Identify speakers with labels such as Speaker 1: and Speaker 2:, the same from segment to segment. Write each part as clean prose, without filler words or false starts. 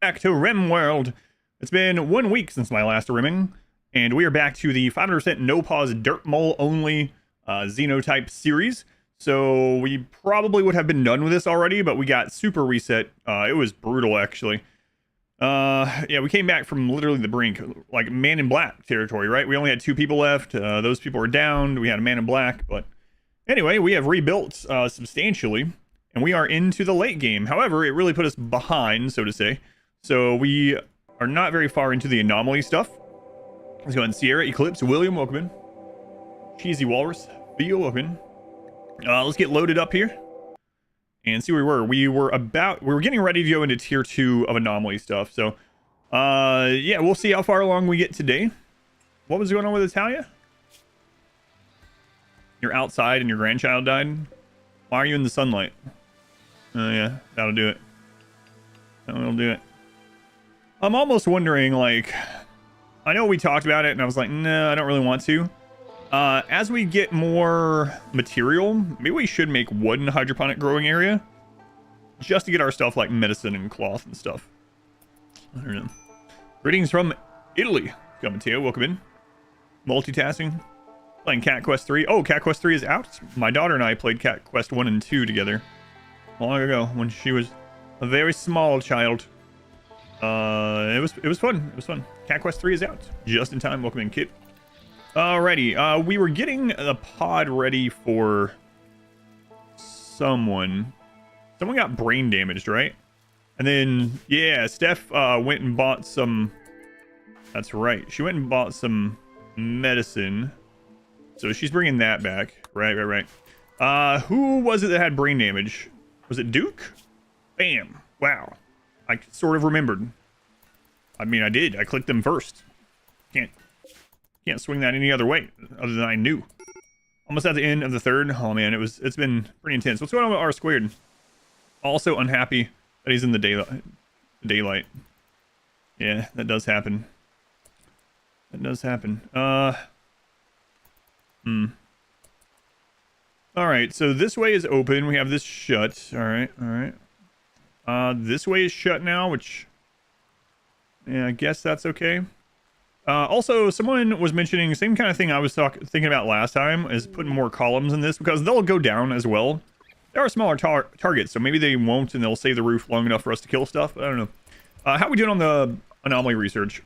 Speaker 1: back to RimWorld. It's been 1 week since my last rimming, and we are back to the 500% no pause Dirtmole only Xenotype series. So we probably would have been done with this already, but we got super reset. It was brutal, actually. Yeah, we came back from literally the brink, like Man in Black territory, right? We only had 2 people left. Those people were downed. We had a Man in Black, but anyway, we have rebuilt substantially, and we are into the late game. However, it really put us behind, so to say. So we are not very far into the anomaly stuff. Let's go ahead and Sierra, Eclipse, William, welcome in. Cheesy Walrus, Theo, welcome in. Let's get loaded up here and see where we were. We were getting ready to go into tier 2 of anomaly stuff. So, yeah, we'll see how far along we get today. What was going on with Italia? You're outside and your grandchild died? Why are you in the sunlight? Oh, yeah, that'll do it. That'll do it. I'm almost wondering, like, I know we talked about it and I was like, no, I don't really want to. As we get more material, maybe we should make wood in a hydroponic growing area just to get our stuff like medicine and cloth and stuff. I don't know. Greetings from Italy. Come Theo, welcome in. Multitasking. Playing Cat Quest 3. Oh, Cat Quest 3 is out. My daughter and I played Cat Quest 1 and 2 together long ago when she was a very small child. It was fun. It was fun. Cat Quest 3 is out. Just in time. Welcome in, Kit. Alrighty. We were getting the pod ready for someone. Someone got brain damaged, right? And then, yeah, Steph went and bought some... That's right. She went and bought some medicine. So she's bringing that back. Right. Who was it that had brain damage? Was it Duke? Bam. Wow. I sort of remembered. I mean, I did. I clicked them first. Can't swing that any other way other than I knew. Almost at the end of the third. Oh man, it's been pretty intense. What's going on with R squared? Also unhappy that he's in the daylight. Yeah, that does happen. That does happen. Alright, so this way is open. We have this shut. Alright. This way is shut now, which... Yeah, I guess that's okay. Also, someone was mentioning the same kind of thing I was thinking about last time, is putting more columns in this, because they'll go down as well. There are smaller targets, so maybe they won't, and they'll save the roof long enough for us to kill stuff. I don't know. How are we doing on the anomaly research?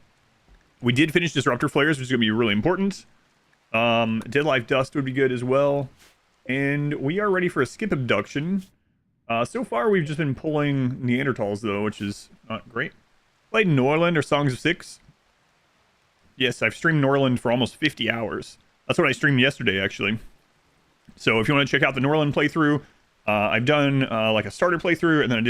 Speaker 1: We did finish Disruptor Flares, which is going to be really important. Dead Life Dust would be good as well. And we are ready for a skip abduction. So far, we've just been pulling Neanderthals, though, which is not great. Played Norland or Songs of Six. Yes, I've streamed Norland for almost 50 hours. That's what I streamed yesterday, actually. So if you want to check out the Norland playthrough, I've done like a starter playthrough, and then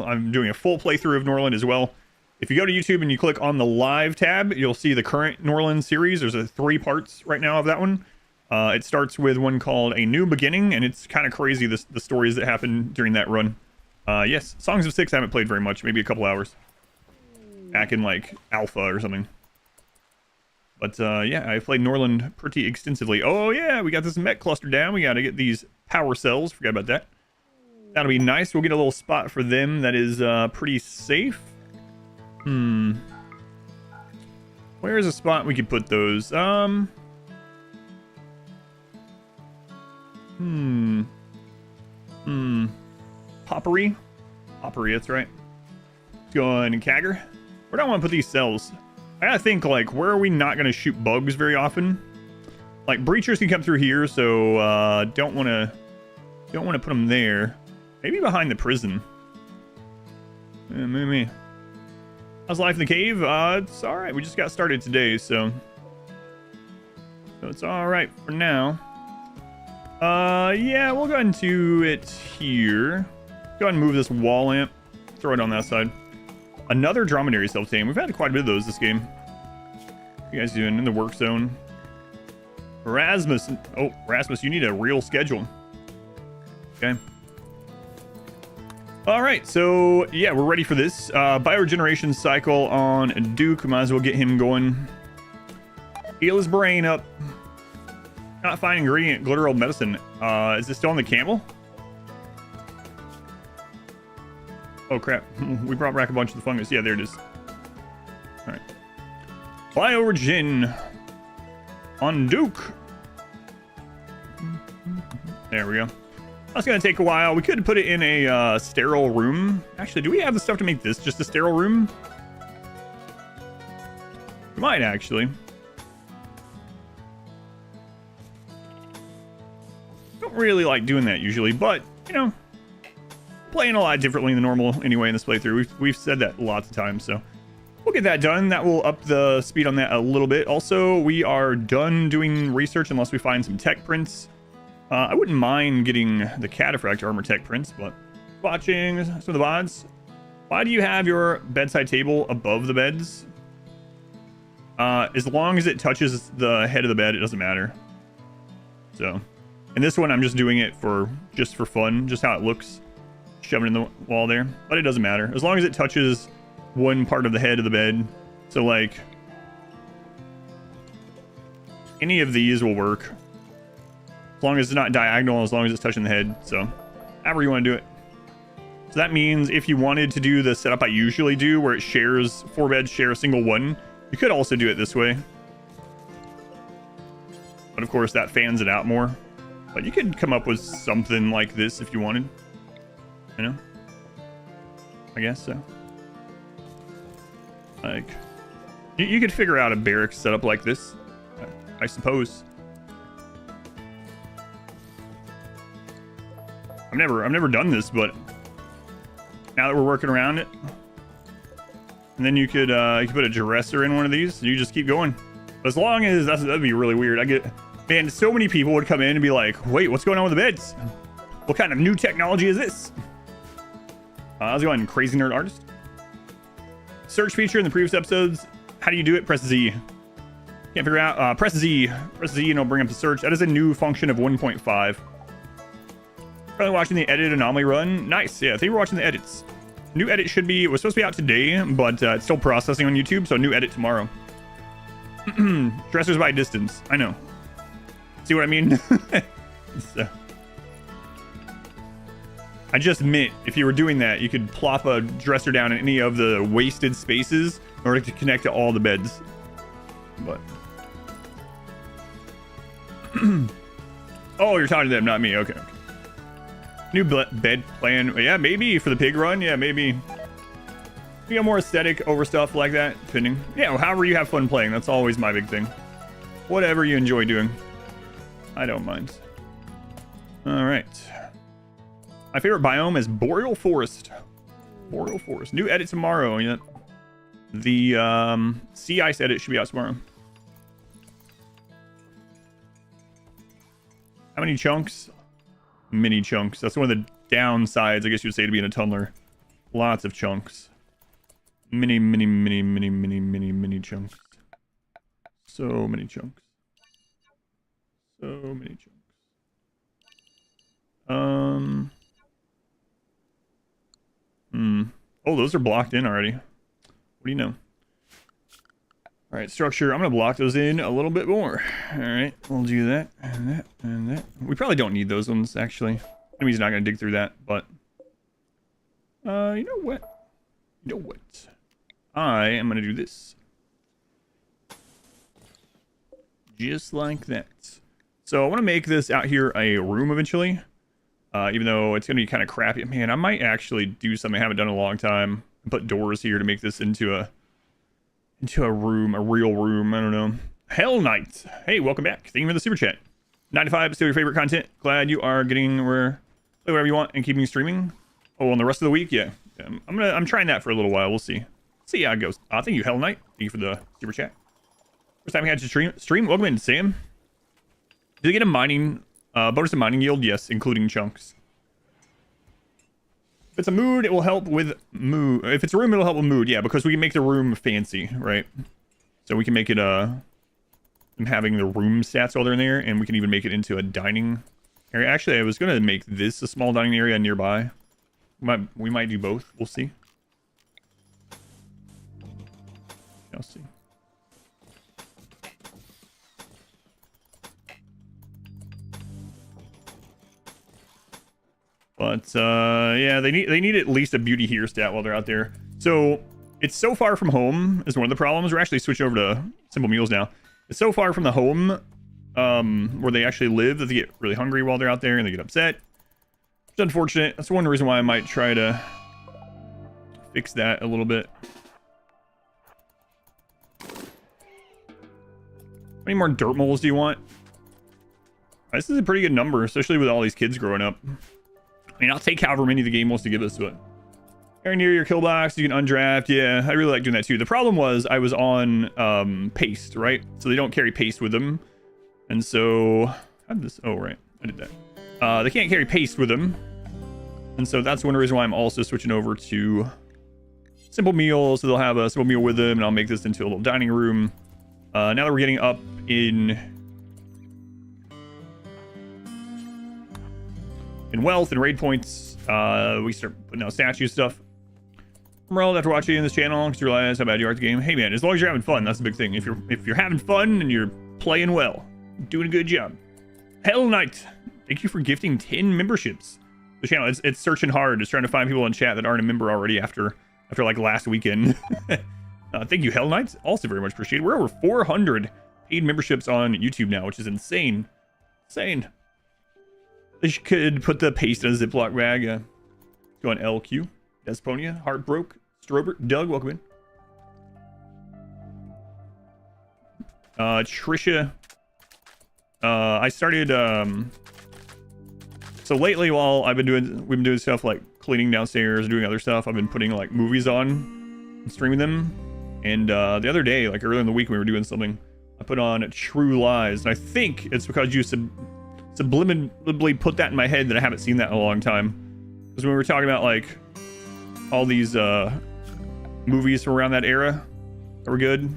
Speaker 1: I'm doing a full playthrough of Norland as well. If you go to YouTube and you click on the live tab, you'll see the current Norland series. There's 3 parts right now of that one. It starts with one called A New Beginning, and it's kind of crazy, the stories that happen during that run. Yes, Songs of Six I haven't played very much, maybe a couple hours. Back in like alpha or something. But yeah, I played Norland pretty extensively. Oh yeah, we got this mech cluster down. We got to get these power cells. Forgot about that. That'll be nice. We'll get a little spot for them that is pretty safe. Where is a spot we could put those? Poppery, that's right. Let's go on Kagger. Where do I want to put these cells? I gotta think, like, where are we not gonna shoot bugs very often? Like, breachers can come through here, so don't wanna put them there. Maybe behind the prison. Maybe. How's life in the cave? It's all right. We just got started today, so it's all right for now. Yeah, we'll go ahead and do it here. Go ahead and move this wall lamp. Throw it on that side. Another dromedary self-tame. We've had quite a bit of those this game. What you guys doing in the work zone? Rasmus. Oh, Rasmus, you need a real schedule. Okay. All right, so yeah, we're ready for this. Bioregeneration cycle on Duke. Might as well get him going. Heal his brain up. Not fine ingredient, glitteral medicine. Is this still on the camel? Oh crap, we brought back a bunch of the fungus. Yeah, there it is. All right. Bioorigin on Duke. There we go. That's gonna take a while. We could put it in a sterile room. Actually, do we have the stuff to make this just a sterile room? We might actually. Don't really like doing that usually, but you know, playing a lot differently than normal anyway in this playthrough. We've said that lots of times, so we'll get that done. That will up the speed on that a little bit. Also, we are done doing research unless we find some tech prints. I wouldn't mind getting the Cataphract armor tech prints, but watching some of the VODs. Why do you have your bedside table above the beds? As long as it touches the head of the bed, it doesn't matter. So, in this one, I'm just doing it just for fun, just how it looks, shoving it in the wall there. But it doesn't matter as long as it touches one part of the head of the bed. So, like, any of these will work. As long as it's not diagonal, as long as it's touching the head. So, however you want to do it. So that means if you wanted to do the setup I usually do, where it shares 4 beds, share a single one, you could also do it this way. But of course, that fans it out more. But you could come up with something like this if you wanted. You know? I guess so. Like, you could figure out a barracks setup like this, I suppose. I've never done this, but now that we're working around it, and then you could put a dresser in one of these. You just keep going. But as long as that'd be really weird. Man, so many people would come in and be like, "Wait, what's going on with the beds? What kind of new technology is this?" How's it going, Crazy Nerd Artist? Search feature in the previous episodes. How do you do it? Press Z. Can't figure out. Press Z. Press Z, and it'll bring up the search. That is a new function of 1.5. Probably watching the edit anomaly run. Nice. Yeah, I think we're watching the edits. New edit was supposed to be out today, but it's still processing on YouTube, so new edit tomorrow. Dressers by distance. I know. See what I mean? So, I just meant if you were doing that, you could plop a dresser down in any of the wasted spaces in order to connect to all the beds. But oh, you're talking to them, not me. Okay. New bed plan. Yeah, maybe for the pig run. Yeah, maybe. You know, more aesthetic over stuff like that. Depending. Yeah, well, however you have fun playing. That's always my big thing. Whatever you enjoy doing. I don't mind. All right. My favorite biome is Boreal Forest. Boreal Forest. New edit tomorrow. Yeah. The sea ice edit should be out tomorrow. How many chunks? Mini chunks. That's one of the downsides, I guess you'd say, to being a tunneler. Lots of chunks. Many chunks. So many chunks. So many chunks. Oh, those are blocked in already. What do you know? All right, structure. I'm going to block those in a little bit more. All right, we'll do that and that and that. We probably don't need those ones, actually. Enemy's not going to dig through that, but... you know what? You know what? I am going to do this. Just like that. So I want to make this out here a room eventually. Even though it's going to be kind of crappy. Man, I might actually do something I haven't done in a long time. And put doors here to make this into a room, a real room. I don't know. Hell Knight. Hey, welcome back. Thank you for the super chat. 95, still your favorite content. Glad you are getting play whatever you want and keeping streaming. Oh, and the rest of the week, yeah. I'm trying that for a little while. We'll see. See how it goes. Thank you, Hell Knight. Thank you for the super chat. First time we had to stream. Welcome in, Sam. Did you get a mining bonus to mining yield? Yes, including chunks. If it's a mood, it will help with mood. If it's a room, it'll help with mood. Yeah, because we can make the room fancy, right? So we can make it having the room stats while they're in there, and we can even make it into a dining area. Actually, I was gonna make this a small dining area nearby. We might do both. We'll see. I'll see. But yeah, they need at least a beauty here stat while they're out there. So it's so far from home is one of the problems. We're actually switching over to simple meals now. It's so far from the home where they actually live that they get really hungry while they're out there and they get upset. It's unfortunate. That's one reason why I might try to fix that a little bit. How many more dirt moles do you want? This is a pretty good number, especially with all these kids growing up. I mean, I'll take however many the game wants to give us, but very near your kill box, you can undraft. Yeah, I really like doing that too. The problem was I was on paste, right? So they don't carry paste with them. And so, how did this? Oh, right, I did that. They can't carry paste with them. And so that's one reason why I'm also switching over to simple meals. So they'll have a simple meal with them, and I'll make this into a little dining room. Now that we're getting up in wealth and raid points, we start putting out statue stuff. RimWorld, after watching this channel, because you realize how bad you are at the game. Hey man, as long as you're having fun, that's the big thing. If you're having fun and you're playing well, doing a good job. Hell Knight, thank you for gifting 10 memberships. The channel, it's searching hard. It's trying to find people in chat that aren't a member already after like last weekend. Thank you, Hell Knight. Also very much appreciated. We're over 400 paid memberships on YouTube now, which is insane. Insane. They could put the paste in a Ziploc bag. Go on LQ. Desponia. Heartbroke. Strobert. Doug, welcome in. Trisha. I started, so lately while we've been doing stuff like cleaning downstairs, doing other stuff, I've been putting like movies on and streaming them. And the other day, like earlier in the week when we were doing something, I put on True Lies. And I think it's because you subliminally put that in my head that I haven't seen that in a long time. Because when we were talking about like all these movies from around that era that were good,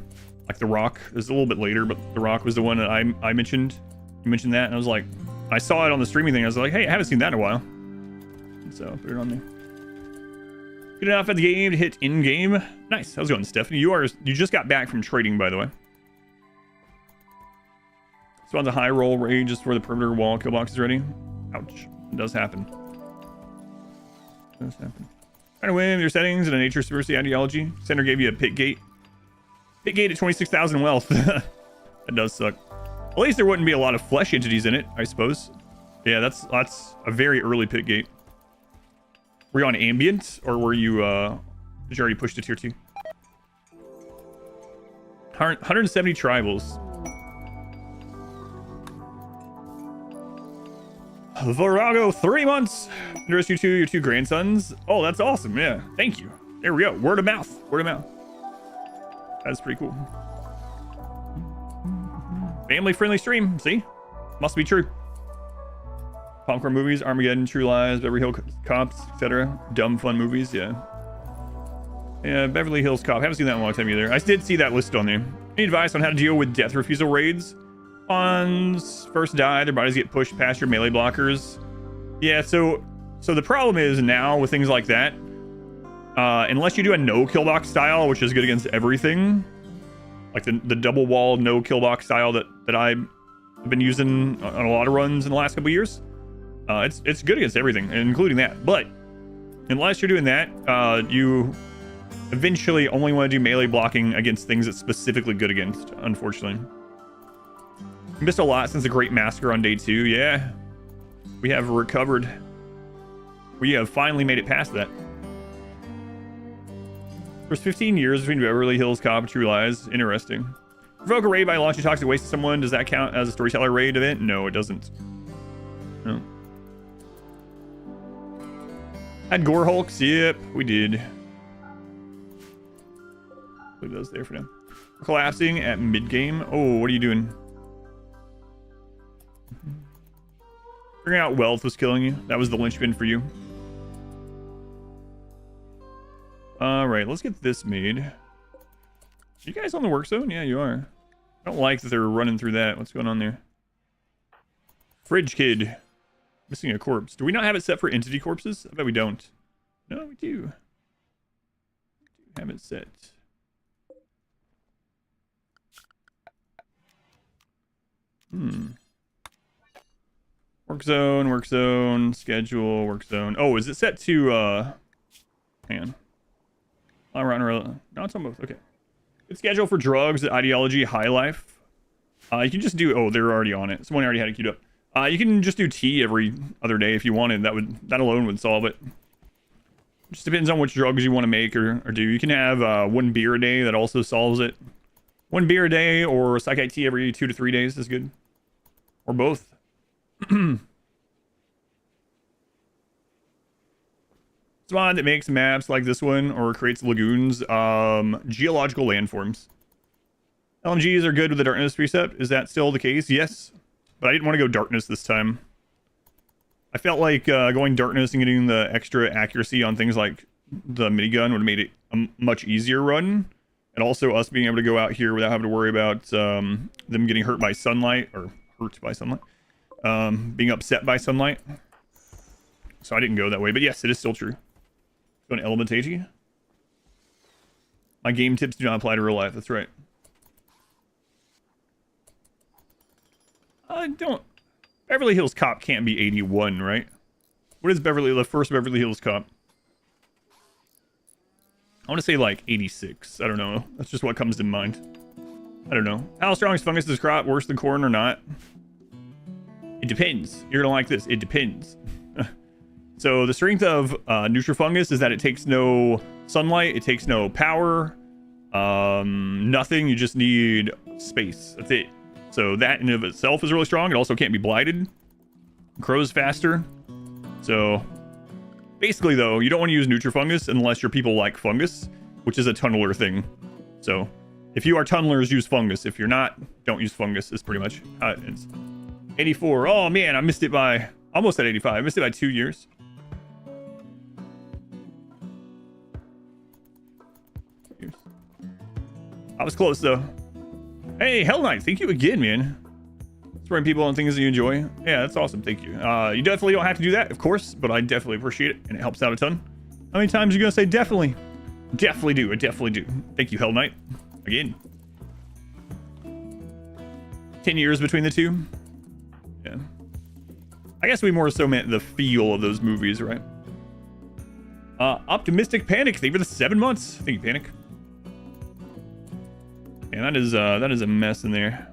Speaker 1: like The Rock. It was a little bit later, but The Rock was the one that I mentioned. You mentioned that, and I was like, I saw it on the streaming thing. I was like, hey, I haven't seen that in a while. So put it on there. Good enough at the game to hit in game. Nice. How's it going, Stephanie? You just got back from trading, by the way. So on the high roll raid just for the perimeter wall kill box is ready. Ouch. It does happen. It does happen. Trying to win your settings in a nature diversity ideology. Center gave you a pit gate. Pit gate at 26,000 wealth. That does suck. At least there wouldn't be a lot of flesh entities in it, I suppose. Yeah, that's a very early pit gate. Were you on ambient, or were you did you already push to tier 2? 170 tribals. Virago, 3 months. There's your two grandsons. Oh, that's awesome. Yeah, thank you. There we go. Word of mouth. Word of mouth. That's pretty cool. Family-friendly stream. See? Must be true. Popcorn movies, Armageddon, True Lies, Beverly Hills Cops, etc. Dumb fun movies, yeah. Yeah, Beverly Hills Cop. Haven't seen that in a long time either. I did see that list on there. Any advice on how to deal with death refusal raids? Pawns first die, their bodies get pushed past your melee blockers. Yeah, so the problem is now with things like that, unless you do a no kill box style, which is good against everything, like the double wall no kill box style that I've been using on a lot of runs in the last couple years, it's good against everything, including that. But unless you're doing that, you eventually only want to do melee blocking against things it's specifically good against, unfortunately. Missed a lot since the Great Massacre on day 2. Yeah, we have recovered. We have finally made it past that. There's 15 years between Beverly Hills Cop and True Lies. Interesting. Provoke a raid by launching toxic waste to someone. Does that count as a storyteller raid event? No, it doesn't. No. Had Gore Hulks? Yep, we did. Leave those there for now. We're collapsing at mid-game. Oh, what are you doing? Figuring out wealth was killing you. That was the linchpin for you. Alright, let's get this made. Are you guys on the work zone? Yeah, you are. I don't like that they're running through that. What's going on there? Fridge kid. Missing a corpse. Do we not have it set for entity corpses? I bet we don't. No, we do. We do have it set. work zone, schedule, work zone. Oh, is it set to, hang on. No, it's on both. Okay. Good schedule for drugs, ideology, high life. You can just do, oh, they're already on it. Someone already had it queued up. You can just do tea every other day if you wanted. That alone would solve it. Just depends on which drugs you want to make or do. You can have 1 beer a day. That also solves it. 1 beer a day or psychite tea every 2 to 3 days is good. Or both. Spawn that makes maps like this one or creates lagoons. Geological landforms. LMGs are good with the darkness precept. Is that still the case? Yes. But I didn't want to go darkness this time. I felt like going darkness and getting the extra accuracy on things like the minigun would have made it a much easier run. And also us being able to go out here without having to worry about them getting hurt by sunlight. Or hurt by sunlight. Being upset by sunlight. So I didn't go that way. But yes, it is still true. Going to element 80. My game tips do not apply to real life. That's right. Beverly Hills Cop can't be 81, right? What is the first Beverly Hills Cop? I want to say like 86. I don't know. That's just what comes to mind. I don't know. How strong is fungus this crop? Worse than corn or not? It depends. You're going to like this. It depends. So the strength of Nutrifungus is that it takes no sunlight. It takes no power. Nothing. You just need space. That's it. So that in and of itself is really strong. It also can't be blighted. Grows faster. So basically, though, you don't want to use Nutrifungus unless your people like fungus, which is a tunneler thing. So if you are tunnelers, use fungus. If you're not, don't use fungus. Is pretty much how it ends. 84. Oh, man, I missed it by... Almost at 85. I missed it by 2 years. I was close, though. Hey, Hell Knight, thank you again, man. Spraying people on things that you enjoy. Yeah, that's awesome. Thank you. You definitely don't have to do that, of course, but I definitely appreciate it, and it helps out a ton. How many times are you going to say definitely? Definitely do. I definitely do. Thank you, Hell Knight. Again. 10 years between the two. Yeah. I guess we more so meant the feel of those movies, right? Optimistic Panic. Thank you for the 7 months. Thank you, Panic. Yeah, that is a mess in there.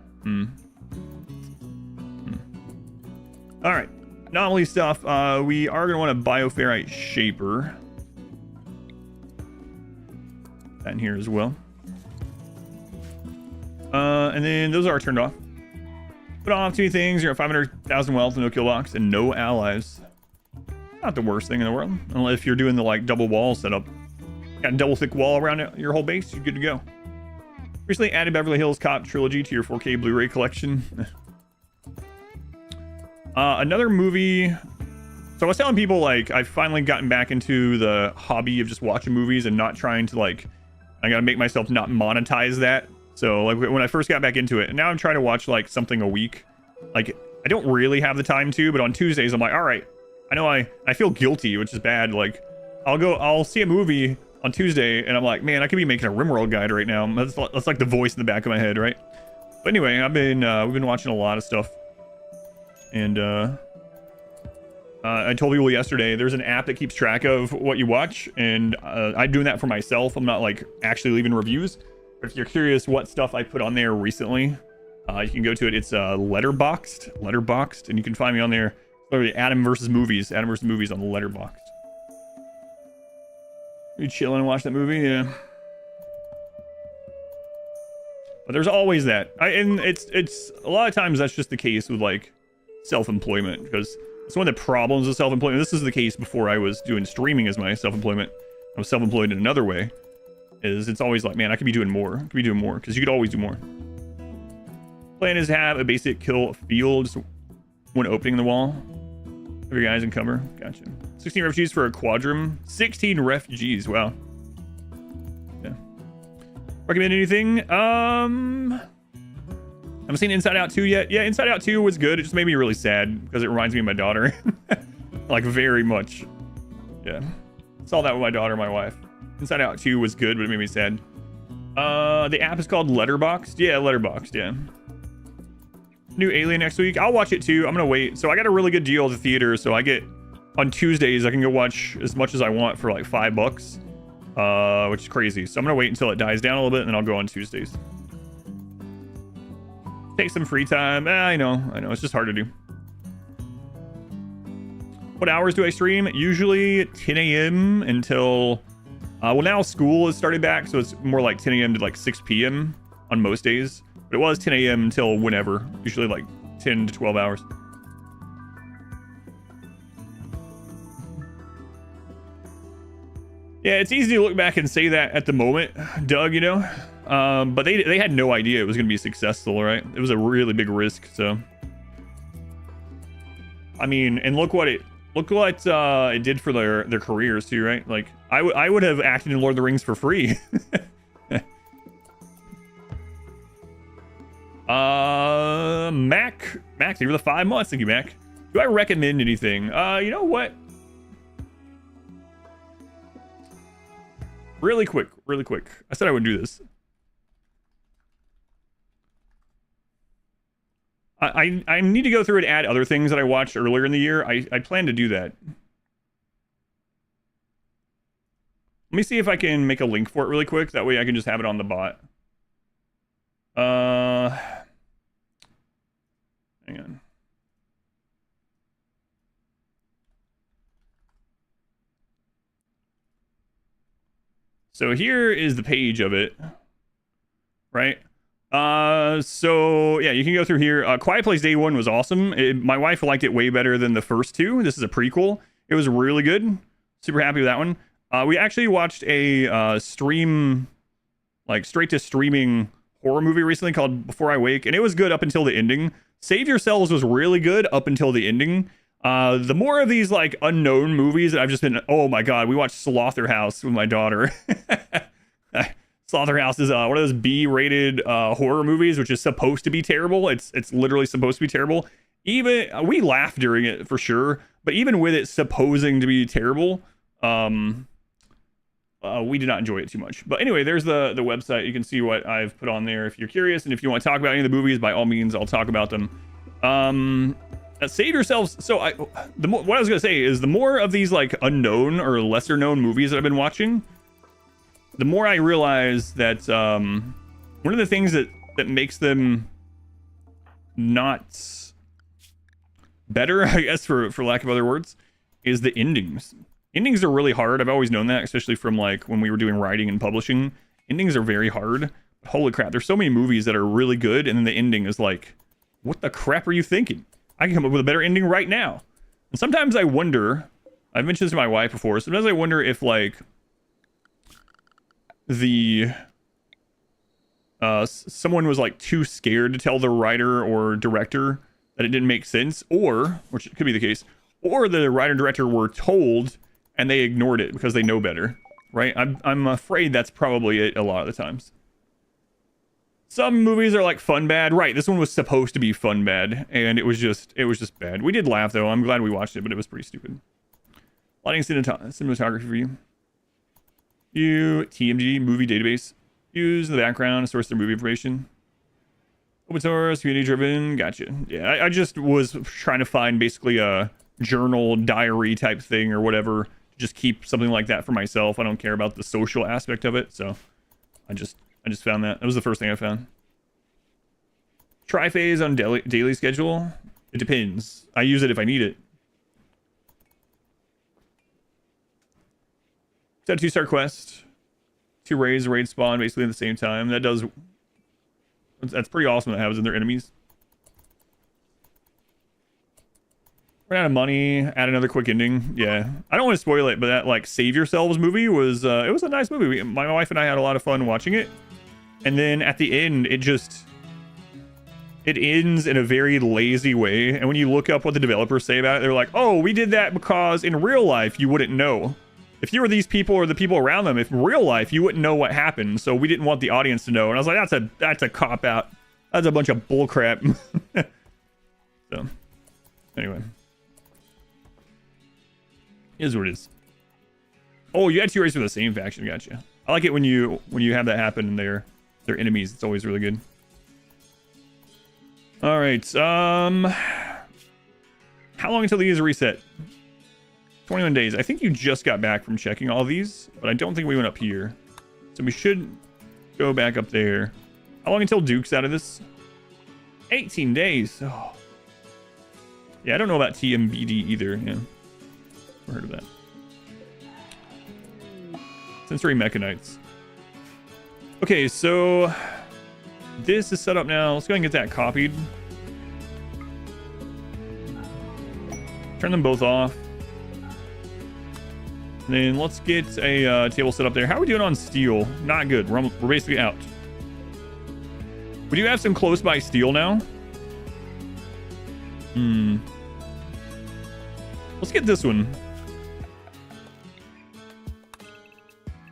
Speaker 1: All right, anomaly stuff. We are gonna want a bioferrite shaper. That in here as well. And then those are turned off. Put off 2 things. You're at 500,000 wealth, no kill box, and no allies. Not the worst thing in the world, unless if you're doing the like double wall setup. Got a double thick wall around your whole base. You're good to go. Recently added Beverly Hills Cop trilogy to your 4K Blu-ray collection. Another movie. So I was telling people like I've finally gotten back into the hobby of just watching movies and not trying to like. I gotta make myself not monetize that. So like when I first got back into it, and now I'm trying to watch like something a week. Like I don't really have the time to, but on Tuesdays I'm like, all right. I know I feel guilty, which is bad. Like I'll see a movie on Tuesday, and I'm like, man, I could be making a RimWorld guide right now. That's like the voice in the back of my head, right? But anyway, we've been watching a lot of stuff, and I told people yesterday there's an app that keeps track of what you watch, and I'm doing that for myself. I'm not like actually leaving reviews. But if you're curious what stuff I put on there recently, you can go to it. It's Letterboxd, and you can find me on there. Literally, Adam versus movies on the Letterboxd. You chilling and watch that movie? Yeah. But there's always that. And it's a lot of times that's just the case with like self-employment, because it's one of the problems with self-employment. This is the case before I was doing streaming as my self-employment. I was self-employed in another way. Is it's always like, man, I could be doing more. Because you could always do more. Plan is to have a basic kill field just when opening the wall. Have your guys in cover. Gotcha. 16 refugees for a quadrum. 16 refugees. Wow. Yeah. Recommend anything? I haven't seen Inside Out 2 yet. Yeah, Inside Out 2 was good. It just made me really sad because it reminds me of my daughter. Like, very much. Yeah. Saw that with my daughter and my wife. Inside Out 2 was good, but it made me sad. The app is called Letterboxd. Yeah, Letterboxd, yeah. new Alien next week. I'll watch it too. I'm gonna wait. So I got a really good deal at the theater. So I get on Tuesdays I can go watch as much as I want for like $5, which is crazy. So I'm gonna wait until it dies down a little bit, and then I'll go on Tuesdays. Take some free time. I know. It's just hard to do. What hours do I stream? Usually 10 a.m. until well, now school has started back, so it's more like 10 a.m. to like 6 p.m. on most days. But it was 10 a.m. until whenever, usually like 10 to 12 hours. Yeah, it's easy to look back and say that at the moment, Doug, you know. But they had no idea it was going to be successful, right? It was a really big risk, so. I mean, and look what it did for their careers too, right? Like, I would have acted in Lord of the Rings for free. Mac, thank you for the 5 months. Thank you, Mac. Do I recommend anything? You know what? Really quick. I said I would do this. I need to go through and add other things that I watched earlier in the year. I plan to do that. Let me see if I can make a link for it really quick. That way I can just have it on the bot. Hang on. So here is the page of it, right? So yeah, you can go through here. Quiet Place Day 1 was awesome. My wife liked it way better than the first two. This is a prequel. It was really good. Super happy with that one. We actually watched a stream, like straight to streaming horror movie recently called Before I Wake, and it was good up until the ending. Save Yourselves was really good up until the ending. The more of these like unknown movies that I've just been, oh my god, we watched Slaughterhouse with my daughter. Slaughterhouse is one of those B-rated horror movies, which is supposed to be terrible. It's literally supposed to be terrible. Even we laughed during it for sure, but even with it supposing to be terrible, we did not enjoy it too much. But anyway, there's the website. You can see what I've put on there if you're curious, and if you want to talk about any of the movies, by all means, I'll talk about them. Save Yourselves. So what I was gonna say is the more of these like unknown or lesser known movies that I've been watching, the more I realize that one of the things that makes them not better, I guess, for lack of other words, is the endings. Endings are really hard. I've always known that, especially from like when we were doing writing and publishing. Endings are very hard. Holy crap, there's so many movies that are really good, and then the ending is like, what the crap are you thinking? I can come up with a better ending right now. And sometimes I wonder, I've mentioned this to my wife before, sometimes I wonder if like someone was like too scared to tell the writer or director that it didn't make sense, or, which could be the case, or the writer and director were told and they ignored it because they know better, right? I'm afraid that's probably it a lot of the times. Some movies are like fun bad, right? This one was supposed to be fun bad, and it was just bad. We did laugh though. I'm glad we watched it, but it was pretty stupid. Lighting cinematography for you. TMG movie database. Use in the background to source their movie information. Open source, community driven. Gotcha. Yeah, I just was trying to find basically a journal diary type thing or whatever. Just keep something like that for myself. I don't care about the social aspect of it, so I just found that. That was the first thing I found. Triphase on daily schedule. It depends. I use it if I need it. Set 2-star quest. 2 raids, raid spawn basically at the same time. That's pretty awesome that happens in their enemies. Ran out of money. Add another quick ending. Yeah, I don't want to spoil it, but that like Save Yourselves movie was it was a nice movie. My wife and I had a lot of fun watching it. And then at the end, it ends in a very lazy way. And when you look up what the developers say about it, they're like, "Oh, we did that because in real life you wouldn't know. If you were these people or the people around them, if in real life you wouldn't know what happened, so we didn't want the audience to know." And I was like, "That's a cop out. That's a bunch of bullcrap." So, anyway, is what it is. Oh, you had 2 raids for the same faction. Gotcha. I like it when you have that happen and they're enemies. It's always really good. All right. How long until these reset? 21 days. I think you just got back from checking all these, but I don't think we went up here. So we should go back up there. How long until Duke's out of this? 18 days. Oh. Yeah, I don't know about TMBD either. Yeah, never heard of that. Sensory Mechanites. Okay, so this is set up now. Let's go ahead and get that copied. Turn them both off. And then let's get a table set up there. How are we doing on steel? Not good. We're basically out. We do have some close by steel now. Let's get this one.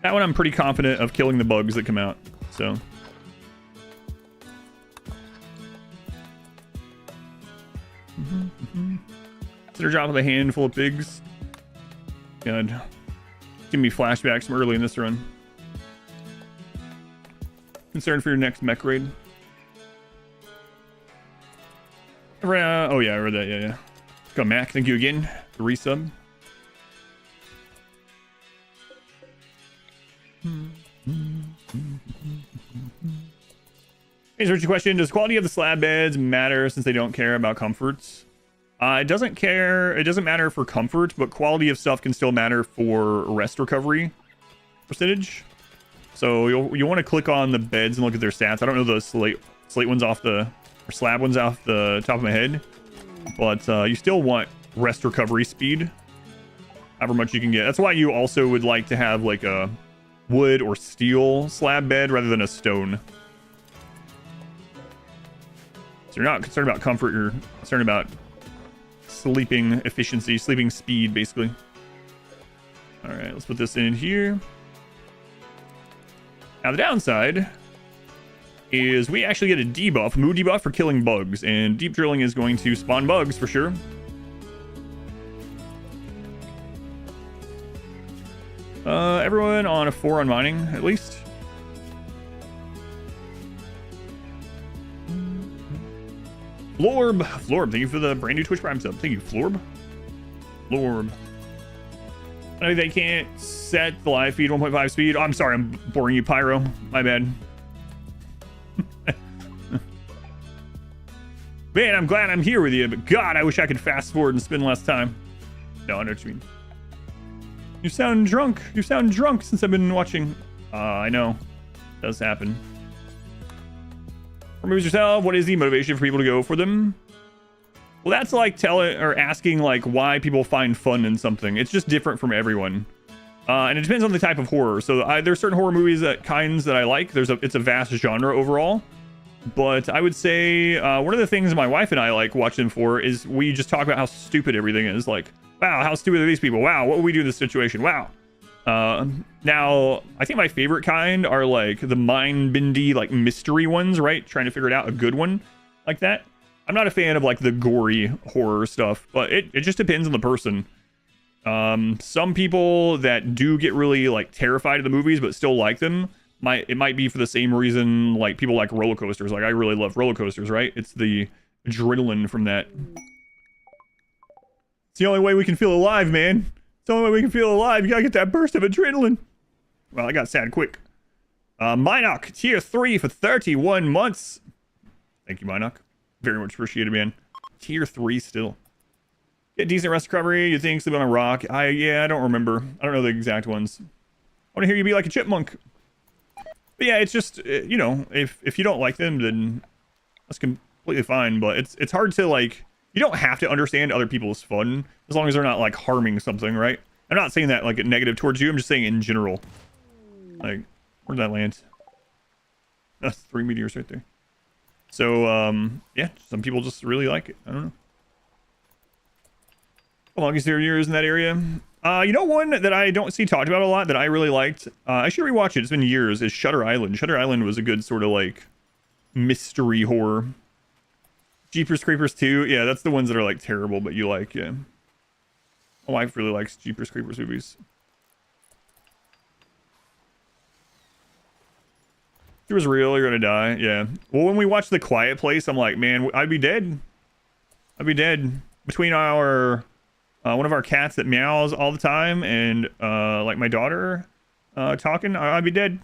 Speaker 1: That one I'm pretty confident of killing the bugs that come out. So. Consider dropping a handful of pigs. God. Give me flashbacks from early in this run. Concerned for your next mech raid. Oh yeah, I read that. Yeah. Go Mac. Thank you again. The resub. Here's your question. Does quality of the slab beds matter since they don't care about comforts? It doesn't matter for comfort, but quality of stuff can still matter for rest recovery percentage. So you'll want to click on the beds and look at their stats. I don't know the slate ones or slab ones off the top of my head, but you still want rest recovery speed, however much you can get. That's why you also would like to have like a wood or steel slab bed rather than a stone. So you're not concerned about comfort, you're concerned about sleeping efficiency, sleeping speed, basically. All right, let's put this in here. Now the downside is we actually get a debuff, mood debuff for killing bugs, and deep drilling is going to spawn bugs for sure. Everyone on a 4 on mining, at least. Florb, thank you for the brand new Twitch Prime sub. Thank you, Florb. I know they can't set the live feed 1.5 speed. Oh, I'm sorry, I'm boring you, Pyro. My bad. Man, I'm glad I'm here with you, but God, I wish I could fast forward and spend less time. No, I know what you mean. You sound drunk. You sound drunk since I've been watching. I know. It does happen. Remove yourself. What is the motivation for people to go for them? Well, that's like asking like why people find fun in something. It's just different from everyone. And it depends on the type of horror. So there's certain horror movies kinds that I like. It's a vast genre overall. But I would say one of the things my wife and I like watching for is we just talk about how stupid everything is. Like, wow, how stupid are these people? Wow, what would we do in this situation? Wow. Now, I think my favorite kind are like the mind-bendy, like mystery ones, right? Trying to figure it out, a good one like that. I'm not a fan of like the gory horror stuff, but it just depends on the person. Some people that do get really like terrified of the movies but still like them, it might be for the same reason like people like roller coasters. Like I really love roller coasters, right? It's the adrenaline from that. It's the only way we can feel alive, man. It's the only way we can feel alive. You gotta get that burst of adrenaline. Well, I got sad quick. Minoc, tier 3 for 31 months. Thank you, Minoc. Very much appreciated, man. Tier 3 still. Get decent rest recovery. You think sleep on a rock? Yeah, I don't remember. I don't know the exact ones. I want to hear you be like a chipmunk. But yeah, it's just, you know, if you don't like them, then that's completely fine. But it's hard to like, you don't have to understand other people's fun as long as they're not like harming something, right? I'm not saying that like negative towards you. I'm just saying in general. Like, where'd that land? That's 3 meteors right there. So, yeah, some people just really like it. I don't know. How long is there years in that area? You know, one that I don't see talked about a lot that I really liked, I should rewatch it, it's been years, is Shutter Island. Shutter Island was a good sort of like mystery horror. Jeepers Creepers 2, yeah, that's the ones that are like terrible, but you like, yeah. My wife really likes Jeepers Creepers movies. It was real. You're gonna die. Yeah. Well, when we watched The Quiet Place, I'm like, man, I'd be dead. I'd be dead between our one of our cats that meows all the time and like my daughter talking. I'd be dead.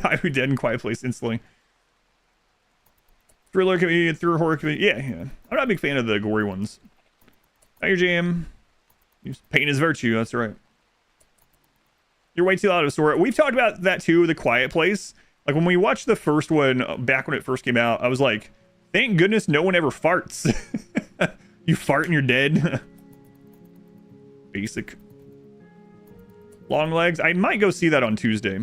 Speaker 1: I'd be dead in Quiet Place instantly. Thriller comedian, thriller horror comedian. Yeah. I'm not a big fan of the gory ones. Not your jam. Pain is virtue. That's right. You're way too loud of a story. We've talked about that too. The Quiet Place. Like when we watched the first one back when it first came out, I was like, thank goodness no one ever farts. You fart and you're dead. Basic. Long legs. I might go see that on Tuesday.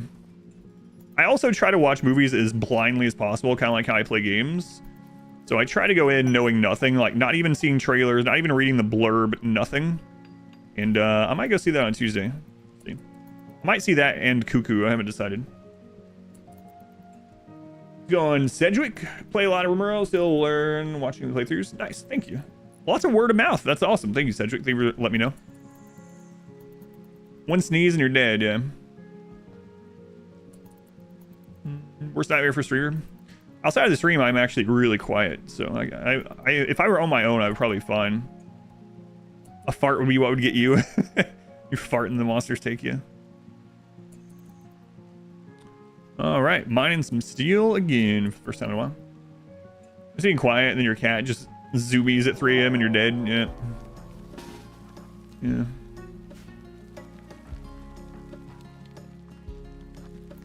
Speaker 1: I also try to watch movies as blindly as possible, kind of like how I play games. So I try to go in knowing nothing, like not even seeing trailers, not even reading the blurb, nothing. And I might go see that on Tuesday. See. I might see that and Cuckoo. I haven't decided. Going Sedgwick. Play a lot of RimWorld. Still learn watching the playthroughs. Nice. Thank you. Lots of word of mouth. That's awesome. Thank you, Sedgwick. Thank you for letting me know. One sneeze and you're dead. Yeah. Worst nightmare for streamer. Outside of the stream, I'm actually really quiet. So I if I were on my own, I would probably be fine. A fart would be what would get you. You fart and the monsters take you. All right, mining some steel again. First time in a while. Just being quiet, and then your cat just zoomies at 3 a.m. and you're dead. Yeah. Yeah.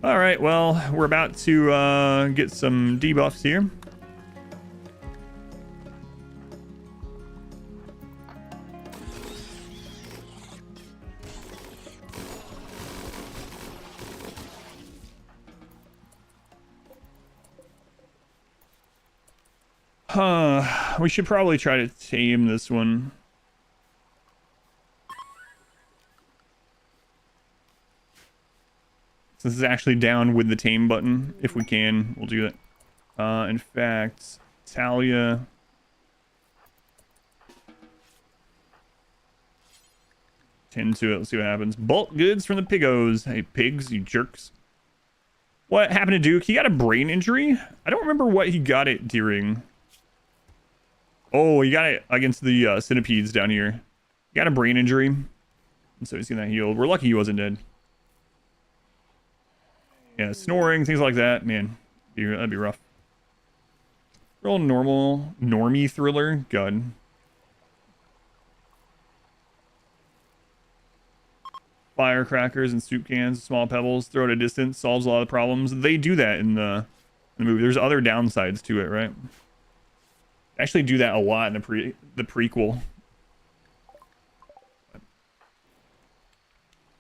Speaker 1: All right, well, we're about to get some debuffs here. We should probably try to tame this one. This is actually down with the tame button. If we can, we'll do that. In fact, Talia. Tend to it. Let's see what happens. Bulk goods from the pigos. Hey, pigs, you jerks. What happened to Duke? He got a brain injury? I don't remember what he got it during. Oh, he got it against the centipedes down here. He got a brain injury. And so he's getting that healed. We're lucky he wasn't dead. Yeah, snoring, things like that. Man, that'd be rough. Real normal, normie thriller. God. Firecrackers and soup cans, small pebbles, throw at a distance, solves a lot of problems. They do that in the movie. There's other downsides to it, right? Actually do that a lot in the prequel.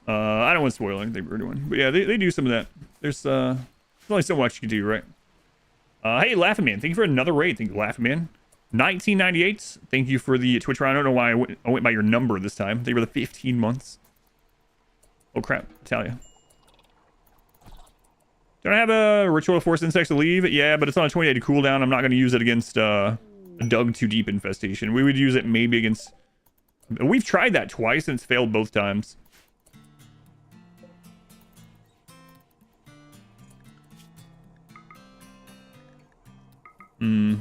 Speaker 1: I don't want to spoil anything we're doing, but yeah, they do some of that. There's only so much you can do, right? Hey, Laughing Man, thank you for another raid. Thank you, Laughing Man. 1998. Thank you for the Twitch run. I don't know why I went by your number this time. Thank you for the 15 months. Oh crap, Italia. Don't I have a ritual to force insects to leave? Yeah, but it's on a 20-day cooldown. I'm not going to use it against a dug too deep infestation. We would use it maybe against. We've tried that twice and it's failed both times.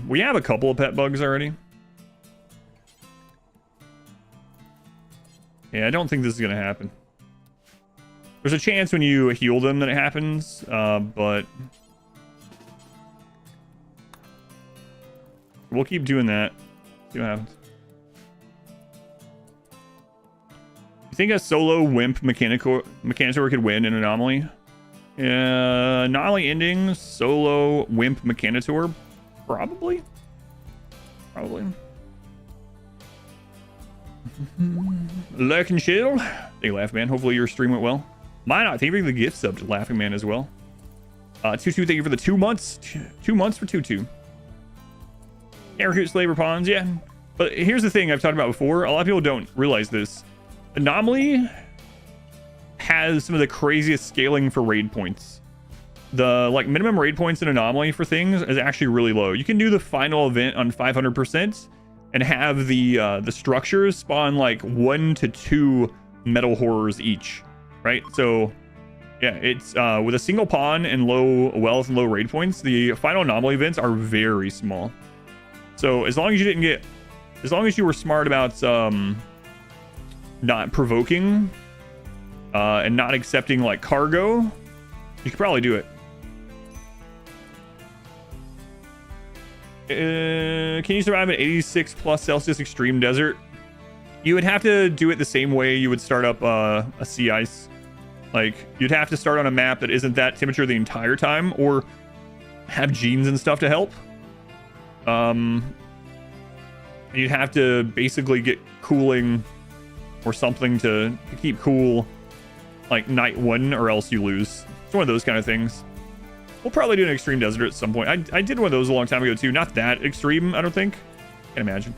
Speaker 1: We have a couple of pet bugs already. Yeah, I don't think this is gonna happen. There's a chance when you heal them that it happens, but we'll keep doing that. See what happens. You think a solo wimp Mechanitor could win in Anomaly? Anomaly ending, solo wimp Mechanitor? Probably. Lurk and chill. They laugh, man. Hopefully your stream went well. Mine not. Thank you for the gift sub to Laughing Man as well. Tutu, thank you for the 2 months. 2 months for Tutu. Aircute Slaver Pawns, yeah. But here's the thing I've talked about before. A lot of people don't realize this. Anomaly has some of the craziest scaling for raid points. The minimum raid points in Anomaly for things is actually really low. You can do the final event on 500% and have the structures spawn 1 to 2 metal horrors each, right? So Yeah, it's with a single pawn and low wealth and low raid points, the final anomaly events are very small. So as long as you were smart about not provoking and not accepting like cargo, you could probably do it. Can you survive an 86 plus Celsius extreme desert? You would have to do it the same way you would start up a sea ice. Like, you'd have to start on a map that isn't that temperature the entire time, or have genes and stuff to help. You'd have to basically get cooling or something to keep cool, like night 1, or else you lose. It's one of those kind of things. We'll probably do an extreme desert at some point. I did one of those a long time ago too. Not that extreme, I don't think. Can't imagine.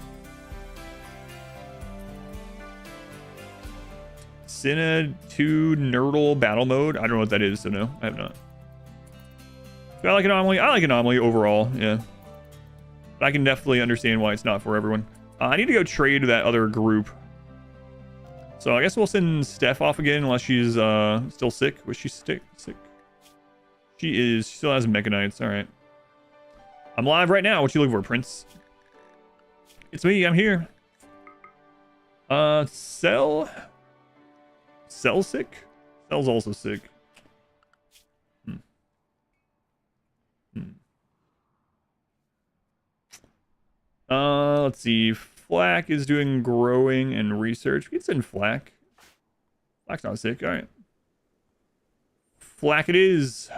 Speaker 1: Cinna 2 Nerdle battle mode. I don't know what that is, so no, I have not. Do I like Anomaly? I like Anomaly overall, yeah. But I can definitely understand why it's not for everyone. I need to go trade that other group. So I guess we'll send Steph off again unless she's still sick. Was she sick? She is. She still has Mechanites. All right. I'm live right now. What you looking for, Prince? It's me. I'm here. Cell sick? Cell's also sick. Let's see. Flack is doing growing and research. We can send Flack. Flack's not sick. All right. Flack it is.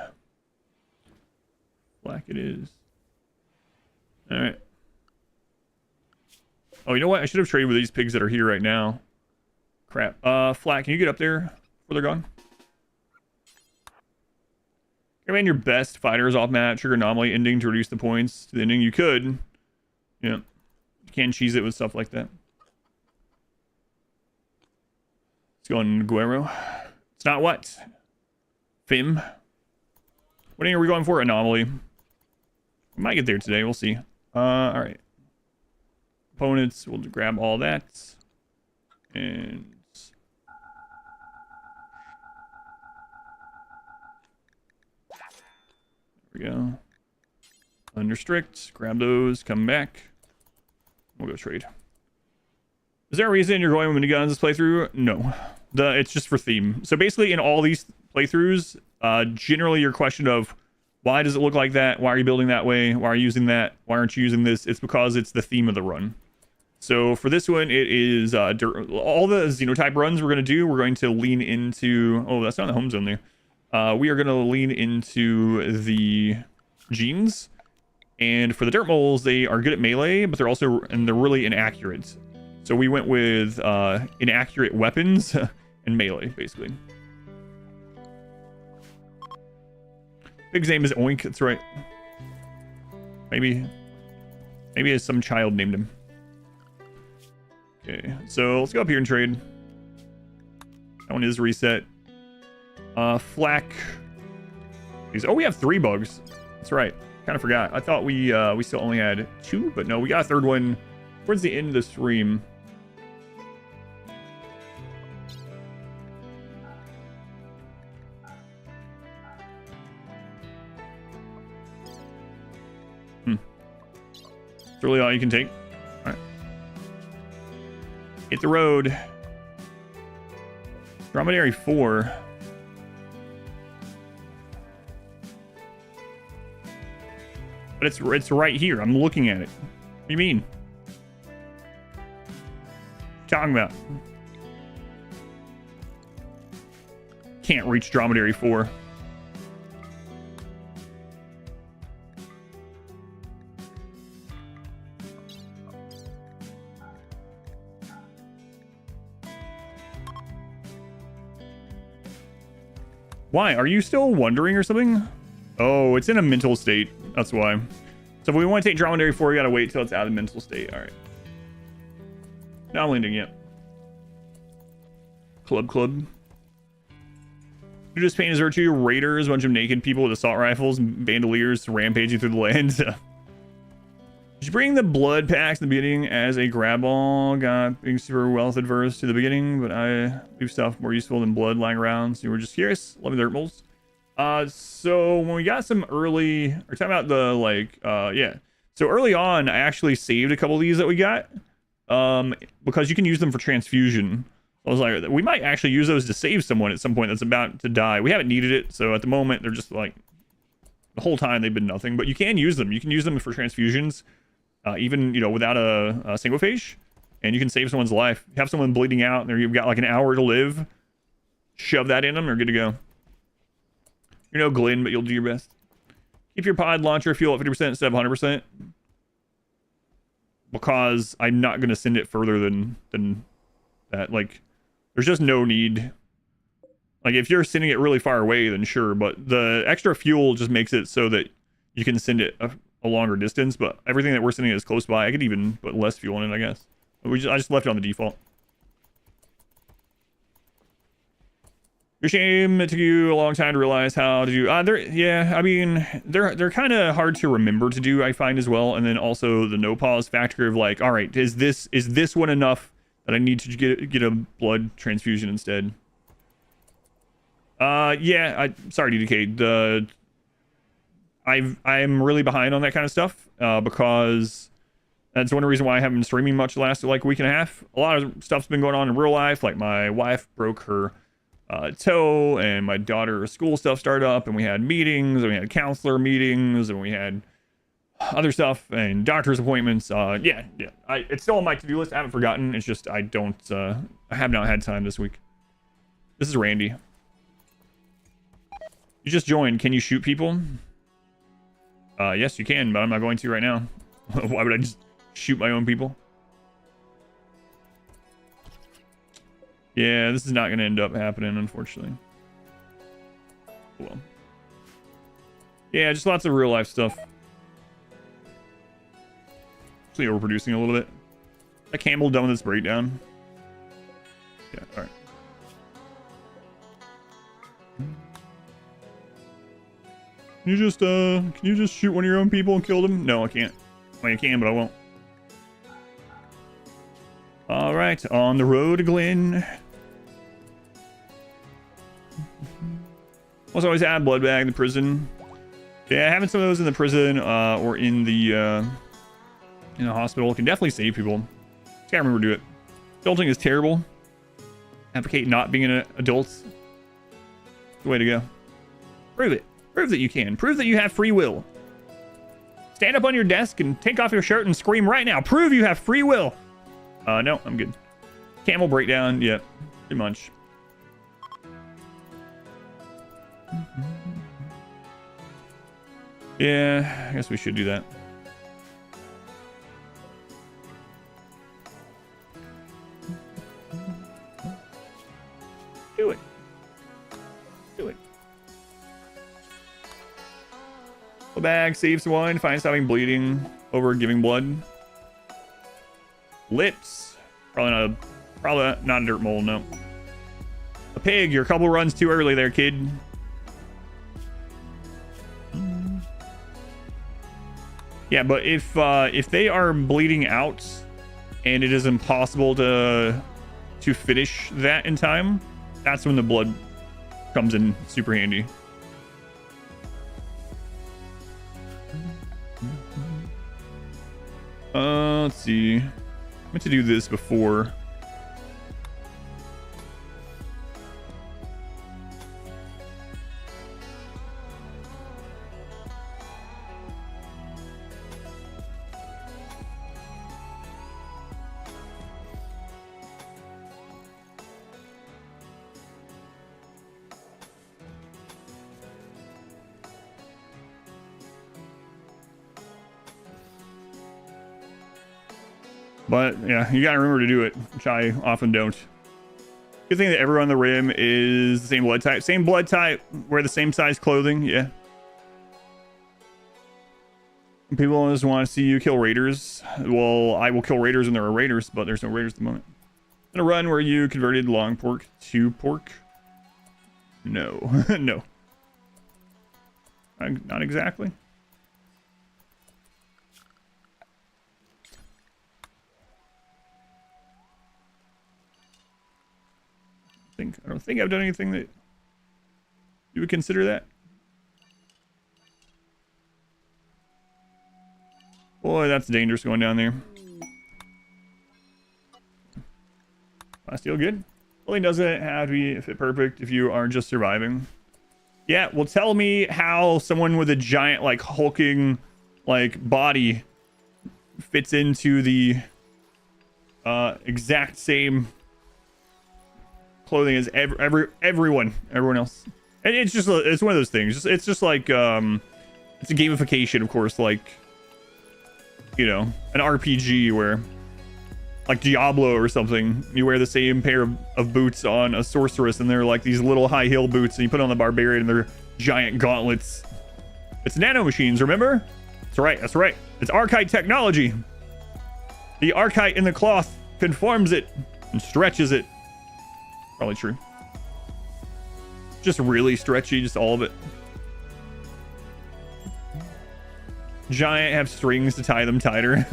Speaker 1: Flack it is. All right. Oh, you know what? I should have traded with these pigs that are here right now. Crap. Flack, can you get up there before they're gone? Command your best fighters off mat. Trigger anomaly ending to reduce the points to the ending. You could. Yeah. You can cheese it with stuff like that. Let's go on Guero. It's not what? Fim. What are we going for? Anomaly. We might get there today. We'll see. Alright. Opponents, we'll grab all that. And... there we go. Under strict. Grab those. Come back. We'll go trade. Is there a reason you're going with miniguns this playthrough? No. It's just for theme. So basically in all these playthroughs, generally your question of why does it look like that? Why are you building that way? Why are you using that? Why aren't you using this? It's because it's the theme of the run. So for this one, it is all the Xenotype runs we're going to do. We're going to lean into... oh, that's not the home zone there. We are going to lean into the genes. And for the Dirtmoles, they are good at melee, but they're also... and they're really inaccurate. So we went with inaccurate weapons and melee, basically. Pig's name is Oink, that's right. Maybe some child named him. Okay, so let's go up here and trade. That one is reset. Flack. Oh, we have 3 bugs. That's right. Kind of forgot. I thought we still only had 2, but no, we got a 3rd one towards the end of the stream. That's really all you can take. All right. Hit the road. Dromedary 4. But it's right here. I'm looking at it. What do you mean? What are you talking about? Can't reach Dromedary 4. Why? Are you still wondering or something? Oh, it's in a mental state. That's why. So if we want to take Dromedary 4, we gotta wait till it's out of the mental state. Alright. Now I'm landing, yep. Club. You just paint as virtue, raiders, a bunch of naked people with assault rifles, bandoliers rampaging through the land. Did you bring the blood packs in the beginning as a grab all? Got being super wealth adverse to the beginning, but I leave stuff more useful than blood lying around. So you were just curious. Love the Dirtmoles. So when we got some early, or talking about the yeah. So early on, I actually saved a couple of these that we got, because you can use them for transfusion. I was like, we might actually use those to save someone at some point that's about to die. We haven't needed it, so at the moment they're just like, the whole time they've been nothing. But you can use them. You can use them for transfusions, even without a single phage, and you can save someone's life. You have someone bleeding out, and you've got like an hour to live. Shove that in them, you're good to go. You're no Glenn, but you'll do your best. Keep your pod launcher fuel at 50% instead of 100%. Because I'm not going to send it further than that. Like, there's just no need. Like, if you're sending it really far away, then sure. But the extra fuel just makes it so that you can send it a longer distance. But everything that we're sending is close by. I could even put less fuel in it, I guess. I just left it on the default. Your shame, it took you a long time to realize how to do. Yeah, I mean, they're kind of hard to remember to do, I find, as well. And then also the no pause factor of like, all right, is this one enough that I need to get a blood transfusion instead? Yeah, sorry, DDK. I'm really behind on that kind of stuff, because that's one reason why I haven't been streaming much the last like week and a half. A lot of stuff's been going on in real life, like my wife broke her toe, and my daughter's school stuff started up, and we had meetings, and we had counselor meetings, and we had other stuff and doctor's appointments. Yeah, it's still on my to-do list. I haven't forgotten. It's just I have not had time this week. This is Randy. You just joined. Can you shoot people? Yes, you can, but I'm not going to right now. Why would I just shoot my own people? Yeah, this is not going to end up happening, unfortunately. Well, yeah, just lots of real life stuff. Actually overproducing a little bit. That Campbell done with this breakdown? Yeah, all right. Can you just shoot one of your own people and kill them? No, I can't. Well, you can, but I won't. All right, on the road, Glenn. Also, always add blood bag in the prison. Yeah, having some of those in the prison or in the hospital can definitely save people. Just gotta remember to do it. Adulting is terrible. Advocate not being an adult. The way to go. Prove it. Prove that you can. Prove that you have free will. Stand up on your desk and take off your shirt and scream right now. Prove you have free will. No, I'm good. Camel breakdown. Yep. Pretty much. Yeah, I guess we should do that. Do it. Do it. A bag saves one. Finds stopping bleeding over giving blood. Lips. Probably not a dirt mole, no. A pig, you're a couple runs too early there, kid. Yeah, but if they are bleeding out and it is impossible to finish that in time, that's when the blood comes in super handy. Let's see. I meant to do this before. But yeah, you gotta remember to do it, which I often don't. Good thing that everyone on the rim is the same blood type. Same blood type, wear the same size clothing, yeah. People just want to see you kill raiders. Well, I will kill raiders when there are raiders, but there's no raiders at the moment. In a run where you converted long pork to pork? No, no. Not exactly. I don't think I've done anything that you would consider that. Boy, that's dangerous going down there. Last deal good. Really doesn't have to be fit perfect if you are just surviving. Yeah, well, tell me how someone with a giant, like, hulking, like, body fits into the exact same clothing as everyone else. And it's just, it's one of those things. It's just like, it's a gamification, of course, like, you know, an RPG where, like Diablo or something, you wear the same pair of boots on a sorceress, and they're like these little high heel boots, and you put on the barbarian and they're giant gauntlets. It's nano machines, remember? That's right, that's right. It's archite technology. The archite in the cloth conforms it and stretches it. Probably true. Just really stretchy, just all of it. Giant have strings to tie them tighter.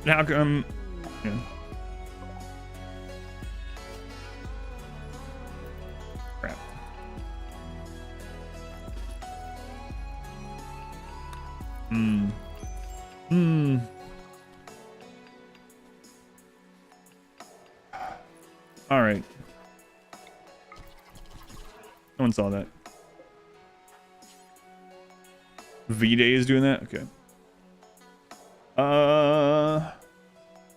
Speaker 1: How come? Yeah. Crap. All right. No one saw that. V-Day is doing that? Okay.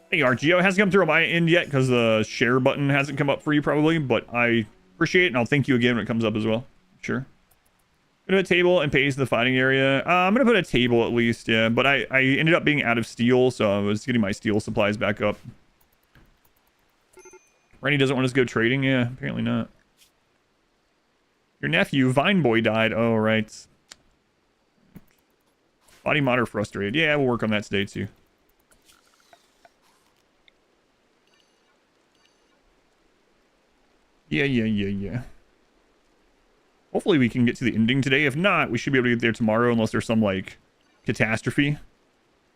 Speaker 1: Hey, RGO hasn't come through on my end yet because the share button hasn't come up for you probably, but I appreciate it, and I'll thank you again when it comes up as well. Sure. Gonna put a table and paste in the fighting area. I'm gonna put a table at least, yeah, but I ended up being out of steel, so I was getting my steel supplies back up. Rennie doesn't want us to go trading? Yeah, apparently not. Your nephew, Vine Boy, died. Oh, right. Body mod or frustrated. Yeah, we'll work on that today too. Yeah. Hopefully we can get to the ending today. If not, we should be able to get there tomorrow unless there's some, like, catastrophe.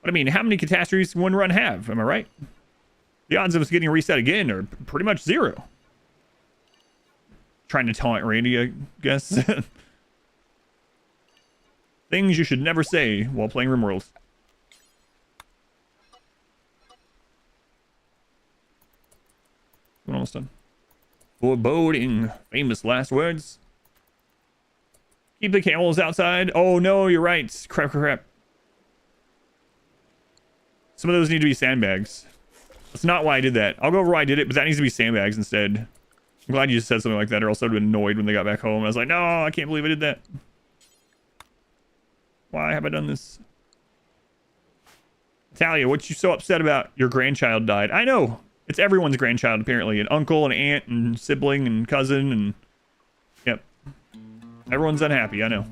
Speaker 1: But I mean, how many catastrophes can one run have? Am I right? The odds of us getting reset again are pretty much 0. Trying to taunt Randy, I guess. Things you should never say while playing RimWorld. We're almost done. Foreboding. Famous last words. Keep the camels outside. Oh no, you're right. Crap. Some of those need to be sandbags. That's not why I did that. I'll go over why I did it, but that needs to be sandbags instead. I'm glad you just said something like that, or else I'd have been annoyed when they got back home. I was like, no, I can't believe I did that. Why have I done this? Talia, what you so upset about? Your grandchild died. I know. It's everyone's grandchild, apparently. An uncle, an aunt, and sibling, and cousin, and... Yep. Everyone's unhappy, I know.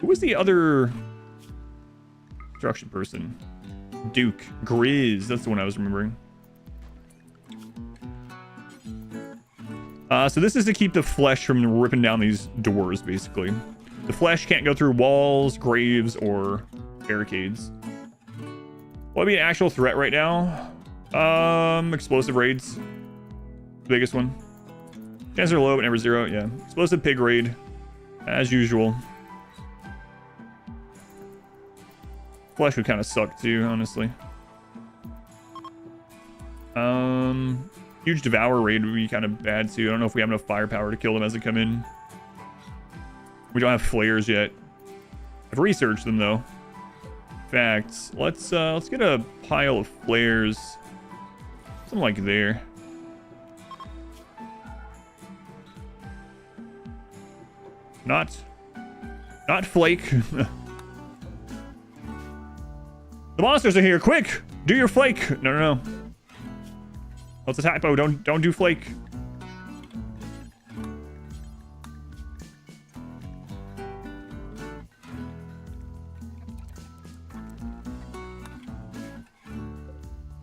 Speaker 1: Who was the other... construction person? Duke. Grizz. That's the one I was remembering. So this is to keep the flesh from ripping down these doors, basically. The flesh can't go through walls, graves, or barricades. What would be an actual threat right now? Explosive raids. The biggest one. Chances are low, but never 0. Yeah. Explosive pig raid. As usual. Flesh would kind of suck too, honestly. Huge devour raid would be kind of bad too. I don't know if we have enough firepower to kill them as they come in. We don't have flares yet. I've researched them though. In fact, let's get a pile of flares. Something like there. Not flake. The monsters are here! Quick! Do your flake! No. That's a typo. Don't do flake.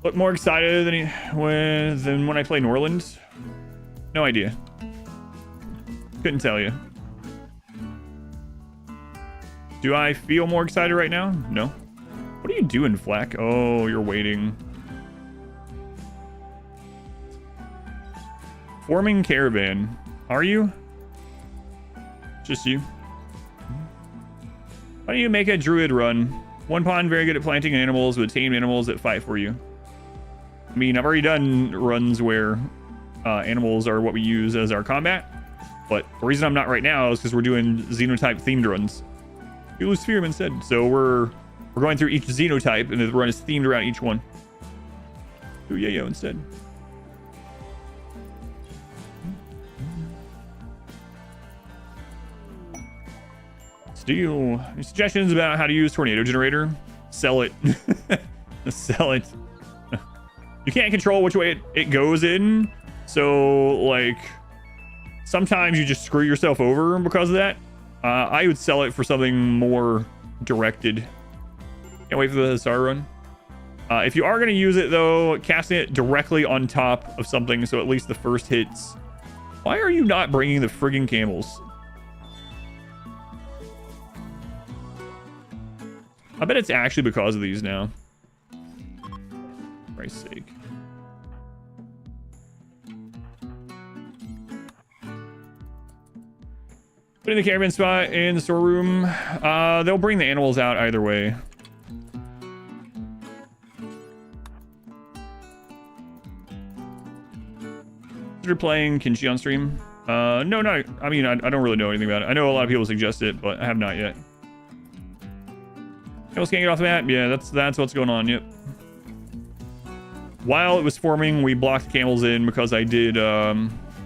Speaker 1: Look more excited than when I play Norland? No idea. Couldn't tell you. Do I feel more excited right now? No. What are you doing, Flack? Oh, you're waiting. Forming caravan. Are you? Just you? Why don't you make a druid run? One pawn very good at planting animals with tame animals that fight for you. I mean, I've already done runs where animals are what we use as our combat. But the reason I'm not right now is because we're doing Xenotype themed runs. Ulu Sphereman said. So we're going through each Xenotype, and the run is themed around each one. Do Yayo instead. Steel. Any suggestions about how to use Tornado Generator? Sell it. Sell it. You can't control which way it goes in. So, like, sometimes you just screw yourself over because of that. I would sell it for something more directed. Can't wait for the Hussar run. If you are going to use it, though, casting it directly on top of something so at least the first hits. Why are you not bringing the friggin' camels? I bet it's actually because of these now. For Christ's sake. Putting the caravan spot in the storeroom. They'll bring the animals out either way. You're playing Kinshi on stream? No, no. I mean, I don't really know anything about it. I know a lot of people suggest it, but I have not yet. Camels can't get off the map? Yeah, that's what's going on. Yep. While it was forming, we blocked camels in because I did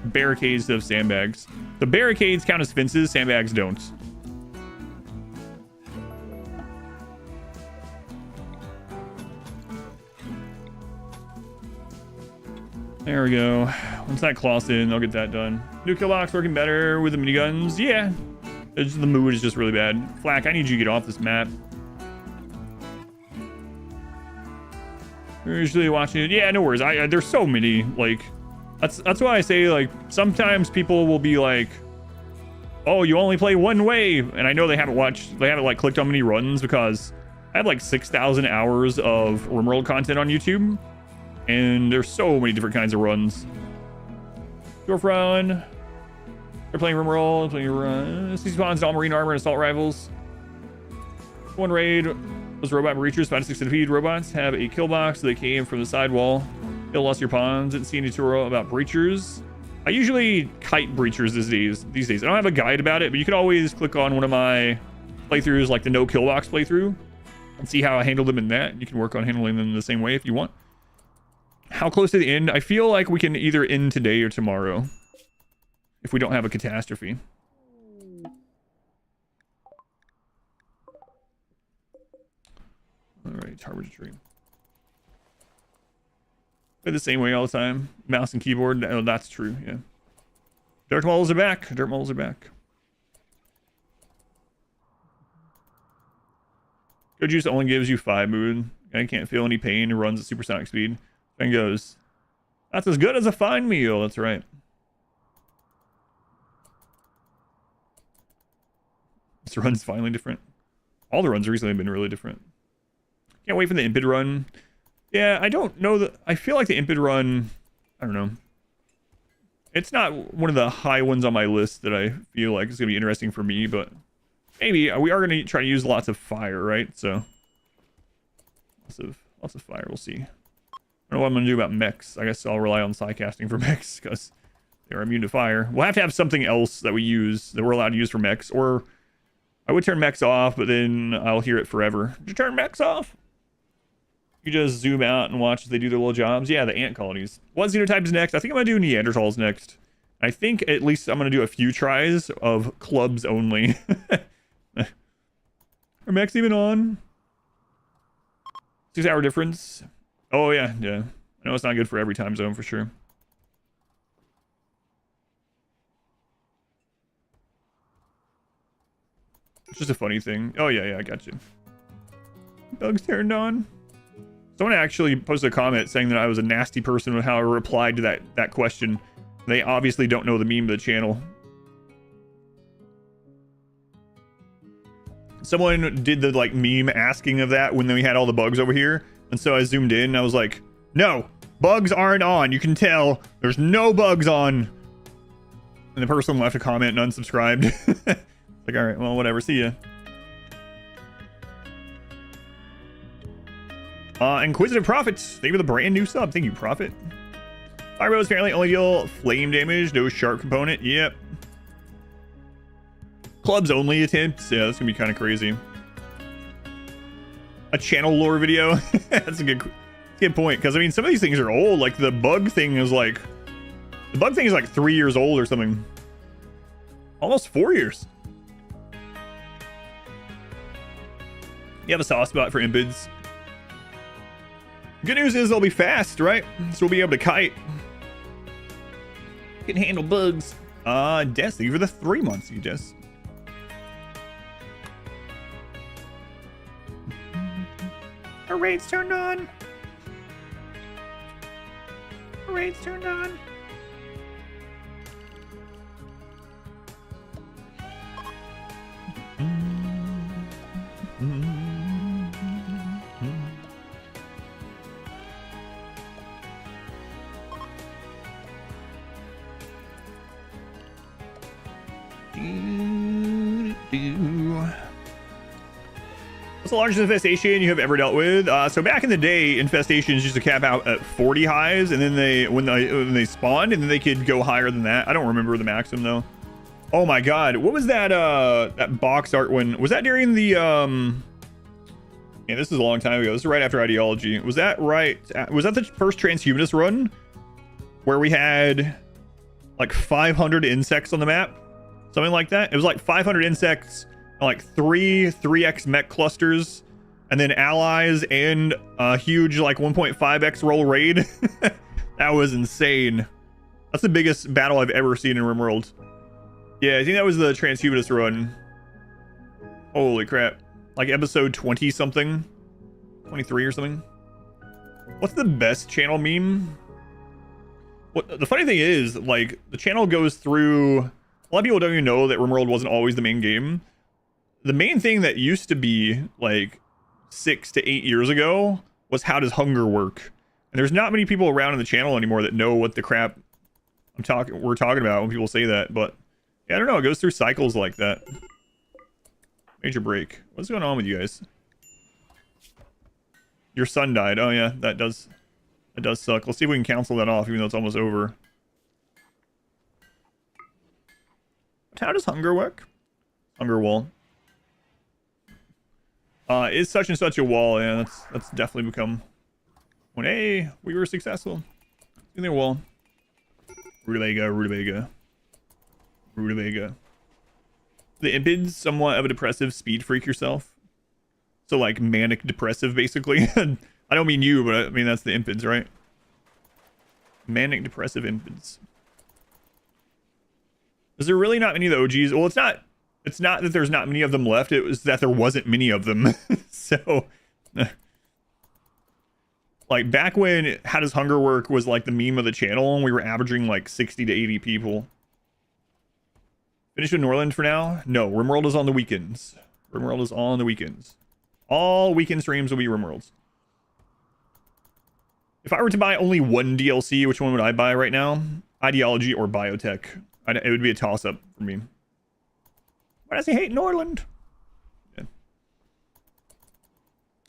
Speaker 1: barricades of sandbags. The barricades count as fences, sandbags don't. There we go. Once that cloth's in, I'll get that done. New kill box working better with the miniguns. Yeah. The mood is just really bad. Flack, I need you to get off this map. You're usually watching it. Yeah, no worries. There's so many, like, that's why I say, like, sometimes people will be like, oh, you only play one way, and I know they haven't like clicked on many runs because I have like 6,000 hours of RimWorld content on YouTube, and there's so many different kinds of runs. Dwarf run. They're playing RimWorld, playing run. Sea spawns, all marine armor, and assault rifles. One raid. Those robot breachers, 5 to 6 centipede robots, have a kill box. So they came from the sidewall. Kill lost your pawns. Didn't see any tutorial about breachers. I usually kite breachers these days. I don't have a guide about it, but you can always click on one of my playthroughs, like the no kill box playthrough, and see how I handle them in that. You can work on handling them the same way if you want. How close to the end? I feel like we can either end today or tomorrow if we don't have a catastrophe. All right, Harbor's Dream. Play the same way all the time. Mouse and keyboard. Oh, that's true. Yeah. Dirtmoles are back. Dirtmoles are back. Go Juice only gives you 5 mood. I can't feel any pain. It runs at supersonic speed. And goes, that's as good as a fine meal. That's right. This run's finally different. All the runs recently have been really different. Can't wait for the Impid run. Yeah, I don't know that. I feel like the Impid run, I don't know. It's not one of the high ones on my list that I feel like is going to be interesting for me, but maybe we are going to try to use lots of fire, right? So lots of fire. We'll see. I don't know what I'm going to do about mechs. I guess I'll rely on psycasting for mechs because they're immune to fire. We'll have to have something else that we're allowed to use for mechs, or I would turn mechs off, but then I'll hear it forever. Did you turn mechs off? You just zoom out and watch as they do their little jobs. Yeah, the ant colonies. What Xenotype is next? I think I'm going to do Neanderthals next. I think at least I'm going to do a few tries of clubs only. Are mechs even on? 6-hour difference. Oh, yeah, yeah. I know it's not good for every time zone for sure. It's just a funny thing. Oh, yeah, yeah, I got you. Doug's turned on. Someone actually posted a comment saying that I was a nasty person with how I replied to that question. They obviously don't know the meme of the channel. someone did the like meme asking of that when we had all the bugs over here, and so I zoomed in and I was like, no, bugs aren't on. You can tell there's no bugs on. And the person left a comment and unsubscribed. Like, all right, well, whatever. See ya. Inquisitive Prophets. Thank you for the brand new sub. Thank you, Prophet. Firebows apparently only deal flame damage, no sharp component. Yep. Clubs only attempts. Yeah, that's gonna be kind of crazy. A channel lore video. That's a good point. Because I mean, some of these things are old. Like the bug thing is like 3 years old or something. Almost 4 years. You have a soft spot for impids. Good news is they'll be fast, right? So we'll be able to kite. Can handle bugs. Des, thank you for the 3 months, you Des. Our raid's turned on. Our raid's turned on. What's the largest infestation you have ever dealt with? So back in the day, infestations used to cap out at 40 hives, and then when they spawned, and then they could go higher than that. I don't remember the maximum though. Oh my god, what was that that box art one? Was that during the yeah, this is a long time ago. This is right after Ideology. Was that right? Was that the first transhumanist run where we had like 500 insects on the map? Something like that. It was like 500 insects, like 3x mech clusters, and then allies and a huge like 1.5x roll raid. That was insane. That's the biggest battle I've ever seen in RimWorld. Yeah, I think that was the transhumanist run. Holy crap. Like episode 20 something, 23 or something. What's the best channel meme? What the funny thing is, like, the channel goes through, a lot of people don't even know that RimWorld wasn't always the main game. The main thing that used to be like 6 to 8 years ago was how does hunger work? And there's not many people around in the channel anymore that know what the crap we're talking about when people say that. But yeah, I don't know, it goes through cycles like that. Major break. What's going on with you guys? Your son died. Oh yeah, that does suck. Let's see if we can cancel that off, even though it's almost over. But how does hunger work? Hunger wall. Is such and such a wall? Yeah, that's definitely become one. Hey, we were successful. In their wall. Rutabaga, rutabaga, rutabaga. The impids, somewhat of a depressive speed freak yourself. So like manic depressive, basically. I don't mean you, but I mean that's the impids, right? Manic depressive impids. Is there really not many of the OGs? Well, it's not that there's not many of them left. It was that there wasn't many of them. So, like back when How Does Hunger Work was like the meme of the channel, and we were averaging like 60 to 80 people. Finish with Norland for now? No, RimWorld is on the weekends. RimWorld is on the weekends. All weekend streams will be RimWorlds. If I were to buy only one DLC, which one would I buy right now? Ideology or Biotech? It would be a toss-up for me. Why does he hate Norland? Yeah,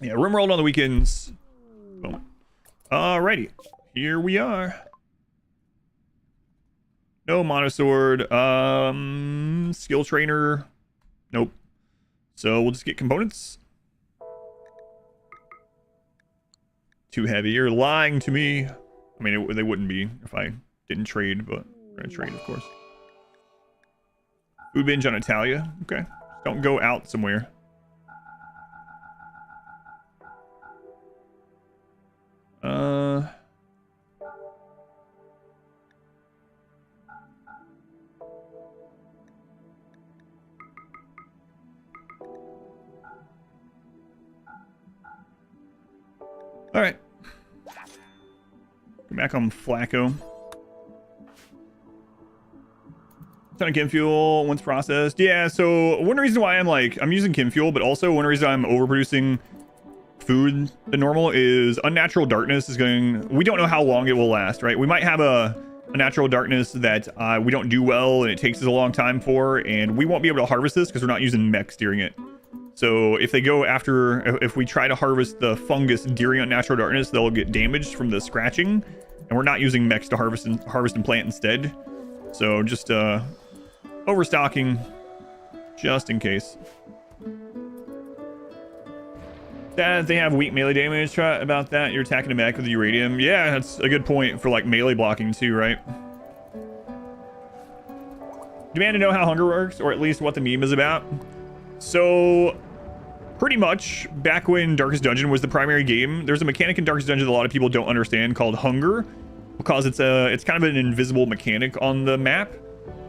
Speaker 1: yeah, RimWorld on the weekends. Boom. Alrighty. Here we are. No monosword. Skill trainer. Nope. So we'll just get components. Too heavy. You're lying to me. I mean, they wouldn't be if I didn't trade, but we're gonna trade, of course. Food binge on Italia. Okay. Don't go out somewhere. All right. Come back on Flacco. Ton of chem fuel once processed. Yeah, so one reason why I'm using chem fuel, but also one reason I'm overproducing food than normal is unnatural darkness is going... We don't know how long it will last, right? We might have a natural darkness that we don't do well and it takes us a long time for, and we won't be able to harvest this because we're not using mechs during it. So if they go after... If we try to harvest the fungus during unnatural darkness, they'll get damaged from the scratching, and we're not using mechs to harvest and plant instead. So just overstocking just in case. That they have weak melee damage. Try about that. You're attacking a mech with the uranium. Yeah, that's a good point for like melee blocking too, right? Demand to know how hunger works, or at least what the meme is about. So pretty much back when Darkest Dungeon was the primary game, there's a mechanic in Darkest Dungeon that a lot of people don't understand called hunger, because it's kind of an invisible mechanic on the map.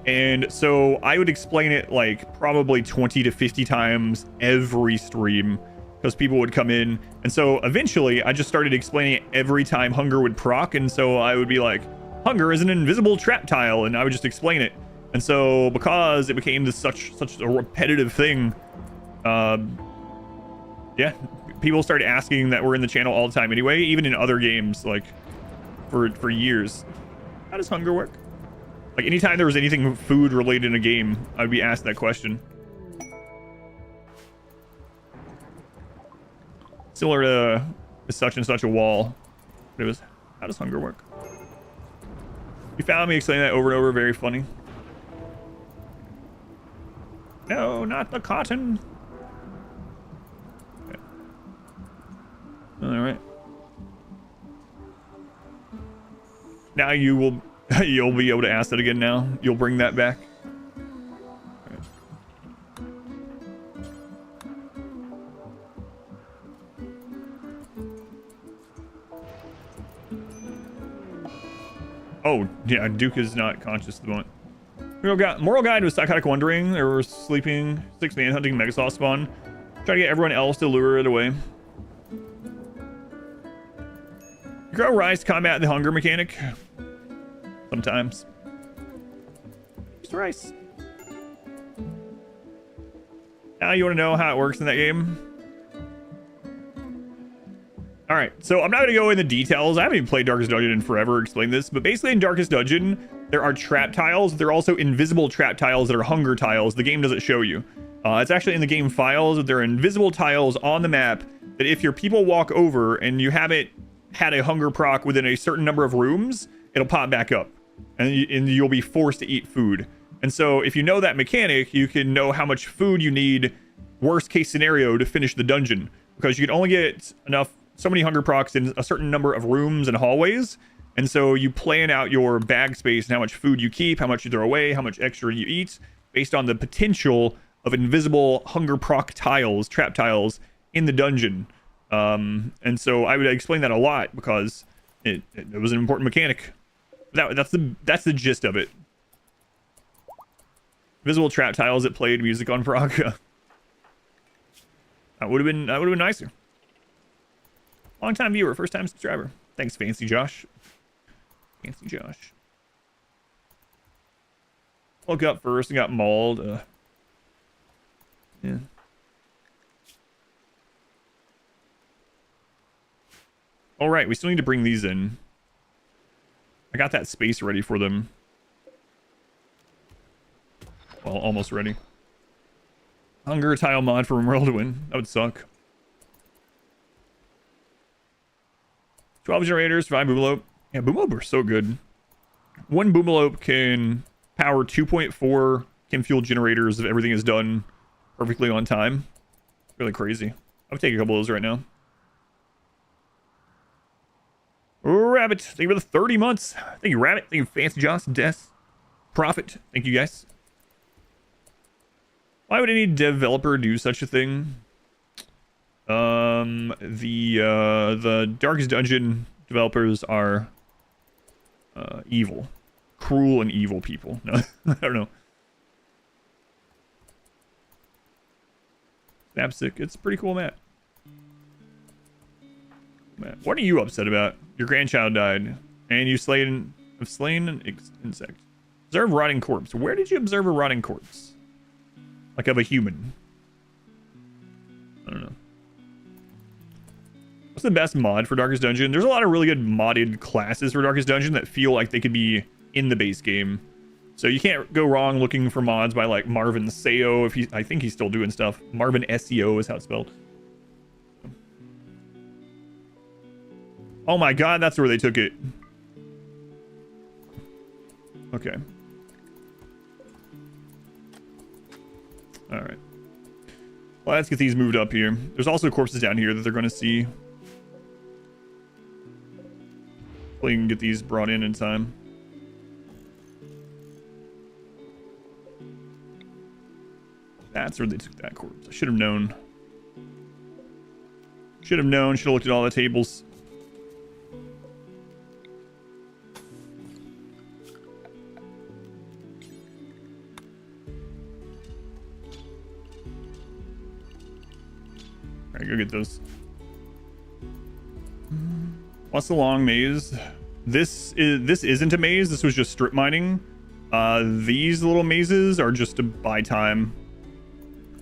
Speaker 1: And so I would explain it like probably 20 to 50 times every stream, because people would come in. And so eventually I just started explaining it every time hunger would proc. And so I would be like, hunger is an invisible trap tile, and I would just explain it. And so because it became this such a repetitive thing, yeah, people started asking that we're in the channel all the time anyway, even in other games, like for years. How does hunger work? Like anytime there was anything food related in a game, I'd be asked that question. Similar to such and such a wall. It was, how does hunger work? You found me explaining that over and over, very funny. No, not the cotton. Okay. All right. Now you'll be able to ask that again now. You'll bring that back. Right. Oh, yeah, Duke is not conscious at the moment. Moral guide was psychotic wandering. They were sleeping, 6-man hunting Megasaw spawn. Try to get everyone else to lure it away. Grow rice to combat the hunger mechanic. Sometimes. Just rice. Now you want to know how it works in that game? Alright, so I'm not going to go into details. I haven't even played Darkest Dungeon in forever, explain this. But basically in Darkest Dungeon, there are trap tiles. There are also invisible trap tiles that are hunger tiles. The game doesn't show you. It's actually in the game files. There are invisible tiles on the map that if your people walk over and you haven't had a hunger proc within a certain number of rooms, it'll pop back up. And you'll be forced to eat food. And so if you know that mechanic, you can know how much food you need, worst case scenario, to finish the dungeon. Because you can only get so many hunger procs in a certain number of rooms and hallways. And so you plan out your bag space and how much food you keep, how much you throw away, how much extra you eat, based on the potential of invisible hunger proc tiles, trap tiles, in the dungeon. And so I would explain that a lot because it was an important mechanic. That's the gist of it. Visible trap tiles that played music on frog. That would have been nicer. Long time viewer, first time subscriber. Thanks, Fancy Josh. Fancy Josh. Woke up first and got mauled. Yeah. All right, we still need to bring these in. I got that space ready for them. Well, almost ready. Hunger tile mod for RimWorld to win. That would suck. 12 generators, 5 boomalope. Yeah, boomalope are so good. One boomalope can power 2.4 chem fuel generators if everything is done perfectly on time. Really crazy. I would take a couple of those right now. Rabbit, thank you for the 30 months. Thank you, Rabbit. Thank you, Fancy Johnson, Des, Profit. Thank you, guys. Why would any developer do such a thing? The Darkest Dungeon developers are evil. Cruel and evil people. No, I don't know. Snapstick, it's a pretty cool map. What are you upset about? Your grandchild died, and you have slain an insect. Observe rotting corpse. Where did you observe a rotting corpse? Like of a human? I don't know. What's the best mod for Darkest Dungeon? There's a lot of really good modded classes for Darkest Dungeon that feel like they could be in the base game. So you can't go wrong looking for mods by like Marvin Seo. I think he's still doing stuff. Marvin SEO is how it's spelled. Oh my god, that's where they took it. Okay. All right. Well, let's get these moved up here. There's also corpses down here that they're going to see. Hopefully you can get these brought in time. That's where they took that corpse. I should have known. Should have known. Should have looked at all the tables. All right, go get those. What's the long maze? This isn't a maze. This was just strip mining. These little mazes are just to buy time.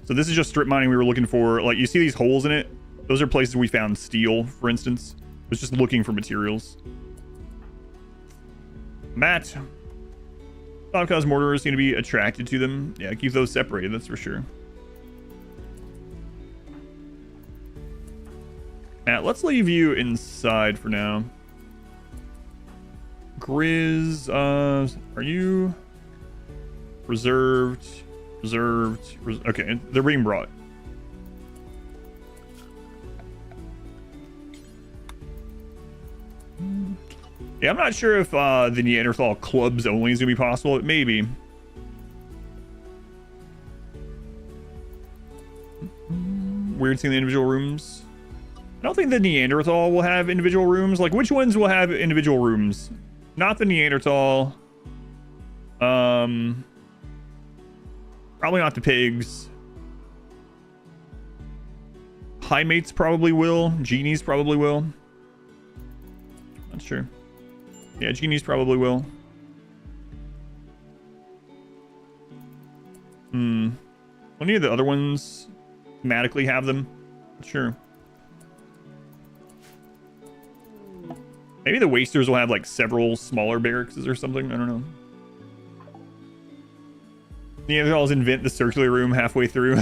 Speaker 1: So this is just strip mining we were looking for. Like, you see these holes in it? Those are places we found steel, for instance. It was just looking for materials. Matt. Thought mortars seem to be attracted to them. Yeah, keep those separated, that's for sure. Matt, let's leave you inside for now. Grizz, are you reserved? Okay, they're being brought. Yeah, I'm not sure if the Neanderthal clubs only is gonna be possible. Maybe. Weird seeing the individual rooms. I don't think the Neanderthal will have individual rooms. Like, which ones will have individual rooms? Not the Neanderthal. Probably not the pigs. Primates probably will. Genies probably will. Not sure. Yeah, genies probably will. Any of the other ones thematically have them? Sure. Maybe the wasters will have like several smaller barracks or something. I don't know. Neanderthals invent the circular room halfway through.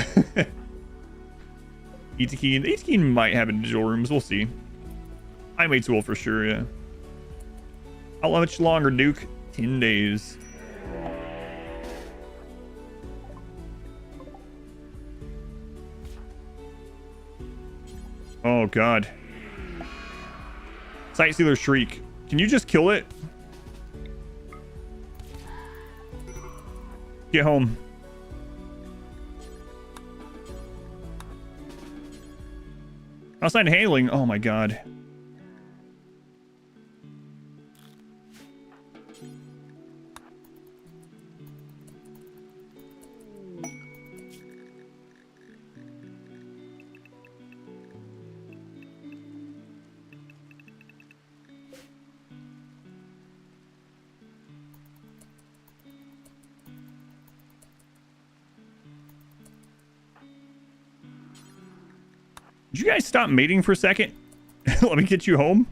Speaker 1: Etekeen might have individual rooms. We'll see. Primates will for sure, yeah. How much longer, Duke? 10 days. Oh, God. Sightsealer Shriek. Can you just kill it? Get home. Outside handling. Oh my god. Did you guys stop mating for a second? Let me get you home.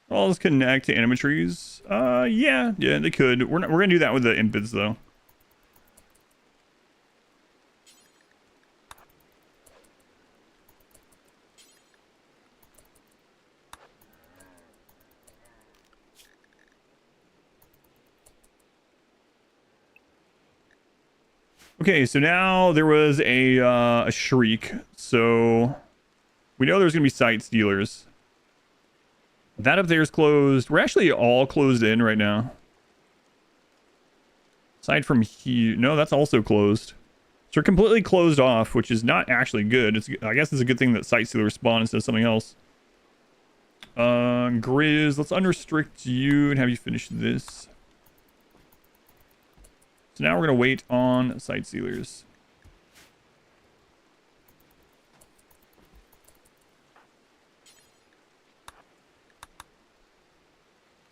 Speaker 1: Well, let's connect to animatries. Yeah, they could. We're gonna do that with the impids though. Okay, so now there was a shriek, so we know there's gonna be sight stealers. That up there is closed. We're actually all closed in right now. Aside from here, no, that's also closed. So we're completely closed off, which is not actually good. I guess it's a good thing that sight stealers spawn instead of something else. Grizz, let's unrestrict you and have you finish this. So now we're going to wait on sight sealers.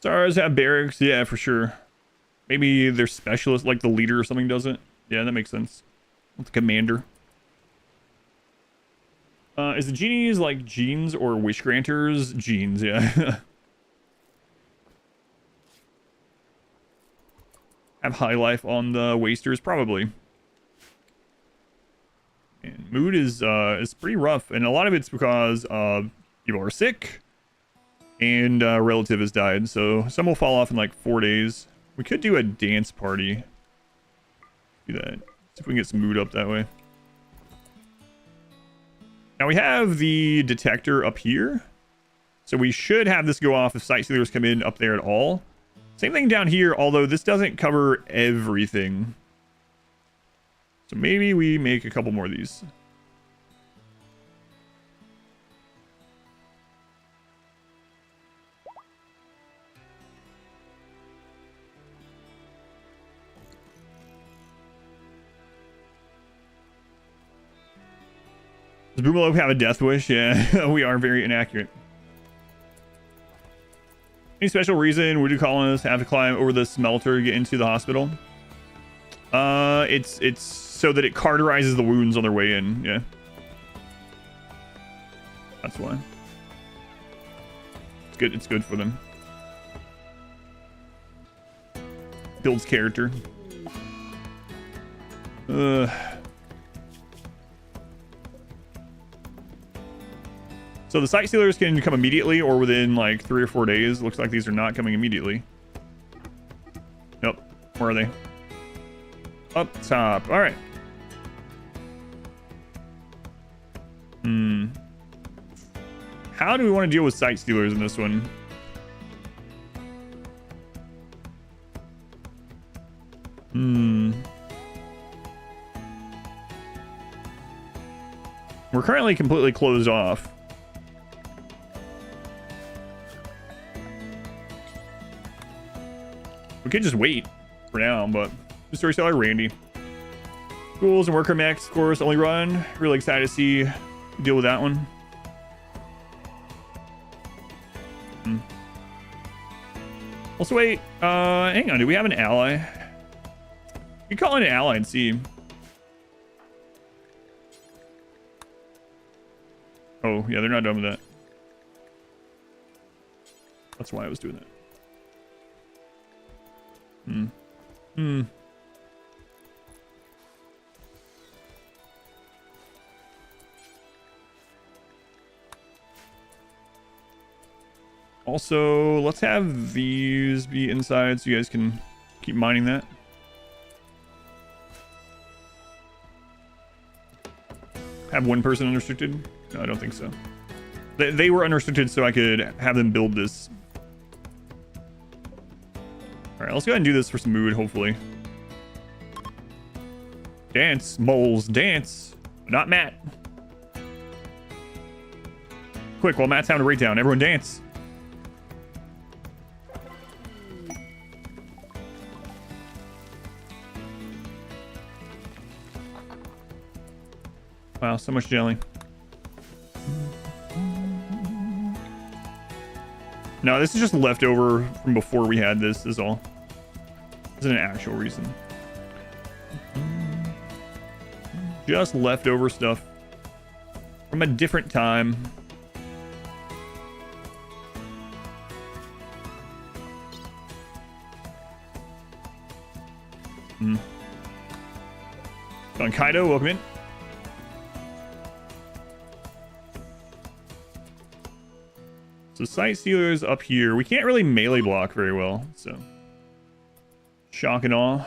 Speaker 1: SARS have barracks, yeah, for sure. Maybe their specialist, like the leader or something, doesn't. Yeah, that makes sense. With the commander. Is the genies like genes or wish granters? Genes, yeah. Have high life on the wasters, probably. And mood is pretty rough, and a lot of it's because people are sick and a relative has died, so some will fall off in like 4 days. We could do a dance party. Do that. See if we can get some mood up that way. Now we have the detector up here, so we should have this go off if sightseers come in up there at all. Same thing down here, although this doesn't cover everything. So maybe we make a couple more of these. Does Boomalop have a death wish? Yeah, we are very inaccurate. Any special reason would colonists have to climb over the smelter to get into the hospital? It's so that it cauterizes the wounds on their way in. Yeah, that's why. It's good. It's good for them. Builds character. So the sightseers can come immediately or within like 3 or 4 days. Looks like these are not coming immediately. Nope. Where are they? Up top. All right. How do we want to deal with sight stealers in this one? We're currently completely closed off. We could just wait for now, but story seller Randy. Schools and worker mechs, of course, only run. Really excited to see deal with that one. Also, wait. Hang on. Do we have an ally? You call in an ally and see. Oh, yeah, they're not done with that. That's why I was doing that. Also, let's have these be inside so you guys can keep mining that. Have one person unrestricted? No, I don't think so. They were unrestricted so I could have them build this. Alright, let's go ahead and do this for some mood, hopefully. Dance, moles, dance. Not Matt. Quick, while Matt's having a breakdown, everyone dance. Wow, so much jelly. No, this is just leftover from before we had this, is all. This isn't an actual reason. Just leftover stuff from a different time. Don Kaido, welcome in. So sight stealers up here. We can't really melee block very well, so shock and awe.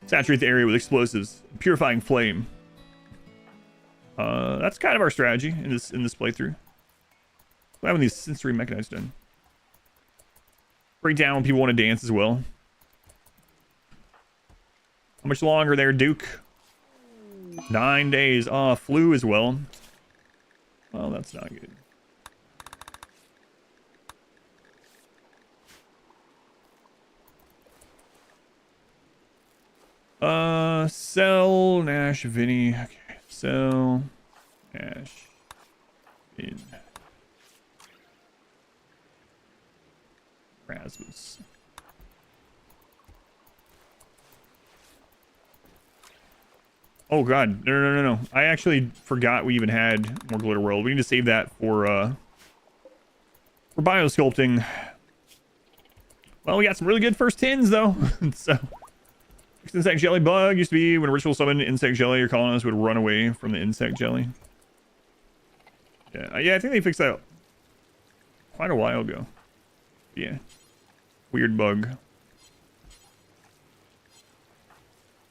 Speaker 1: Saturate the area with explosives. Purifying flame. That's kind of our strategy in this playthrough. We're having these sensory mechanics done. Break down when people want to dance as well. How much longer there, Duke? 9 days. Oh, flu as well. Well, that's not good. Sell, Nash, Vinny. Okay, sell, Nash, Vin. Rasmus. Oh god, no. I actually forgot we even had more glitter world. We need to save that for biosculpting. Well, we got some really good first tins though. So insect jelly bug used to be when a ritual summoned insect jelly, your colonists would run away from the insect jelly. Yeah, I think they fixed that quite a while ago. Yeah. Weird bug.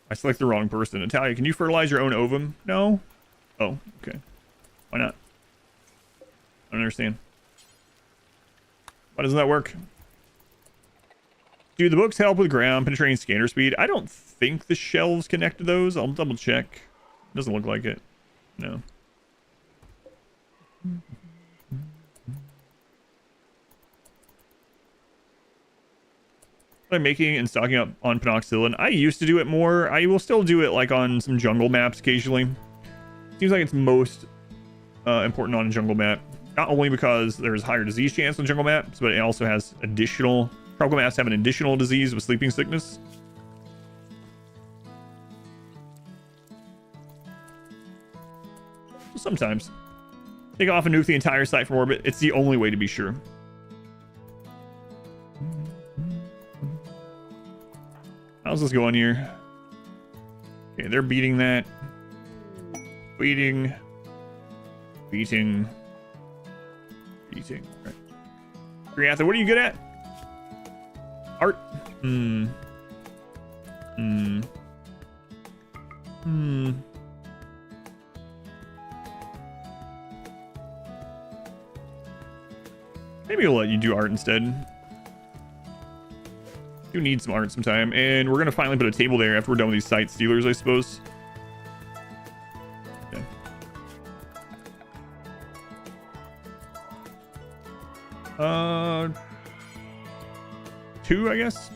Speaker 1: I select the wrong person. Natalia, can you fertilize your own ovum? No? Oh, okay. Why not? I don't understand. Why doesn't that work? Do the books help with ground penetrating scanner speed? I don't think the shelves connect to those. I'll double check. Doesn't look like it. No. I'm making and stocking up on Penoxylin. I used to do it more. I will still do it like on some jungle maps occasionally. Seems like it's most important on a jungle map. Not only because there's higher disease chance on jungle maps, but it also has additional... Tropical maps have an additional disease with sleeping sickness. Sometimes. Take off and nuke the entire site from orbit. It's the only way to be sure. How's this going here? Okay, they're beating that. Beating. Right. Griatha, what are you good at? Art. Maybe we'll let you do art instead. Do need some art sometime, and we're gonna finally put a table there after we're done with these site stealers, I suppose. Okay. 2, I guess.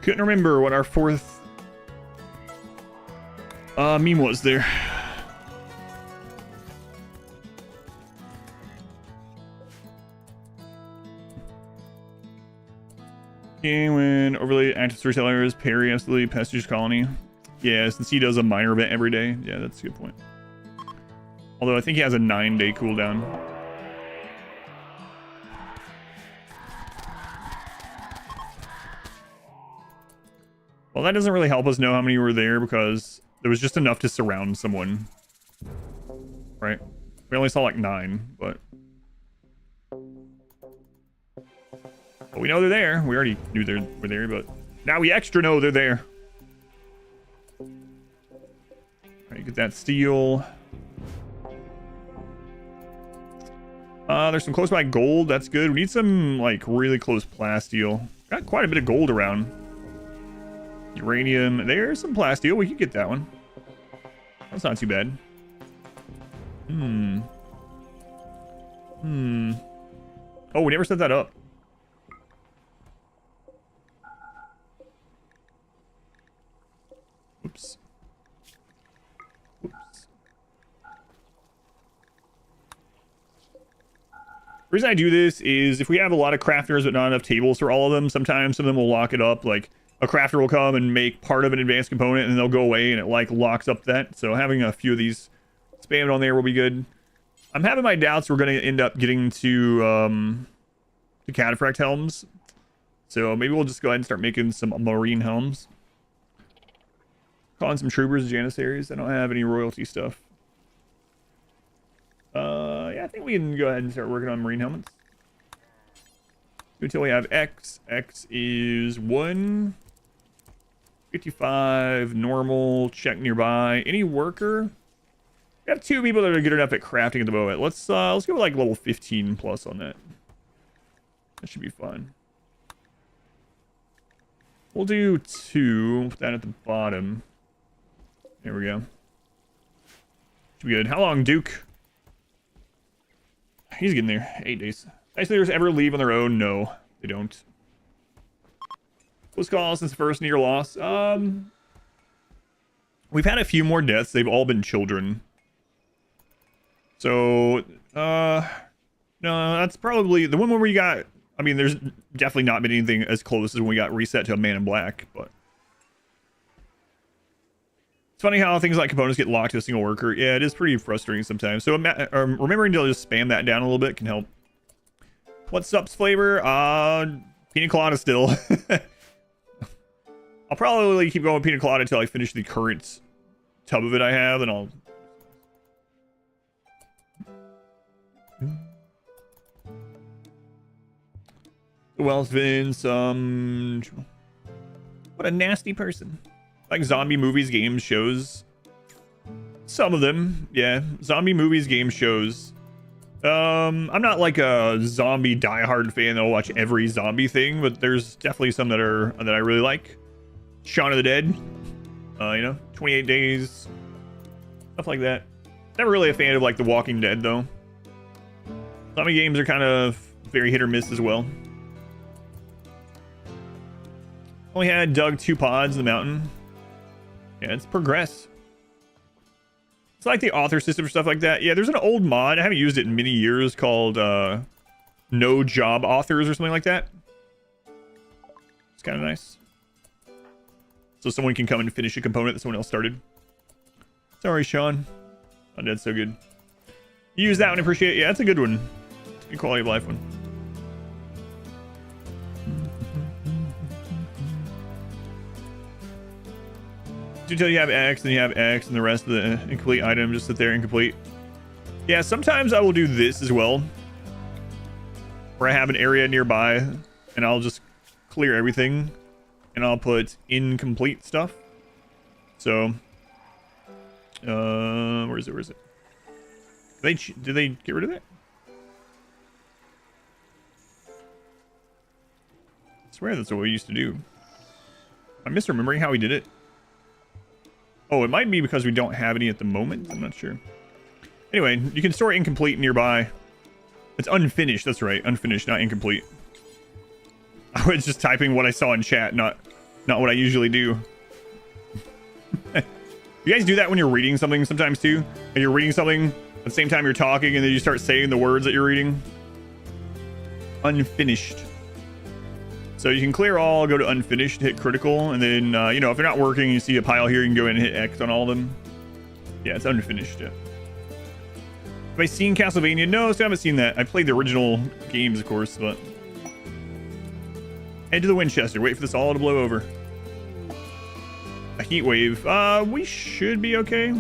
Speaker 1: Couldn't remember what our 4th meme was there. When overly active storytellers parry absolutely Passage's colony. Yeah, since he does a minor event every day. Yeah, that's a good point. Although I think he has a 9-day cooldown. Well, that doesn't really help us know how many were there because there was just enough to surround someone. Right? We only saw like 9, but... Well, we know they're there. We already knew they were there, but now we extra know they're there. Alright, get that steel. There's some close by gold. That's good. We need some, like, really close plasteel. Got quite a bit of gold around. Uranium. There's some plasteel. We can get that one. That's not too bad. Oh, we never set that up. Oops. The reason I do this is if we have a lot of crafters but not enough tables for all of them, sometimes some of them will lock it up. Like a crafter will come and make part of an advanced component and they'll go away and it like locks up that. So having a few of these spammed on there will be good. I'm having my doubts we're going to end up getting to cataphract helms. So maybe we'll just go ahead and start making some marine helms. Calling some troopers and janissaries. I don't have any royalty stuff. Yeah, I think we can go ahead and start working on marine helmets. Until we have X. X is 155 normal. Check nearby. Any worker? We have 2 people that are good enough at crafting at the moment. Let's go with like level 15 plus on that. That should be fun. We'll do 2. Put that at the bottom. There we go. Should be good. How long, Duke? He's getting there. 8 days. Isolators ever leave on their own? No. They don't. What's call since first near loss? We've had a few more deaths. They've all been children. So, no, that's probably the one where we got. I mean, there's definitely not been anything as close as when we got reset to a man in black, but it's funny how things like components get locked to a single worker. Yeah, it is pretty frustrating sometimes. So remembering to just spam that down a little bit can help. What's up's flavor? Pina colada still. I'll probably keep going with pina colada until I finish the current tub of it I have, and I'll... Well, it's been some... What a nasty person. Like zombie movies, games, shows. Some of them, yeah. Zombie movies, games, shows. I'm not like a zombie diehard fan that'll watch every zombie thing, but there's definitely some that I really like. Shaun of the Dead, you know, 28 Days, stuff like that. Never really a fan of like The Walking Dead though. Zombie games are kind of very hit or miss as well. Only had dug 2 pods in the mountain. Yeah, it's progress. It's like the author system or stuff like that. Yeah, there's an old mod. I haven't used it in many years called No Job Authors or something like that. It's kind of nice. So someone can come and finish a component that someone else started. Sorry, Sean. Undead's so good. You use that one, appreciate it. Yeah, that's a good one. It's a good quality of life one. Until you have X, then you have X, and the rest of the incomplete item just sit there incomplete. Yeah, sometimes I will do this as well, where I have an area nearby, and I'll just clear everything, and I'll put incomplete stuff. So, where is it? Did they get rid of it? I swear that's what we used to do. I'm misremembering how we did it. Oh, it might be because we don't have any at the moment. I'm not sure. Anyway, you can store incomplete nearby. It's unfinished. That's right. Unfinished, not incomplete. I was just typing what I saw in chat, not what I usually do. You guys do that when you're reading something sometimes too? And you're reading something at the same time you're talking, and then you start saying the words that you're reading? Unfinished. So you can clear all, go to unfinished, hit critical, and then, you know, if you're not working, you see a pile here, you can go in and hit X on all of them. Yeah, it's unfinished. Yeah. Have I seen Castlevania? No, still haven't seen that. I played the original games, of course, but... Head to the Winchester. Wait for this all to blow over. A heat wave. We should be okay.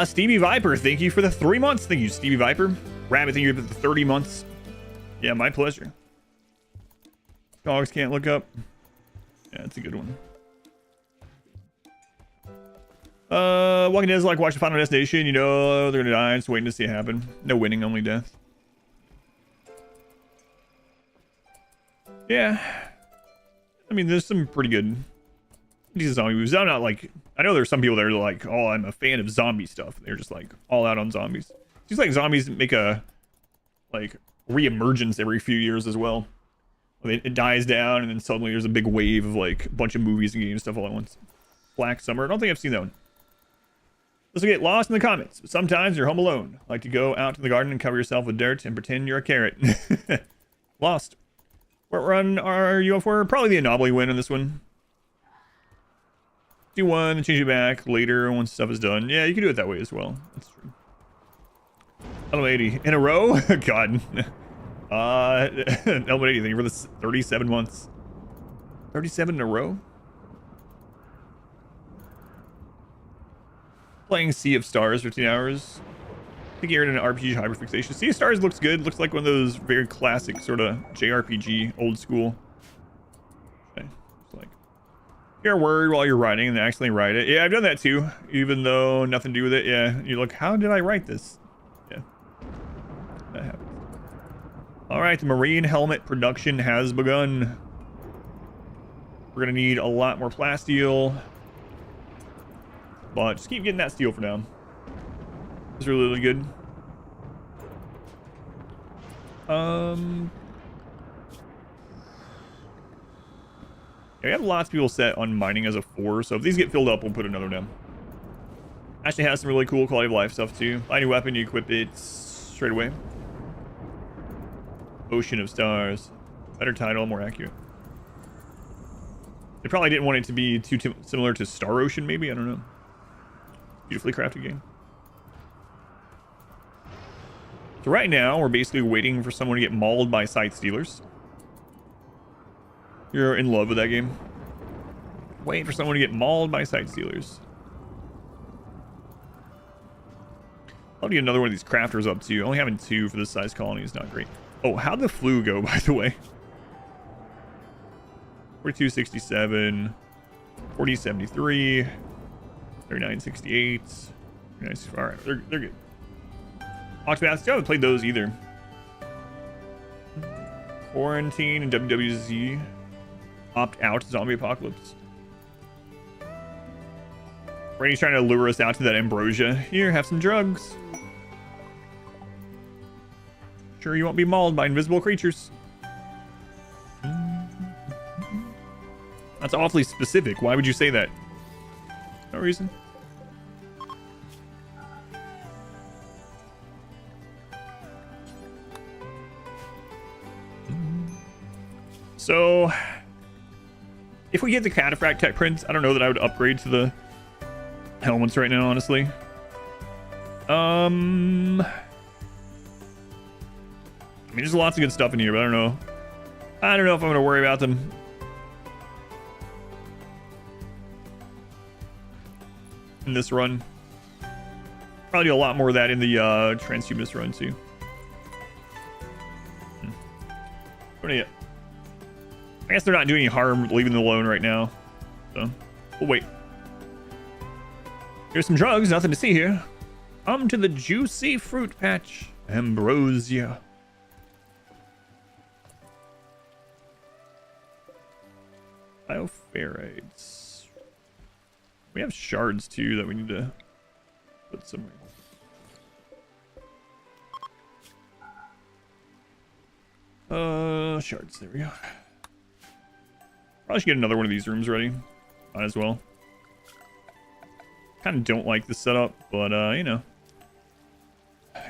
Speaker 1: Stevie Viper, thank you for the 3 months. Thank you, Stevie Viper. Rabbit, thank you for the 30 months. Yeah, my pleasure. Dogs can't look up. Yeah, it's a good one. Walking Dead is like watching Final Destination. You know they're gonna die. Just waiting to see it happen. No winning, only death. Yeah. I mean, there's some pretty good decent zombie movies. I'm not like... I know there's some people that are like, oh, I'm a fan of zombie stuff. They're just like all out on zombies. It seems like zombies make a... like... re-emergence every few years as well. It dies down and then suddenly there's a big wave of like a bunch of movies and games stuff all at once. Black Summer. I don't think I've seen that one. This will get lost in the comments. Sometimes you're home alone. Like to go out to the garden and cover yourself with dirt and pretend you're a carrot. Lost. What run are you up for? Probably the anomaly win on this one. Do one and change it back later once stuff is done. Yeah, you can do it that way as well. That's true. Element 80 in a row. God. Element 80 thing for this 37 months. 37 in a row. Playing Sea of Stars for 15 hours. I think you're in an RPG hyperfixation. Sea of Stars looks good. Looks like one of those very classic sort of JRPG, old school. Okay. It's like hear a word while you're writing and then accidentally write it. Yeah, I've done that too. Even though nothing to do with it. Yeah, you're like, how did I write this? Yeah, that happens. All right, the marine helmet production has begun. We're gonna need a lot more plasteel, but just keep getting that steel for now. It's really, really good. Yeah, we have lots of people set on mining as a 4, so if these get filled up, we'll put another down. Actually has some really cool quality of life stuff too. Buy a new weapon, you equip it straight away. Ocean of Stars. Better title, more accurate. They probably didn't want it to be too similar to Star Ocean, maybe? I don't know. Beautifully crafted game. So right now, we're basically waiting for someone to get mauled by site stealers. You're in love with that game. Waiting for someone to get mauled by site stealers. I'll get another one of these crafters up too. Only having 2 for this size colony is not great. Oh, how'd the flu go, by the way? 4267, 4073, 3968, 3964. All right, they're good. Octobaths, I haven't played those either. Quarantine and WWZ. Opt out zombie apocalypse. Brady's trying to lure us out to that ambrosia. Here, have some drugs. Sure you won't be mauled by invisible creatures. That's awfully specific. Why would you say that? No reason. So, if we get the cataphract tech prints, I don't know that I would upgrade to the helmets right now, honestly. I mean, there's lots of good stuff in here, but I don't know. I don't know if I'm gonna worry about them. In this run. Probably do a lot more of that in the transhumanist run too. What are you? I guess they're not doing any harm leaving them alone right now. So we'll wait. Here's some drugs, nothing to see here. Come to the juicy fruit patch. Ambrosia. Bioferrites. We have shards too that we need to put somewhere. Shards, there we go. Probably should get another one of these rooms ready. Might as well. Kind of don't like the setup, but you know.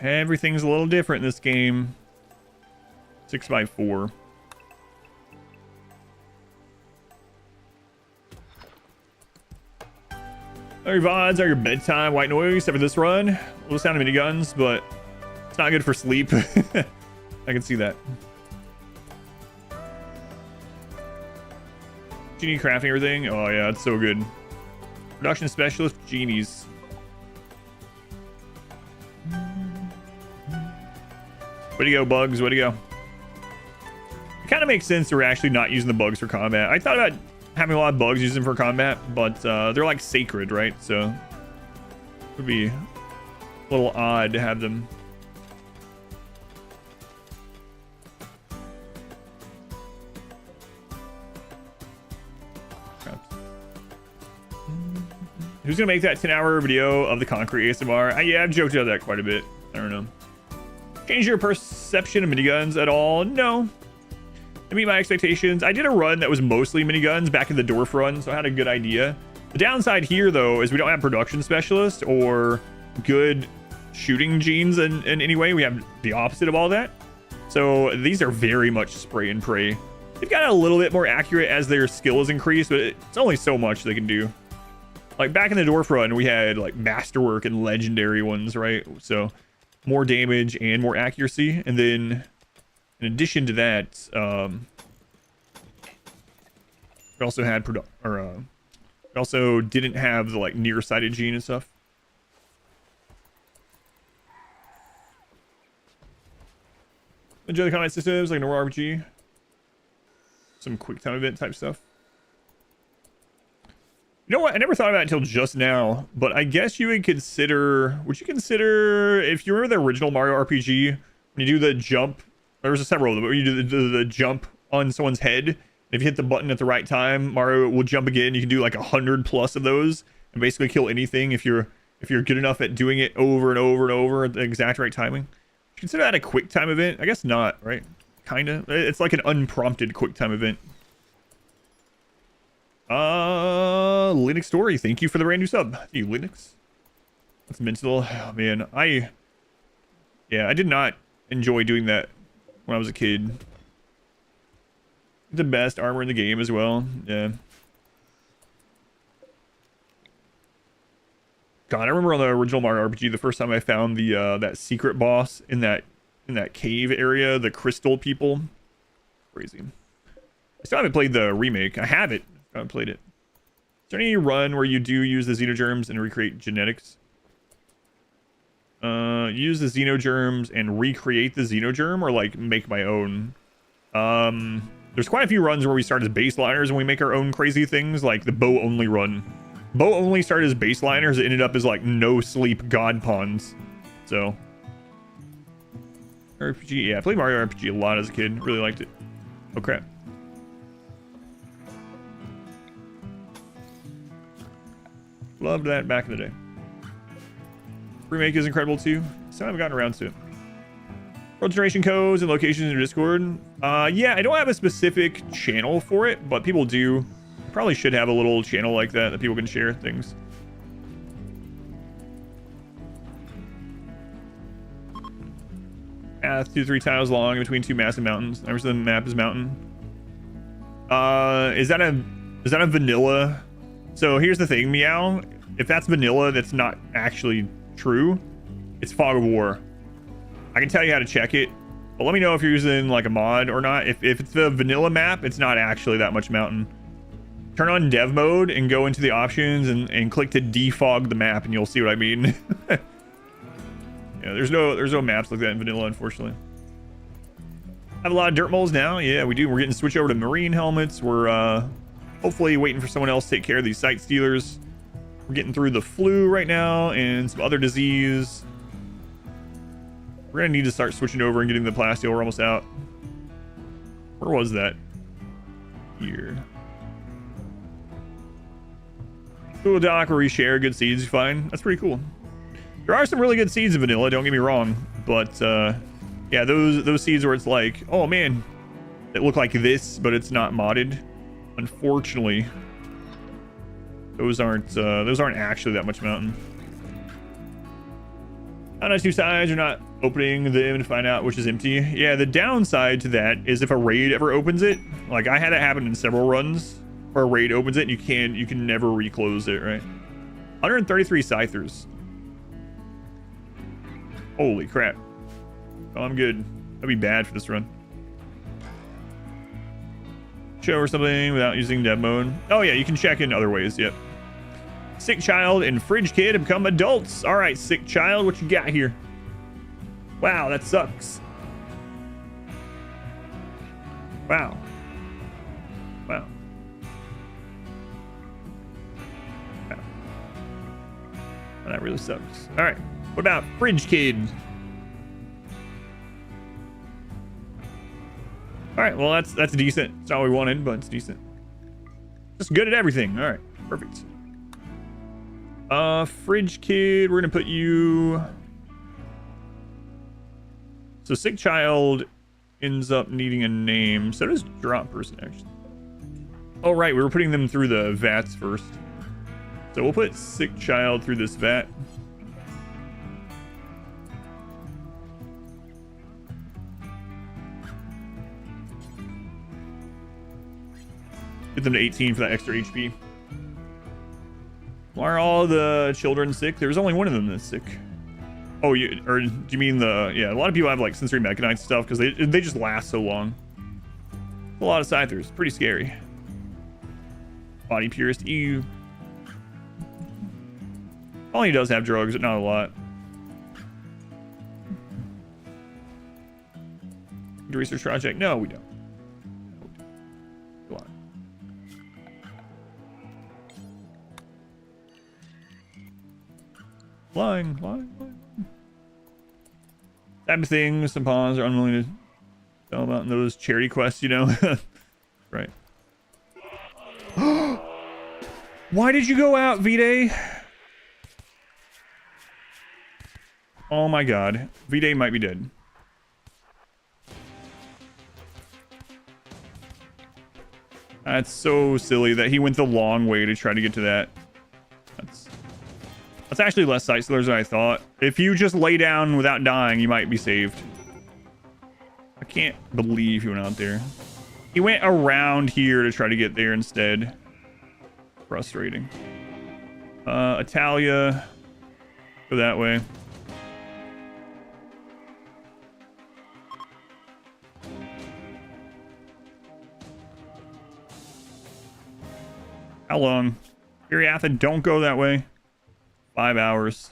Speaker 1: Everything's a little different in this game. 6x4. Your VODs are your bedtime white noise, except for this run. Little sound of miniguns, but it's not good for sleep. I can see that. Genie crafting everything. Oh yeah, it's so good. Production specialist genies. Way to go, bugs. Way to go. It kind of makes sense they're actually not using the bugs for combat. I thought about having a lot of bugs using for combat, but they're like sacred, right? So it would be a little odd to have them. Who's gonna make that 10-hour video of the concrete ASMR? Yeah, I've joked about that quite a bit. I don't know. Change your perception of miniguns at all? No. To meet my expectations, I did a run that was mostly miniguns back in the Dwarf run, so I had a good idea. The downside here, though, is we don't have production specialists or good shooting genes in any way. We have the opposite of all that. So these are very much spray and pray. They've got a little bit more accurate as their skill is increased, but it's only so much they can do. Like back in the Dwarf run, we had like masterwork and legendary ones, right? So more damage and more accuracy. And then in addition to that, we also had we also didn't have the like nearsighted gene and stuff. Enjoy the combat systems like normal RPG. Some quick time event type stuff. You know what? I never thought about it until just now, but I guess you would consider, if you remember the original Mario RPG, when you do the jump, there's several of them, but when you do the jump on someone's head, if you hit the button at the right time, Mario will jump again. You can do like 100+ of those and basically kill anything if you're good enough at doing it over and over and over at the exact right timing. Consider that a quick time event? I guess not, right? Kinda. It's like an unprompted quick time event. Linux Story, thank you for the brand new sub. Thank you, Linux. That's mental. Oh, man. I did not enjoy doing that when I was a kid. The best armor in the game as well. Yeah. God, I remember on the original Mario RPG, the first time I found the that secret boss in that cave area, the crystal people. Crazy. I still haven't played the remake. I have it. I haven't played it. Is there any run where you do use the xenogerms and recreate genetics? Use the xenogerms and recreate the xenogerm, or like make my own? There's quite a few runs where we start as baseliners and we make our own crazy things, like the bow only run. Bow only started as baseliners, it ended up as like no sleep god pawns. So RPG, yeah, I played Mario RPG a lot as a kid. Really liked it. Oh crap. Loved that back in the day. Remake is incredible too. So I haven't gotten around to it. World generation codes and locations in your Discord. Yeah, I don't have a specific channel for it, but people do. Probably should have a little channel like that people can share things. Path 2-3 tiles long in between two massive mountains. Numbers of the map is mountain. Is that a vanilla? So here's the thing, Meow. If that's vanilla, that's not actually true. It's Fog of War. I can tell you how to check it, but let me know if you're using like a mod or not. If it's the vanilla map, it's not actually that much mountain. Turn on dev mode and go into the options and click to defog the map, and you'll see what I mean. Yeah, there's no maps like that in vanilla, unfortunately. Have a lot of Dirtmoles now. Yeah, we do. We're getting switched over to marine helmets. We're hopefully waiting for someone else to take care of these site stealers. We're getting through the flu right now and some other disease. We're gonna need to start switching over and getting the plasteel. We're almost out. Where was that? Here. Cool dock where we share good seeds you find. That's pretty cool. There are some really good seeds in vanilla, don't get me wrong, but yeah, those seeds where it's like, oh man, it look like this, but it's not modded. Unfortunately, those aren't actually that much mountain. On two sides, you're not opening them to find out which is empty. Yeah, the downside to that is if a raid ever opens it, like I had it happen in several runs, where a raid opens it and you can never reclose it, right? 133 scythers. Holy crap. Oh, I'm good. That'd be bad for this run. Show or something without using dev mode. Oh yeah, you can check in other ways, yep. Sick child and fridge kid have become adults. All right, sick child, what you got here? Wow, that sucks. Wow. Wow. Wow. That really sucks. All right, what about fridge kid? All right, well, that's decent. It's not what we wanted, but it's decent. Just good at everything. All right, perfect. Fridge kid, we're gonna put you. So sick child ends up needing a name. So does drop person, actually. Oh right, we were putting them through the vats first. So we'll put sick child through this vat. Get them to 18 for that extra HP. Why are all the children sick? There's only one of them that's sick. Oh, do you mean the... Yeah, a lot of people have like sensory mechanite stuff because they just last so long. A lot of scythers. Pretty scary. Body purist. Ew. Colony does have drugs, but not a lot. The research project? No, we don't. Go on. Flying. Type of thing, some pawns are unwilling to tell about in those charity quests, you know? Right. Why did you go out, V-Day? Oh my god. V-Day might be dead. That's so silly that he went the long way to try to get to that. That's actually less site stealers than I thought. If you just lay down without dying, you might be saved. I can't believe he went out there. He went around here to try to get there instead. Frustrating. Italia. Go that way. How long? Ariatha, don't go that way. 5 hours.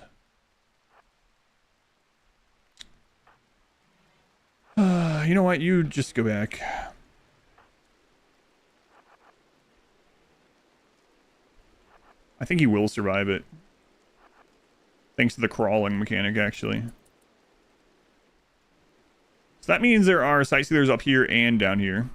Speaker 1: You know what? You just go back. I think he will survive it. Thanks to the crawling mechanic, actually. So that means there are sightseers up here and down here.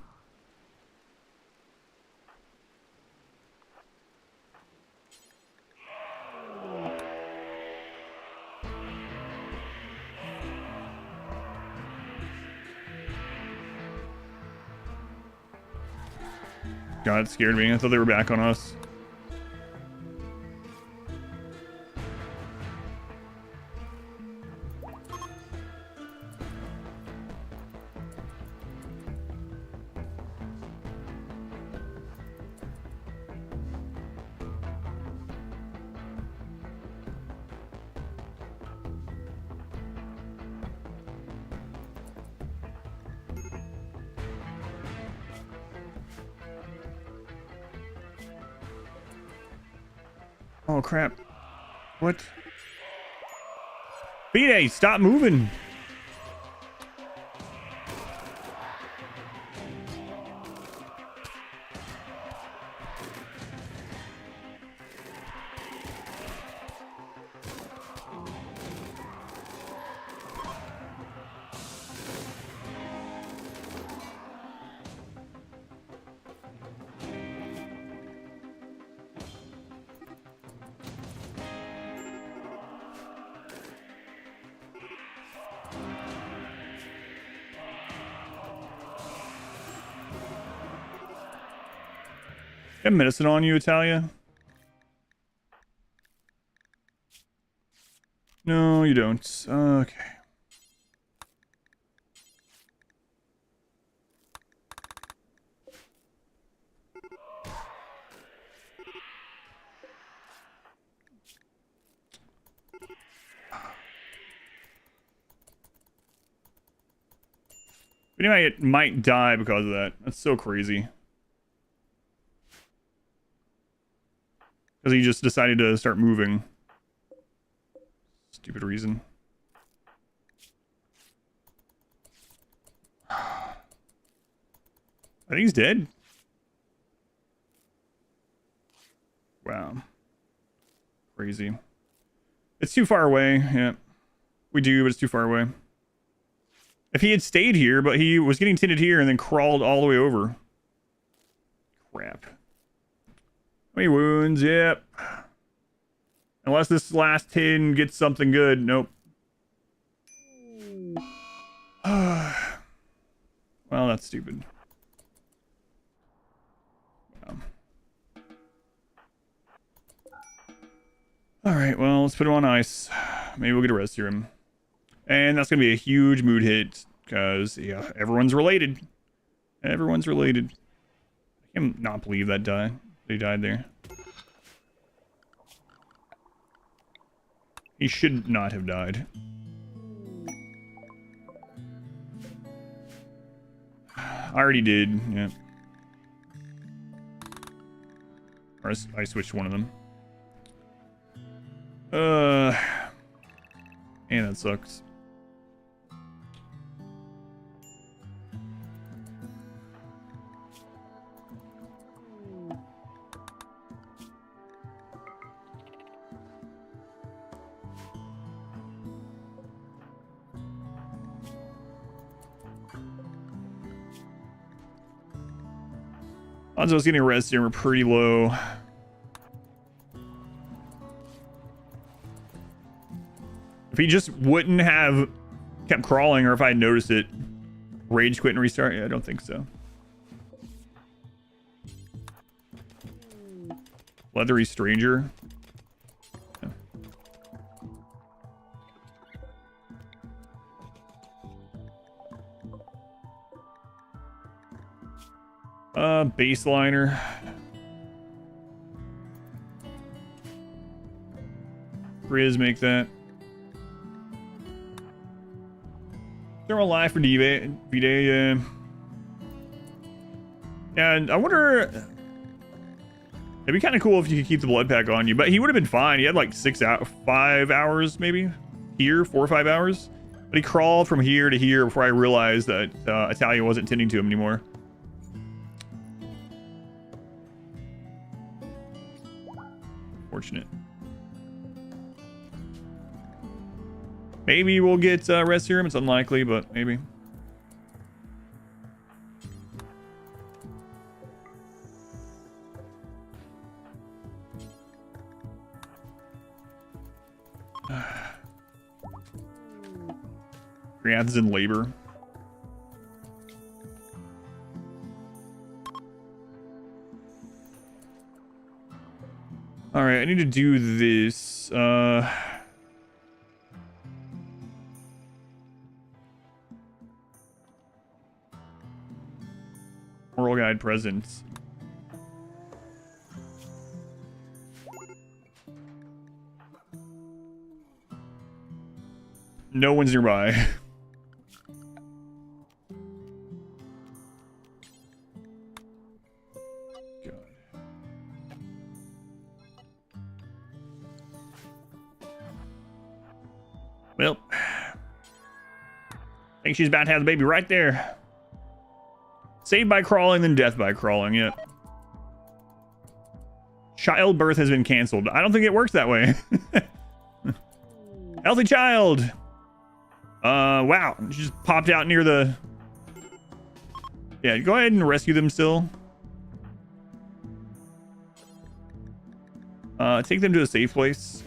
Speaker 1: God, it scared me. I thought they were back on us. Oh crap. What? B-Day, stop moving. You have medicine on you, Italia? No, you don't. Okay. Anyway, it might die because of that. That's so crazy. Because he just decided to start moving. Stupid reason. I think he's dead. Wow. Crazy. It's too far away. Yeah. We do, but it's too far away. If he had stayed here, but he was getting tinted here and then crawled all the way over. Crap. How many wounds? Yep. Unless this last tin gets something good. Nope. Well, that's stupid. Alright, well, let's put him on ice. Maybe we'll get a res serum. And that's going to be a huge mood hit. Because, yeah, everyone's related. Everyone's related. I cannot believe that died. He died there. He should not have died. I already did, yeah. Or I switched one of them. And that sucks. Odds of us getting a res serum are pretty low. If he just wouldn't have kept crawling, or if I had noticed it, rage quit and restart? Yeah, I don't think so. Leathery stranger. Baseliner. Grizz make that. Thermal life for V-Day, yeah. And I wonder... It'd be kind of cool if you could keep the blood pack on you, but he would have been fine. He had like 5 hours maybe? Here, 4 or 5 hours? But he crawled from here to here before I realized that Italia wasn't tending to him anymore. Fortunate. Maybe we'll get rest serum. It's unlikely, but maybe. Grants in labor. All right, I need to do this. Oral guide presents. No one's nearby. God. Well, I think she's about to have the baby right there. Saved by crawling, then death by crawling, yeah. Childbirth has been canceled. I don't think it works that way. Healthy child. Wow. She just popped out near the... Yeah, go ahead and rescue them still. Take them to a safe place.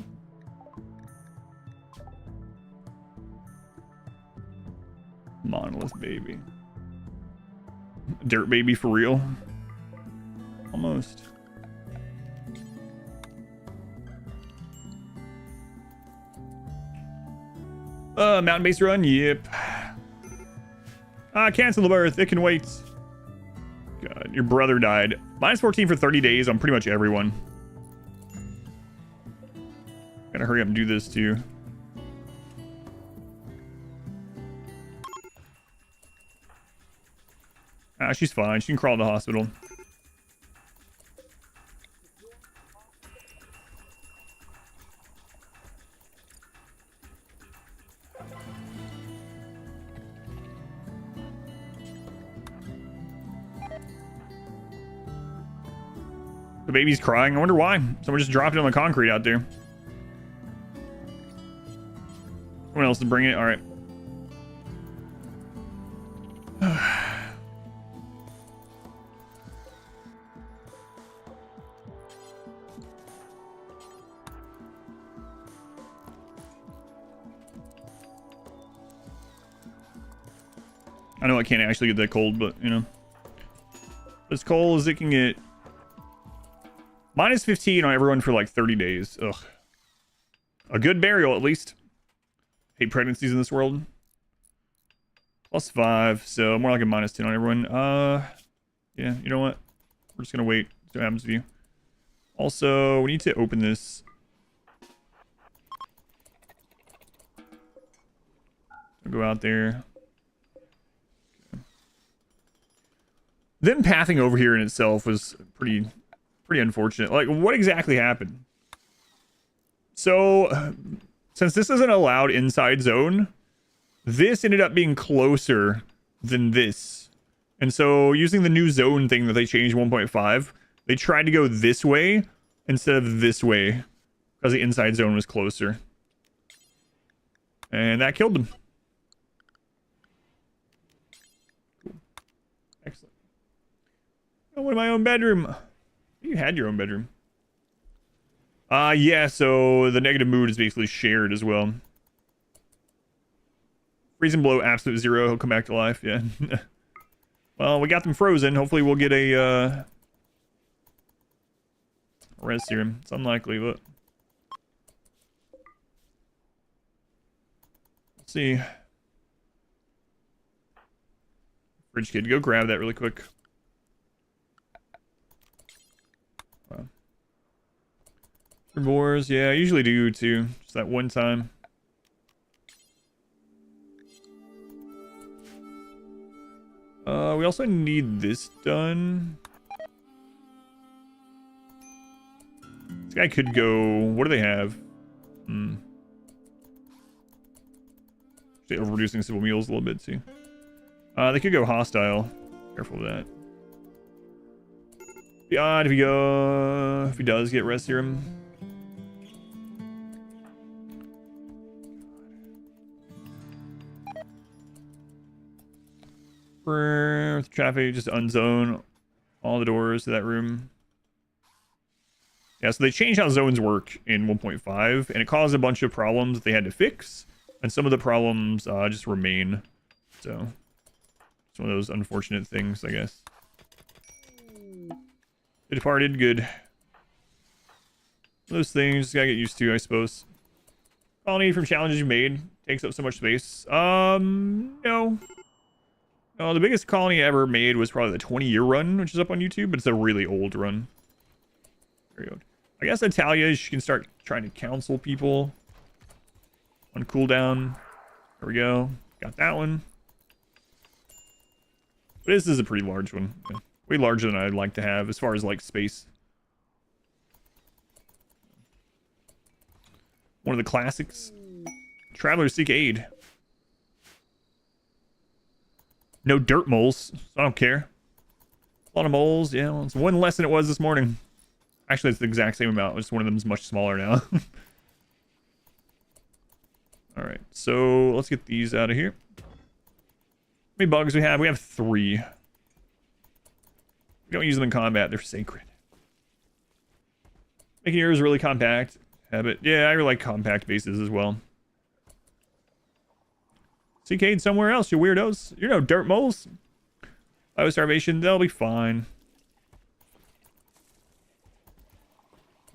Speaker 1: Monolith baby. Dirt baby for real? Almost. Mountain base run? Yep. Cancel the birth. It can wait. God, your brother died. -14 for 30 days on pretty much everyone. Gotta hurry up and do this too. She's fine. She can crawl to the hospital. The baby's crying. I wonder why. Someone just dropped it on the concrete out there. Someone else to bring it. All right. I know I can't actually get that cold, but, you know. As cold as it can get. -15 on everyone for like 30 days. Ugh. A good burial, at least. Hate pregnancies in this world. +5, so more like a -10 on everyone. Yeah, you know what? We're just gonna wait. See what happens to you. Also, we need to open this. I'll go out there. Them pathing over here in itself was pretty unfortunate. Like, what exactly happened? So, since this isn't allowed inside zone, this ended up being closer than this. And so, using the new zone thing that they changed 1.5, they tried to go this way instead of this way because the inside zone was closer. And that killed them. Cool. Excellent. I went to my own bedroom. You had your own bedroom. Yeah, so the negative mood is basically shared as well. Freezing below absolute 0, he'll come back to life, yeah. Well, we got them frozen. Hopefully we'll get a res serum. It's unlikely, but let's see. Fridge kid, go grab that really quick. Wars, yeah, I usually do too. Just that one time. We also need this done. This guy could go. What do they have? They're reducing civil meals a little bit too. They could go hostile. Careful with that. Be odd if he does get res serum. For traffic, just unzone all the doors to that room. Yeah, so they changed how zones work in 1.5, and it caused a bunch of problems that they had to fix, and some of the problems just remain. So it's one of those unfortunate things, I guess. They departed, good. Those things, just gotta get used to, I suppose. Colony from challenges you made takes up so much space. No. Oh, the biggest colony I ever made was probably the 20-year run, which is up on YouTube, but it's a really old run. Very old. I guess Italia, she can start trying to counsel people on cooldown. There we go. Got that one. But this is a pretty large one. Yeah. Way larger than I'd like to have as far as, like, space. One of the classics. Travelers seek aid. No dirt moles. So I don't care. A lot of moles. Yeah, well, it's one less than it was this morning. Actually, it's the exact same amount. Just one of them is much smaller now. Alright, so let's get these out of here. How many bugs we have? We have 3. We don't use them in combat. They're sacred. Making yours really compact. Habit. Yeah, I really like compact bases as well. Seekade somewhere else, you weirdos. You know, dirt moles. Starvation, they'll be fine.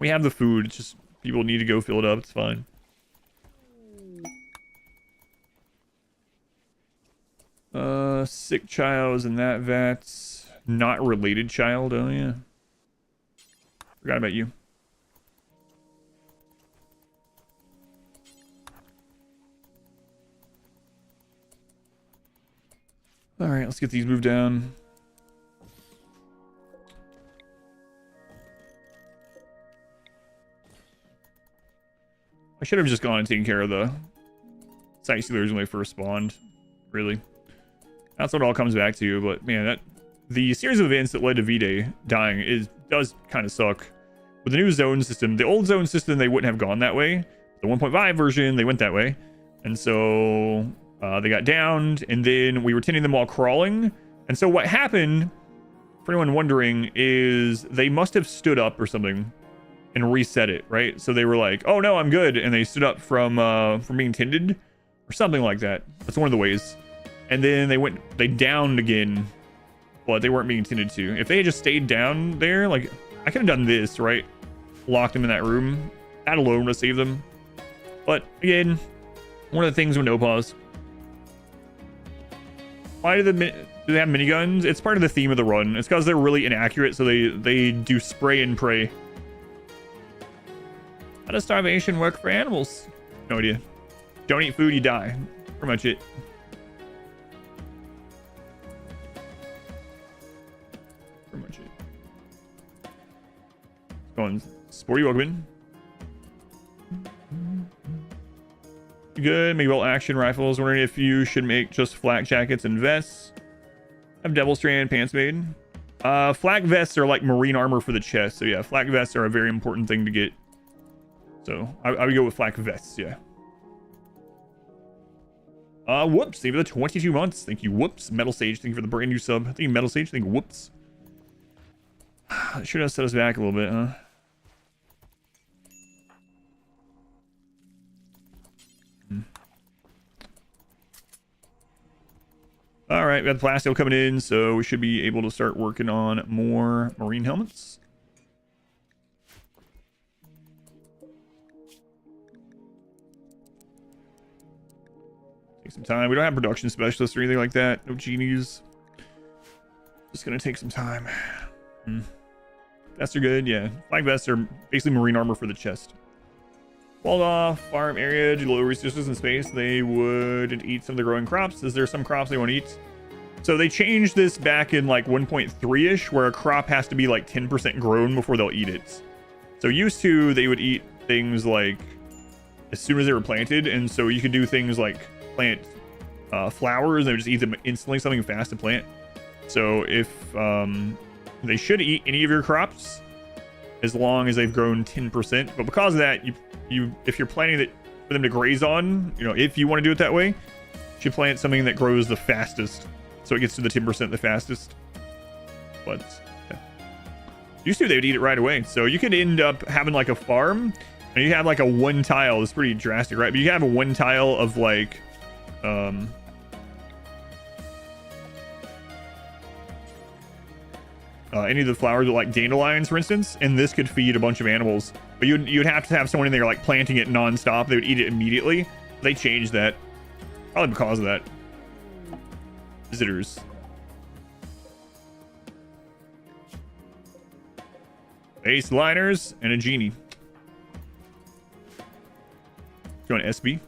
Speaker 1: We have the food. It's just people need to go fill it up. It's fine. Sick child is in that vat. Not related child. Oh, yeah. Forgot about you. Alright, let's get these moved down. I should have just gone and taken care of the sightseers when they first spawned. Really. That's what it all comes back to, but man, the series of events that led to V-Day dying does kind of suck. With the new zone system, the old zone system, they wouldn't have gone that way. The 1.5 version, they went that way. And so they got downed, and then we were tending them while crawling. And so what happened, for anyone wondering, is they must have stood up or something and reset it, right? So they were like, oh no, I'm good. And they stood up from being tended or something like that. That's one of the ways. And then they downed again, but they weren't being tended to. If they had just stayed down there, like, I could have done this, right? Locked them in that room. That alone would have saved them. But again, one of the things with no pause. Why do they have miniguns? It's part of the theme of the run. It's because they're really inaccurate, so they do spray and pray. How does starvation work for animals? No idea. Don't eat food, you die. Pretty much it. Pretty much it. Going sporty welcome in. Good. Make bolt action rifles. Wondering if you should make just flak jackets and vests. Have devil strand pants made. Flak vests are like marine armor for the chest. So yeah, flak vests are a very important thing to get. So I would go with flak vests. Yeah. Whoops. Thank you for the 22 months. Thank you. Whoops. Metal Sage. Thank you for the brand new sub. Thank you, Metal Sage. Thank you. Whoops. Should have set us back a little bit, huh? All right, we got the plasteel coming in, so we should be able to start working on more marine helmets. Take some time. We don't have production specialists or anything like that. No genies. Just gonna take some time. Vests are good, yeah. Flag vests are basically marine armor for the chest. Walled off farm area due to low resources and space. They wouldn't eat some of the growing crops. Is there some crops they want to eat? So they changed this back in like 1.3-ish, where a crop has to be like 10% grown before they'll eat it. So used to, they would eat things like as soon as they were planted, and so you could do things like plant flowers, and they would just eat them instantly, something fast to plant. So if they should eat any of your crops as long as they've grown 10%, but because of that, if you're planting it for them to graze on, you know, if you want to do it that way, you should plant something that grows the fastest, so it gets to the 10% the fastest. But yeah. Used to, they would eat it right away, so you could end up having like a farm, and you have like a one tile. It's pretty drastic, right? But you have a one tile of like any of the flowers, like dandelions, for instance, and this could feed a bunch of animals. But you'd have to have someone in there like planting it non-stop. They would eat it immediately. They changed that, probably because of that. Visitors. Base liners and a genie. Going SB.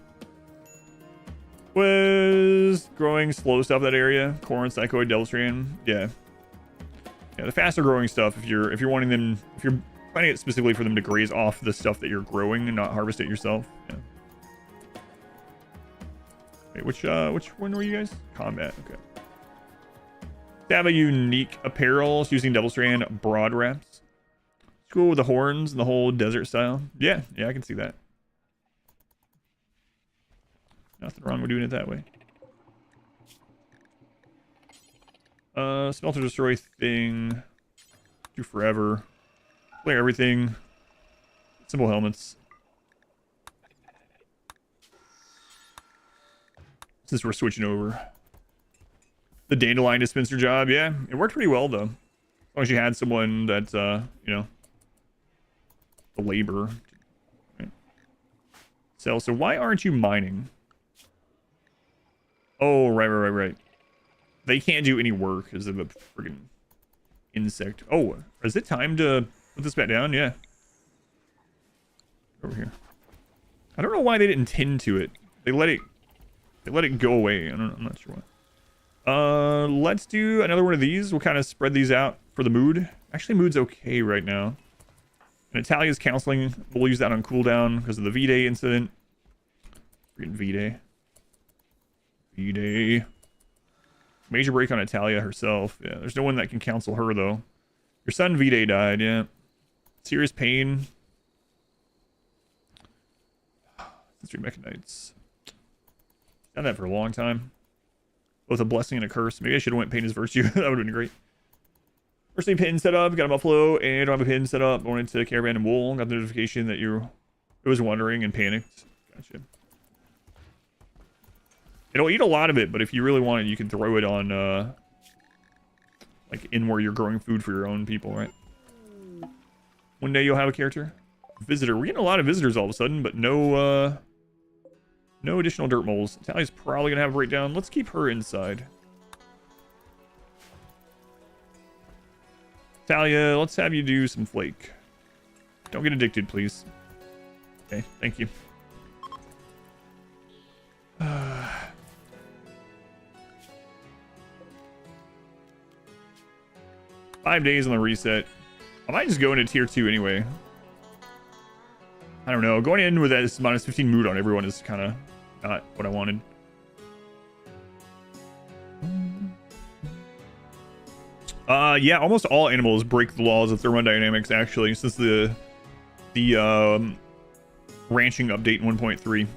Speaker 1: Was growing slow stuff that area. Corn, psychoid, devil strand. Yeah. Yeah, the faster growing stuff, if you're wanting them, if you're planting it specifically for them to graze off the stuff that you're growing and not harvest it yourself. Yeah. Wait, which one were you guys? Combat. Okay. They have a unique apparel using devil strand broad wraps. Cool with the horns and the whole desert style. Yeah, I can see that. Nothing wrong with doing it that way. Smelter destroy thing. Do forever. Clear everything. Simple helmets. Since we're switching over. The dandelion dispenser job, yeah. It worked pretty well though. As long as you had someone that you know, the labor. Right. So why aren't you mining? Oh, right. They can't do any work because of a friggin' insect. Oh, is it time to put this back down? Yeah. Over here. I don't know why they didn't tend to it. They let it go away. I'm not sure why. Let's do another one of these. We'll kind of spread these out for the mood. Actually, mood's okay right now. And Italia's counseling. We'll use that on cooldown because of the V-Day incident. Freaking V-Day. V-Day. Major break on Italia herself. Yeah, there's no one that can counsel her, though. Your son V-Day died, yeah. Serious pain. Sensory mechanites. Done that for a long time. Both a blessing and a curse. Maybe I should have went pain as virtue. That would have been great. Firstly, pin set up. Got a buffalo and I have a pin set up. Going into caravan and wool. Got the notification that you was wondering and panicked. Gotcha. It'll eat a lot of it, but if you really want it, you can throw it on, like, in where you're growing food for your own people, right? One day you'll have a character. Visitor. We're getting a lot of visitors all of a sudden, but no additional dirt moles. Talia's probably going to have a breakdown. Let's keep her inside. Talia, let's have you do some flake. Don't get addicted, please. Okay, thank you. 5 days on the reset. I might just go into tier 2 anyway. I don't know. Going in with that minus 15 mood on everyone is kind of not what I wanted. Yeah, almost all animals break the laws of thermodynamics, actually, since the ranching update in 1.3.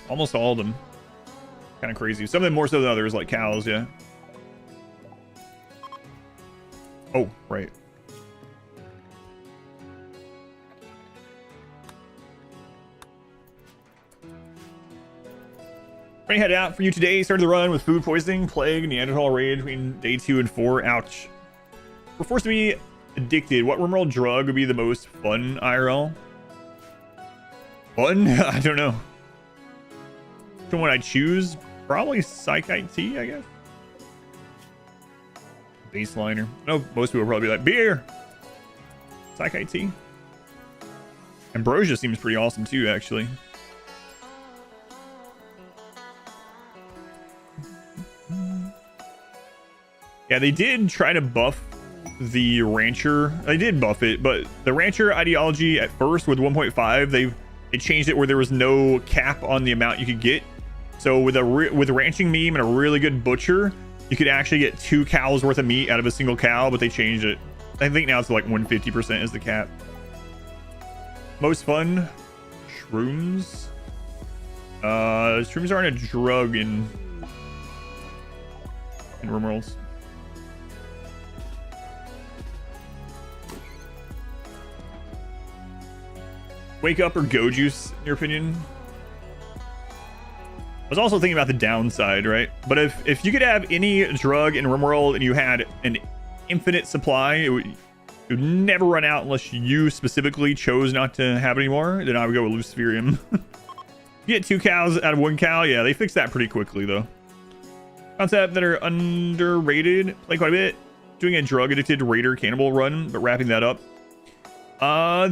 Speaker 1: Almost all of them. Kind of crazy. Some of them more so than others, like cows, yeah. Oh, right. Ready to head out for you today. Started the run with food poisoning, plague, Neanderthal raid between day 2 and 4. Ouch. We're forced to be addicted. What RimWorld drug would be the most fun IRL? Fun? I don't know. Which one would I choose? Probably Psych IT, I guess. Baseliner. I know most people will probably be like, beer! Psych IT. Ambrosia seems pretty awesome too, actually. Yeah, they did try to buff the Rancher. They did buff it, but the Rancher ideology at first with 1.5, they changed it where there was no cap on the amount you could get. So with ranching meme and a really good butcher, you could actually get 2 cows worth of meat out of a single cow, but they changed it. I think now it's like 150% is the cap. Most fun, shrooms. Shrooms aren't a drug in RimWorlds. Wake up or go juice, in your opinion? I was also thinking about the downside, right? But if you could have any drug in RimWorld and you had an infinite supply, it would never run out unless you specifically chose not to have it anymore, then I would go with Luciferium. You get 2 cows out of 1 cow, yeah, they fixed that pretty quickly though. Concept that are underrated, play quite a bit. Doing a drug addicted raider cannibal run, but wrapping that up.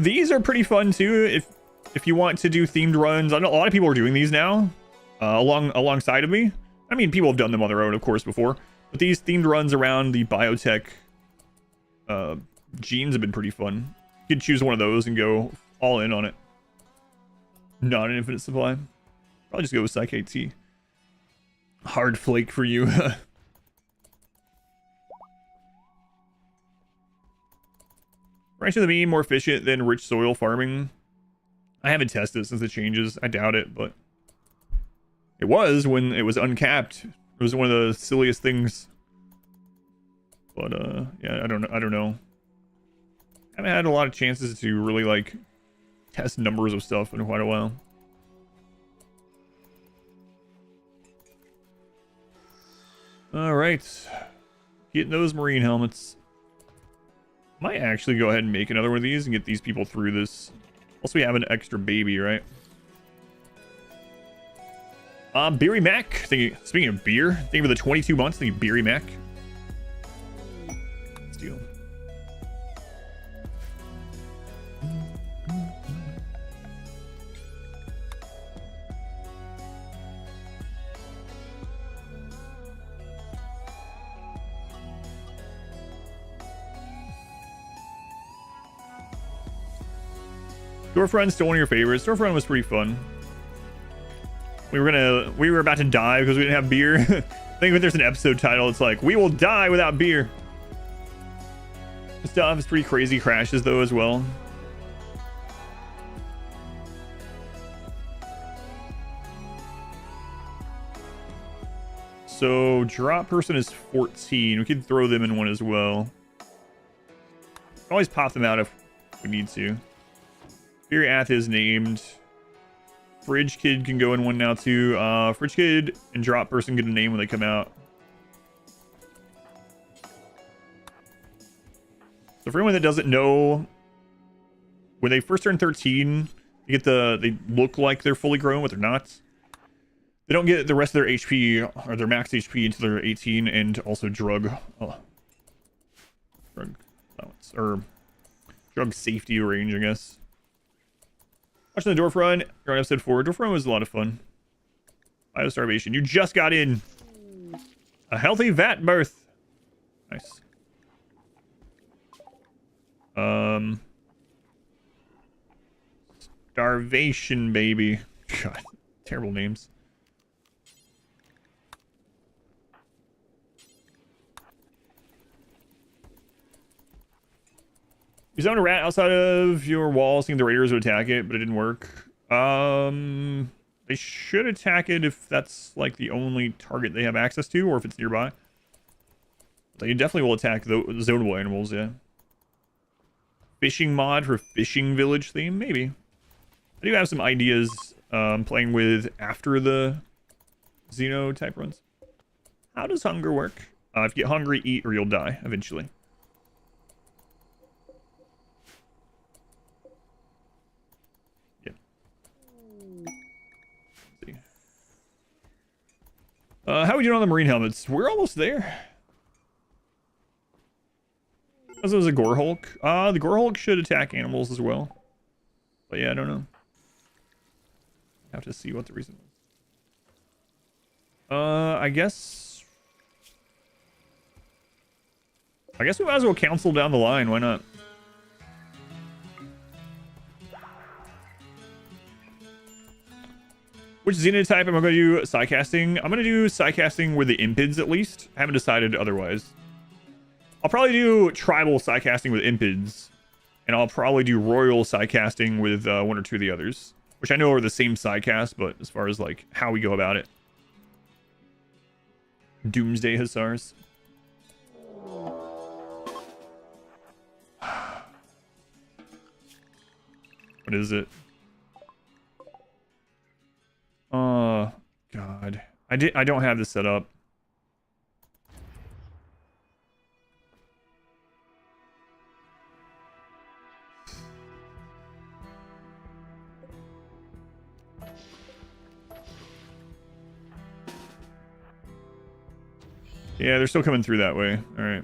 Speaker 1: These are pretty fun too. If you want to do themed runs, I know a lot of people are doing these now, alongside of me. I mean, people have done them on their own, of course, before, but these themed runs around the biotech genes have been pretty fun. You could choose one of those and go all in on it. Not an infinite supply. I'll just go with Psych AT. Hard flake for you. Ranching the bean more efficient than rich soil farming. I haven't tested it since the changes. I doubt it, but it was when it was uncapped. It was one of the silliest things. But yeah, I don't know. I haven't had a lot of chances to really like test numbers of stuff in quite a while. All right, getting those marine helmets. Might actually go ahead and make another one of these and get these people through this. Also, we have an extra baby, right? Beery Mac. Speaking of beer, thank you for the 22 months. Thank you, Beery Mac. Let's deal. Storefront's still one of your favorites. Storefront was pretty fun. We were about to die because we didn't have beer. I think if there's an episode title, it's like, we will die without beer. Stuff is pretty crazy crashes though as well. So drop person is 14. We could throw them in one as well. Always pop them out if we need to. Beer Ath is named. Fridge Kid can go in one now too. Fridge Kid and Drop Person get a name when they come out. So for anyone that doesn't know, when they first turn 13, they look like they're fully grown, but they're not. They don't get the rest of their HP or their max HP until they're 18, and also drug allowance or drug safety range, I guess. Watching the Dwarf Run, you're on episode 4. Dwarf Run was a lot of fun. Biostarvation. You just got in. A healthy vat birth. Nice. Starvation baby. God, terrible names. You zoned a rat outside of your wall, seeing the raiders would attack it, but it didn't work. They should attack it if that's like the only target they have access to, or if it's nearby. They definitely will attack the zonable animals, yeah. Fishing mod for fishing village theme, maybe. I do have some ideas playing with after the Xenotype runs. How does hunger work? If you get hungry, eat or you'll die eventually. How are we doing on the marine helmets? We're almost there. As was a gore hulk. The gore hulk should attack animals as well. But yeah, I don't know. Have to see what the reason was. I guess we might as well counsel down the line. Why not? Which Xenotype am I going to do psycasting? I'm going to do psycasting with the impids at least. I haven't decided otherwise. I'll probably do tribal psycasting with impids. And I'll probably do royal psycasting with one or two of the others. Which I know are the same psycast, but as far as like how we go about it. Doomsday Hussars. What is it? Oh, God. I don't have this set up. Yeah, they're still coming through that way. All right.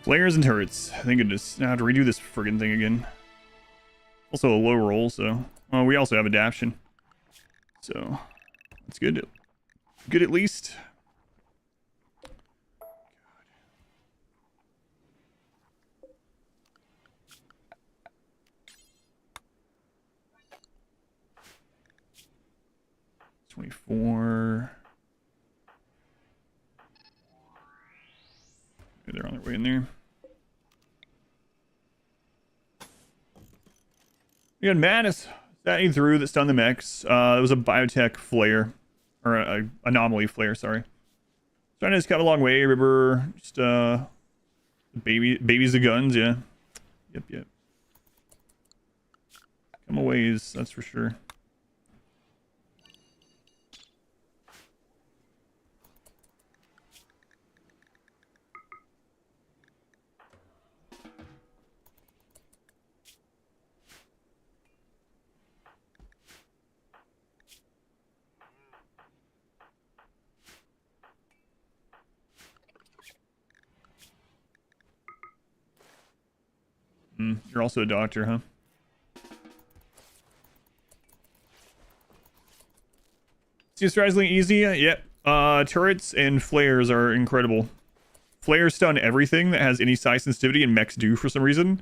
Speaker 1: Flares and turrets. Thank goodness. Now I have to redo this friggin' thing again. Also a low roll, so... Well, we also have adaption. So, that's good. Good at least. God. 24... They're on their way in there. We got Madness that through that stunned the mechs. It was a biotech flare. Or a anomaly flare, sorry. Trying to just cut a long way, River. Just babies of guns, yeah. Yep. Come a ways, that's for sure. You're also a doctor, huh? Seems surprisingly easy. Yep. Turrets and flares are incredible. Flares stun everything that has any psi sensitivity, and mechs do for some reason.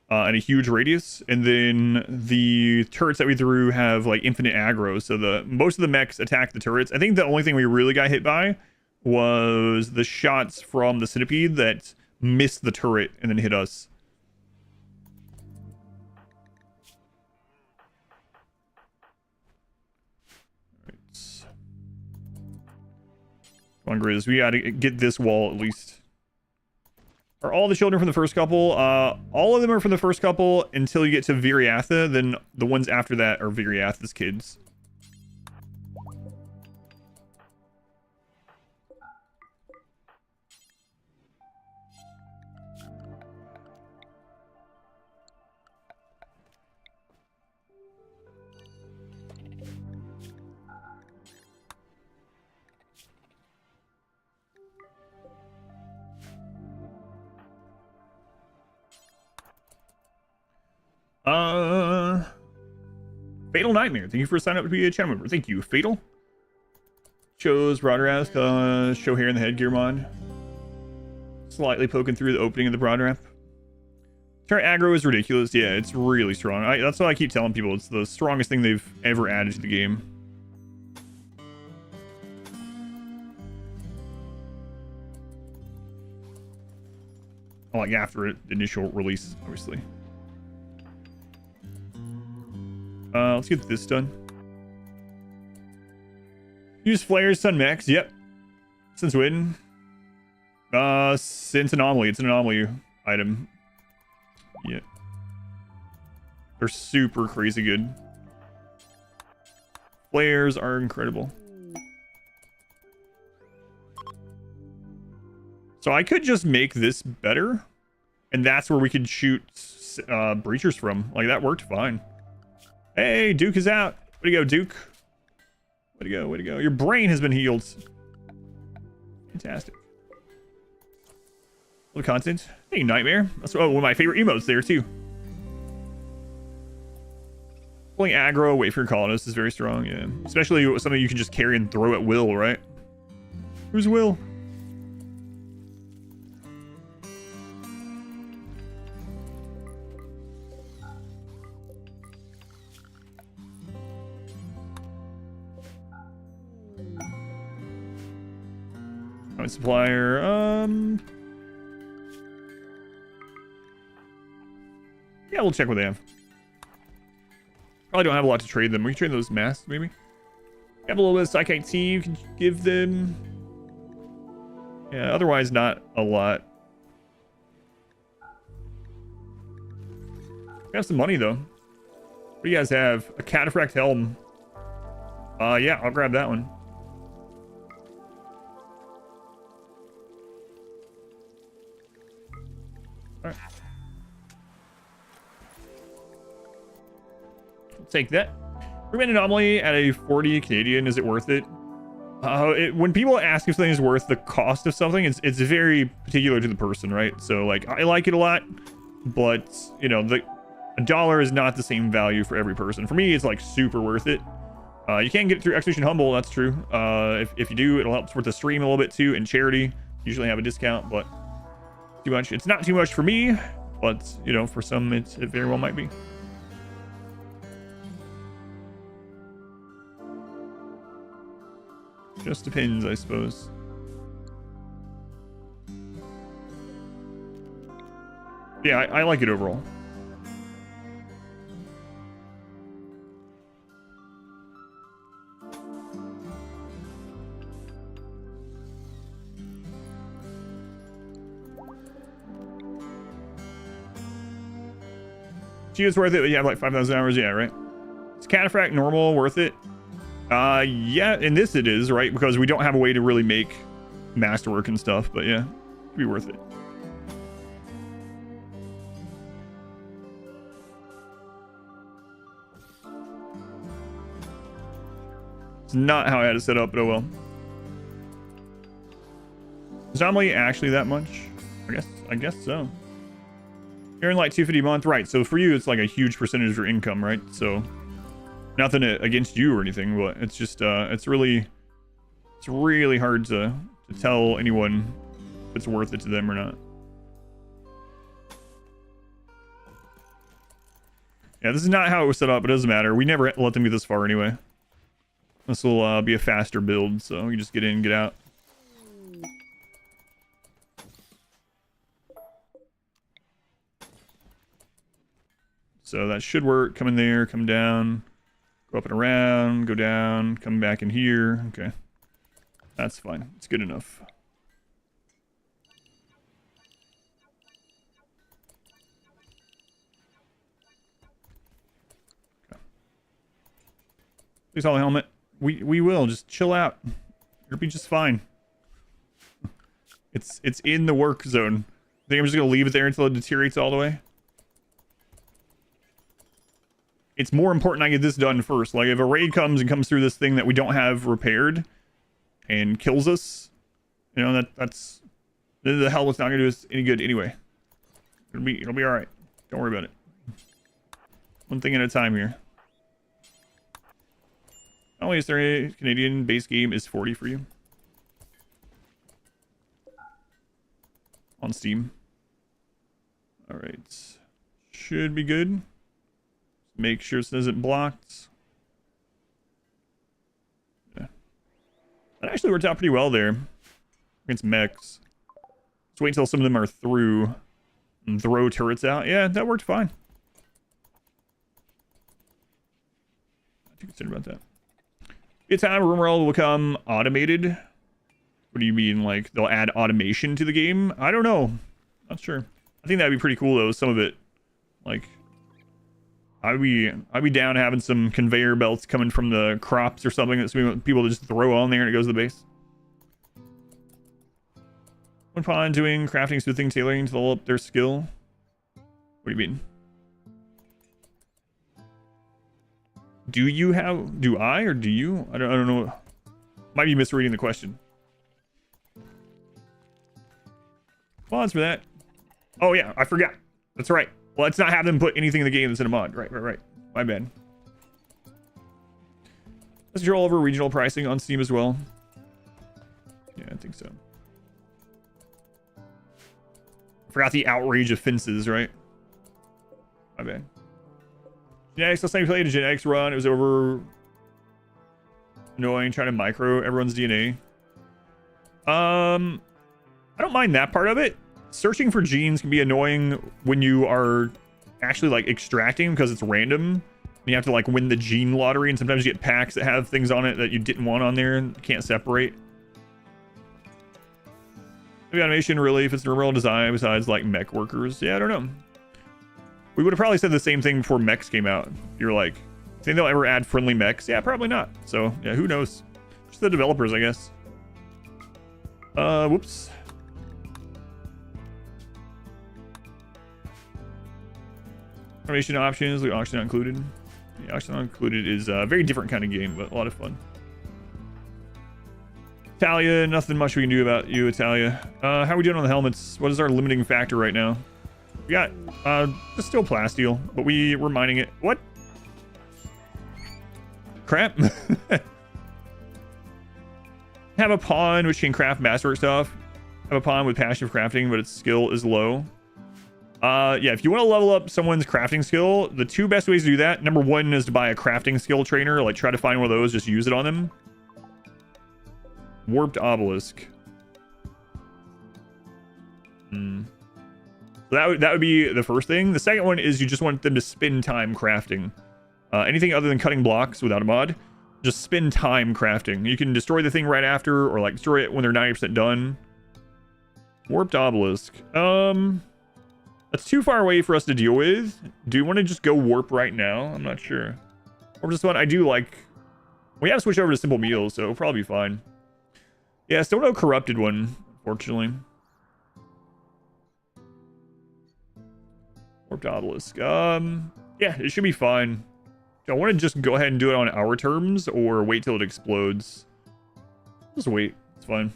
Speaker 1: And a huge radius. And then the turrets that we threw have like infinite aggro. So most of the mechs attack the turrets. I think the only thing we really got hit by was the shots from the centipede that missed the turret and then hit us. Come on, Grizz. We gotta get this wall at least. Are all the children from the first couple? All of them are from the first couple until you get to Viriatha. Then the ones after that are Viriatha's kids. Fatal Nightmare. Thank you for signing up to be a channel member. Thank you, Fatal. Shows Broadrask, show hair in the headgear mod. Slightly poking through the opening of the Broadrap. Turret aggro is ridiculous. Yeah, it's really strong. That's what I keep telling people. It's the strongest thing they've ever added to the game. Like after the initial release, obviously. Let's get this done. Use flares, Sun Max. Yep. Since when? Since Anomaly. It's an Anomaly item. Yeah. They're super crazy good. Flares are incredible. So I could just make this better, and that's where we could shoot breachers from. Like, that worked fine. Hey, Duke is out. Way to go, Duke. Way to go, way to go. Your brain has been healed. Fantastic. Little content. Hey, Nightmare. That's one of my favorite emotes there, too. Pulling aggro away from your colonists is very strong, yeah. Especially something you can just carry and throw at will, right? Who's Will? Supplier, yeah, we'll check what they have. Probably don't have a lot to trade them. We can trade those masks, maybe. Have a little bit of Psychite Tea you can give them. Yeah, otherwise not a lot. We have some money, though. What do you guys have? A Cataphract Helm. Yeah, I'll grab that one. All right. Take that. Remain Anomaly at a 40 Canadian. Is it worth it? When people ask if something is worth the cost of something, it's very particular to the person, right? So, like, I like it a lot, but, you know, a dollar is not the same value for every person. For me, it's, like, super worth it. You can get it through Expedition Humble, that's true. If you do, it'll help support the stream a little bit, too, and charity. Usually have a discount, but too much. It's not too much for me, but, you know, for some, it very well might be. Just depends, I suppose. Yeah, I like it overall. Geo's worth it, but you have like 5,000 hours. Yeah, right. Is Cataphract normal worth it? Yeah, in this it is, right? Because we don't have a way to really make masterwork and stuff, but yeah, it'd be worth it. It's not how I had it set up, but oh well. Is Anomaly actually that much? I guess so. You're in like 250 a month, right? So for you, it's like a huge percentage of your income, right? So nothing against you or anything, but it's just it's really hard to tell anyone if it's worth it to them or not. Yeah, this is not how it was set up. It doesn't matter. We never let them get this far anyway. This will be a faster build, so we just get in and get out. So that should work. Come in there, come down, go up and around, go down, come back in here. Okay. That's fine. It's good enough. Okay. Please haul the helmet. We will. Just chill out. It'll be just fine. It's in the work zone. I think I'm just going to leave it there until it deteriorates all the way. It's more important I get this done first. Like, if a raid comes and comes through this thing that we don't have repaired and kills us, you know, that's the helmet's not gonna do us any good anyway. It'll be all right. Don't worry about it. One thing at a time here. Not only is there a Canadian base game is 40 for you. On Steam. Alright. Should be good. Make sure it says it blocked. Yeah. That actually worked out pretty well there. Against mechs. Let's wait until some of them are through and throw turrets out. Yeah, that worked fine. Not too concerned about that. It's time RimWorld will become automated. What do you mean? Like they'll add automation to the game? I don't know. Not sure. I think that'd be pretty cool though. Some of it, like, I'd be down having some conveyor belts coming from the crops or something that we want people to just throw on there and it goes to the base. When upon doing crafting, smoothing, tailoring to level up their skill. What do you mean? Do you have? Do I or do you? I don't know. Might be misreading the question. Mods for that. Oh yeah, I forgot. That's right. Well, let's not have them put anything in the game that's in a mod. Right. My bad. Let's control over regional pricing on Steam as well. Yeah, I think so. I forgot the outrage of fences, right? My bad. Genetics, last time we played a genetics run, it was over annoying trying to micro everyone's DNA. I don't mind that part of it. Searching for genes can be annoying when you are actually like extracting because it's random. You have to like win the gene lottery, and sometimes you get packs that have things on it that you didn't want on there and can't separate. Maybe automation really if it's a real design besides like mech workers. Yeah, I don't know. We would have probably said the same thing before mechs came out. You're like, think they'll ever add friendly mechs? Yeah, probably not. So yeah, who knows? Just the developers, I guess. Whoops. Automation options, the auction not included. The auction not included is a very different kind of game, but a lot of fun. Italia, nothing much we can do about you, Italia. How are we doing on the helmets? What is our limiting factor right now? We got just still plasteel, but we're mining it. What? Crap. Have a pawn which can craft masterwork stuff. Have a pawn with passion for crafting, but its skill is low. Yeah, if you want to level up someone's crafting skill, the two best ways to do that, number one is to buy a crafting skill trainer. Like try to find one of those, just use it on them. Warped obelisk. So that would be the first thing. The second one is you just want them to spend time crafting. Anything other than cutting blocks without a mod, just spend time crafting. You can destroy the thing right after, or like destroy it when they're 90% done. Warped obelisk. That's too far away for us to deal with. Do you want to just go warp right now? I'm not sure. Or just one I do like. We have to switch over to simple meals, so it'll probably be fine. Yeah, still no corrupted one, unfortunately. Warped obelisk. Yeah, it should be fine. Do I want to just go ahead and do it on our terms or wait till it explodes? Just wait. It's fine.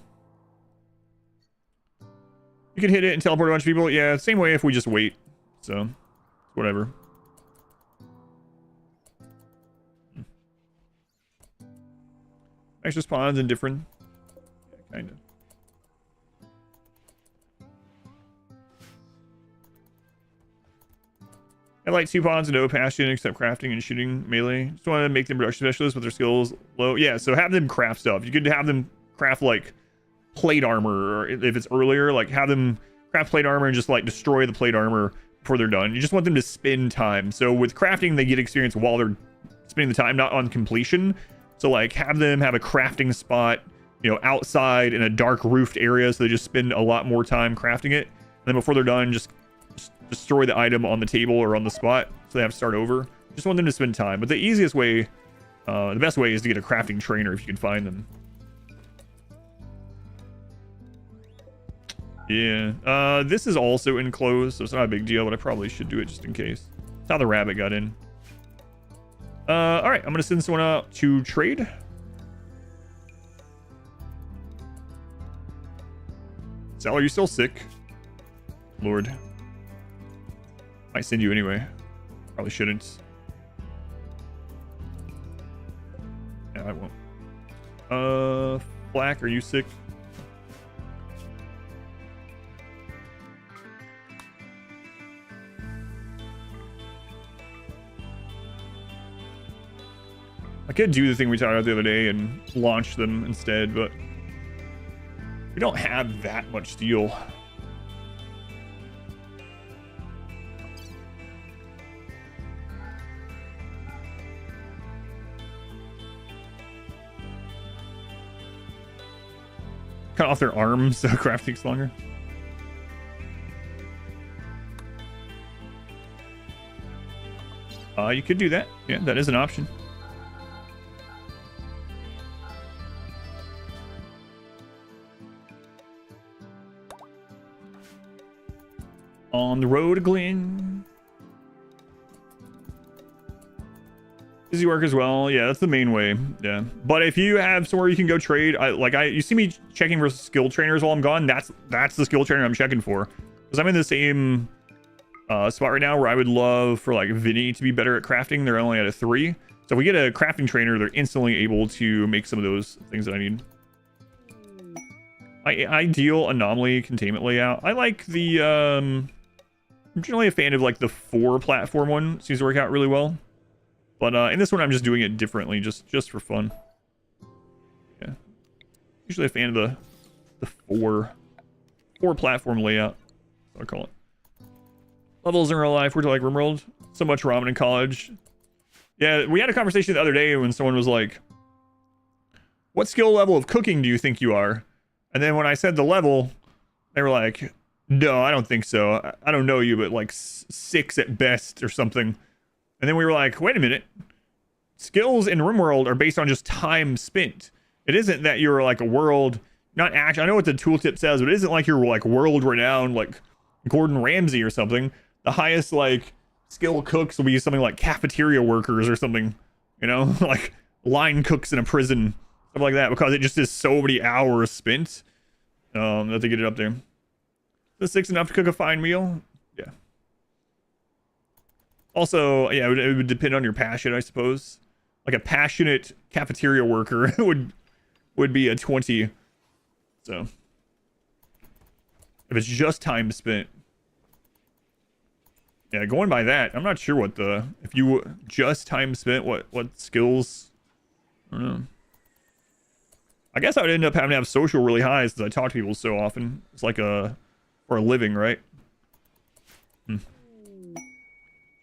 Speaker 1: You can hit it and teleport a bunch of people. Yeah, same way if we just wait. So, whatever. Extra spawns and different. Yeah, kind of. I like 2 pawns and no passion except crafting and shooting melee. Just want to make them production specialists with their skills low. Yeah, so have them craft stuff. You could have them craft like plate armor, or if it's earlier, like have them craft plate armor and just like destroy the plate armor before they're done. You just want them to spend time. So with crafting, they get experience while they're spending the time, not on completion. So like have them have a crafting spot, you know, outside in a dark roofed area, so they just spend a lot more time crafting it. And then before they're done, just destroy the item on the table or on the spot, so they have to start over. Just want them to spend time. But the easiest way, the best way is to get a crafting trainer if you can find them. Yeah, this is also enclosed, so it's not a big deal, but I probably should do it just in case. That's how the rabbit got in. All right, I'm gonna send someone out to trade. Sal, are you still sick? Lord. Might send you anyway. Probably shouldn't. I won't. Flack, are you sick? I could do the thing we talked about the other day and launch them instead, but we don't have that much steel. Cut off their arms so craft takes longer. You could do that. Yeah, that is an option. On the road, Glenn. Busy work as well. Yeah, that's the main way. Yeah, but if you have somewhere you can go trade, you see me checking for skill trainers while I'm gone. That's the skill trainer I'm checking for, because I'm in the same spot right now where I would love for like Vinny to be better at crafting. They're only at a 3, so if we get a crafting trainer, they're instantly able to make some of those things that I need. My ideal anomaly containment layout. I like the I'm generally a fan of like the 4 platform one. Seems to work out really well. But in this one, I'm just doing it differently, just for fun. Yeah. Usually a fan of the 4 platform layout. That's what I call it. Levels in real life. We're like RimWorld. So much ramen in college. Yeah, we had a conversation the other day when someone was like, "What skill level of cooking do you think you are?" And then when I said the level, they were like, "No, I don't think so. I don't know you, but like 6 at best or something." And then we were like, wait a minute. Skills in RimWorld are based on just time spent. It isn't that you're like a world, not actually, I know what the tooltip says, but it isn't like you're like world renowned, like Gordon Ramsay or something. The highest like skill cooks will be something like cafeteria workers or something, you know, like line cooks in a prison, stuff like that, because it just is so many hours spent that they get it up there. Is 6 enough to cook a fine meal? Yeah. Also, yeah, it would depend on your passion, I suppose. Like a passionate cafeteria worker would be a 20. So if it's just time spent, yeah, going by that, I'm not sure what if you just time spent, what skills, I don't know. I guess I would end up having to have social really high since I talk to people so often. It's like for a living, right?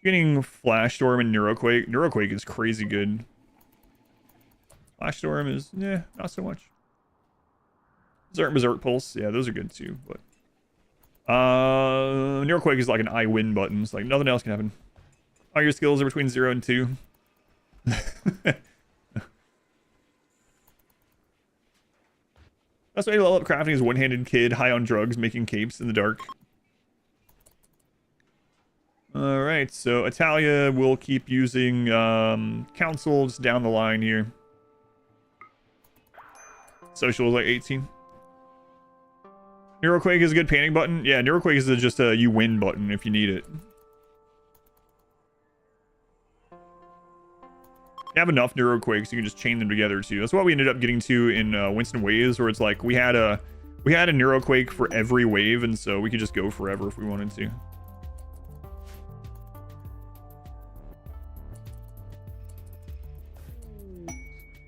Speaker 1: Getting Flash Storm and Neuroquake. Neuroquake is crazy good. Flash Storm is, not so much. Berserk Pulse, yeah, those are good too. But Neuroquake is like an I win button. It's like nothing else can happen. All your skills are between 0 and 2. Best way to level up crafting is one-handed kid high on drugs making capes in the dark. Alright, so Italia will keep using councils down the line here. Social is like 18. Neuroquake is a good panic button. Yeah, Neuroquake is just a you win button if you need it. You have enough Neuroquakes, you can just chain them together too. That's what we ended up getting to in Winston Waves, where it's like we had a Neuroquake for every wave, and so we could just go forever if we wanted to.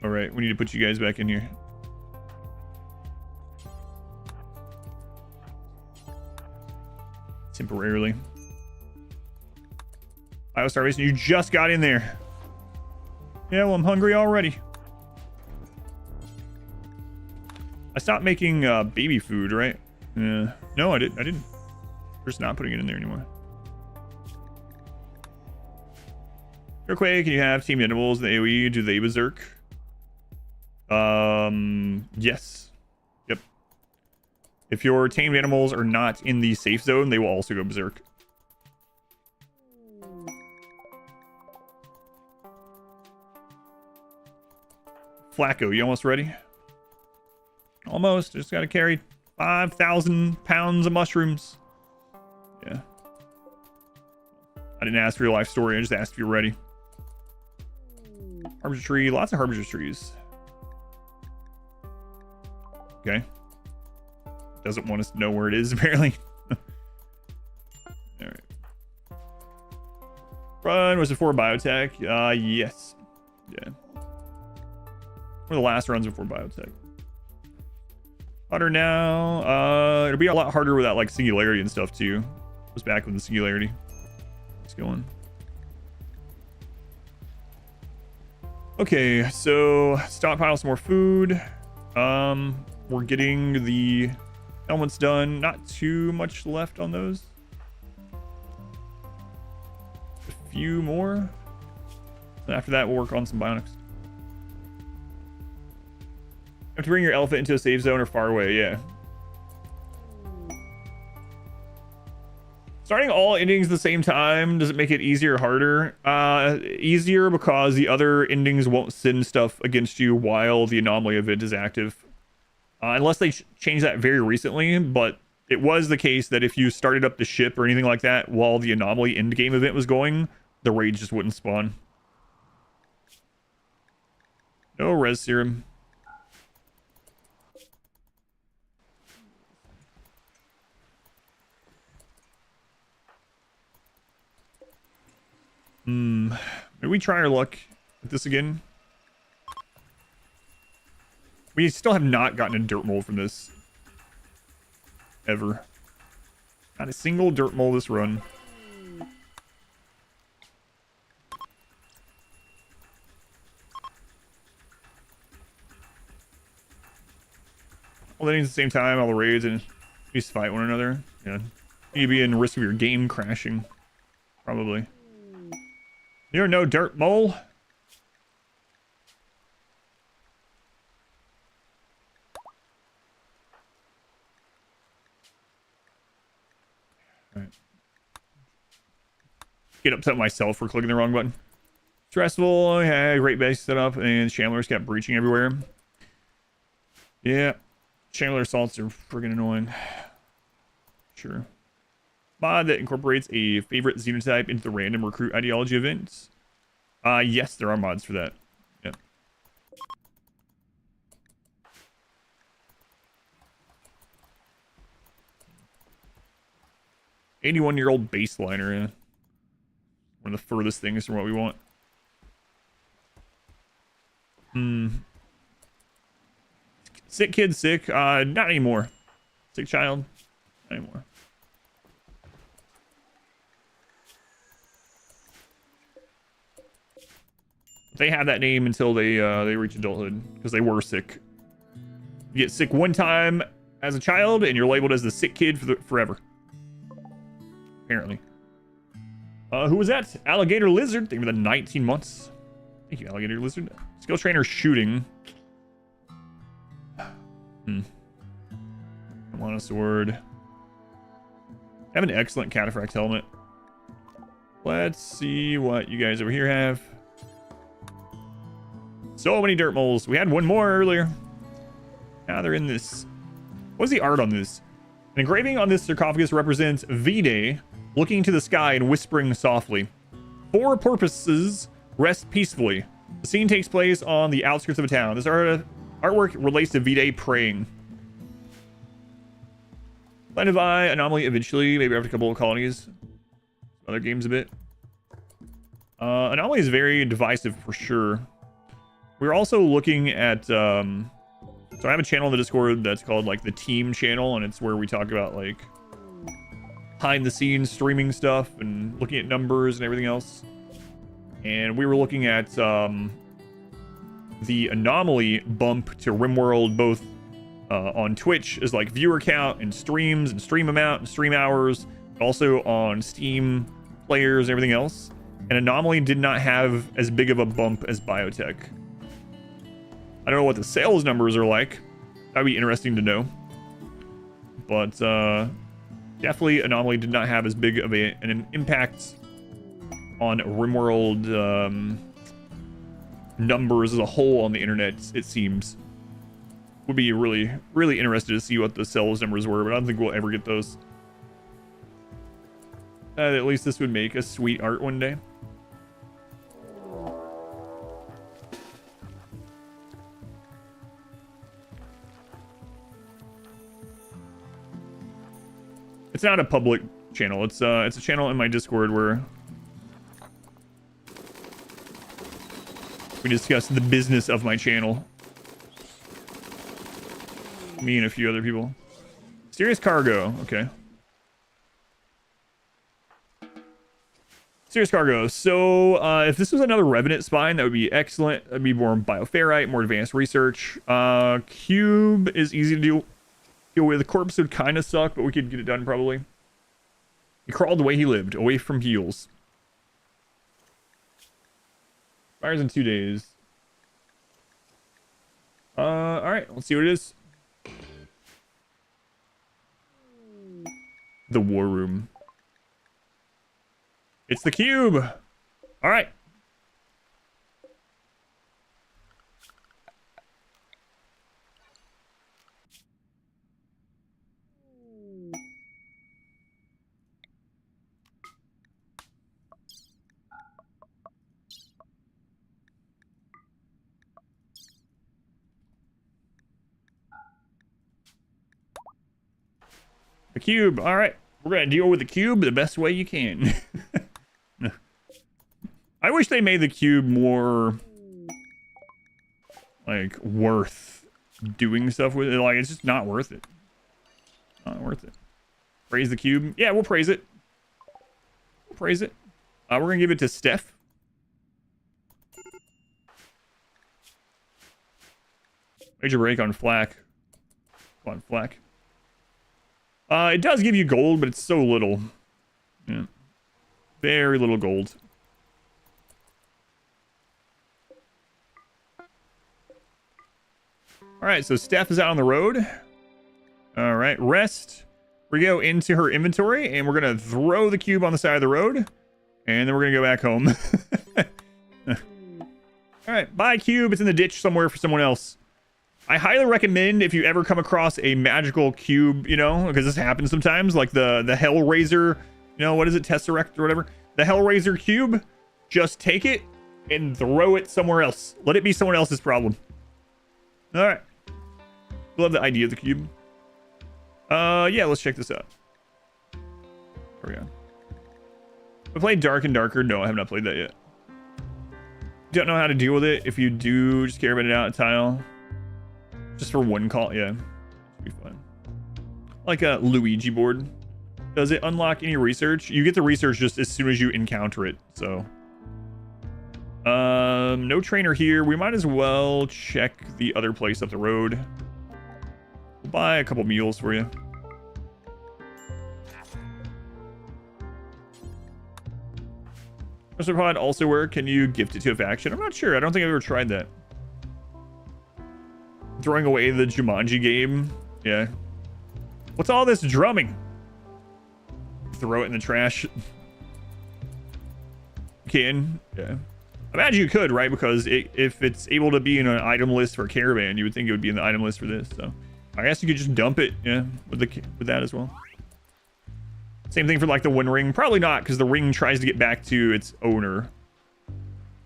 Speaker 1: Alright, we need to put you guys back in here. Temporarily. Biostarvation, you just got in there. Yeah, well, I'm hungry already. I stopped making baby food, right? No, I didn't. We're just not putting it in there anymore. Earthquake, can you have team animals in the AoE? Do they berserk? Yes. Yep. If your tamed animals are not in the safe zone, they will also go berserk. Flacco, you almost ready? Almost. Just gotta carry 5,000 pounds of mushrooms. Yeah. I didn't ask for your life story. I just asked if you're ready. Harbinger tree. Lots of harbinger trees. Okay. Doesn't want us to know where it is, apparently. Alright. Run was before Biotech. Yes. Yeah. One of the last runs before Biotech. Harder now. It'll be a lot harder with that, like, singularity and stuff, too. It was back with the singularity. It's going. Okay, so stockpile some more food. We're getting the elements done. Not too much left on those. A few more. And after that, we'll work on some bionics. You have to bring your elephant into a safe zone or far away, yeah. Starting all endings at the same time, does it make it easier or harder? Easier because the other endings won't send stuff against you while the anomaly event is active. Unless they changed that very recently, but it was the case that if you started up the ship or anything like that while the anomaly endgame event was going, the raids just wouldn't spawn. No res serum. Maybe we try our luck with this again. We still have not gotten a dirt mole from this. Ever. Not a single dirt mole this run. All the things at the same time, all the raids, and just fight one another. Yeah. You'd be in risk of your game crashing. Probably. You're no dirt mole. Right. Get upset myself for clicking the wrong button. Stressful. Yeah, great base setup, and Chandlers kept breaching everywhere. Yeah. Chandler assaults are friggin' annoying. Sure. Mod that incorporates a favorite Xenotype into the random recruit ideology events. Yes, there are mods for that. Yep. "81-year-old baseliner, yeah. One of the furthest things from what we want. Sick kid, sick. Not anymore. Sick child, not anymore. They had that name until they reach adulthood because they were sick. You get sick one time as a child, and you're labeled as the sick kid forever. Apparently. Who was that? Alligator Lizard. Thank you for the 19 months. Thank you, Alligator Lizard. Skill trainer shooting. I'm on a sword. I have an excellent cataphract helmet. Let's see what you guys over here have. So many dirt moles. We had one more earlier. Now they're in this. What's the art on this? An engraving on this sarcophagus represents V-Day looking to the sky and whispering softly. 4 porpoises rest peacefully. The scene takes place on the outskirts of a town. This artwork relates to V-Day praying. Land of Eye, anomaly eventually, maybe after a couple of colonies. Other games a bit. Anomaly is very divisive for sure. We're also looking at, so I have a channel in the Discord that's called like the team channel, and it's where we talk about like behind the scenes streaming stuff and looking at numbers and everything else. And we were looking at the anomaly bump to RimWorld both on Twitch as like viewer count and streams and stream amount and stream hours, but also on Steam players and everything else. And anomaly did not have as big of a bump as Biotech. I don't know what the sales numbers are like. That'd be interesting to know. But definitely anomaly did not have as big of an impact on RimWorld numbers as a whole on the internet, it seems. Would be really, really interested to see what the sales numbers were, but I don't think we'll ever get those. At least this would make a sweet art one day. It's not a public channel. It's a channel in my Discord where we discuss the business of my channel. Me and a few other people. Serious cargo. Okay. Serious cargo. So if this was another Revenant spine, that would be excellent. That'd be more bioferrite, more advanced research. Cube is easy to deal with. The corpse would kind of suck, but we could get it done probably. He crawled the way he lived, away from heals. Fires in 2 days. All right, let's see what it is. The war room. It's the cube. All right. The cube. All right. We're going to deal with the cube the best way you can. I wish they made the cube more, like, worth doing stuff with it. Like, it's just not worth it. Not worth it. Praise the cube. Yeah, we'll praise it. We'll praise it. We're going to give it to Steph. Major break on Flack. Come on, Flack. It does give you gold, but it's so little. Yeah. Very little gold. All right, so Steph is out on the road. All right, rest. We go into her inventory, and we're going to throw the cube on the side of the road. And then we're going to go back home. All right, bye, cube. It's in the ditch somewhere for someone else. I highly recommend if you ever come across a magical cube, you know, because this happens sometimes, like the Hellraiser, you know, what is it, Tesseract or whatever? The Hellraiser cube, just take it and throw it somewhere else. Let it be someone else's problem. All right. Love the idea of the cube. Yeah, let's check this out. There we go. I played Dark and Darker. No, I have not played that yet. Don't know how to deal with it. If you do, just carry it out a tile. Just for one call, yeah. Should be fun. Like a Luigi board. Does it unlock any research? You get the research just as soon as you encounter it, so. No trainer here. We might as well check the other place up the road. We'll buy a couple meals for you. Pod also work. Can you gift it to a faction? I'm not sure. I don't think I've ever tried that. Throwing away the Jumanji game. Yeah. What's all this drumming? Throw it in the trash. Can. Yeah. Imagine you could, right? Because if it's able to be in an item list for Caravan, you would think it would be in the item list for this. So I guess you could just dump it. Yeah. With that as well. Same thing for like the One Ring. Probably not, because the ring tries to get back to its owner.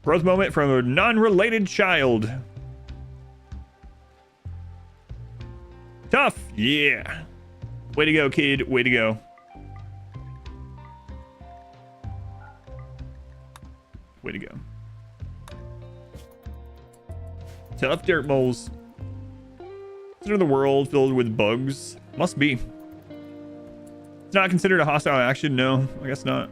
Speaker 1: Growth moment from a non-related child. Tough. Yeah. Way to go, kid. Way to go. Way to go. Tough Dirtmoles. Consider the world filled with bugs. Must be. It's not considered a hostile action. No, I guess not.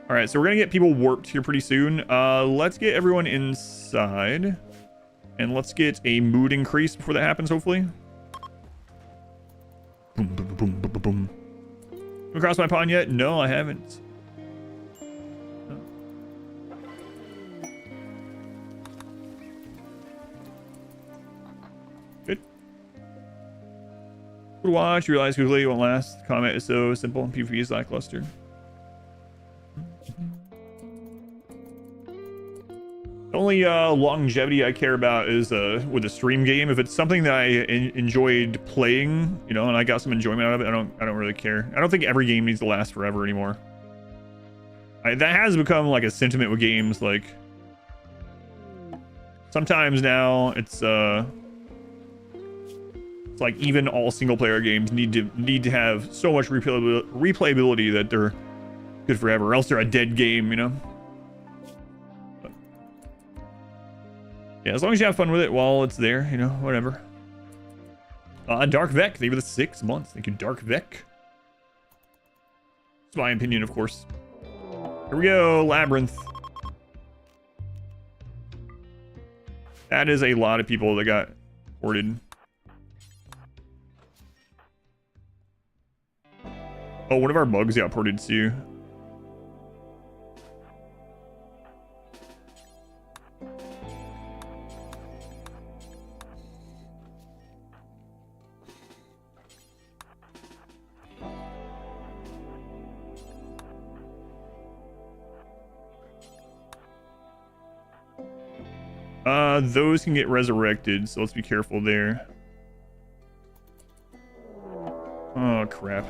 Speaker 1: All right, so we're gonna get people warped here pretty soon. Let's get everyone inside, and let's get a mood increase before that happens. Hopefully. Boom, boom, boom, boom, boom, boom. Come across my pond yet? No, I haven't. No. Good. Good watch. You realize quickly it won't last. Combat is so simple and PvP is lackluster. The only longevity I care about is with a stream game. If it's something that I enjoyed playing, you know, and I got some enjoyment out of it, I don't really care. I don't think every game needs to last forever anymore. That has become like a sentiment with games. Like sometimes now it's It's like even all single player games need to have so much replayability that they're good forever, or else they're a dead game, you know. But, yeah, as long as you have fun with it while it's there, you know, whatever. Dark Vec, thank you for the 6 months. Thank you, Dark Vec. It's my opinion, of course. Here we go, Labyrinth. That is a lot of people that got ported. Oh, one of our bugs got ported too. Those can get resurrected, so let's be careful there. Oh, crap.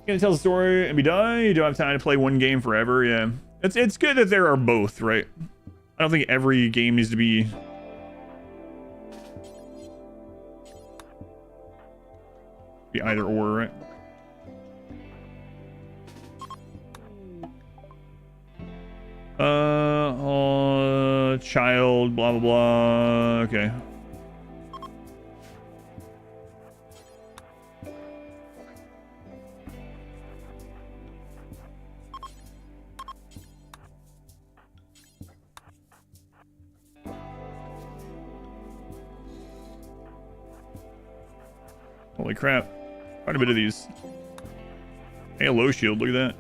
Speaker 1: Gonna tell the story and be done. You don't have time to play one game forever. Yeah, it's good that there are both, right? I don't think every game needs to be either or, right? Child, blah blah blah. Okay. Holy crap. Quite a bit of these. Hey, a low shield, look at that.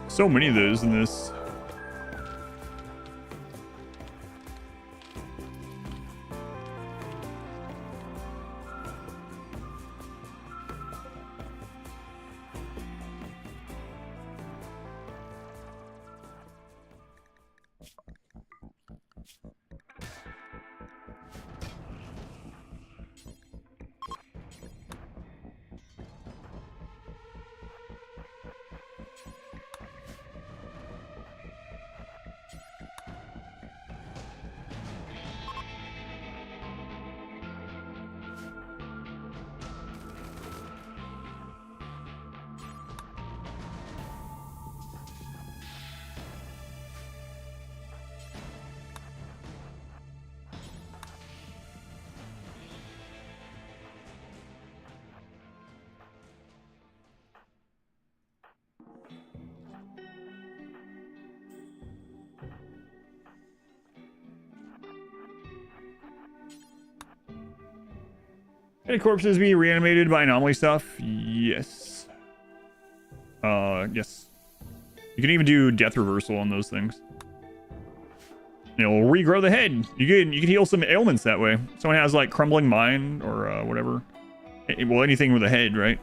Speaker 1: So many of those in this. Any corpses being reanimated by anomaly stuff? Yes. Yes. You can even do death reversal on those things. It'll regrow the head. You can heal some ailments that way. Someone has like crumbling mind or whatever. Well, anything with a head, right?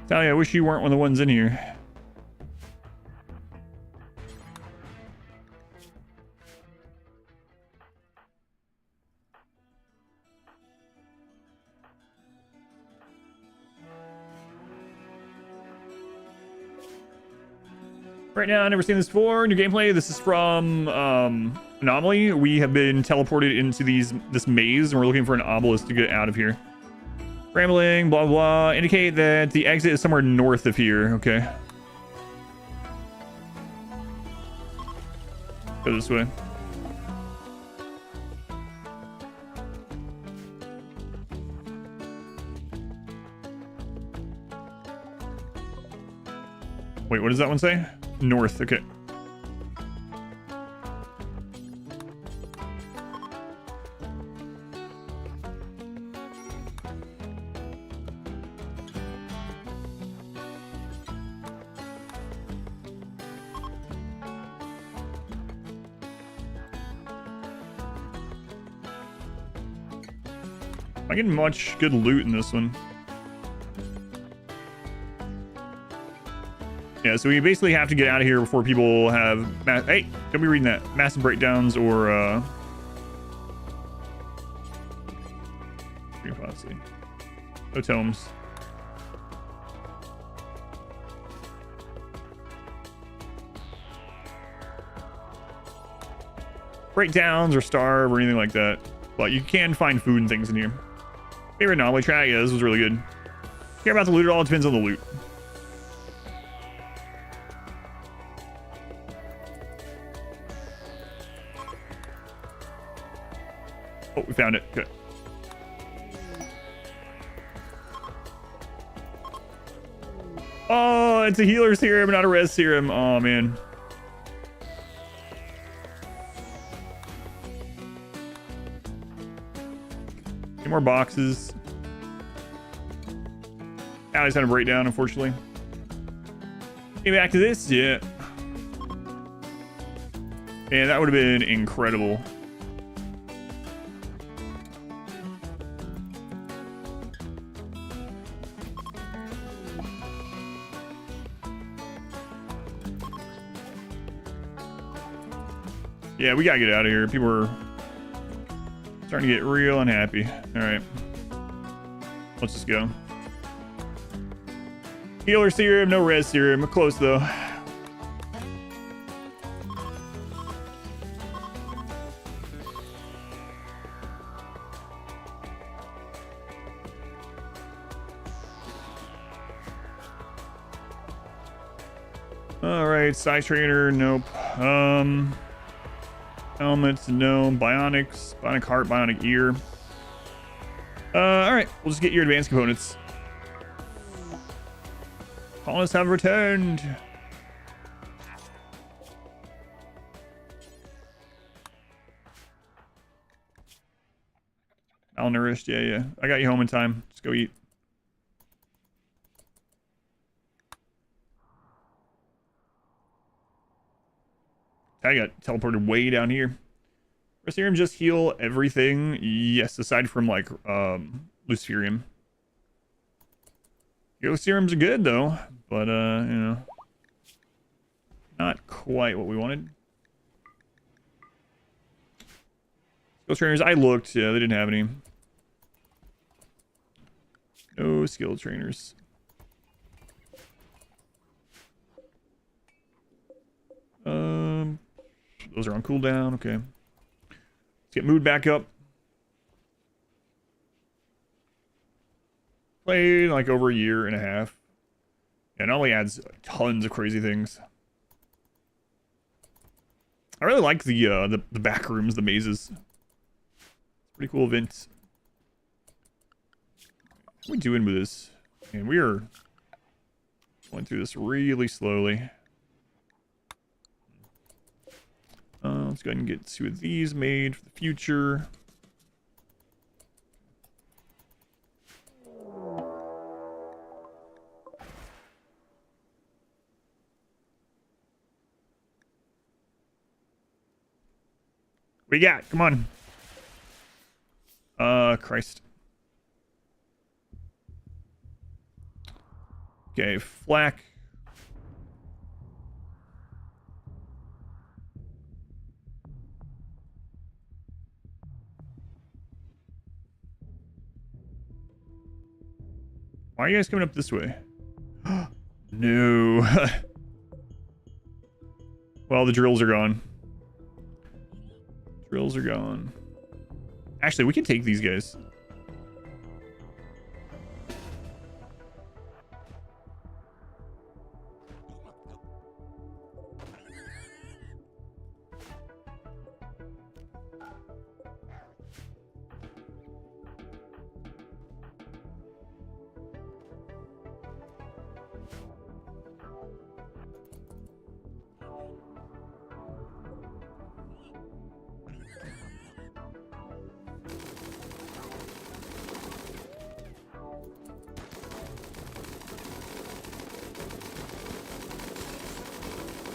Speaker 1: Sally, I wish you weren't one of the ones in here. Right now, I've never seen this before. New gameplay. This is from Anomaly. We have been teleported into this maze, and we're looking for an obelisk to get out of here. Rambling, blah, blah. Indicate that the exit is somewhere north of here. Okay. Go this way. Wait, what does that one say? North, okay. I get much good loot in this one. Yeah, so we basically have to get out of here before people have... Hey, don't be reading that. Massive breakdowns or... No tomes. Breakdowns or starve or anything like that. But you can find food and things in here. Favorite anomaly track? Yeah, this was really good. Care about the loot at all? It depends on the loot. Oh, we found it. Good. Oh, it's a healer serum, not a res serum. Oh, man. Any more boxes. Alley's had a breakdown, unfortunately. Get back to this? Yeah. Man, that would have been incredible. Yeah, we gotta get out of here. People are starting to get real unhappy. All right. Let's just go. Healer serum, no res serum. Close, though. All right, size trainer, nope. Helmets, no. Bionics, bionic heart, bionic ear. All right, we'll just get your advanced components. Colonists have returned. Malnourished, yeah. I got you home in time. Just go eat. I got teleported way down here. Does serum just heal everything? Yes, aside from like Luciferium. Hero serums are good though, but you know, not quite what we wanted. Skill trainers, I looked, yeah, they didn't have any. No skill trainers. Those are on cooldown, okay. Let's get mood back up. Played like over a year and a half. And it only adds tons of crazy things. I really like the back rooms, the mazes. It's pretty cool event. What are we doing with this? And we are going through this really slowly. Let's go ahead and get 2 of these made for the future. We got, come on. Christ. Okay, flak. Why are you guys coming up this way? No. Well, the drills are gone. Drills are gone. Actually, we can take these guys.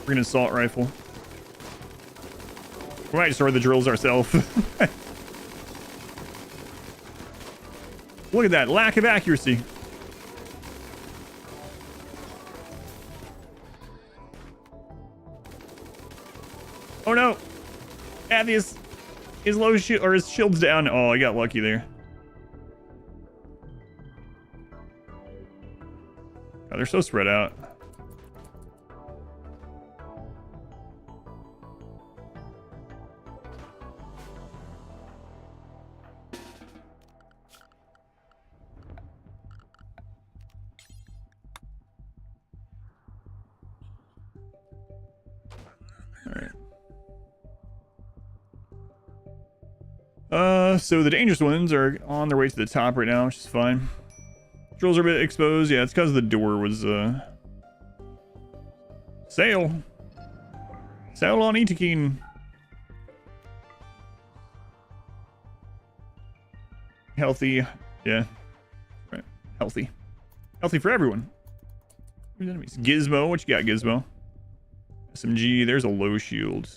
Speaker 1: We're gonna assault rifle. We might store the drills ourselves. Look at that lack of accuracy. Oh no! Athius, his low shield or his shield's down. Oh, I got lucky there. God, they're so spread out. So the dangerous ones are on their way to the top right now, which is fine. Drills are a bit exposed. Yeah, it's because the door was, Sail! Sail on Itakeen! Healthy. Yeah. Right. Healthy. Healthy for everyone. Who's enemies? Gizmo. What you got, Gizmo? SMG. There's a low shield.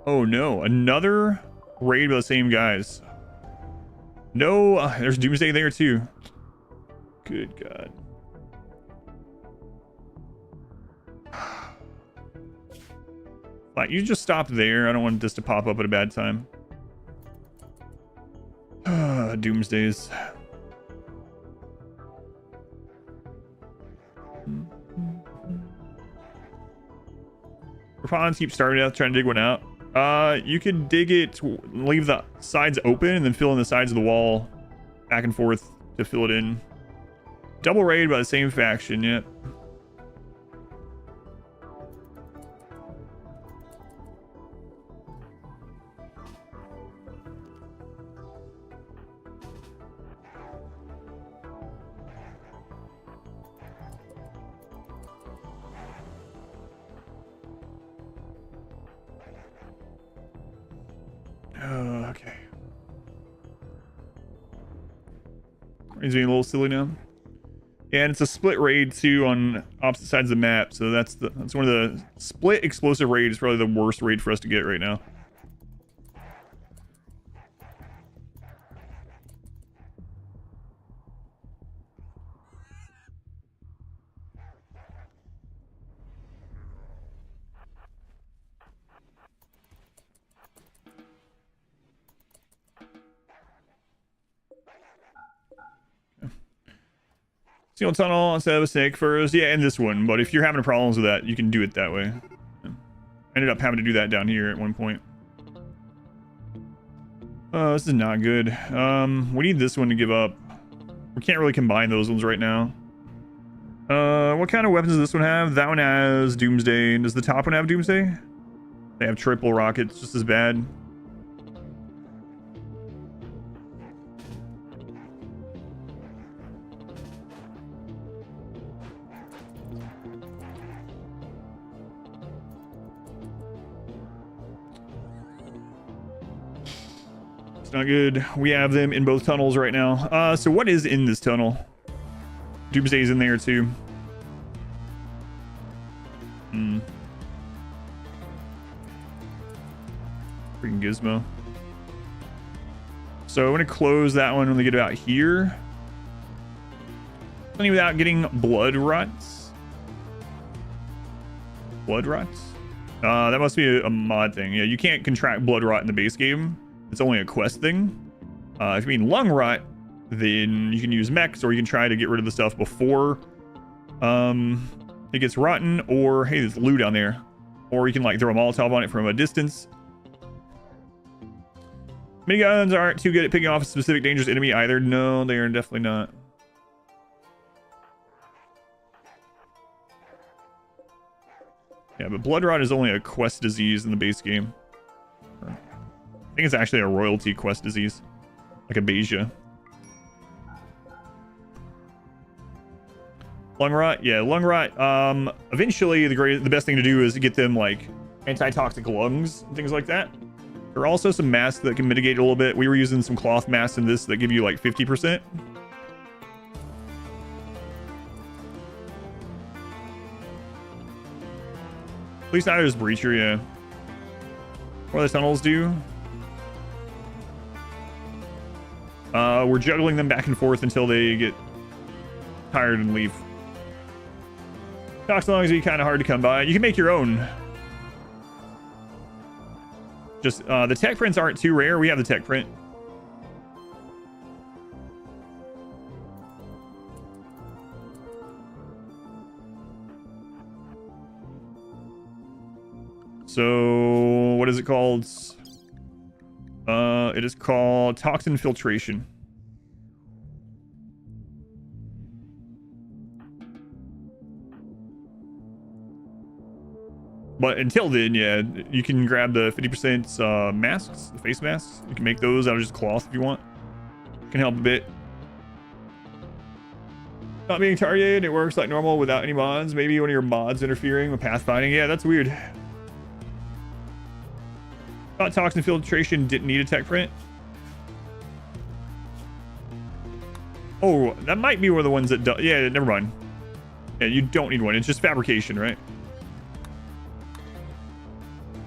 Speaker 1: Oh no, another raid by the same guys. No, there's Doomsday there too. Good God. Like, you just stop there. I don't want this to pop up at a bad time. Doomsdays. Propons keep starting out, trying to dig one out. You could dig it, leave the sides open, and then fill in the sides of the wall back and forth to fill it in. Double raid by the same faction, yep. Okay. He's being a little silly now. Yeah, and it's a split raid too on opposite sides of the map, so that's one of the split explosive raid is probably the worst raid for us to get right now. Steel tunnel instead of a snake first. Yeah, and this one. But if you're having problems with that, you can do it that way. I ended up having to do that down here at one point. Oh, this is not good. We need this one to give up. We can't really combine those ones right now. What kind of weapons does this one have? That one has Doomsday. Does the top one have Doomsday? They have triple rockets, just as bad. It's not good. We have them in both tunnels right now. So what is in this tunnel? Doomsday's in there too. Freaking Gizmo. So I'm gonna close that one when we get about here. Only without getting blood ruts. Blood ruts? That must be a mod thing. Yeah, you can't contract blood rot in the base game. It's only a quest thing. If you mean lung rot, then you can use mechs, or you can try to get rid of the stuff before it gets rotten, or hey, there's loot down there. Or you can like throw a Molotov on it from a distance. Miniguns aren't too good at picking off a specific dangerous enemy either. No, they are definitely not. Yeah, but blood rot is only a quest disease in the base game. I think it's actually a royalty quest disease, like abasia. Lung rot, yeah, lung rot. Eventually, the best thing to do is to get them like anti-toxic lungs and things like that. There are also some masks that can mitigate it a little bit. We were using some cloth masks in this that give you like 50%. At least not as breacher, yeah. What do the tunnels do? We're juggling them back and forth until they get tired and leave. Toxic lungs be kind of hard to come by. You can make your own. Just the tech prints aren't too rare. We have the tech print. So what is it called? It is called toxin filtration. But until then, yeah, you can grab the 50% masks, the face masks. You can make those out of just cloth if you want. Can help a bit. Not being targeted, it works like normal without any mods. Maybe one of your mods interfering with pathfinding. Yeah, that's weird. Thought toxin filtration didn't need a tech print. Oh, that might be one of the ones that do. Yeah, never mind. Yeah, you don't need one. It's just fabrication, right?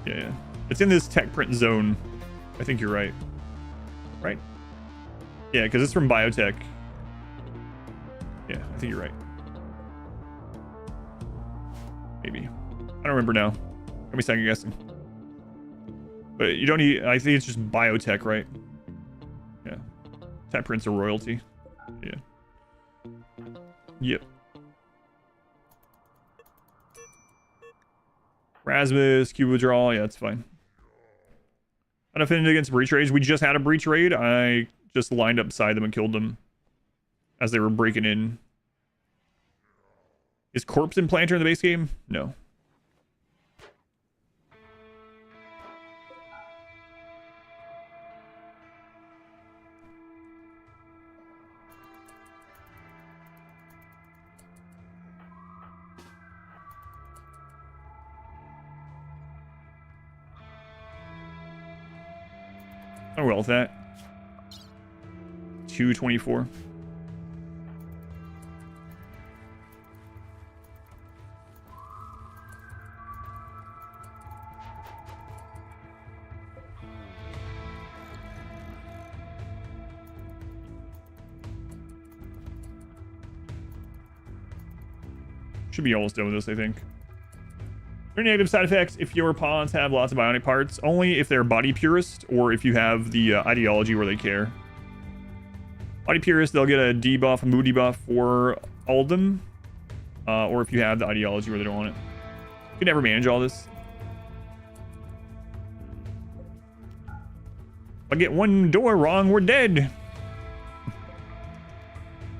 Speaker 1: Yeah. It's in this tech print zone. I think you're right. Right? Yeah, because it's from Biotech. Yeah, I think you're right. Maybe. I don't remember now. Let me second guessing. But you don't need... I think it's just Biotech, right? Yeah. Tech prints are royalty. Yeah. Yep. Rasmus, cube withdrawal, yeah, that's fine. Unoffended against breach raids. We just had a breach raid. I just lined up beside them and killed them as they were breaking in. Is corpse implanter in the base game? No. Oh, well with that. 224. Should be almost done with this, I think. There are negative side effects if your pawns have lots of bionic parts, only if they're body purist or if you have the ideology where they care. Body purist, they'll get a debuff, a mood debuff for all of them, or if you have the ideology where they don't want it. You can never manage all this. If I get one door wrong, we're dead.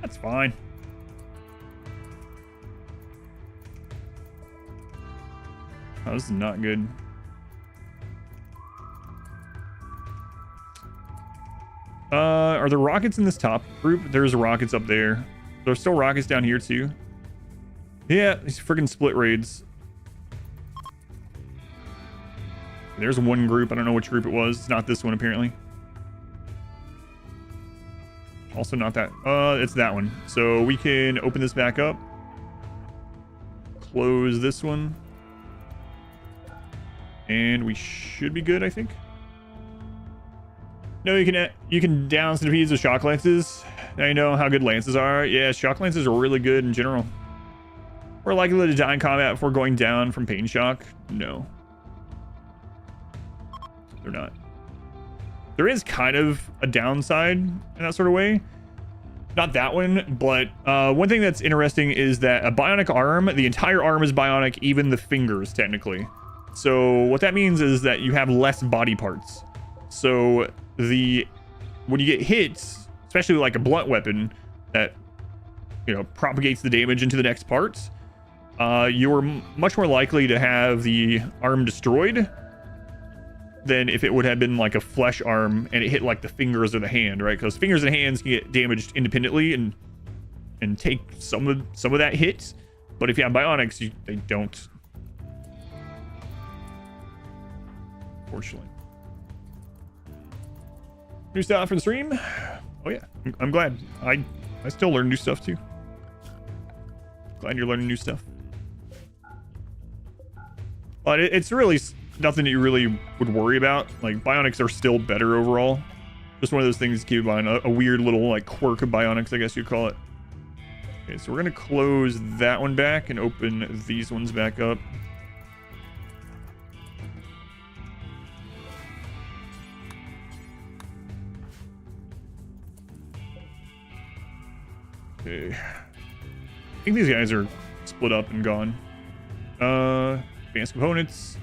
Speaker 1: That's fine. Oh, this is not good. Are there rockets in this top group? There's rockets up there. There's still rockets down here too. Yeah, these freaking split raids. There's one group. I don't know which group it was. It's not this one apparently. Also not that. It's that one. So we can open this back up. Close this one. And we should be good, I think. No, you can down centipedes with shock lances. Now you know how good lances are. Yeah, shock lances are really good in general. We're likely to die in combat before going down from pain shock. No. They're not. There is kind of a downside in that sort of way. Not that one, but one thing that's interesting is that a bionic arm, the entire arm is bionic, even the fingers, technically. So what that means is that you have less body parts. So when you get hit, especially like a blunt weapon that, you know, propagates the damage into the next part, you're much more likely to have the arm destroyed than if it would have been like a flesh arm and it hit like the fingers or the hand, right? Because fingers and hands can get damaged independently and take some of that hit, but if you have bionics, they don't. Fortunately. New stuff for the stream. Oh yeah, I'm glad. I still learn new stuff too. Glad you're learning new stuff. But it's really nothing that you really would worry about. Like, bionics are still better overall. Just one of those things to keep in mind. A weird little like quirk of bionics, I guess you'd call it. Okay, so we're gonna close that one back and open these ones back up. Okay. I think these guys are split up and gone. Advanced components.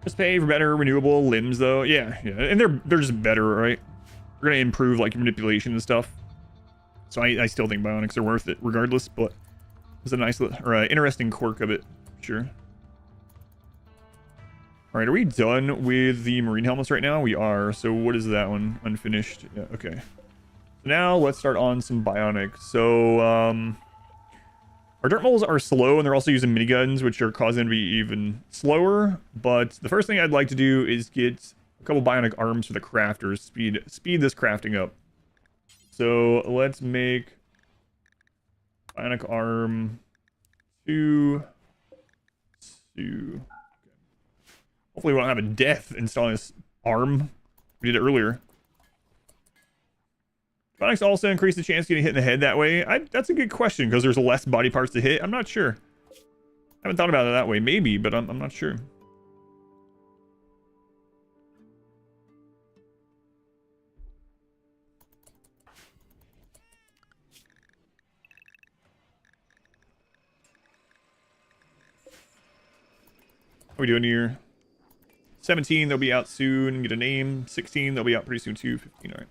Speaker 1: Just pay for better renewable limbs, though. Yeah, and they're just better, right? They're gonna improve like manipulation and stuff. So I still think bionics are worth it, regardless. But it's a nice or interesting quirk of it, sure. All right, are we done with the marine helmets right now? We are. So what is that one? Unfinished. Yeah, okay. So now let's start on some bionics. So our Dirtmoles are slow, and they're also using miniguns, which are causing them to be even slower. But the first thing I'd like to do is get a couple bionic arms for the crafters. Speed this crafting up. So let's make bionic arm 2. Hopefully we don't have a death installing this arm. We did it earlier. Bionics also increase the chance of getting hit in the head that way. That's a good question, because there's less body parts to hit. I'm not sure. I haven't thought about it that way. Maybe, but I'm not sure. What are we doing here? 17, they'll be out soon. Get a name. 16, they'll be out pretty soon too. 15, all right.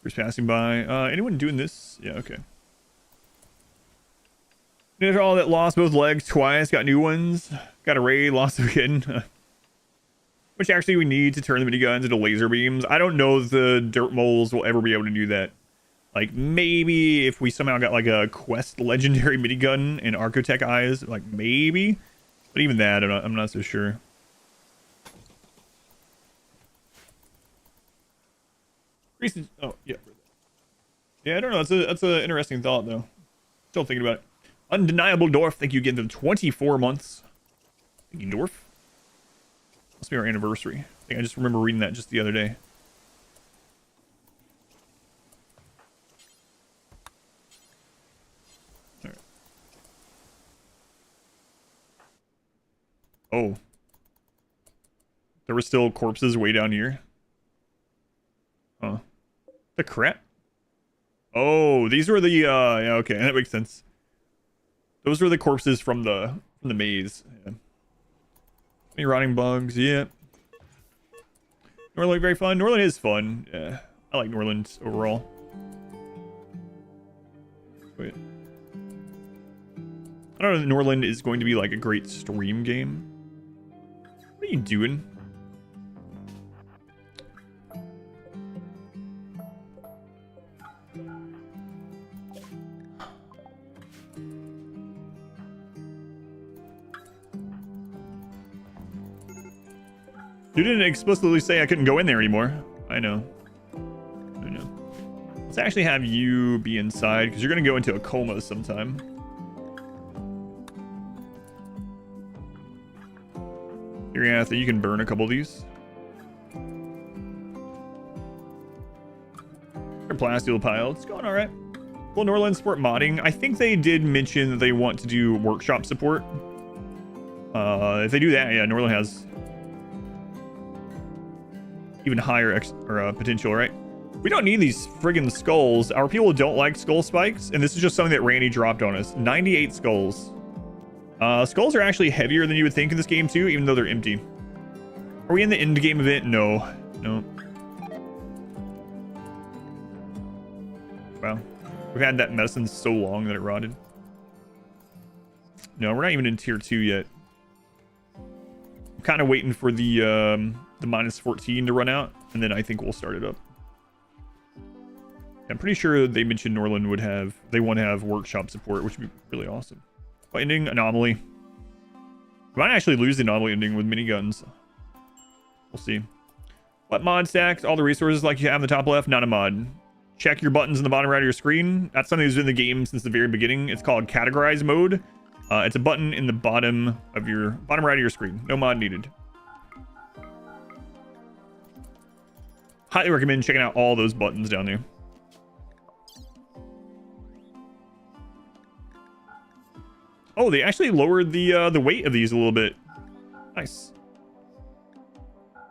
Speaker 1: Just passing by. Anyone doing this? Yeah, okay. After all that lost both legs twice, got new ones. Got a raid, lost them again. Which actually we need to turn the miniguns into laser beams. I don't know if the Dirtmoles will ever be able to do that. Like, maybe if we somehow got like a quest legendary minigun and Architect eyes, like maybe. But even that, I'm not so sure. Recent, oh, yeah. Yeah, I don't know. That's an interesting thought, though. Still thinking about it. Undeniable Dwarf, thank you again for the 24 months. Thank you, Dwarf. Must be our anniversary. I think I just remember reading that just the other day. All right. Oh. There were still corpses way down here. Huh. The crap? Oh, these were the, yeah, okay, that makes sense. Those were the corpses from the maze. Yeah. Any rotting bugs? Yeah. Norland very fun. Norland is fun. Yeah, I like Norland overall. Wait. I don't know if Norland is going to be like a great stream game. What are you doing? You didn't explicitly say I couldn't go in there anymore. I know. I know. Let's actually have you be inside, because you're going to go into a coma sometime. Here, yeah, you can burn a couple of these. Your plasteel pile. It's going all right. Will Norland support modding? I think they did mention that they want to do workshop support. If they do that, yeah, Norland has even higher potential, right? We don't need these friggin' skulls. Our people don't like skull spikes, and this is just something that Randy dropped on us. 98 skulls. Skulls are actually heavier than you would think in this game too, even though they're empty. Are we in the end game event? No. No. Wow. We've had that medicine so long that it rotted. No, we're not even in tier 2 yet. I'm kind of waiting for the minus 14 to run out, and then I think we'll start it up. I'm pretty sure they mentioned Norland would have, they want to have workshop support, which would be really awesome. Ending anomaly. We might actually lose the anomaly ending with miniguns. We'll see. What mod stacks all the resources like you have in the top left? Not a mod. Check your buttons in the bottom right of your screen. That's something that's been in the game since the very beginning. It's called categorize mode. It's a button in the bottom right of your screen. No mod needed. Highly recommend checking out all those buttons down there. Oh, they actually lowered the weight of these a little bit. Nice.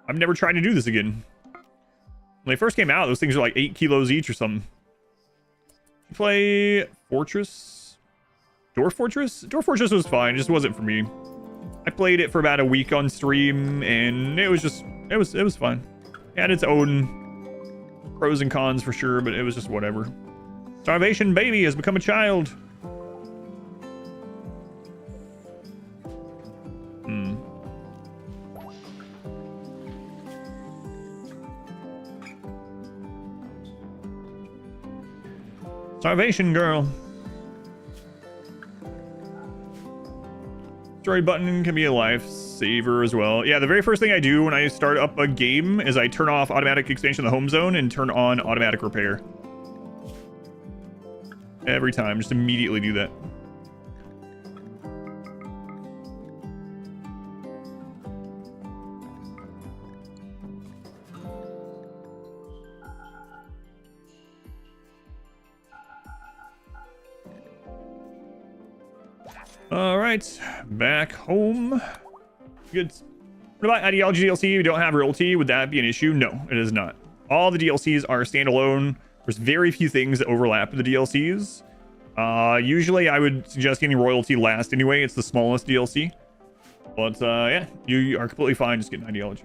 Speaker 1: I've never tried to do this again. When they first came out, those things are like 8 kilos each or something. You play Fortress? Dwarf Fortress? Dwarf Fortress was fine, it just wasn't for me. I played it for about a week on stream, and it was just, it was fine. It had its own pros and cons for sure, but it was just whatever. Starvation baby has become a child. Starvation girl. Destroy button can be a lifesaver as well. Yeah, the very first thing I do when I start up a game is I turn off automatic expansion of the home zone and turn on automatic repair. Every time, just immediately do that. All right, back home. Good. What about ideology DLC? We don't have realty. Would that be an issue? No, it is not. All the DLCs are standalone. There's very few things that overlap with the DLCs. Usually I would suggest getting royalty last anyway. It's the smallest DLC. But yeah, you are completely fine just getting ideology.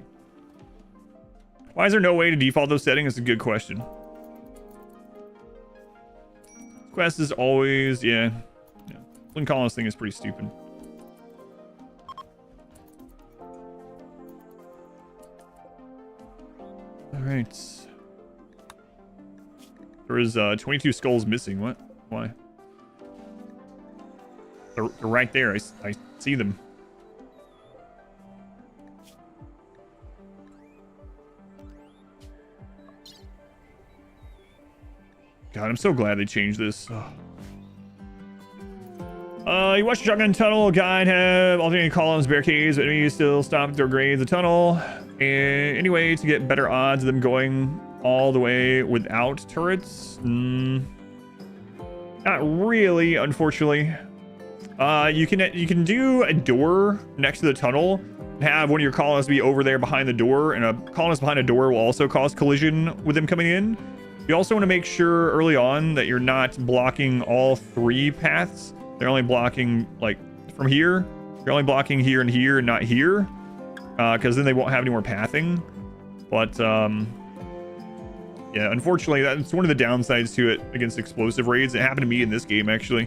Speaker 1: Why is there no way to default those settings? It's a good question. Quest is always, yeah. Flynn Collins thing is pretty stupid. All right. There is 22 skulls missing. What? Why? They're right there. I see them. God, I'm so glad they changed this. Oh. You watch the shotgun tunnel guide have alternating columns, barricades, but enemies still stop their grades the tunnel. And anyway, to get better odds of them going all the way without turrets? Not really, unfortunately. You can do a door next to the tunnel, have one of your colonists be over there behind the door, and a colonist behind a door will also cause collision with them coming in. You also want to make sure early on that you're not blocking all 3 paths. They're only blocking, like, from here. You're only blocking here and here and not here. Because then they won't have any more pathing. But, yeah, unfortunately, that's one of the downsides to it against explosive raids. It happened to me in this game, actually.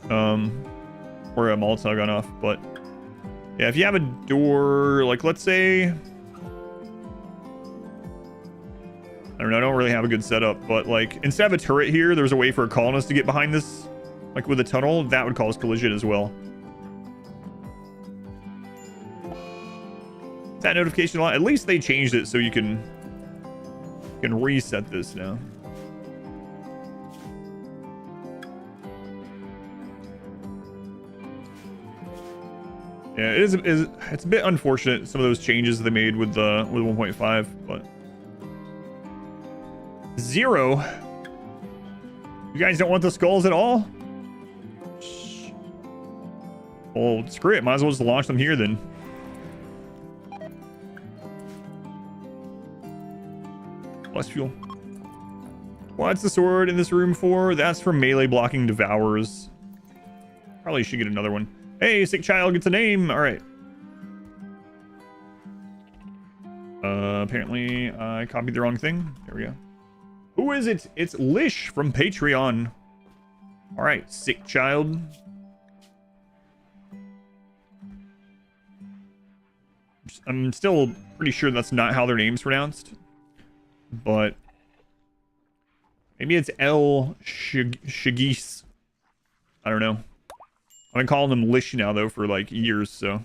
Speaker 1: Where a Molotov got off. But, yeah, if you have a door, like, let's say... I don't know, I don't really have a good setup. But, like, instead of a turret here, there's a way for a colonist to get behind this. Like with a tunnel, that would cause collision as well. That notification, at least they changed it so you can reset this now. Yeah, it's a bit unfortunate, some of those changes they made with 1.5, but 0. You guys don't want the skulls at all? Well, screw it. Might as well just launch them here then. Plus fuel. What's the sword in this room for? That's for melee blocking devourers. Probably should get another one. Hey, sick child gets a name. All right. Apparently I copied the wrong thing. There we go. Who is it? It's Lish from Patreon. All right, sick child. I'm still pretty sure that's not how their name's pronounced, but maybe it's El Shagis. I don't know. I've been calling them Lish now though for like years, so.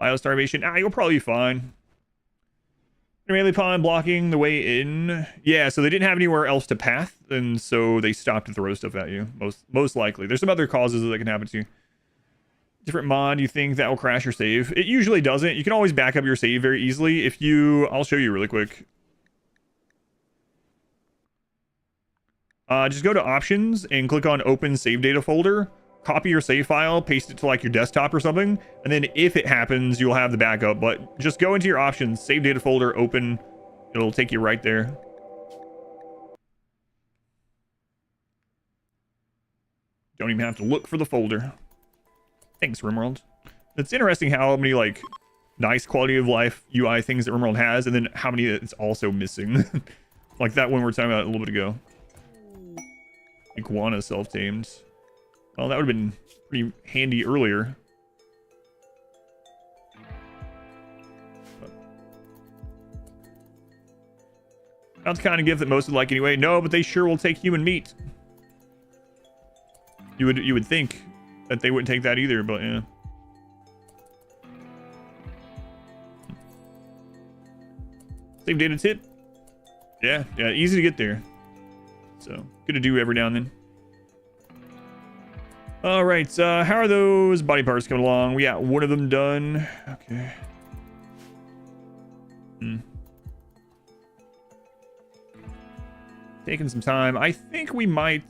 Speaker 1: Biostarvation. You'll probably be fine. Melee pawn blocking the way in. Yeah, so they didn't have anywhere else to path, and so they stopped to throw stuff at you. Most likely. There's some other causes that can happen to you. Different mod, you think that will crash your save? It usually doesn't. You can always back up your save very easily. If you... I'll show you really quick. Just go to options and click on open save data folder. Copy your save file, paste it to like your desktop or something, and then if it happens, you'll have the backup. But just go into your options, save data folder, open. It'll take you right there. Don't even have to look for the folder. Thanks, RimWorld. It's interesting how many like nice quality of life UI things that RimWorld has, and then how many it's also missing. Like that one we were talking about a little bit ago. Iguana self-tamed. Well, that would have been pretty handy earlier. That's the kind of gift that most would like anyway. No, but they sure will take human meat. You would think that they wouldn't take that either, but yeah. Save data tip. Yeah, easy to get there. So good to do every now and then. All right, how are those body parts coming along? We got one of them done. Okay. Taking some time. I think we might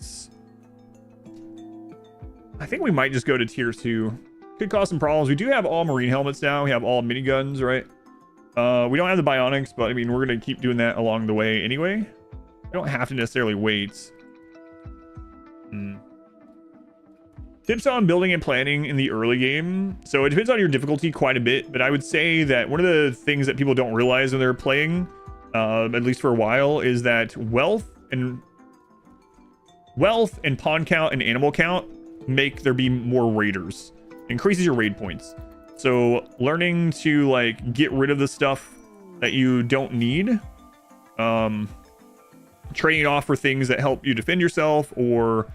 Speaker 1: just go to tier 2. Could cause some problems. We do have all marine helmets now. We have all miniguns, right? We don't have the bionics, but I mean, we're going to keep doing that along the way anyway. We don't have to necessarily wait. Tips on building and planning in the early game. So it depends on your difficulty quite a bit, but I would say that one of the things that people don't realize when they're playing, at least for a while, is that wealth and pawn count and animal count make there be more raiders. Increases your raid points. So learning to like get rid of the stuff that you don't need, trading it off for things that help you defend yourself, or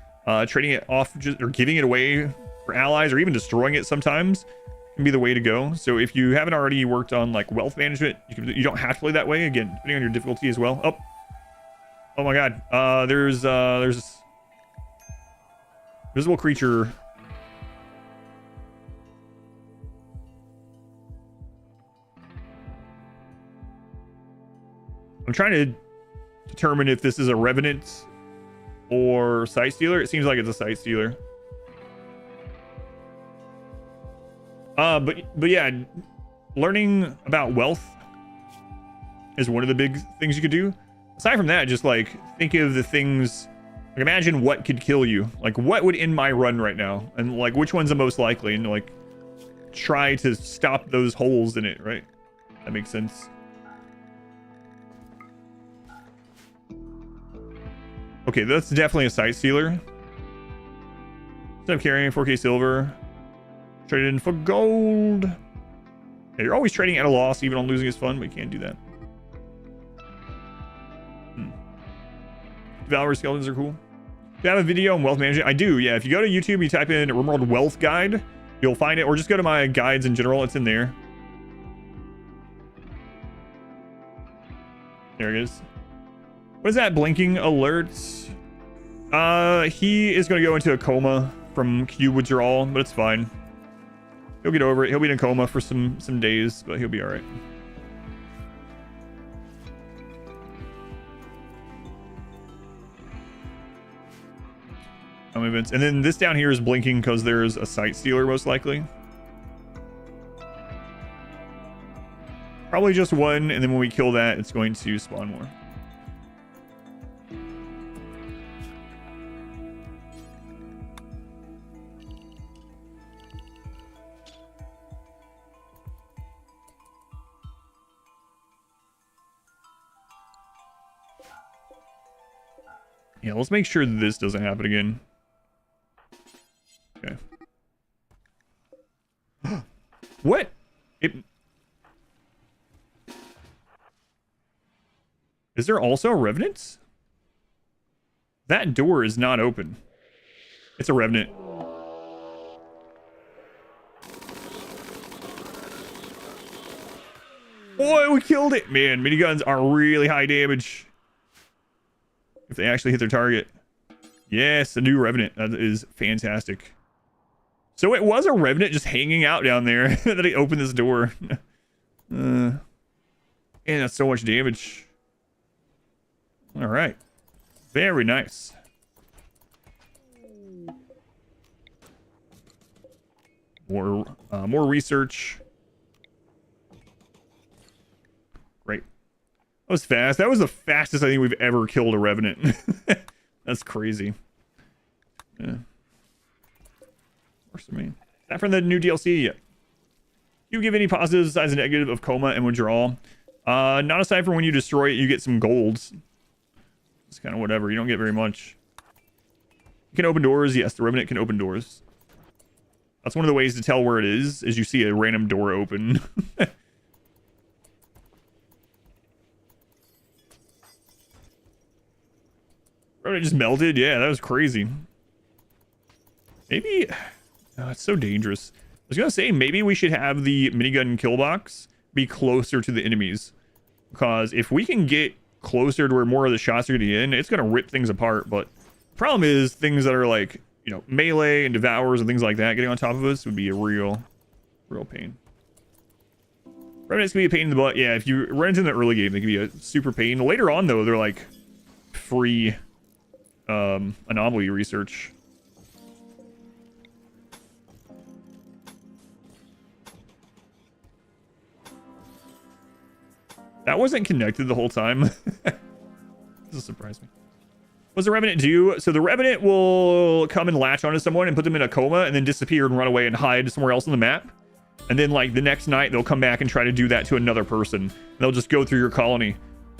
Speaker 1: trading it off or giving it away for allies, or even destroying it sometimes can be the way to go. So if you haven't already worked on like wealth management, you don't have to play that way, again depending on your difficulty as well. Oh my god, there's visible creature. I'm trying to determine if this is a revenant or sight stealer. It seems like it's a sight stealer. But yeah, learning about wealth is one of the big things you could do. Aside from that, just like think of the things, like imagine what could kill you, like what would end my run right now, and like which one's the most likely, and like try to stop those holes in it, right? That makes sense. Okay, that's definitely a sight stealer. Instead of carrying 4K silver, traded in for gold. Yeah, you're always trading at a loss, even on losing is fun, but you can't do that. Devour skeletons are cool. Do you have a video on wealth management? I do, yeah. If you go to YouTube, you type in RimWorld Wealth Guide, you'll find it, or just go to my guides in general, it's in there. There it is. What is that blinking alert? He is going to go into a coma from cube withdrawal, but it's fine. He'll get over it. He'll be in a coma for some days, but he'll be all right. Events. And then this down here is blinking because there's a site stealer, most likely. Probably just one, and then when we kill that, it's going to spawn more. Yeah, let's make sure this doesn't happen again. Okay. What? Is there also revenants? That door is not open. It's a revenant. Boy, we killed it. Man, miniguns are really high damage. If they actually hit their target. Yes, a new revenant. That is fantastic. So it was a revenant just hanging out down there that he opened this door. And that's so much damage. All right. Very nice. More research. Great. That was fast. That was the fastest I think we've ever killed a revenant. That's crazy. Yeah. Works for me. Not from the new DLC yet. You give any positives besides a negative of coma and withdrawal? Not aside from when you destroy it, you get some golds. It's kind of whatever. You don't get very much. You can open doors. Yes, the revenant can open doors. That's one of the ways to tell where it is you see a random door open. Revenant just melted. Yeah, that was crazy. Maybe... Oh, it's so dangerous. I was gonna say, maybe we should have the minigun kill box be closer to the enemies. Because if we can get closer to where more of the shots are getting in, it's gonna rip things apart. But the problem is, things that are like, you know, melee and devours and things like that getting on top of us would be a real pain. Revenants can be a pain in the butt. Yeah, if you run into the early game, they can be a super pain. Later on, though, they're like free anomaly research. That wasn't connected the whole time. This will surprise me. What's the Revenant do? So the Revenant will come and latch onto someone and put them in a coma and then disappear and run away and hide somewhere else on the map. And then like the next night, they'll come back and try to do that to another person. They'll just go through your colony.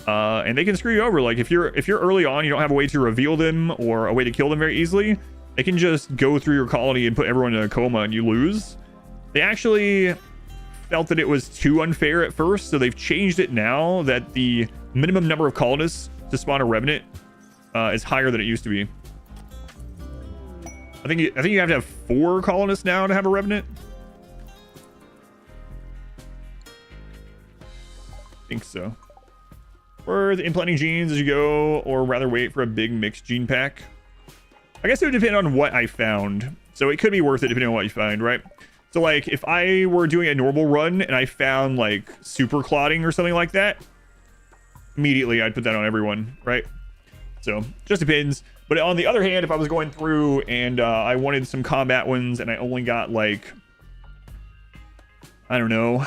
Speaker 1: And they can screw you over. Like if you're early on, you don't have a way to reveal them or a way to kill them very easily, they can just go through your colony and put everyone in a coma and you lose. They actually felt that it was too unfair at first, so they've changed it now that the minimum number of colonists to spawn a revenant is higher than it used to be. I think you have to have 4 colonists now to have a revenant. I think so. Or the implanting genes as you go, or rather wait for a big mixed gene pack. I guess it would depend on what I found. So it could be worth it depending on what you find, right? So like if I were doing a normal run and I found like super clotting or something like that, immediately I'd put that on everyone, right? So just depends. But on the other hand, if I was going through and I wanted some combat ones and I only got like, I don't know,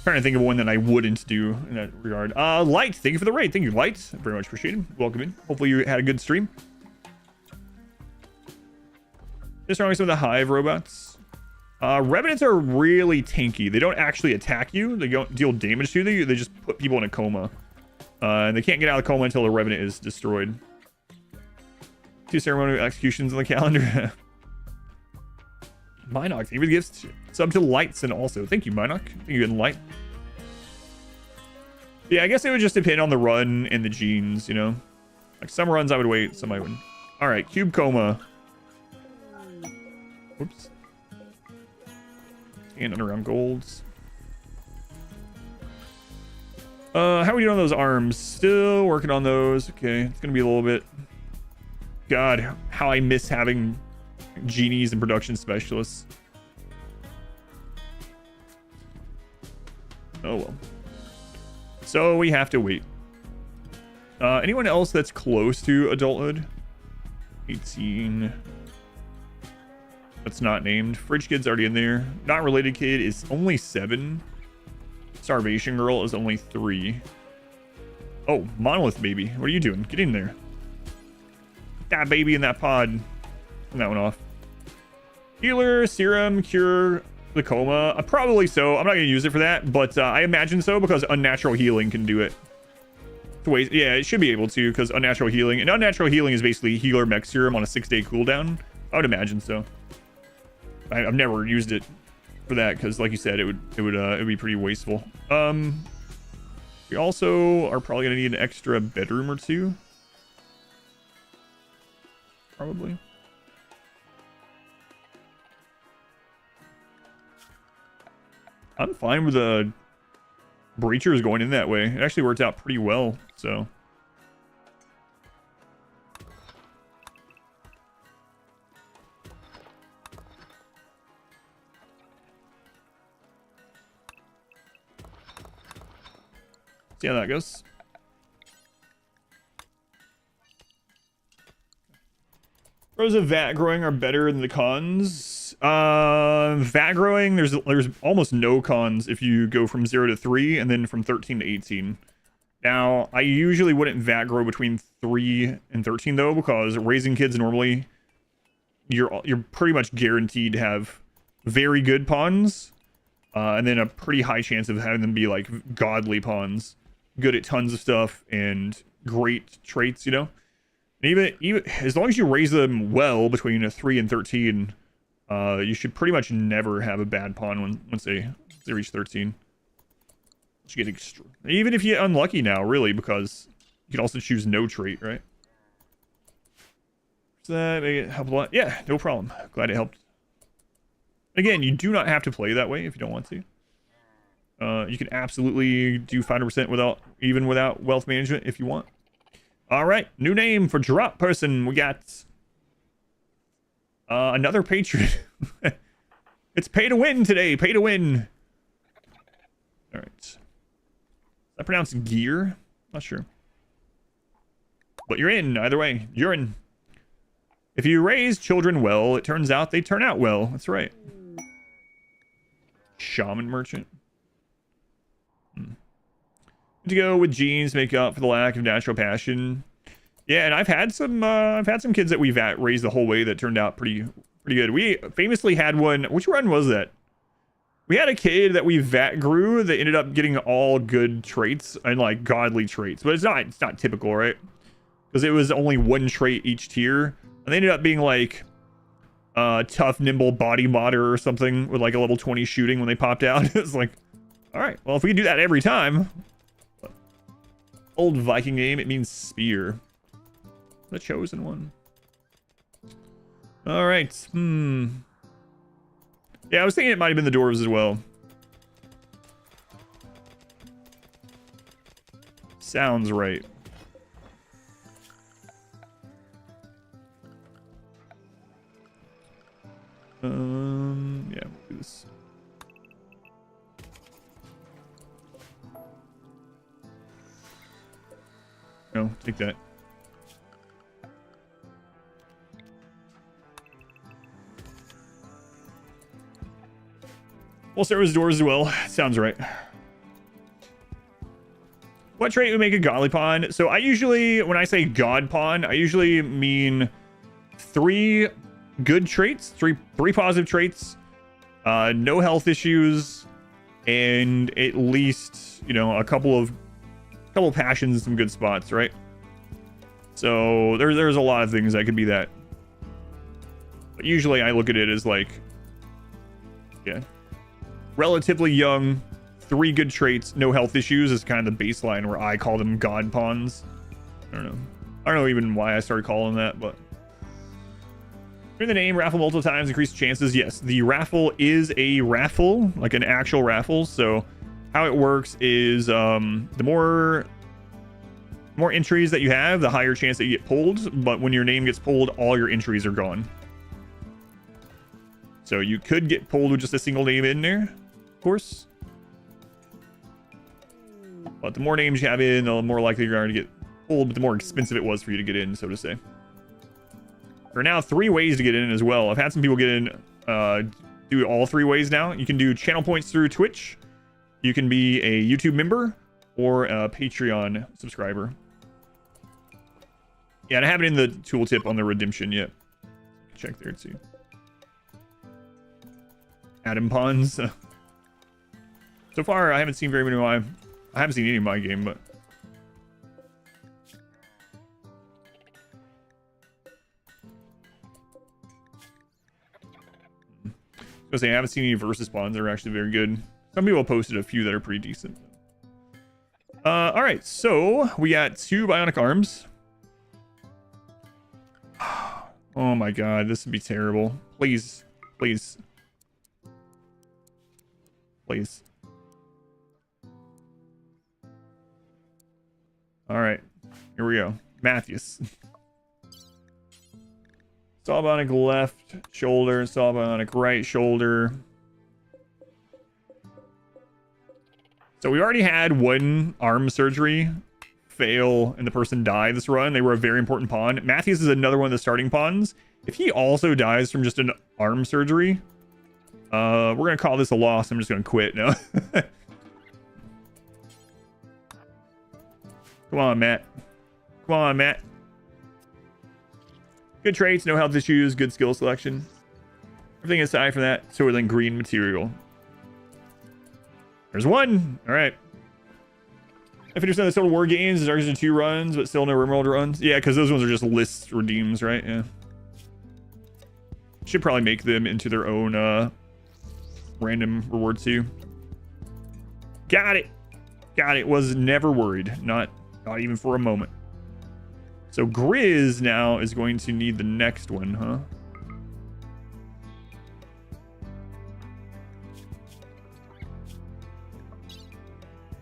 Speaker 1: trying to think of one that I wouldn't do in that regard. Light, thank you for the raid. Thank you, Light. Very much appreciated. Welcome in. Hopefully you had a good stream. Destroying some of the hive robots. Revenants are really tanky. They don't actually attack you. They don't deal damage to you. They just put people in a coma. And they can't get out of the coma until the revenant is destroyed. 2 ceremonial executions on the calendar. Minoc, thank you for the gifts. Sub to Lights and also. Thank you, Minoc. Thank you, good Light. Yeah, I guess it would just depend on the run and the genes, you know? Like some runs I would wait, some I wouldn't. Alright, Cube Coma. Whoops. And underground golds. How are we doing on those arms? Still working on those. Okay, it's gonna be a little bit. God, how I miss having genies and production specialists. Oh well. So we have to wait. Anyone else that's close to adulthood? 18. That's not named. Fridge Kid's already in there. Not related kid is only 7. Starvation Girl is only 3. Oh, Monolith Baby. What are you doing? Get in there. Get that baby in that pod. Turn that one off. Healer, Serum, Cure, the Coma. Probably so. I'm not going to use it for that, but I imagine so because Unnatural Healing can do it. Yeah, it should be able to because Unnatural Healing. And Unnatural Healing is basically Healer Mech Serum on a 6-day cooldown. I would imagine so. I've never used it for that because, like you said, it would be pretty wasteful. We also are probably gonna need an extra bedroom or 2. Probably. I'm fine with the breachers going in that way. It actually worked out pretty well, so. See how that goes. Pros of vat growing are better than the cons. Vat growing, there's almost no cons if you go from 0 to 3 and then from 13 to 18. Now, I usually wouldn't vat grow between 3 and 13 though, because raising kids normally you're pretty much guaranteed to have very good pawns, and then a pretty high chance of having them be like godly pawns. Good at tons of stuff and great traits, you know. And even as long as you raise them well between a 3 and 13, you should pretty much never have a bad pawn once they reach 13. You get even if you get unlucky now, really, because you can also choose no trait, right? Does that make it help a lot? Yeah, no problem. Glad it helped. Again, you do not have to play that way if you don't want to. You can absolutely do 500% without wealth management if you want. All right, new name for drop person. We got another patron. It's pay to win today. Pay to win. All right. Is that pronounced gear? Not sure. But you're in either way. You're in. If you raise children well, it turns out they turn out well. That's right. Shaman merchant. To go with genes make up for the lack of natural passion. Yeah, and I've had some kids that we've raised the whole way that turned out pretty good. We famously had one. Which run was that? We had a kid that we vat grew that ended up getting all good traits and like godly traits, but it's not typical, right? Because it was only one trait each tier, and they ended up being like tough, nimble, body modder or something with like a level 20 shooting when they popped out. It's like, all right, well, if we can do that every time. Old Viking name, it means spear. The chosen one. All right. Yeah, I was thinking it might have been the dwarves as well. Sounds right. Yeah, we'll do this. No, take that. We'll start with doors as well. Sounds right. What trait would make a godly pawn? So I usually, when I say god pawn, I usually mean 3 good traits, three positive traits, no health issues, and at least, you know, a couple passions in some good spots, right? So there's a lot of things that could be that. But usually I look at it as like, yeah, relatively young, 3 good traits, no health issues is kind of the baseline where I call them god pawns. I don't know even why I started calling that, but hear the name raffle multiple times, increase chances. Yes, the raffle is a raffle, like an actual raffle. So how it works is the more entries that you have, the higher chance that you get pulled. But when your name gets pulled, all your entries are gone. So you could get pulled with just a single name in there, of course. But the more names you have in, the more likely you're going to get pulled, but the more expensive it was for you to get in, so to say. There are now 3 ways to get in as well. I've had some people get in, do all 3 ways now. You can do channel points through Twitch. You can be a YouTube member or a Patreon subscriber. Yeah, and I haven't in the tooltip on the redemption yet. Check there too. Adam Pawns. So far, I haven't seen very many of my... I haven't seen any of my game, but... I was gonna say, I haven't seen any versus spawns that are actually very good. Some people posted a few that are pretty decent. Alright, so we got 2 bionic arms. Oh my god, this would be terrible. Please, please. Please. Alright, here we go. Matthews. Saw bionic left shoulder, saw bionic right shoulder. So we already had 1 arm surgery fail and the person die this run. They were a very important pawn. Matthews is another one of the starting pawns. If he also dies from just an arm surgery, we're going to call this a loss. I'm just going to quit now. Come on, Matt. Come on, Matt. Good traits, no health issues, good skill selection. Everything aside from that, so we're then green material. There's 1. All right. I finished some of the Total War games. There's already 2 runs, but still no RimWorld runs. Yeah, because those ones are just list redeems, right? Yeah. Should probably make them into their own random rewards too. Got it. Got it. Was never worried. Not even for a moment. So Grizz now is going to need the next one, huh?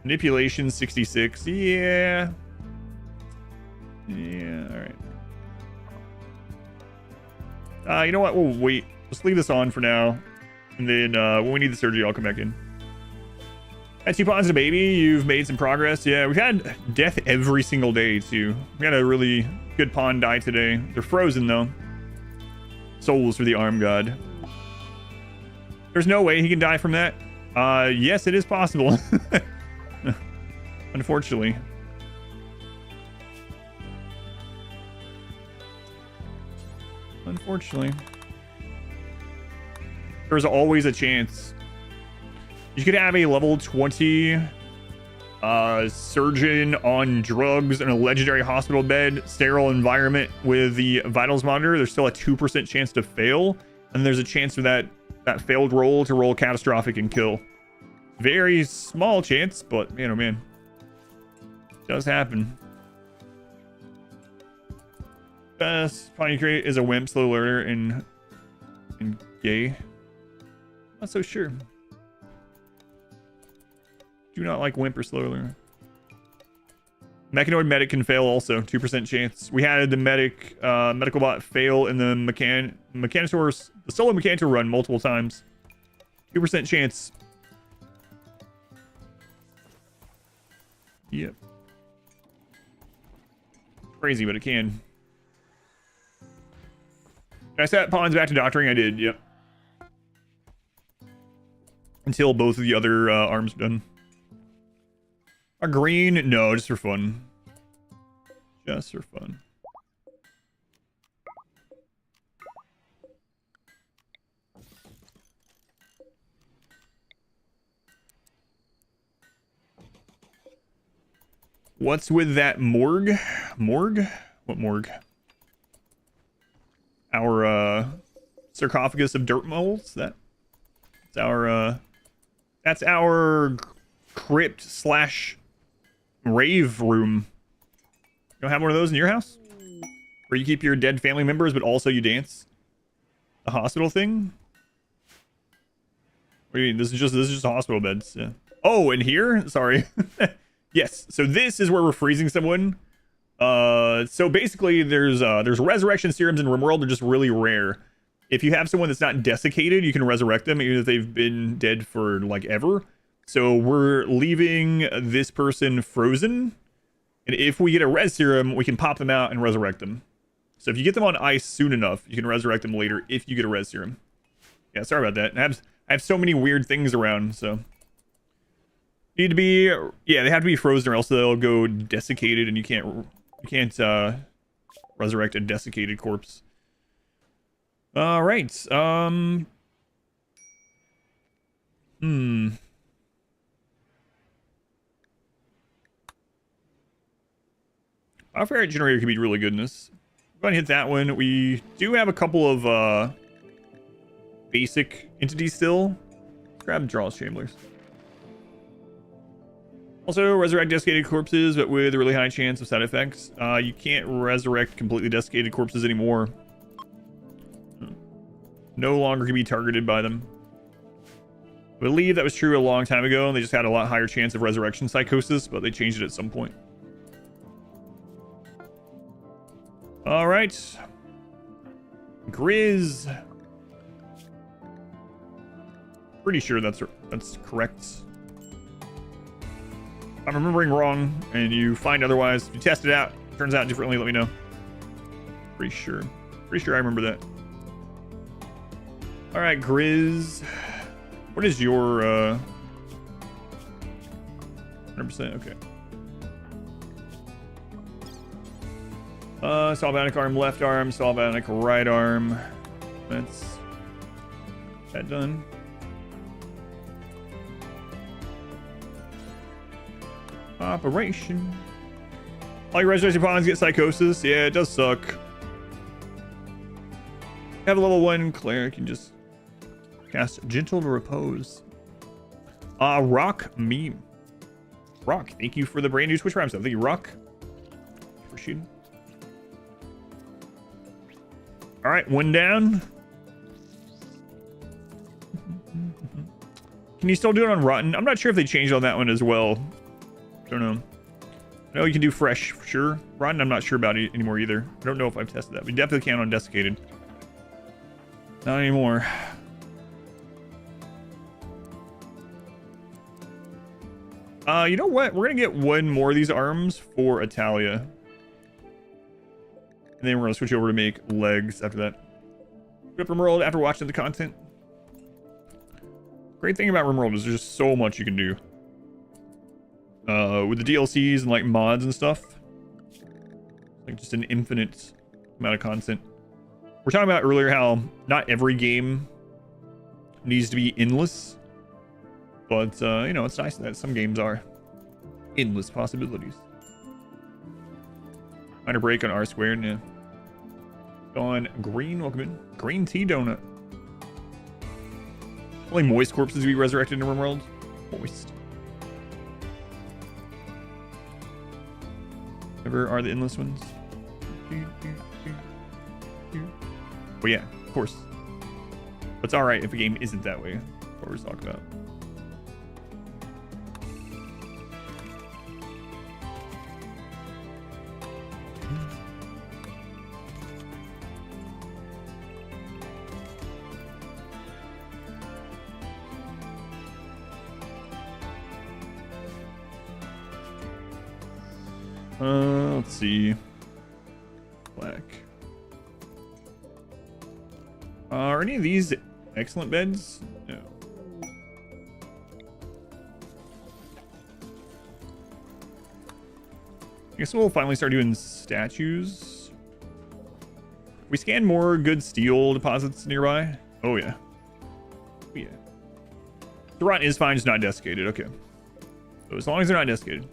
Speaker 1: Manipulation 66. Yeah. Yeah, alright. You know what? We'll wait. Let's leave this on for now. And then when we need the surgery, I'll come back in. At 2 pawns and a baby, you've made some progress. Yeah, we've had death every single day, too. We had a really good pawn die today. They're frozen, though. Souls for the arm god. There's no way he can die from that. Yes, it is possible. Unfortunately. Unfortunately. There's always a chance. You could have a level 20 surgeon on drugs in a legendary hospital bed, sterile environment with the vitals monitor. There's still a 2% chance to fail. And there's a chance for that failed roll to roll catastrophic and kill. Very small chance, but man, oh man. It does happen. Best pawn you create is a wimp, slow learner, and gay. Not so sure. Do not like wimp or slow learner. Mechanoid medic can fail also, 2% chance. We had the medical bot fail in the Mechanosaurus, the solo Mechanosaur run multiple times. 2% chance. Yep. Crazy, but it can. I set pawns back to doctoring. I did, yep. Until both of the other arms are done. A green? No, just for fun. Just for fun. What's with that morgue? Morgue? What morgue? Our sarcophagus of Dirtmoles? That's our crypt slash rave room. You don't have one of those in your house? Where you keep your dead family members, but also you dance? The hospital thing? What do you mean? This is just hospital beds. Yeah. Oh, in here? Sorry. Yes. So this is where we're freezing someone. So basically there's resurrection serums in RimWorld. They're just really rare. If you have someone that's not desiccated, you can resurrect them even if they've been dead for like ever. So we're leaving this person frozen. And if we get a res serum, we can pop them out and resurrect them. So if you get them on ice soon enough, you can resurrect them later if you get a res serum. Yeah, sorry about that. I have so many weird things around, so. Need to be, yeah, they have to be frozen or else they'll go desiccated and you can't resurrect a desiccated corpse. All right. Biofire generator could be really good in this. Go ahead and hit that one. We do have a couple of basic entities still. Let's grab Draws Chamblers. Also, resurrect desiccated corpses, but with a really high chance of side effects. You can't resurrect completely desiccated corpses anymore. No longer can be targeted by them. I believe that was true a long time ago, and they just had a lot higher chance of resurrection psychosis, but they changed it at some point. All right. Grizz. Pretty sure that's correct. If I'm remembering wrong and you find otherwise, if you test it out, turns out differently, let me know. Pretty sure I remember that. All right, Grizz. What is your 100%? Okay. Salvanic arm, left arm, Salvanic right arm. That's that done. Operation. All your resurrected pawns get psychosis. Yeah, it does suck. Have a level 1 cleric and just cast Gentle Repose. Rock meme. Rock, thank you for the brand new Twitch Prime stuff. Thank you, Rock. Appreciate it. All right, one down. Can you still do it on Rotten? I'm not sure if they changed on that one as well. Don't know. I know you can do fresh for sure. Rotten, I'm not sure about it anymore either. I don't know if I've tested that. We definitely can on desiccated. Not anymore. You know what? We're gonna get one more of these arms for Italia. And then we're gonna switch over to make legs after that. Go up RimWorld after watching the content. Great thing about RimWorld is there's just so much you can do. With the DLCs and like mods and stuff. Like just an infinite amount of content. We're talking about earlier how not every game needs to be endless. But, you know, it's nice that some games are endless possibilities. Minor break on R squared, yeah. On green, welcome in. Green tea donut. Only moist corpses be resurrected in RimWorld. Moist. Ever are the endless ones? Well, yeah, of course. But it's alright if a game isn't that way. What we're talking about. Let's see. Black. Are any of these excellent beds? No. I guess we'll finally start doing statues. We scan more good steel deposits nearby. Oh yeah. Oh yeah. The rot is fine, just not desiccated. Okay. So as long as they're not desiccated.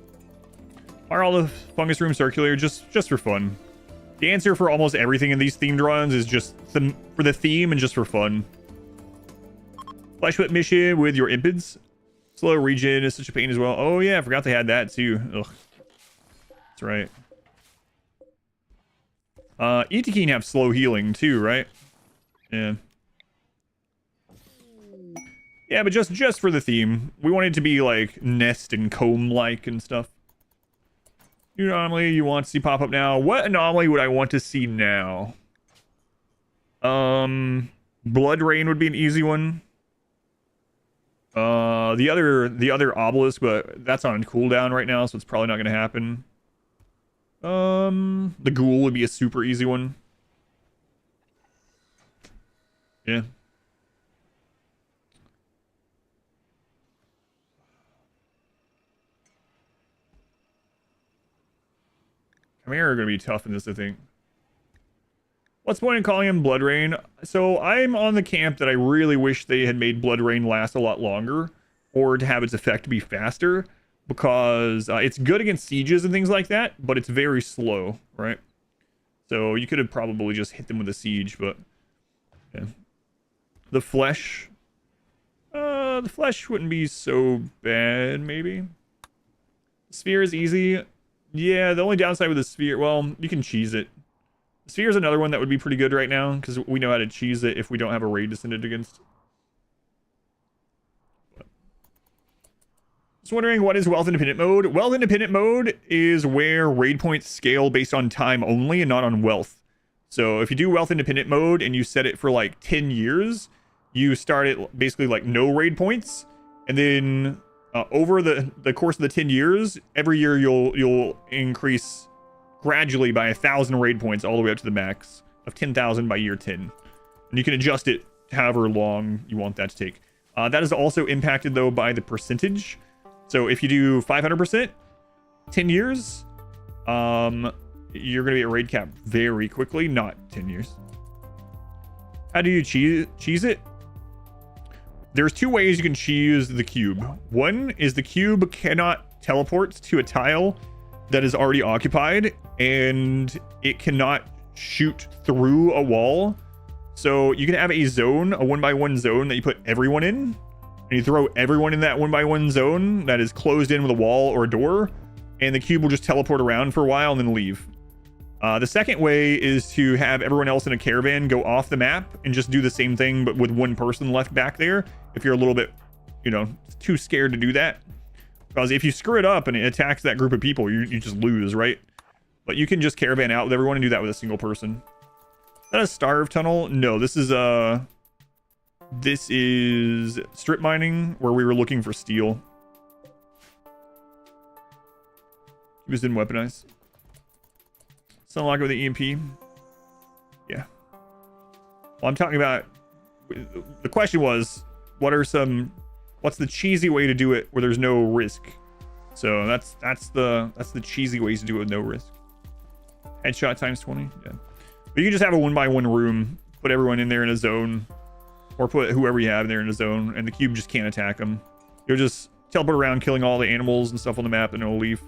Speaker 1: Are all the fungus rooms circular? Just for fun. The answer for almost everything in these themed runs is just for the theme and just for fun. Flash whip mission with your impids. Slow regen is such a pain as well. Oh yeah, I forgot they had that too. Ugh. That's right. Itakin have slow healing too, right? Yeah. Yeah, but just for the theme. We want it to be like nest and comb-like and stuff. New anomaly you want to see pop up now. What anomaly would I want to see now? Blood Rain would be an easy one. The other obelisk, but that's on cooldown right now, so it's probably not going to happen. The ghoul would be a super easy one. Yeah. Chimera are going to be tough in this, I think. What's the point in calling him Blood Rain? So I'm on the camp that I really wish they had made Blood Rain last a lot longer, or to have its effect be faster, because it's good against sieges and things like that, but it's very slow, right? So you could have probably just hit them with a siege, but yeah. The flesh wouldn't be so bad, maybe. Sphere is easy. Yeah, the only downside with the sphere, well, you can cheese it. The sphere is another one that would be pretty good right now, because we know how to cheese it if we don't have a raid to send it against. Just wondering, what is wealth independent mode? Wealth independent mode is where raid points scale based on time only and not on wealth. So if you do wealth independent mode and you set it for like 10 years, you start at basically like no raid points, and then over the course of the 10 years, every year you'll increase gradually by 1,000 raid points all the way up to the max of 10,000 by year 10. And you can adjust it however long you want that to take. That is also impacted though by the percentage. So if you do 500%, 10 years, you're going to be at raid cap very quickly, not 10 years. How do you cheese it? There's two ways you can cheese the cube. One is the cube cannot teleport to a tile that is already occupied, and it cannot shoot through a wall. So you can have a zone, a 1x1 zone that you put everyone in, and you throw everyone in that 1x1 zone that is closed in with a wall or a door, and the cube will just teleport around for a while and then leave. The second way is to have everyone else in a caravan go off the map and just do the same thing, but with one person left back there. If you're a little bit, too scared to do that. Because if you screw it up and it attacks that group of people, you just lose, right? But you can just caravan out with everyone and do that with a single person. Is that a starve tunnel? No, this is strip mining, where we were looking for steel. He was in weaponize. Let's unlock it with the EMP. Yeah. Well, I'm talking about, the question was, what's the cheesy way to do it where there's no risk? So that's the cheesy ways to do it with no risk. Headshot times 20. Yeah. But you can just have a 1x1 room, put everyone in there in a zone, or put whoever you have in there in a zone, and the cube just can't attack them. You'll just teleport around, killing all the animals and stuff on the map, and it'll leave.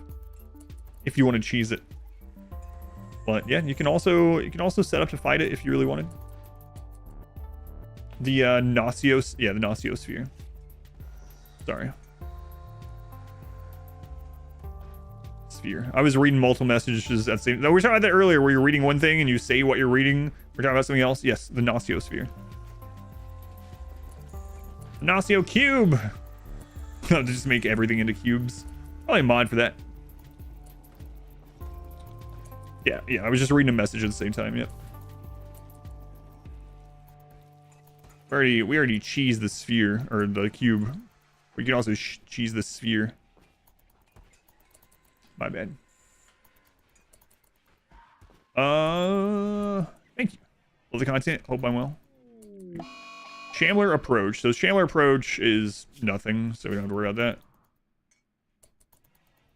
Speaker 1: If you want to cheese it. But yeah, you can also set up to fight it if you really wanted. The Nocios, yeah, the Nociosphere. Sorry. Sphere. I was reading multiple messages at the same. No, we were talking about that earlier, where you're reading one thing and you say what you're reading. We're talking about something else. Yes, the Nociosphere. The Nocio cube. To just make everything into cubes. Probably a mod for that. Yeah, I was just reading a message at the same time. Yep. We already cheesed the sphere, or the cube. We can also cheese the sphere. My bad. Thank you. Love the content. Hope I'm well. Shambler approach. So Shambler approach is nothing, so we don't have to worry about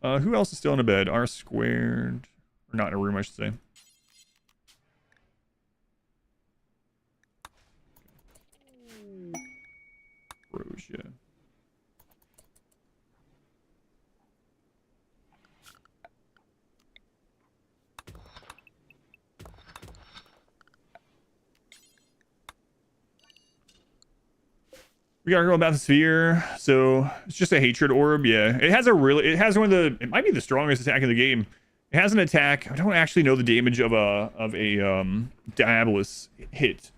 Speaker 1: that. Who else is still in a bed? R squared. Or not in a room, I should say. Approach, yeah. We gotta go about the sphere. So it's just a hatred orb. Yeah, it has one of the, it might be the strongest attack in the game. It has an attack. I don't actually know the damage of a Diabolus hit,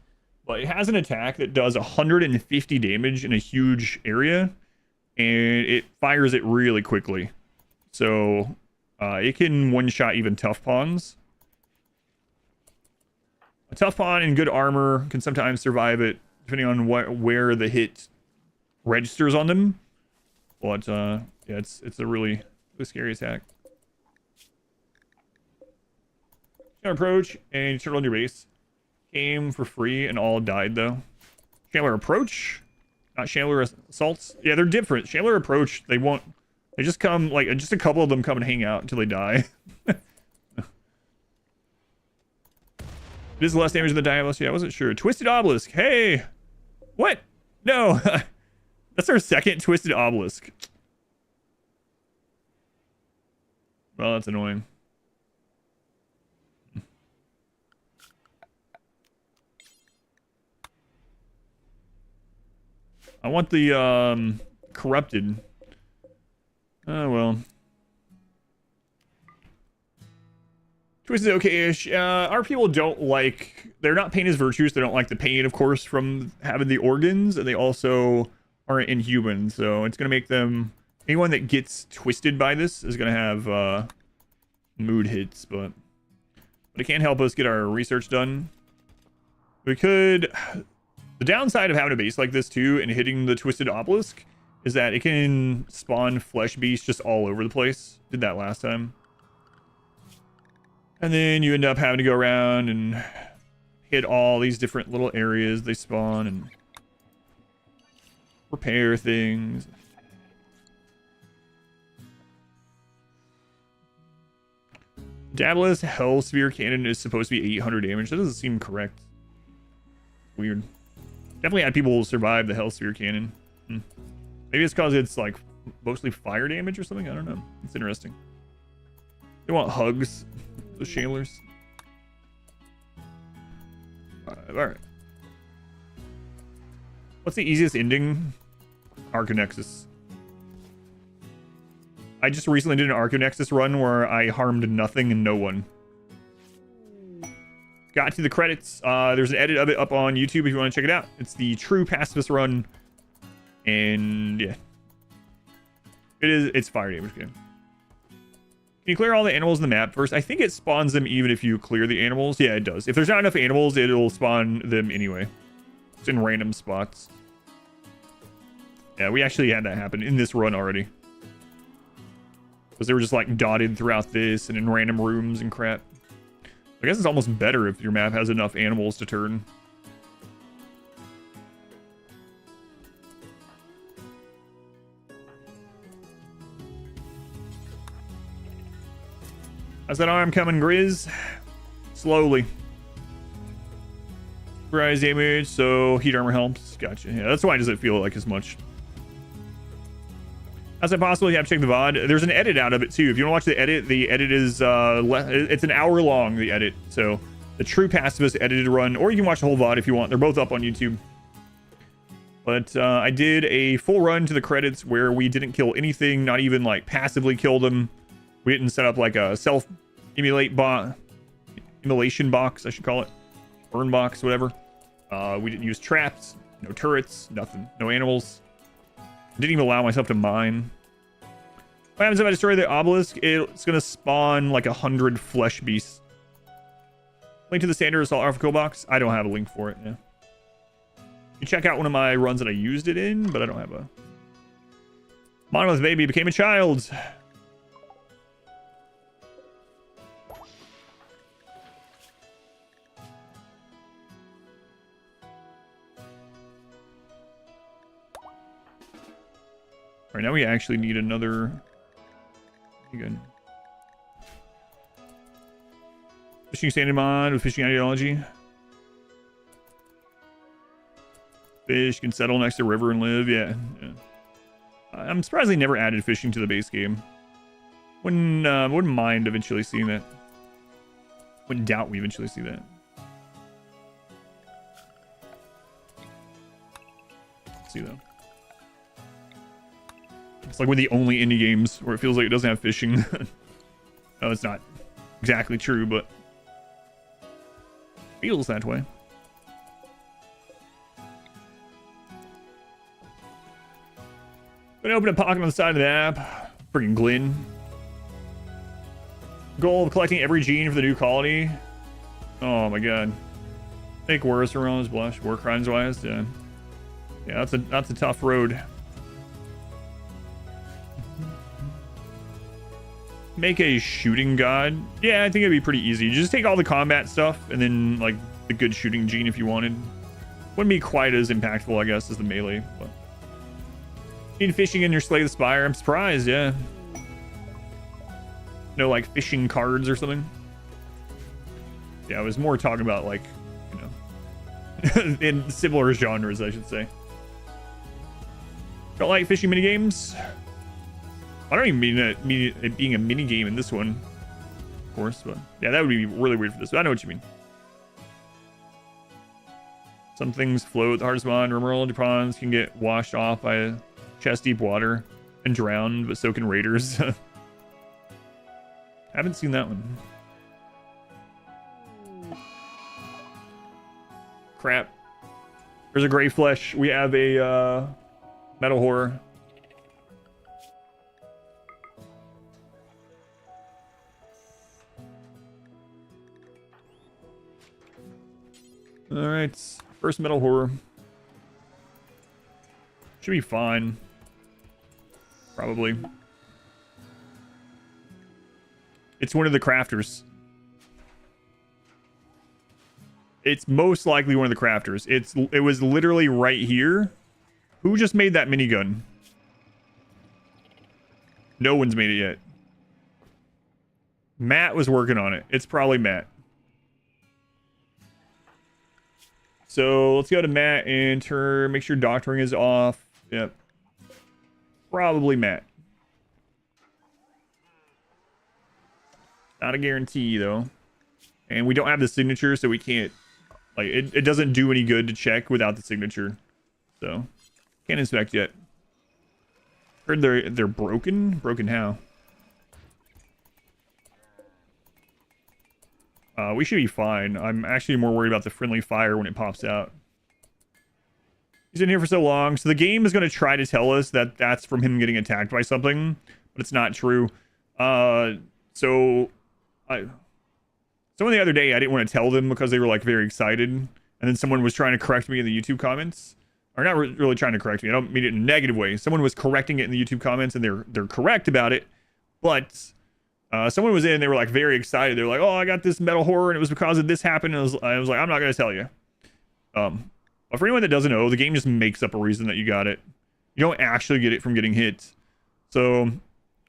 Speaker 1: but it has an attack that does 150 damage in a huge area, and it fires it really quickly. So it can one-shot even tough pawns. A tough pawn in good armor can sometimes survive it, depending on where the hit registers on them. But yeah, it's a really scary attack. Approach and turtle on your base. Came for free and all died though. Chandler approach, not Chandler assaults. Yeah, they're different. Chandler approach, they just come, like, just a couple of them come and hang out until they die. It is less damage than the Diabolus. Yeah, I wasn't sure. Twisted Obelisk. Hey! What? No! That's our second Twisted Obelisk. Well, that's annoying. I want the corrupted. Oh well. Twisted okay-ish. Our people don't like, they're not pain as virtues. They don't like the pain, of course, from having the organs, and they also aren't inhuman. So it's gonna make them, anyone that gets twisted by this is gonna have mood hits, but it can't help us get our research done. We could. The downside of having a base like this too and hitting the Twisted Obelisk is that it can spawn flesh beasts just all over the place. Did that last time. And then you end up having to go around and hit all these different little areas they spawn and repair things. Daedalus Hell Sphere Cannon is supposed to be 800 damage. That doesn't seem correct. Weird. Definitely had people survive the Hell Sphere Cannon. Maybe it's because it's like mostly fire damage or something. I don't know. It's interesting. They want hugs, the Shalers. Alright. What's the easiest ending? Arconexus. I just recently did an Arconexus run where I harmed nothing and no one. Got to the credits. There's an edit of it up on YouTube if you want to check it out. It's the true pacifist run. And yeah. It's fire damage game. Can you clear all the animals in the map first? I think it spawns them even if you clear the animals. Yeah, it does. If there's not enough animals, it'll spawn them anyway. It's in random spots. Yeah, we actually had that happen in this run already. Because they were just like dotted throughout this and in random rooms and crap. I guess it's almost better if your map has enough animals to turn. How's that arm coming, Grizz? Slowly. Rise damage, so heat armor helps. Gotcha. Yeah, that's why it doesn't feel like as much. How's it possible? You have to check the VOD. There's an edit out of it too. If you want to watch the edit is it's an hour long, the edit. So the true pacifist edited run, or you can watch the whole VOD if you want. They're both up on YouTube. But I did a full run to the credits where we didn't kill anything, not even like passively kill them. We didn't set up like a self immolation box, I should call it. Burn box, whatever. We didn't use traps, no turrets, nothing, no animals. Didn't even allow myself to mine. What happens if I destroy the obelisk? It's gonna spawn like 100 flesh beasts. Link to the standard assault rifle kill box. I don't have a link for it. Yeah. You check out one of my runs that I used it in, but I don't have a. Monolith baby became a child. All right, now we actually need another. Good. Fishing standard mod with fishing ideology. Fish can settle next to a river and live. Yeah. I'm surprised they never added fishing to the base game. Wouldn't mind eventually seeing that. Wouldn't doubt we eventually see that. Let's see though. It's like one of the only indie games where it feels like it doesn't have fishing. No, it's not exactly true, but it feels that way. Gonna open a pocket on the side of the app. Freaking Glenn. Goal of collecting every gene for the new colony. Oh my god. Make worse around his blush. War crimes wise, yeah. Yeah, that's a tough road. Make a shooting god. Yeah, I think it'd be pretty easy. Just take all the combat stuff and then like the good shooting gene if you wanted. Wouldn't be quite as impactful, I guess, as the melee. But need fishing in your Slay the Spire. I'm surprised, yeah. No like fishing cards or something. Yeah, I was more talking about like, you know, in similar genres, I should say. Don't like fishing minigames. I don't even mean it being a mini game in this one, of course, but yeah, that would be really weird for this. But I know what you mean. Some things float. The hardest mod, RimWorld prawns can get washed off by chest deep water and drowned, but so can raiders. Haven't seen that one. Crap. There's a gray flesh. We have a metal horror. All right, first metal horror. Should be fine. Probably. It's one of the crafters. It's most likely one of the crafters. It was literally right here. Who just made that minigun? No one's made it yet. Matt was working on it. It's probably Matt. So let's go to Matt and make sure doctoring is off. Yep. Probably Matt. Not a guarantee though. And we don't have the signature, so we can't, like, it doesn't do any good to check without the signature. So can't inspect yet. Heard they're broken? Broken how? We should be fine. I'm actually more worried about the friendly fire when it pops out. He's in here for so long. So the game is going to try to tell us that that's from him getting attacked by something, but it's not true. Someone the other day, I didn't want to tell them because they were like very excited. And then someone was trying to correct me in the YouTube comments. Or not really trying to correct me. I don't mean it in a negative way. Someone was correcting it in the YouTube comments and they're correct about it. But someone was in, they were like very excited. They were like, oh, I got this metal horror and it was because of this happened. And I was like, I'm not going to tell you. But for anyone that doesn't know, the game just makes up a reason that you got it. You don't actually get it from getting hit. So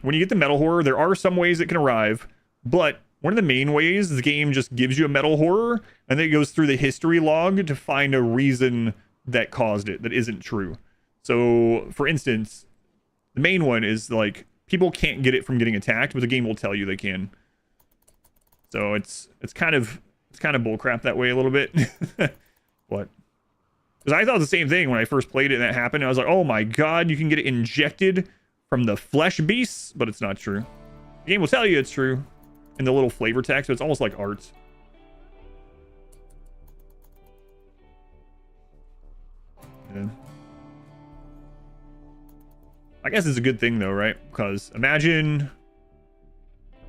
Speaker 1: when you get the metal horror, there are some ways it can arrive. But one of the main ways, the game just gives you a metal horror and then it goes through the history log to find a reason that caused it that isn't true. So for instance, the main one is like people can't get it from getting attacked, but the game will tell you they can. So it's kind of bullcrap that way a little bit. What? Because I thought the same thing when I first played it and that happened. I was like, oh my god, you can get it injected from the flesh beasts, but it's not true. The game will tell you it's true in the little flavor text, so it's almost like art. Yeah. I guess it's a good thing though, right? Because imagine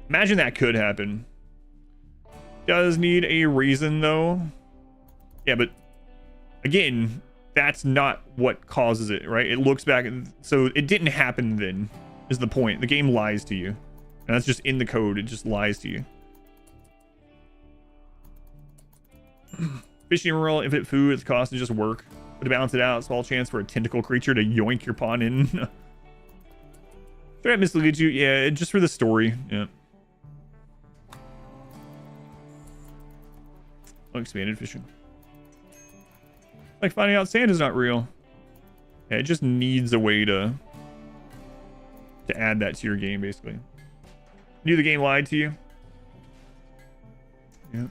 Speaker 1: that could happen. Does need a reason though. Yeah, but again, that's not what causes it, right? It looks back and so it didn't happen then is the point. The game lies to you. And that's just in the code. It just lies to you. Fishing roll, infinite food, its cost is just work. But to balance it out, small chance for a tentacle creature to yoink your pawn in. Should I mislead you? Yeah, just for the story. Yeah. Oh, expanded fishing. Like finding out sand is not real. Yeah, it just needs a way to add that to your game, basically. Knew the game lied to you. Yeah.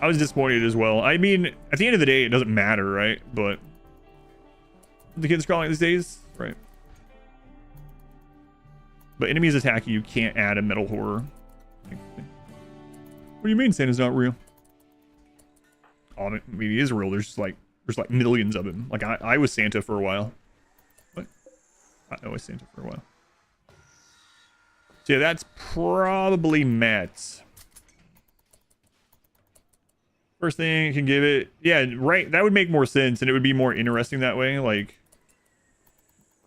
Speaker 1: I was disappointed as well. I mean, at the end of the day, it doesn't matter, right? But the kids crawling these days, right? But enemies attack you, you can't add a metal horror. What do you mean Santa's not real? Oh, maybe he is real. There's like millions of him. Like I was Santa for a while. What? I was Santa for a while. So yeah, that's probably Matt's. First thing you can give it, yeah, right. That would make more sense, and it would be more interesting that way. Like,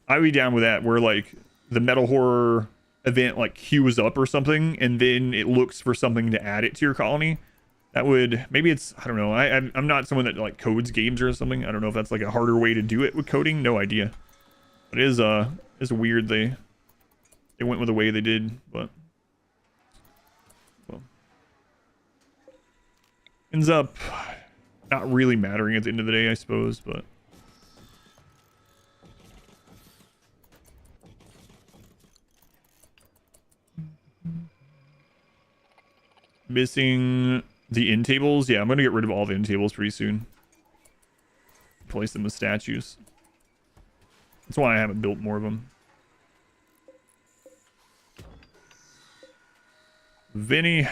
Speaker 1: I would be down with that. Where like the metal horror event like queues up or something, and then it looks for something to add it to your colony. That would, maybe it's, I don't know. I'm not someone that like codes games or something. I don't know if that's like a harder way to do it with coding. No idea. But it is weird they went with the way they did, but well, ends up not really mattering at the end of the day, I suppose, but missing the end tables. Yeah, I'm gonna get rid of all the end tables pretty soon. Replace them with statues. That's why I haven't built more of them. Vinny.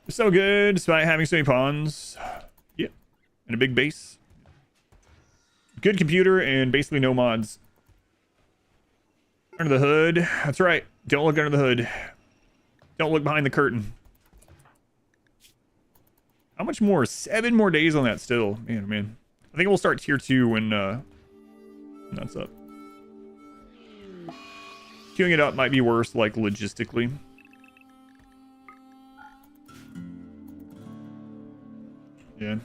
Speaker 1: So good, despite having so many pawns. Yep. And a big base. Good computer and basically no mods. Under the hood. That's right. Don't look under the hood. Don't look behind the curtain. How much more? 7 more days on that still. Man, oh man. I think we'll start tier 2 when that's up. Queuing it up might be worse, like, logistically. Yeah.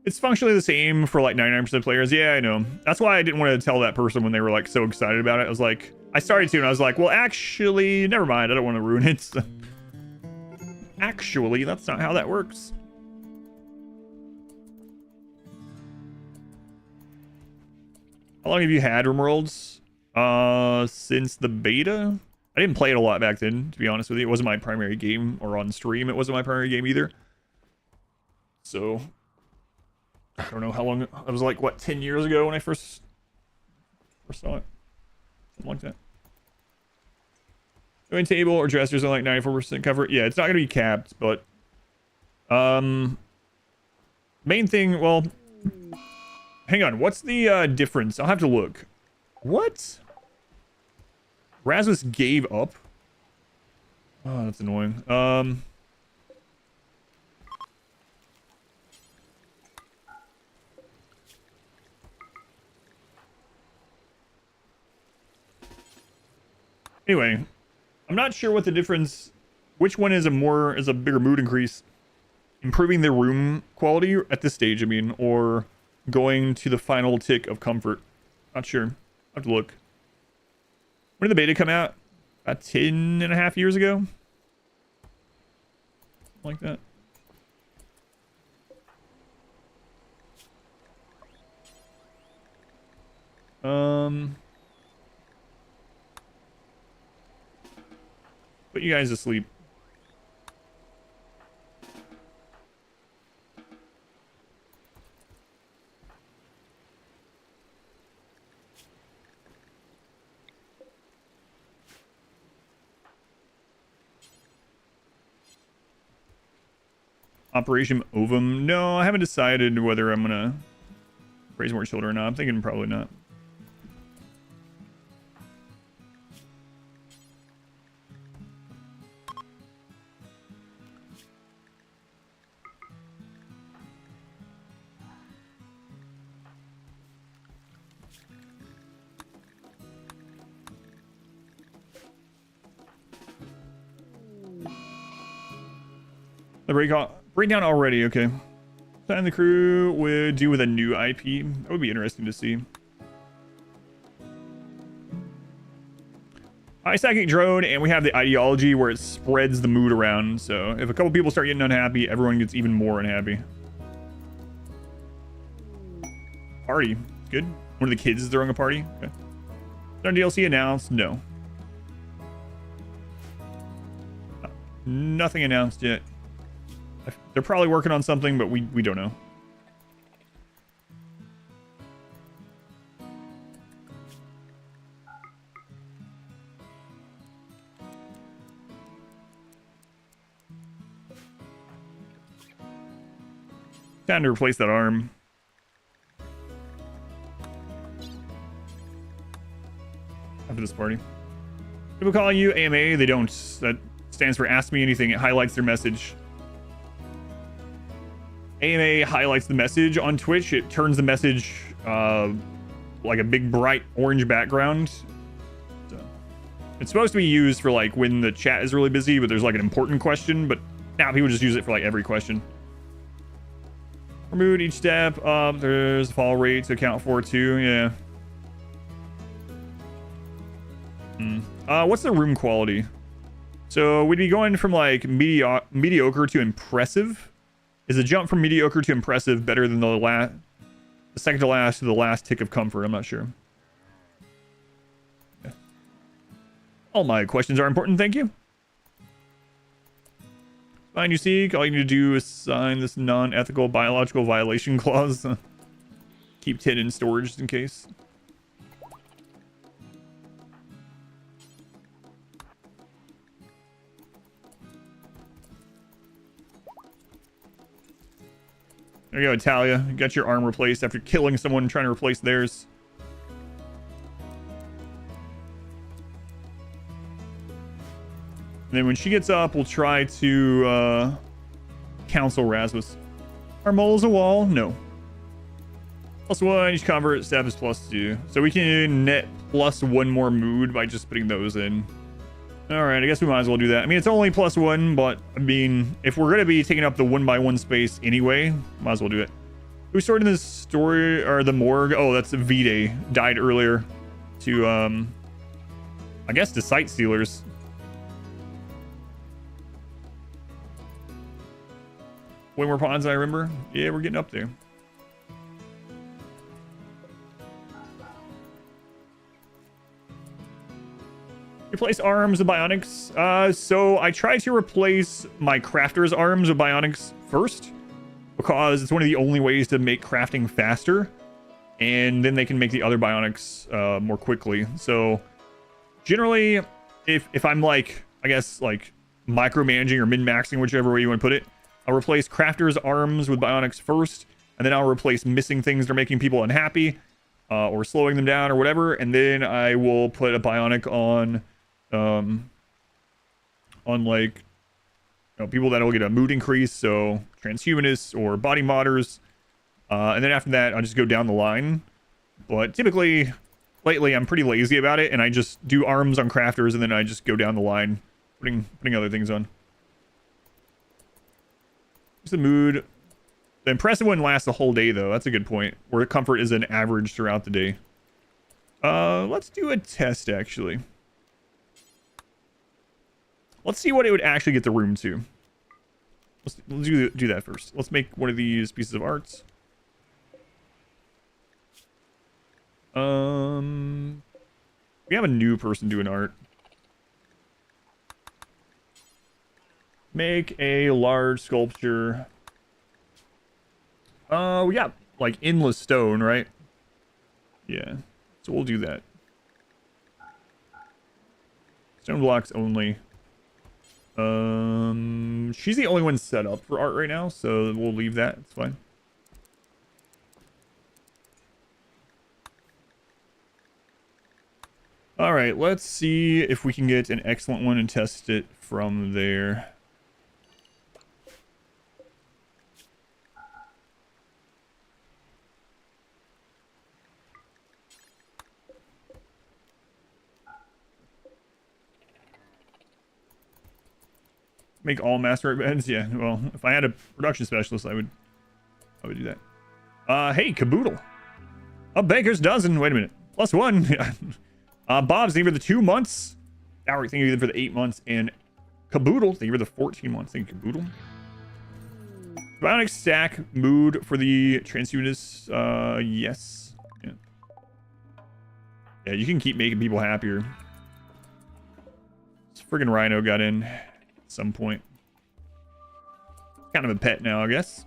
Speaker 1: It's functionally the same for, like, 99% of players. Yeah, I know. That's why I didn't want to tell that person when they were, like, so excited about it. I was like, I started to, and I was like, well, actually, never mind. I don't want to ruin it. Actually, that's not how that works. How long have you had RimWorlds? Since the beta? I didn't play it a lot back then, to be honest with you. It wasn't my primary game, or on stream, it wasn't my primary game either. So, I don't know how long. I was like, what, 10 years ago when I first saw it? Something like that. Doing table or dressers are like 94% cover. Yeah, it's not going to be capped, but main thing, well, hang on. What's the difference? I'll have to look. What? Rasmus gave up? Oh, that's annoying. Anyway, I'm not sure what the difference, which one is a bigger mood increase. Improving the room quality at this stage, I mean, or going to the final tick of comfort. Not sure. I'll have to look. When did the beta come out? About 10.5 years ago? Like that. Put you guys to sleep. Operation Ovum. No, I haven't decided whether I'm gonna raise more children or not. I'm thinking probably not. The breakdown already, okay. Something the crew would do with a new IP. That would be interesting to see. High psychic drone, and we have the ideology where it spreads the mood around. So if a couple people start getting unhappy, everyone gets even more unhappy. Party, good. One of the kids is throwing a party. Okay. Is there a DLC announced? No. Nothing announced yet. They're probably working on something, but we don't know. Time to replace that arm. After this party. People calling you AMA, they don't. That stands for Ask Me Anything. It highlights their message. AMA highlights the message on Twitch. It turns the message like a big bright orange background. So it's supposed to be used for like when the chat is really busy, but there's like an important question. But now people just use it for like every question. Remove each step up. There's a fall rate to account for too. Yeah. What's the room quality? So we'd be going from like mediocre to impressive. Is the jump from mediocre to impressive better than the second to last to the last tick of comfort? I'm not sure. Yeah. All my questions are important, thank you. Find you seek. All you need to do is sign this non-ethical biological violation clause. Keep 10 in storage just in case. There you go, Italia. You got your arm replaced after killing someone trying to replace theirs. And then when she gets up, we'll try to counsel Rasmus. Are moles a wall? No. +1, each convert step is +2. So we can net +1 more mood by just putting those in. Alright, I guess we might as well do that. I mean, it's only +1, but I mean, if we're going to be taking up the 1x1 space anyway, might as well do it. Who started this story, or the morgue? Oh, that's V-Day. Died earlier to, I guess to sight stealers. Way more ponds than I remember. Yeah, we're getting up there. Replace arms with bionics. So I tried to replace my crafter's arms with bionics first, because it's one of the only ways to make crafting faster, and then they can make the other bionics more quickly. So generally, if I'm like, I guess like micromanaging or min-maxing, whichever way you want to put it, I'll replace crafter's arms with bionics first, and then I'll replace missing things that are making people unhappy or slowing them down or whatever, and then I will put a bionic on like, you know, people that'll get a mood increase, so transhumanists or body modders, and then after that I'll just go down the line. But typically lately I'm pretty lazy about it, and I just do arms on crafters, and then I just go down the line putting other things on. What's the mood? The impressive one lasts the whole day though. That's a good point, where comfort is an average throughout the day. Let's do a test actually. Let's see what it would actually get the room to. Let's do that first. Let's make one of these pieces of arts. We have a new person doing art. Make a large sculpture. We got like endless stone, right? Yeah. So we'll do that. Stone blocks only. She's the only one set up for art right now, so we'll leave that. It's fine. All right, let's see if we can get an excellent one and test it from there. Make all master art beds? Yeah, well, if I had a production specialist, I would do that. Hey, Caboodle. A baker's dozen. Wait a minute. +1. Bob's, thank you for the 2 months. Alric, thank you for the 8 months. And Caboodle, thank you for the 14 months. Thank you, Caboodle. Bionic stack mood for the transhumanists. Yes. Yeah. Yeah, you can keep making people happier. This friggin' rhino got in at some point. Kind of a pet now, I guess.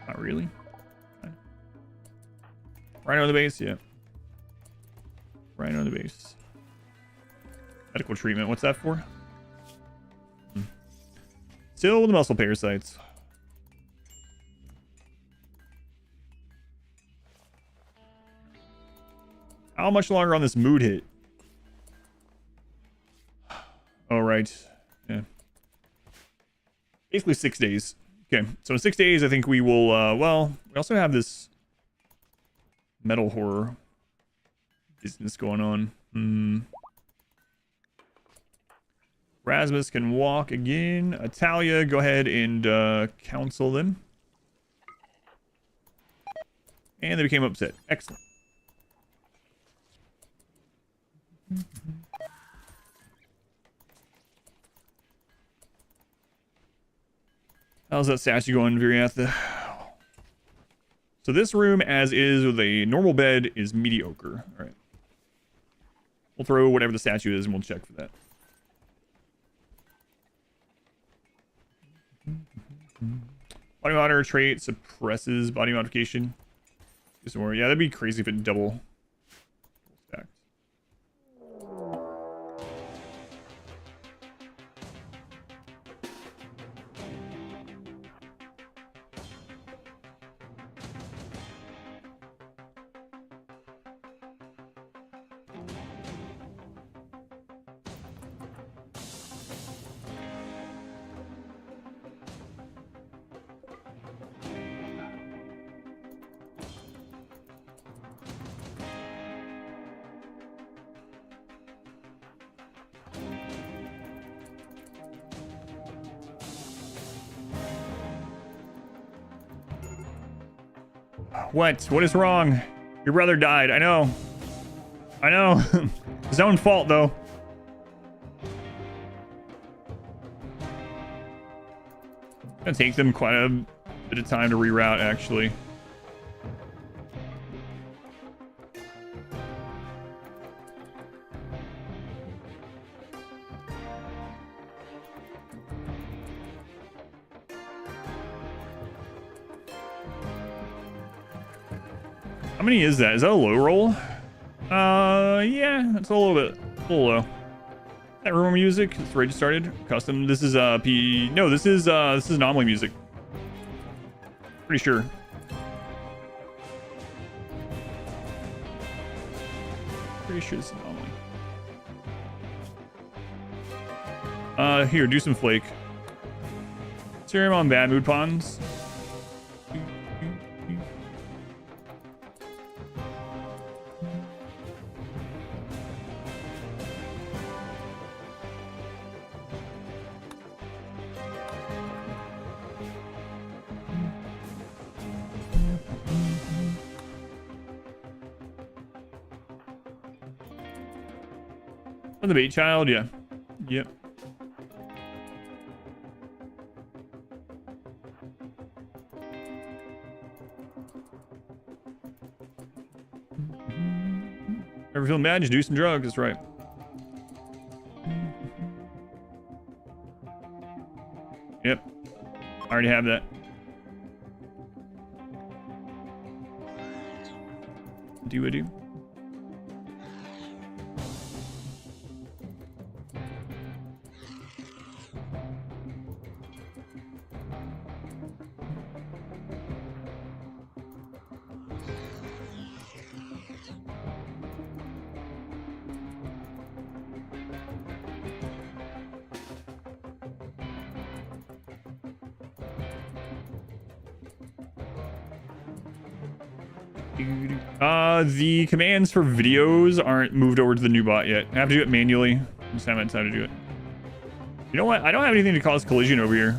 Speaker 1: Not really. Rhino on the base, yeah. Rhino on the base. Medical treatment, what's that for? Still the muscle parasites. How much longer on this mood hit? Oh, right. Yeah. Basically 6 days. Okay, so in 6 days, I think we will, well, we also have this metal horror business going on. Rasmus can walk again. Italia, go ahead and counsel them. And they became upset. Excellent. How's that statue going, Viriatha? So this room, as is with a normal bed, is mediocre. All right. We'll throw whatever the statue is, and we'll check for that. Body water trait suppresses body modification. Do some more. Yeah, that'd be crazy if it double stacked. What? What is wrong? Your brother died. I know. I know. His own fault, though. It's gonna take them quite a bit of time to reroute, actually. How many is that? Is that a low roll? Yeah, that's a little low. That room music, it's already started. Custom. This is P. No, this is anomaly music. Pretty sure. Pretty sure this is anomaly. Here, do some flake. Serum on bad mood pawns. The bait child, yeah. Yep. Ever feeling bad? Just do some drugs, that's right. Yep. I already have that. Do I do? The commands for videos aren't moved over to the new bot yet. I have to do it manually. I just haven't had time to do it. You know what? I don't have anything to cause collision over here.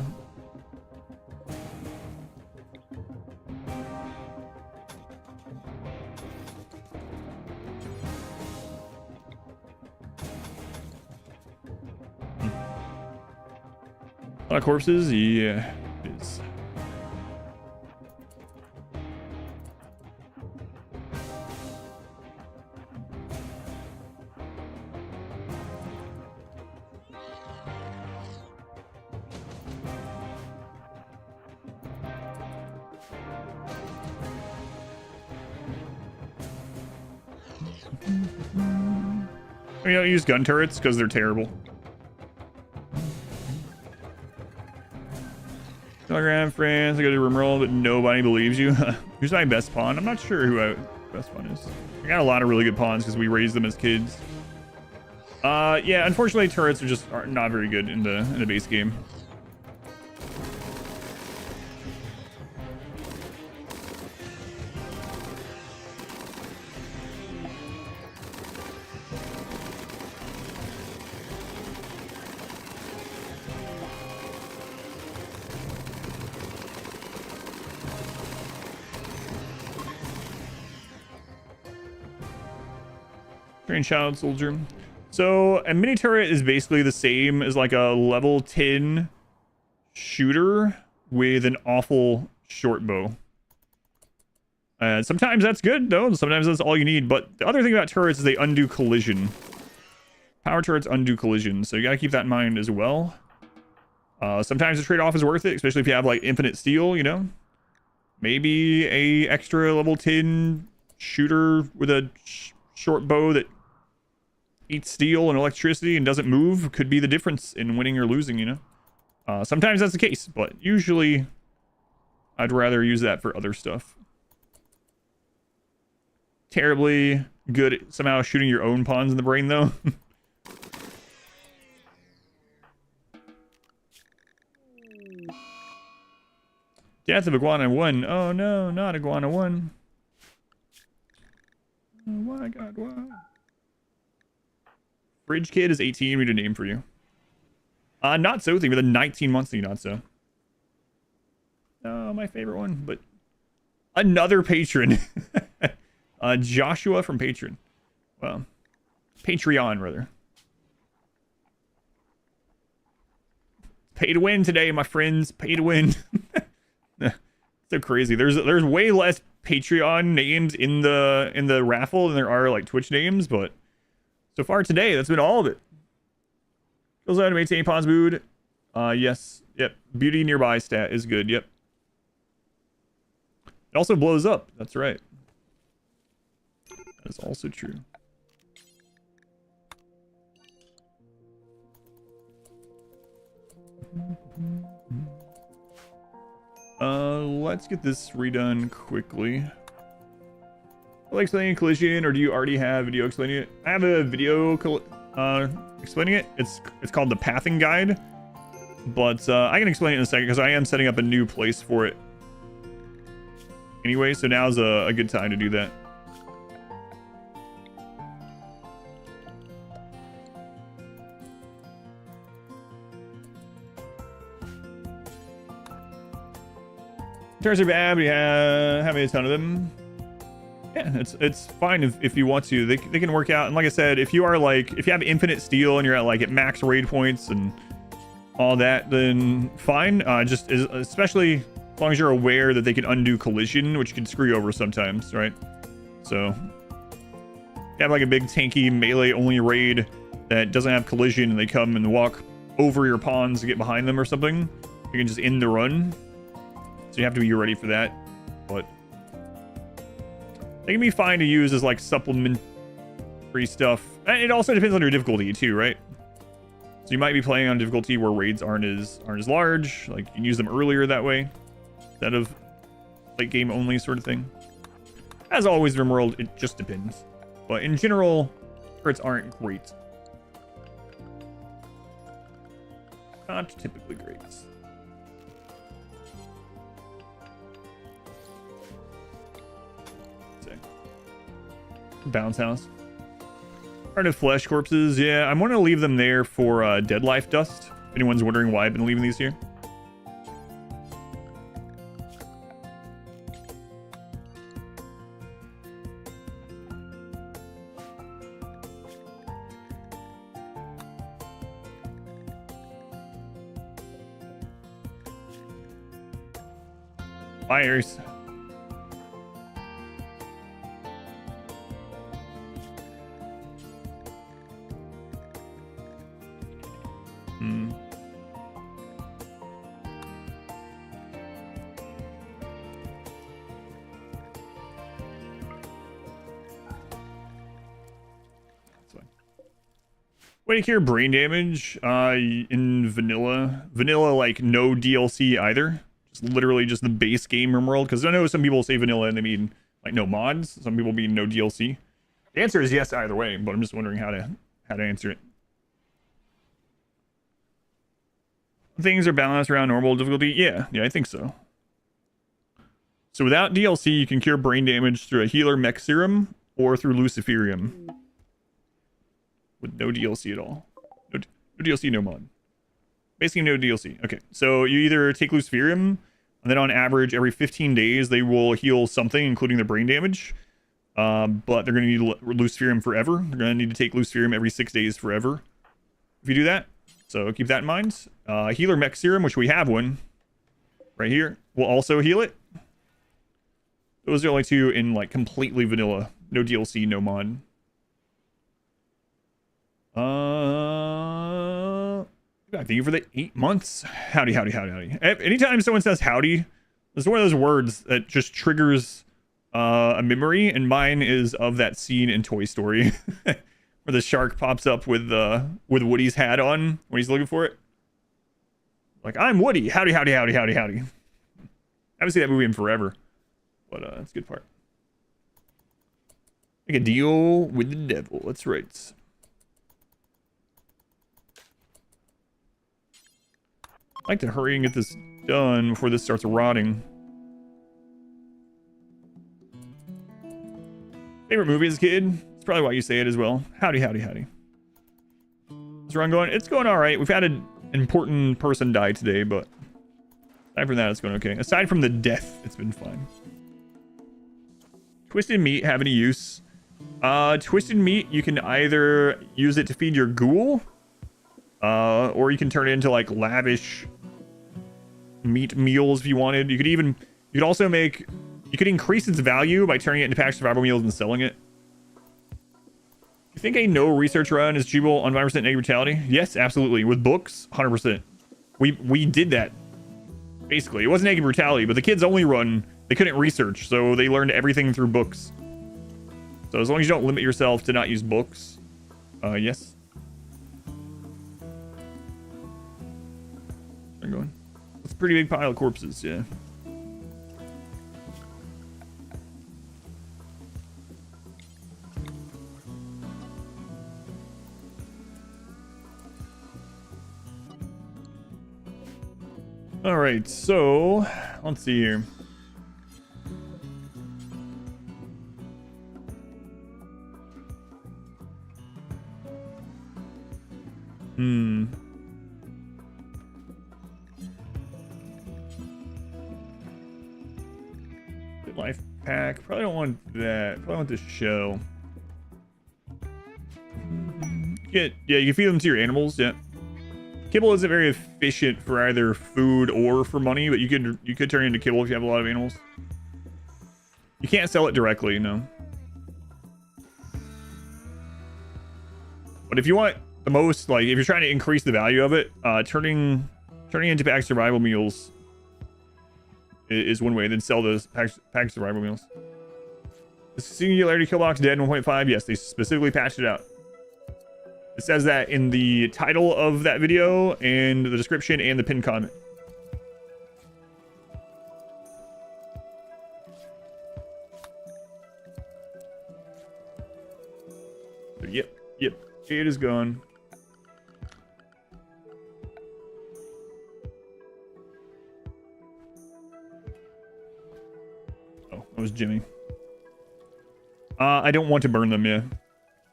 Speaker 1: A lot of corpses? Yeah, it is. We don't use gun turrets because they're terrible. Telegram, friends, I go to RimWorld, but nobody believes you. Who's my best pawn? I'm not sure who my best pawn is. I got a lot of really good pawns because we raised them as kids. Yeah, unfortunately, turrets are not very good in the base game. Train child soldier. So a mini turret is basically the same as like a level 10 shooter with an awful short bow. Sometimes that's good though. Sometimes that's all you need. But the other thing about turrets is they undo collision. Power turrets undo collision, so you gotta keep that in mind as well. Sometimes the trade-off is worth it, especially if you have like infinite steel, you know. Maybe a extra level 10 shooter with a short bow that eats steel and electricity and doesn't move could be the difference in winning or losing, you know. Sometimes that's the case, but usually I'd rather use that for other stuff. Terribly good at somehow shooting your own pawns in the brain, though. Death of Iguana 1. Oh no, not Iguana 1. Oh my god, why? Fridge Kid is 18. We need a name for you. Not so thing with a 19 monthly not so. Oh, my favorite one, but another patron. Joshua from Patreon. Well, Patreon rather. Pay to win today, my friends. Pay to win. So crazy. There's way less Patreon names in the raffle than there are like Twitch names, but so far today, that's been all of it. Goes out to maintain pawns mood. Yes. Yep. Beauty nearby stat is good. Yep. It also blows up. That's right. That is also true. Let's get this redone quickly. Like explaining collision, or do you already have video explaining it? I have a video explaining it. It's called the Pathing Guide, but I can explain it in a second because I am setting up a new place for it. Anyway, so now's a good time to do that. Turrets are bad, we have a ton of them. Yeah, it's fine if you want to. They can work out. And like I said, if you have infinite steel and you're at max raid points and all that, then fine. Especially as long as you're aware that they can undo collision, which can screw you over sometimes, right? So you have like a big tanky melee only raid that doesn't have collision and they come and walk over your pawns to get behind them or something. You can just end the run. So you have to be ready for that, but they can be fine to use as like supplementary stuff. And it also depends on your difficulty too, right? So you might be playing on difficulty where raids aren't as large. Like you can use them earlier that way, instead of late game only sort of thing. As always, RimWorld, it just depends. But in general, turrets aren't great. Not typically great. Bounce house. Part of flesh corpses. Yeah, I'm going to leave them there for dead life dust. If anyone's wondering why I've been leaving these here. Fires. Way to cure brain damage in vanilla, like no DLC either. Just literally just the base game RimWorld. Because I know some people say vanilla and they mean like no mods. Some people mean no DLC. The answer is yes either way, but I'm just wondering how to answer it. Things are balanced around normal difficulty. Yeah, I think so. So without DLC, you can cure brain damage through a healer mech serum or through luciferium. With no DLC at all. No DLC, no mod. Basically no DLC. Okay, so you either take luciferium, and then on average, every 15 days, they will heal something, including the brain damage. But they're going to need Luciferium forever. They're going to need to take Luciferium every 6 days forever if you do that. So keep that in mind. Healer Mech Serum, which we have one right here, will also heal it. Those are the only two in like completely vanilla. No DLC, no mod. Thank you for the 8 months. Howdy, howdy, howdy, howdy. Anytime someone says howdy, it's one of those words that just triggers a memory, and mine is of that scene in Toy Story where the shark pops up with Woody's hat on when he's looking for it. Like, I'm Woody. Howdy, howdy, howdy, howdy, howdy. I haven't seen that movie in forever, but it's a good part. Make a deal with the devil. That's right. I like to hurry and get this done before this starts rotting. Favorite movie as a kid? It's probably why you say it as well. Howdy, howdy, howdy. How's the run going? It's going all right. We've had an important person die today, but aside from that, it's going okay. Aside from the death, it's been fine. Twisted meat have any use? Twisted meat, you can either use it to feed your ghoul, or you can turn it into like lavish meat meals if you wanted. You could also increase its value by turning it into packed survival meals and selling it. You think a no research run is achievable on 5% negative brutality? Yes, absolutely. With books, 100%. We did that. Basically, it wasn't negative brutality, but the kids only run. They couldn't research, so they learned everything through books. So as long as you don't limit yourself to not use books, yes. I'm going. It's a pretty big pile of corpses, yeah. All right, so let's see here. Life pack. Probably don't want that. Probably want this shell. Yeah, you can feed them to your animals. Yeah. Kibble isn't very efficient for either food or for money, but you could turn it into kibble if you have a lot of animals. You can't sell it directly, no. But if you want the most, like, if you're trying to increase the value of it, turning into packed survival meals is one way. Then sell those packed survival meals. The singularity kill box dead 1.5. Yes, they specifically patched it out. It says that in the title of that video and the description and the pinned comment. Yep, it is gone. Oh, that was Jimmy. I don't want to burn them, yeah.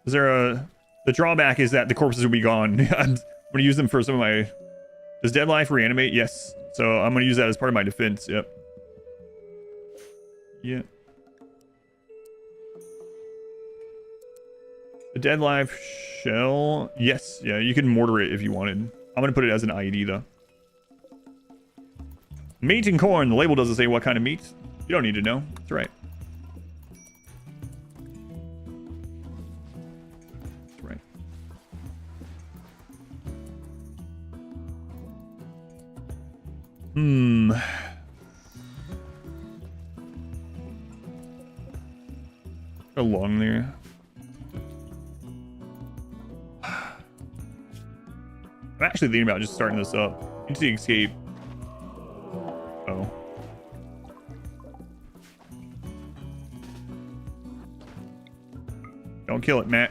Speaker 1: Is there a... The drawback is that the corpses will be gone. I'm going to use them for some of my... Does Dead Life reanimate? Yes. So I'm going to use that as part of my defense. Yep. Yeah. The Dead Life shell. Yes. Yeah, you can mortar it if you wanted. I'm going to put it as an IED, though. Meat and corn. The label doesn't say what kind of meat. You don't need to know. That's right. Along there. I'm actually thinking about just starting this up. Into the escape. Oh. Don't kill it, Matt.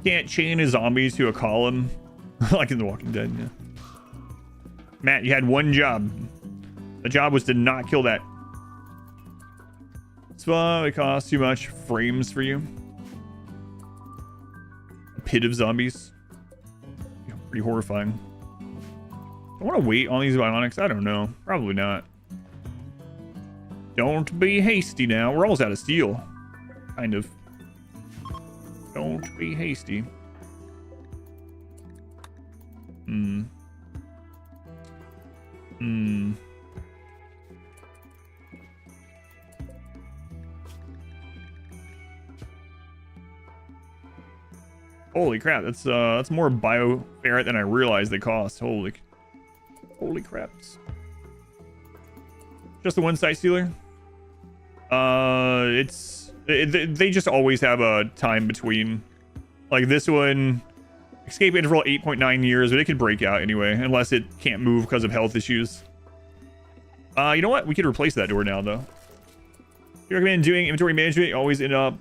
Speaker 1: Can't chain his zombies to a column. Like in The Walking Dead, yeah. Matt, you had one job. The job was to not kill that. So it costs too much frames for you. A pit of zombies. Yeah, pretty horrifying. I want to wait on these bionics. I don't know. Probably not. Don't be hasty now. We're almost out of steel. kind of. Don't be hasty. Holy crap, that's more bio ferret than I realized they cost. Holy craps. Just the one site stealer? They just always have a time between. Like this one, escape interval 8.9 years, but it could break out anyway, unless it can't move because of health issues. You know what? We could replace that door now, though. You recommend doing inventory management? You always end up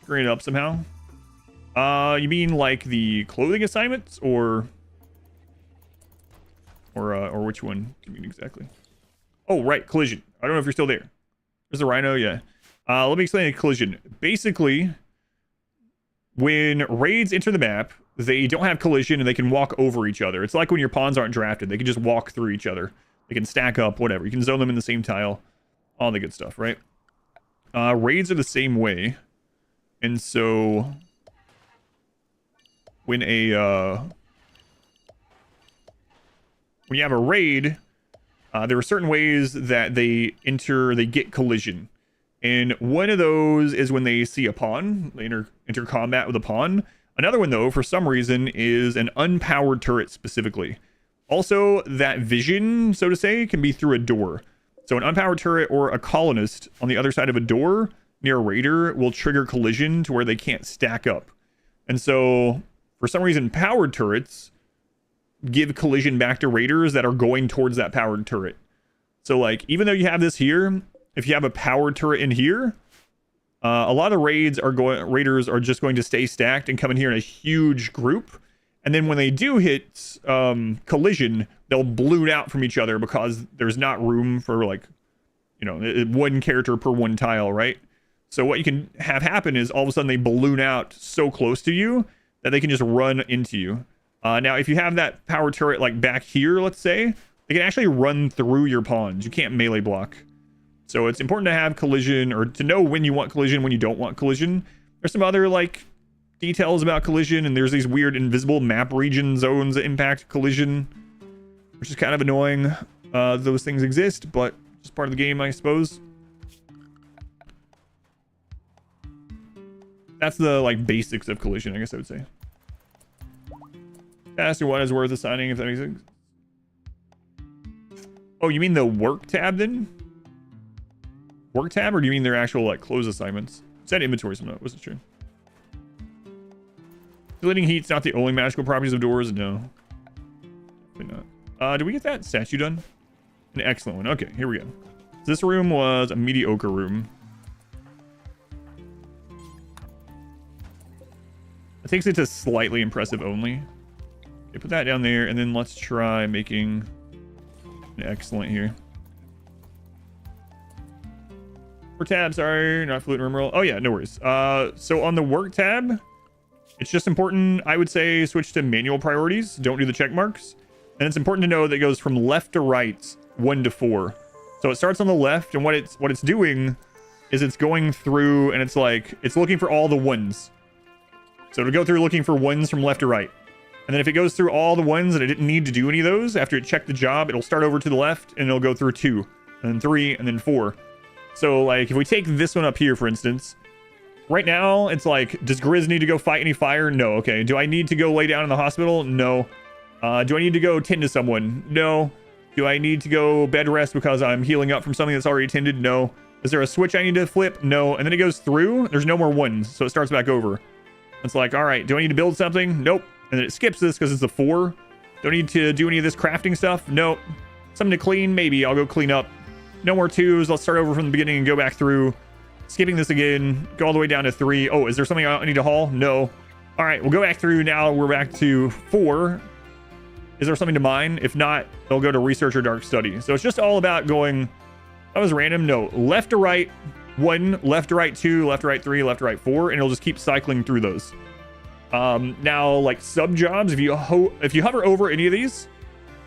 Speaker 1: screwing it up somehow. You mean like the clothing assignments, or which one do you mean exactly? Oh, right, collision. I don't know if you're still there. There's the rhino, yeah. Let me explain a collision. Basically, when raids enter the map, they don't have collision and they can walk over each other. It's like when your pawns aren't drafted. They can just walk through each other. They can stack up, whatever. You can zone them in the same tile. All the good stuff, right? Raids are the same way. And so when you have a raid, there are certain ways that they get collision. And one of those is when they see a pawn, they enter combat with a pawn. Another one, though, for some reason, is an unpowered turret specifically. Also, that vision, so to say, can be through a door. So an unpowered turret or a colonist on the other side of a door near a raider will trigger collision to where they can't stack up. And so, for some reason, powered turrets give collision back to raiders that are going towards that powered turret. So, like, even though you have this here, if you have a powered turret in here, a lot of raiders are just going to stay stacked and come in here in a huge group. And then when they do hit collision, they'll balloon out from each other because there's not room for, like, you know, one character per one tile, right? So what you can have happen is all of a sudden they balloon out so close to you that they can just run into you. Now, if you have that power turret like back here, let's say, they can actually run through your pawns. You can't melee block. So it's important to have collision, or to know when you want collision, when you don't want collision. There's some other like details about collision, and there's these weird invisible map region zones that impact collision, which is kind of annoying. Those things exist, but just part of the game, I suppose. That's the like basics of collision, I guess I would say. Faster one is worth assigning, if that makes sense. Oh, you mean the work tab then? Work tab, or do you mean their actual like close assignments? It said inventory, so no, it wasn't true. Deleting heat's not the only magical properties of doors. No, definitely not. Did we get that statue done? An excellent one. Okay, here we go. So this room was a mediocre room. It takes it to slightly impressive only. Okay, put that down there, and then let's try making an excellent here. For tab, sorry, not fluent RimWorld. Oh yeah, no worries. So on the work tab, it's just important, I would say, switch to manual priorities. Don't do the check marks. And it's important to know that it goes from left to right, 1 to 4. So it starts on the left, and what it's doing is it's going through, and it's like it's looking for all the ones. So it'll go through looking for ones from left to right. And then if it goes through all the ones and it didn't need to do any of those, after it checked the job, it'll start over to the left, and it'll go through 2, and then 3, and then 4. So, like, if we take this one up here, for instance, right now, it's like, does Grizz need to go fight any fire? No. Okay. Do I need to go lay down in the hospital? No. Do I need to go tend to someone? No. Do I need to go bed rest because I'm healing up from something that's already tended? No. Is there a switch I need to flip? No. And then it goes through. There's no more ones, so it starts back over. It's like, all right, do I need to build something? Nope. And then it skips this because it's a 4. Don't need to do any of this crafting stuff? Nope. Something to clean? Maybe. I'll go clean up. No more 2s. Let's start over from the beginning and go back through. Skipping this again. Go all the way down to 3. Oh, is there something I need to haul? No. All right, we'll go back through. Now we're back to 4. Is there something to mine? If not, they'll go to research or dark study. So it's just all about going... That was random. No. Left to right 1, left to right 2, left to right 3, left to right 4, and it'll just keep cycling through those. Now, like sub jobs, if you hover over any of these,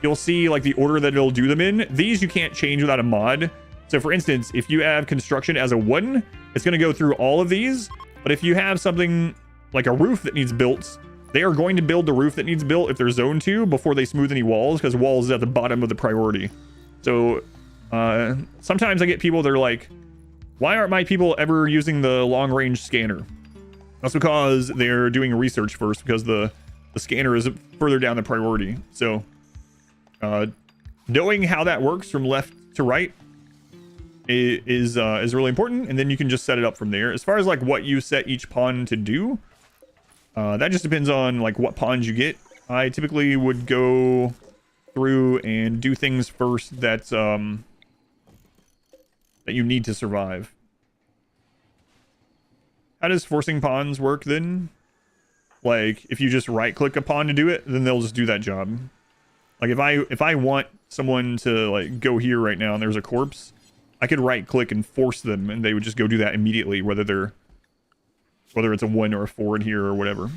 Speaker 1: you'll see like the order that it'll do them in. These you can't change without a mod. So for instance, if you have construction as a 1, it's going to go through all of these. But if you have something like a roof that needs built, they are going to build the roof that needs built if they're zone 2 before they smooth any walls, because walls is at the bottom of the priority. So sometimes I get people that are like, why aren't my people ever using the long range scanner? That's because they're doing research first, because the scanner is further down the priority. So knowing how that works from left to right is really important, and then you can just set it up from there. As far as like what you set each pawn to do, that just depends on like what pawns you get. I typically would go through and do things first that that you need to survive. How does forcing pawns work then? Like if you just right click a pawn to do it, then they'll just do that job. Like if I want someone to like go here right now and there's a corpse, I could right click and force them and they would just go do that immediately, whether it's a 1 or a 4 in here or whatever.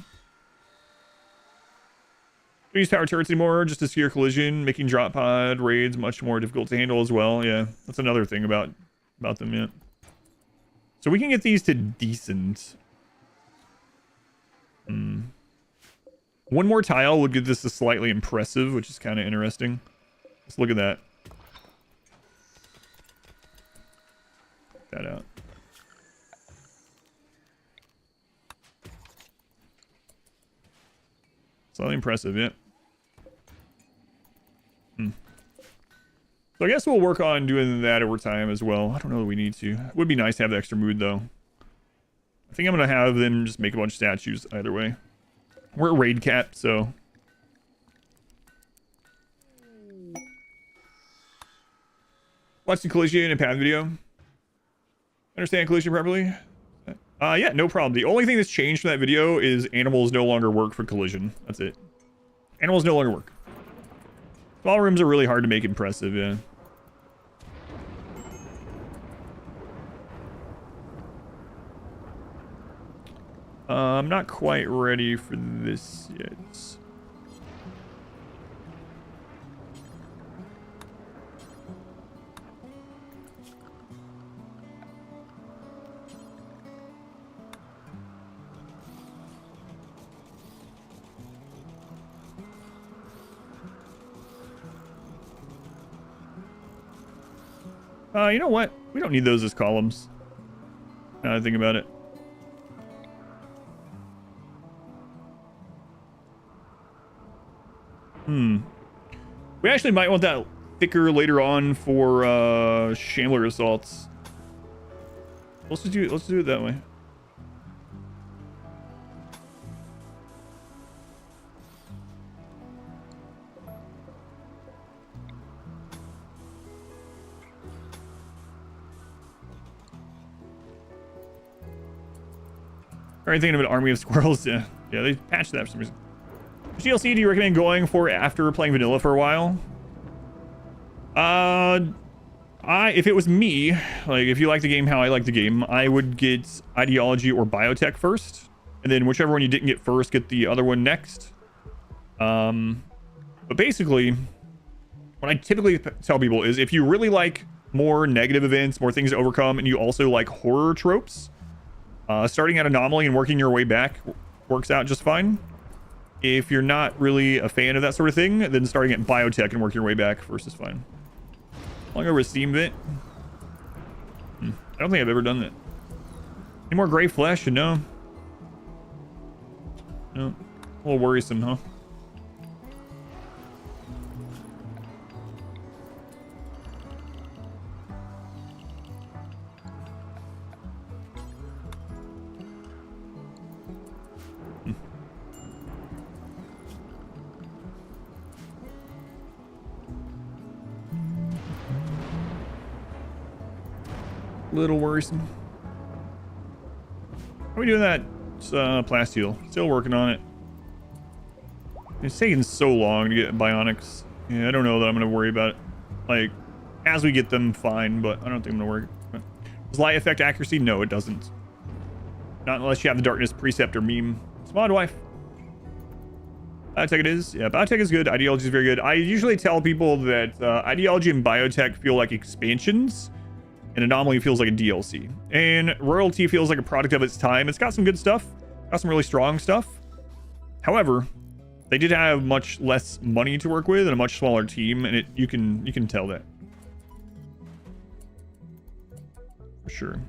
Speaker 1: Don't use power turrets anymore, just to steer collision, making drop pod raids much more difficult to handle as well. Yeah, that's another thing about them, yeah. So we can get these to decent. One more tile would give this a slightly impressive, which is kind of interesting. Let's look at that. Check that out. Slightly impressive, yeah. So I guess we'll work on doing that over time as well. I don't know that we need to. It would be nice to have the extra mood, though. I think I'm going to have them just make a bunch of statues either way. We're a raid cap, so... Watch the collision and path video. Understand collision properly? Yeah, no problem. The only thing that's changed from that video is animals no longer work for collision. That's it. Animals no longer work. Small rooms are really hard to make impressive, yeah. I'm not quite ready for this yet. You know what? We don't need those as columns. Now I think about it. We actually might want that thicker later on for Shambler assaults. Let's do it that way. Are you thinking of an army of squirrels? Yeah, they patched that for some reason. Which DLC do you recommend going for after playing vanilla for a while? If it was me, like if you like the game how I like the game, I would get Ideology or Biotech first, and then whichever one you didn't get first, get the other one next. But basically, what I typically tell people is if you really like more negative events, more things to overcome, and you also like horror tropes, starting at Anomaly and working your way back works out just fine. If you're not really a fan of that sort of thing, then starting at Biotech and working your way back first is fine. Long over a Steam vent. I don't think I've ever done that. Any more gray flesh? No. No. A little worrisome, huh? Little worrisome. How are we doing that plasteel? Still working on it. It's taking so long to get bionics. Yeah, I don't know that I'm going to worry about it. Like, as we get them, fine, but I don't think I'm going to worry. Does light affect accuracy? No, it doesn't. Not unless you have the darkness precept or meme. Small wife. Biotech it is. Yeah, Biotech is good. Ideology is very good. I usually tell people that Ideology and Biotech feel like expansions. and Anomaly feels like a DLC. And Royalty feels like a product of its time. It's got some good stuff, got some really strong stuff. However, they did have much less money to work with and a much smaller team, and you can tell that for sure.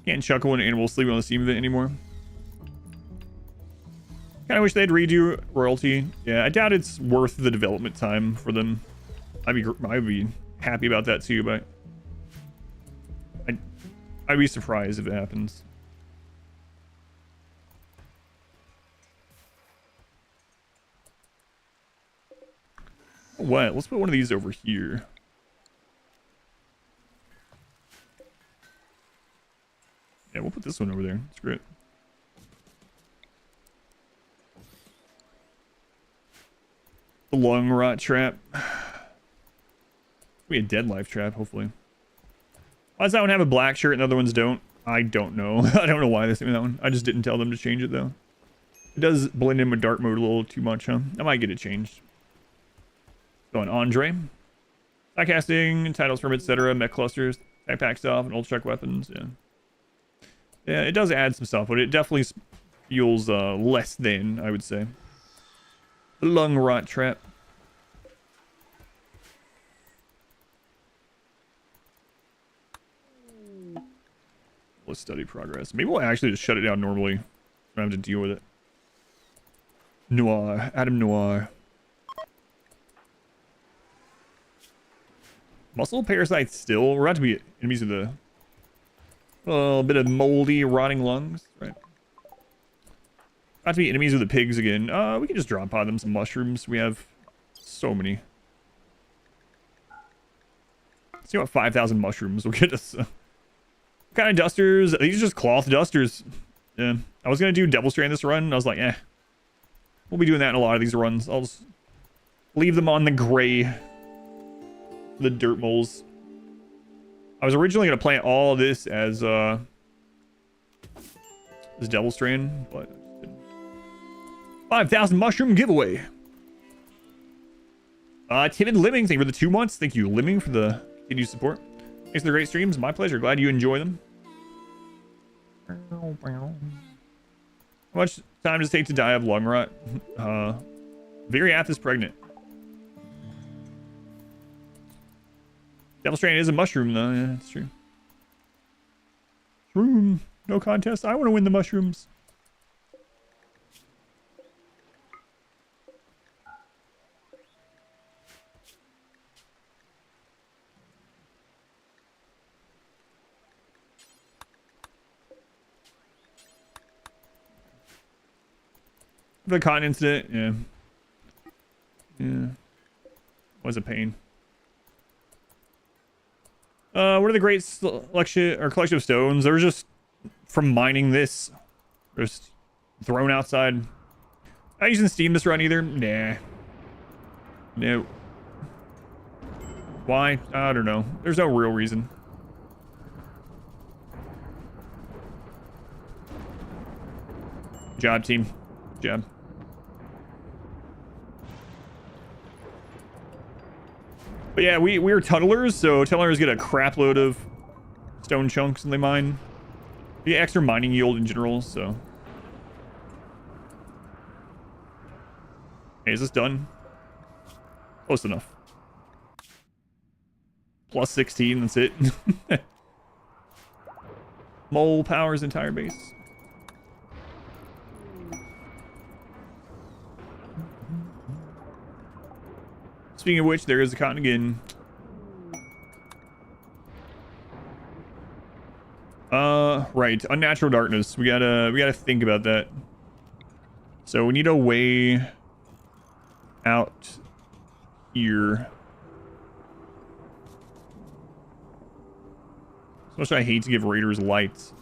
Speaker 1: Can't chuckle when animals sleep on the Steam event anymore. Kind of wish they'd redo Royalty. Yeah, I doubt it's worth the development time for them. I'd be happy about that too, but I'd be surprised if it happens. What? Let's put one of these over here. Yeah, we'll put this one over there. Screw it. The lung rot trap. Be a dead life trap, hopefully. Why does that one have a black shirt and the other ones don't? I don't know. I don't know why they sent me that one. I just didn't tell them to change it though. It does blend in with dark mode a little too much, huh? I might get it changed. Going Andre. Sidecasting, titles from etc. Mech clusters, backpack stuff, and ultra-check weapons. Yeah. Yeah, it does add some stuff, but it definitely feels less than, I would say. The lung rot trap. Let's study progress. Maybe we'll actually just shut it down normally. I don't have to deal with it. Noir. Adam Noir. Muscle parasites still. We're about to be enemies of the... A little bit of moldy, rotting lungs. Right. About to be enemies of the pigs again. We can just drop on them some mushrooms. We have so many. Let's see what 5,000 mushrooms will get us. What kind of dusters? These are just cloth dusters. Yeah. I was going to do Devil Strand this run. I was like, we'll be doing that in a lot of these runs. I'll just leave them on the gray. The Dirtmoles. I was originally going to plant all of this as this Devil Strand, but 5,000 mushroom giveaway. Timid Lemming, thank you for the 2 months. Thank you, Lemming, for the continued support. Thanks for the great streams. My pleasure. Glad you enjoy them. How much time does it take to die of lung rot? Viriath is pregnant. Devil Strand is a mushroom, though. Yeah, that's true. Shroom. No contest. I want to win the mushrooms. The cotton incident, yeah. Yeah. Was a pain. What are the great selection or collection of stones? They're just from mining this. They're just thrown outside. Not using Steam this run either. Nah. No. Why? I don't know. There's no real reason. Job, team. Job. But yeah, we're tunnelers, so tunnelers get a crap load of stone chunks and they mine. They get extra mining yield in general, so. Hey, is this done? Close enough. Plus 16, that's it. Mole powers entire base. Speaking of which, there is a cotton again. Right, unnatural darkness. We gotta think about that. So we need a way out here. So much I hate to give raiders lights.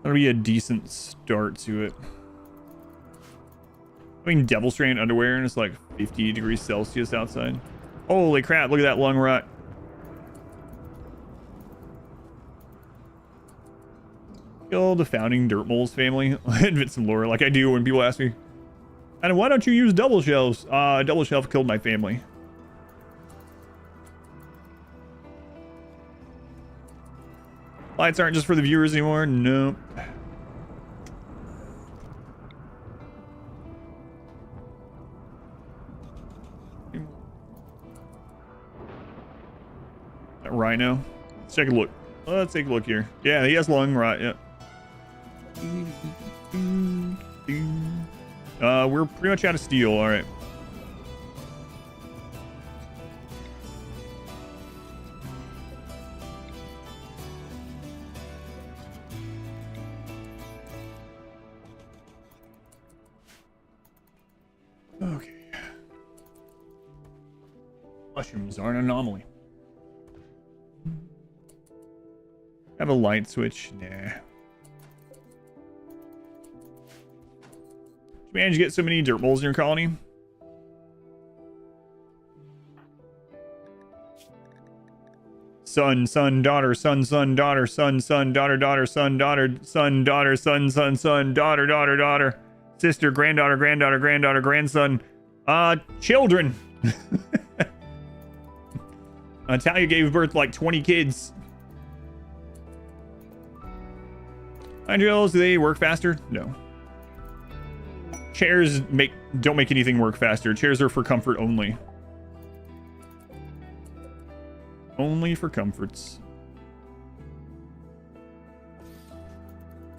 Speaker 1: That'll be a decent start to it. I mean, Devil Strand underwear and it's like 50 degrees Celsius outside. Holy crap, look at that lung rot. Kill the founding Dirtmoles family. Invent some lore like I do when people ask me, and why don't you use double shelves? Double shelf killed my family. Lights aren't just for the viewers anymore. Nope. That rhino. Let's take a look. Let's take a look here. Yeah, he has lung rot. Yeah. We're pretty much out of steel. All right. Okay. Mushrooms are an anomaly. Have a light switch? Nah. Did you manage to get so many Dirtmoles in your colony? Son, son, daughter, son, son, daughter, son, son, daughter, daughter, son, daughter, son, daughter, son, son, son, daughter, daughter, daughter, sister, granddaughter, granddaughter, granddaughter, grandson, children. Natalia gave birth to like 20 kids. Hydrils, do they work faster? No. Chairs don't make anything work faster. Chairs are for comfort only. Only for comforts.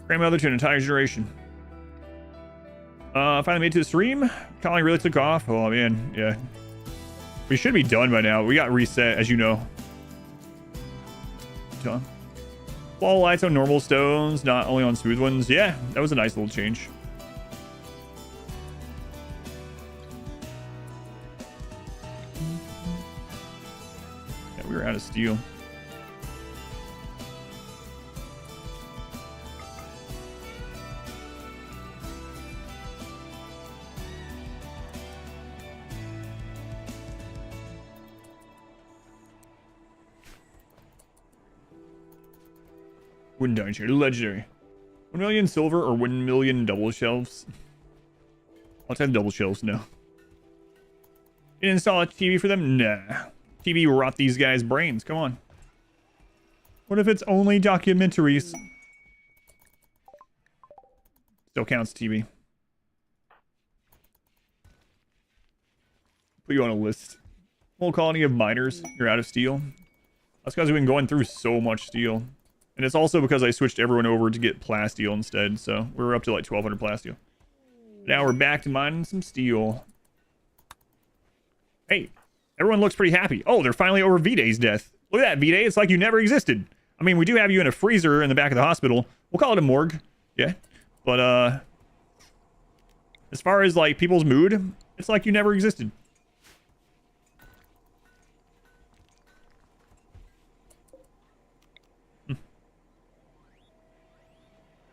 Speaker 1: Grandmother to an entire generation. Finally made it to the stream. Colony really took off. Oh man, yeah. We should be done by now. We got reset, as you know. Wall lights on normal stones, not only on smooth ones. Yeah, that was a nice little change. Yeah, we were out of steel. Wooden dining chair, legendary. 1 million silver or 1 million double shelves? I'll take double shelves, no. You didn't install a TV for them? Nah. TV will rot these guys' brains, come on. What if it's only documentaries? Still counts TV. Put you on a list. Whole colony of miners, you're out of steel. That's because we've been going through so much steel. And it's also because I switched everyone over to get plasteel instead, so we're up to like 1200 plasteel. Now we're back to mining some steel. Hey, everyone looks pretty happy. Oh, they're finally over V-Day's death. Look at that, V-Day. It's like you never existed. I mean, we do have you in a freezer in the back of the hospital. We'll call it a morgue. Yeah. But, as far as like people's mood, it's like you never existed.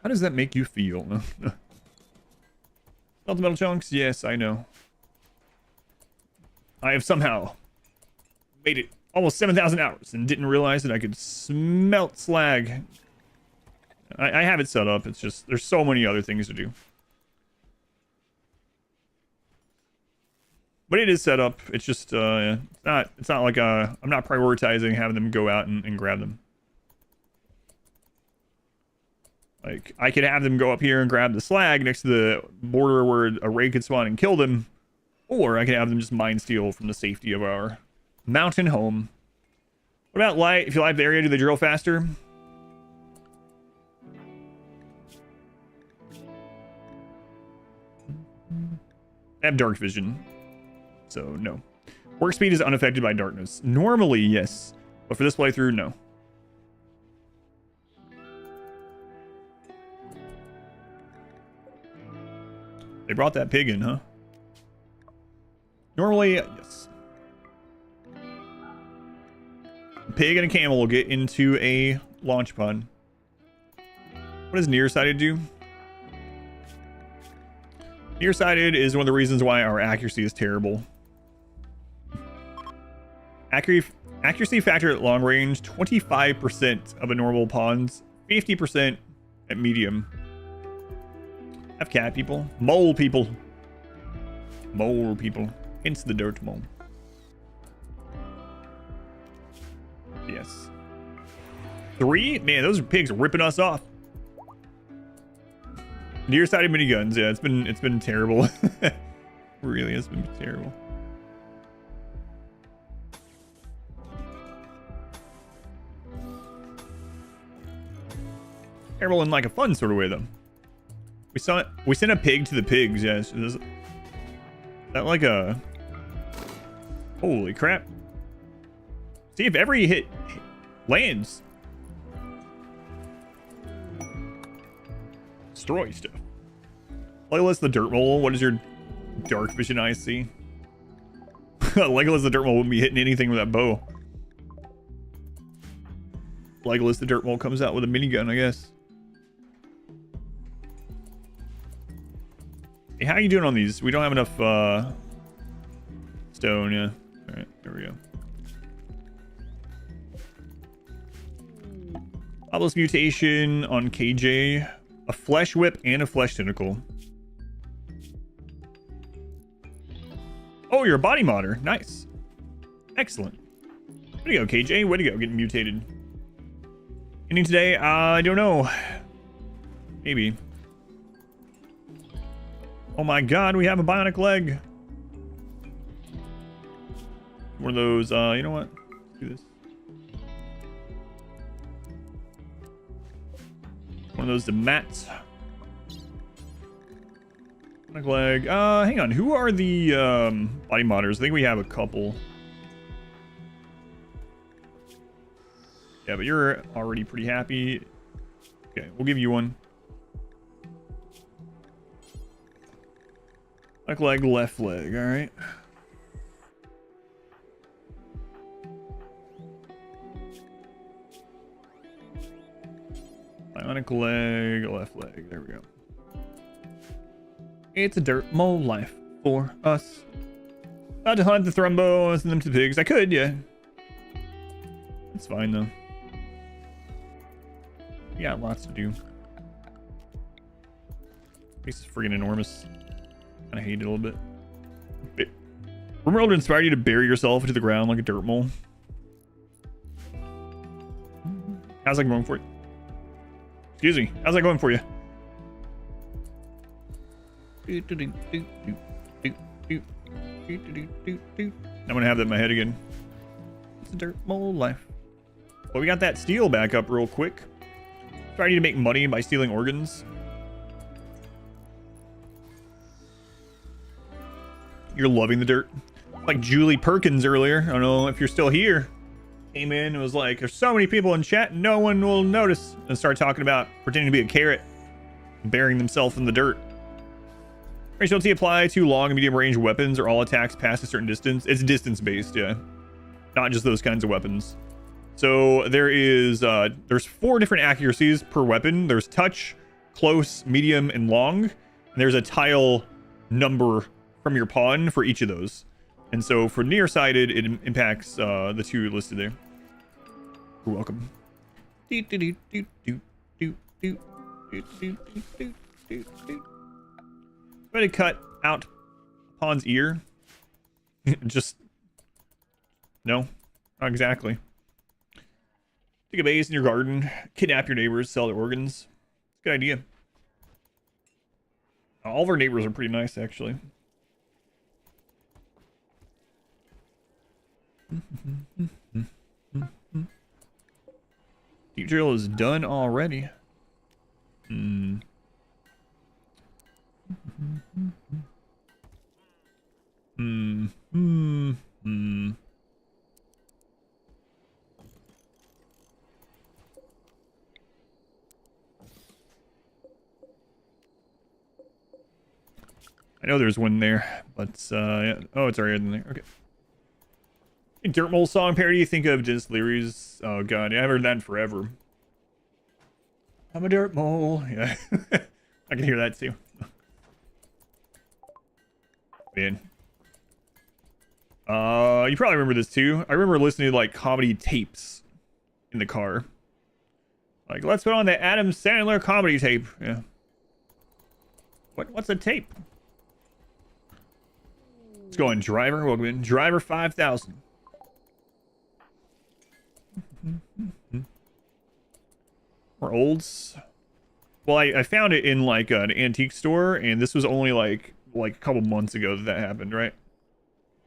Speaker 1: How does that make you feel? Not the metal chunks? Yes, I know. I have somehow made it almost 7,000 hours and didn't realize that I could smelt slag. I have it set up. It's just, there's so many other things to do. But it is set up. It's just, it's not like, I'm not prioritizing having them go out and grab them. Like, I could have them go up here and grab the slag next to the border where a raid could spawn and kill them. Or I could have them just mine steel from the safety of our mountain home. What about light? If you light the area, do they drill faster? I have dark vision. So, no. Work speed is unaffected by darkness. Normally, yes. But for this playthrough, no. They brought that pig in, huh? Normally, yes. A pig and a camel will get into a launch pod. What does nearsighted do? Nearsighted is one of the reasons why our accuracy is terrible. Accuracy factor at long range, 25% of a normal pawn's, 50% at medium. Have cat people. Mole people. Mole people. Hence the dirt mole. Yes. 3? Man, those pigs are ripping us off. Nearsighted miniguns. Yeah, it's been terrible. Really has been terrible. Terrible in like a fun sort of way though. We sent a pig to the pigs. Yes. Is that like a... Holy crap. See if every hit lands. Destroy stuff. Legolas the Dirtmole, what does your dark vision eyes see? Legolas the Dirtmole wouldn't be hitting anything with that bow. Legolas the Dirtmole comes out with a minigun, I guess. Hey, how are you doing on these? We don't have enough stone, yeah. Alright, there we go. Obelisk mutation on KJ. A flesh whip and a flesh tentacle. Oh, you're a body modder. Nice. Excellent. Way to go, KJ. Way to go, getting mutated. Ending today? I don't know. Maybe. Oh my god, we have a bionic leg. One of those, you know what? Let's do this. One of those mats. Bionic leg. Hang on. Who are the body modders? I think we have a couple. Yeah, but you're already pretty happy. Okay, we'll give you one. Bionic leg, left leg. All right. Bionic leg, left leg. There we go. It's a dirt mole life for us. Not to hunt the thrumbo and send them to the pigs. I could, yeah. It's fine though. We got lots to do. This is freaking enormous. Kind of hate it a little bit. RimWorld inspired you to bury yourself into the ground like a dirt mole. How's that going for you? Excuse me. How's that going for you? I'm gonna have that in my head again. It's a dirt mole life. Well, we got that steel back up real quick. Trying to make money by stealing organs. You're loving the dirt. Like Julie Perkins earlier. I don't know if you're still here. Came in and was like, there's so many people in chat, no one will notice. And start talking about pretending to be a carrot. Burying themselves in the dirt. Raciality apply to long and medium range weapons or all attacks past a certain distance. It's distance based, yeah. Not just those kinds of weapons. So there is, there's 4 different accuracies per weapon. There's touch, close, medium, and long. And there's a tile number from your pawn for each of those. And so for nearsighted, it impacts the 2 listed there. You're welcome. Try to cut out pawn's ear. Just no, not exactly. Take a base in your garden, kidnap your neighbors, sell their organs. Good idea. All of our neighbors are pretty nice, actually. Deep drill is done already. I know there's one there, but yeah. Oh, it's already in there. Okay. Dirtmole song parody. Think of Dennis Leary's. Oh god, yeah, I haven't heard that in forever. I'm a dirt mole. Yeah, I can hear that too. Man. You probably remember this too. I remember listening to like comedy tapes in the car. Like, let's put on the Adam Sandler comedy tape. Yeah. What's a tape? Let's go on driver. Welcome in. Driver 5000. Or olds. Well, I found it in like an antique store, and this was only like a couple months ago that happened, right?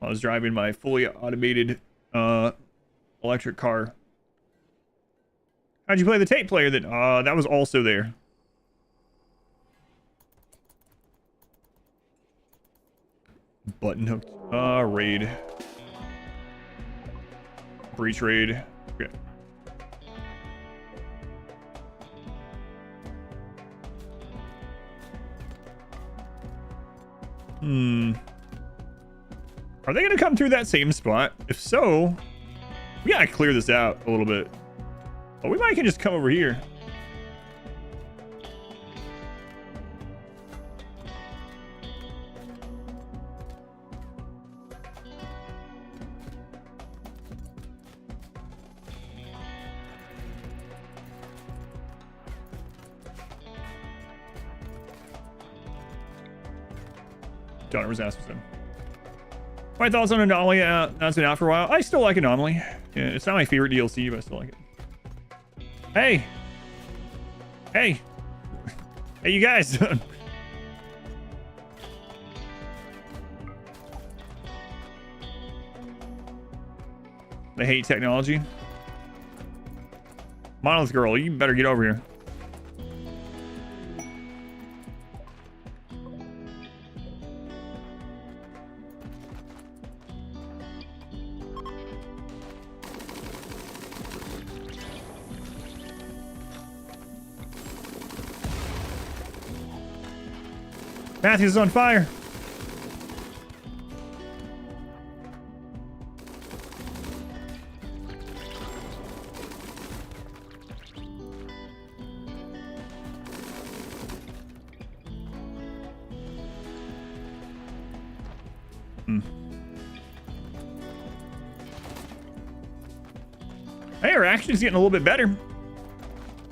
Speaker 1: I was driving my fully automated electric car. How'd you play the tape player then? That was also there. Button hooked. Raid. Breach raid. Okay. Are they gonna come through that same spot? If so, we gotta clear this out a little bit. But we might can just come over here. Donner was asked him. My thoughts on Anomaly? That's been out for a while. I still like Anomaly. Yeah, it's not my favorite DLC, but I still like it. Hey! Hey! Hey, you guys! They hate technology. Monolith Girl, you better get over here. Matthews is on fire. Hey, our action's getting a little bit better.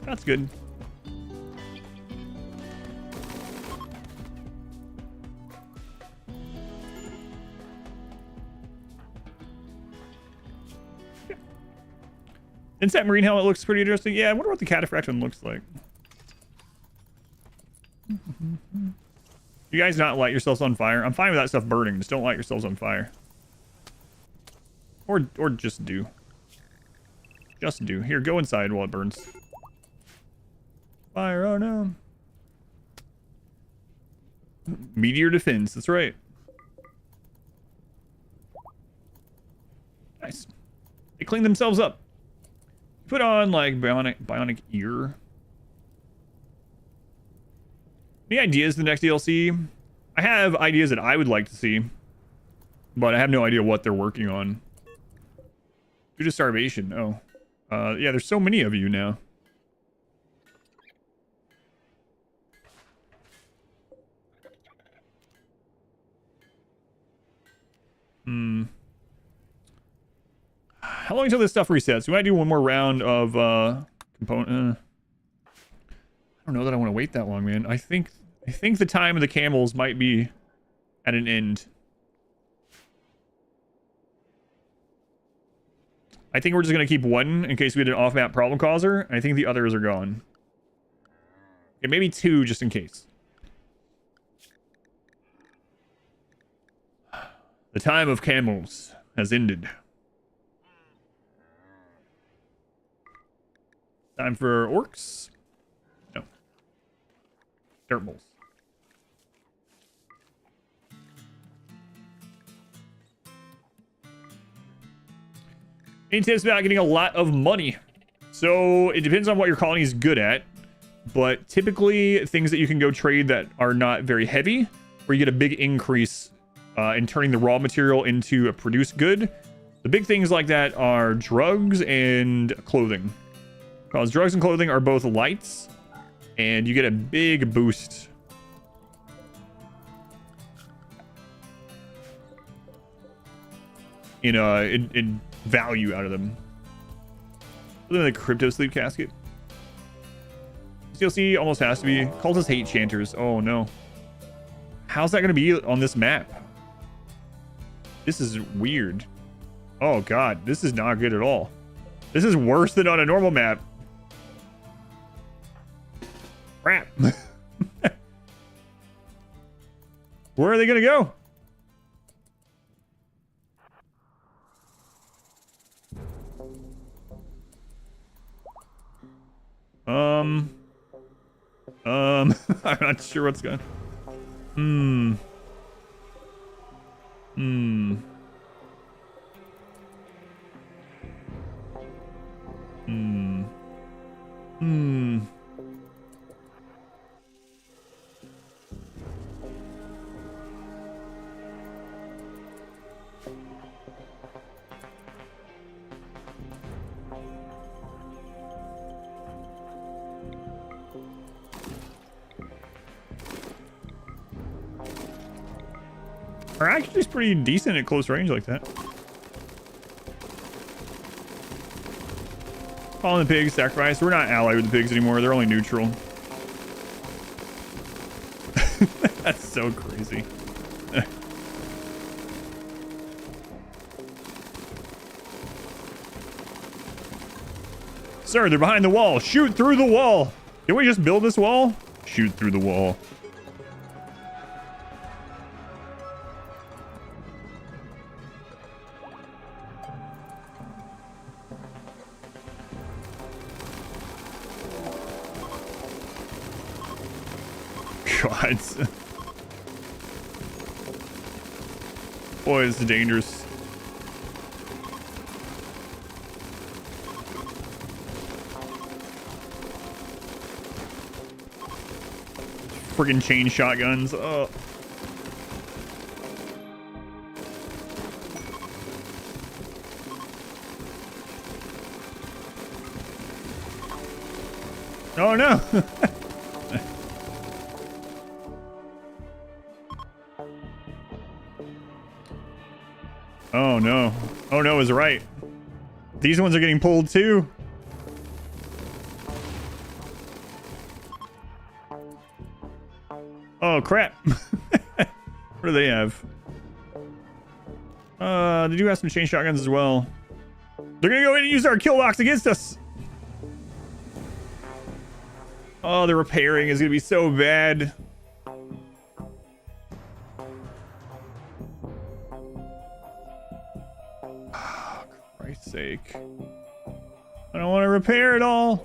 Speaker 1: That's good. Insect marine helmet looks pretty interesting. Yeah, I wonder what the cataphract one looks like. You guys not light yourselves on fire? I'm fine with that stuff burning. Just don't light yourselves on fire. Or just do. Just do. Here, go inside while it burns. Fire, oh no. Meteor defense, that's right. Nice. They clean themselves up. Put on like bionic ear. Any ideas for the next DLC? I have ideas that I would like to see, but I have no idea what they're working on. Due to starvation. Oh, yeah. There's so many of you now. How long until this stuff resets? We might do one more round of component. I don't know that I want to wait that long, man. I think the time of the camels might be at an end. I think we're just gonna keep one in case we had an off-map problem causer. I think the others are gone. Okay, maybe two just in case. The time of camels has ended. Time for orcs? No. Dirtmoles. Any tips about getting a lot of money? So it depends on what your colony is good at, but typically things that you can go trade that are not very heavy, where you get a big increase in turning the raw material into a produced good. The big things like that are drugs and clothing. Because drugs and clothing are both lights, and you get a big boost. In value out of them. Other than the crypto sleep casket. CLC almost has to be. Cultists hate chanters. Oh no. How's that going to be on this map? This is weird. Oh god, this is not good at all. This is worse than on a normal map. Crap. Where are they going to go? I'm not sure what's going. Hmm. Our actually is pretty decent at close range like that. Calling the pigs, sacrifice. We're not allied with the pigs anymore. They're only neutral. That's so crazy. Sir, they're behind the wall. Shoot through the wall. Can we just build this wall? Shoot through the wall. God. Boy, this is dangerous. Friggin' chain shotguns. Oh. Oh no. Oh no. Oh no is right. These ones are getting pulled too. Oh crap. What do they have? They do have some chain shotguns as well. They're gonna go in and use our kill box against us. Oh, the repairing is gonna be so bad. Sake. I don't want to repair it all.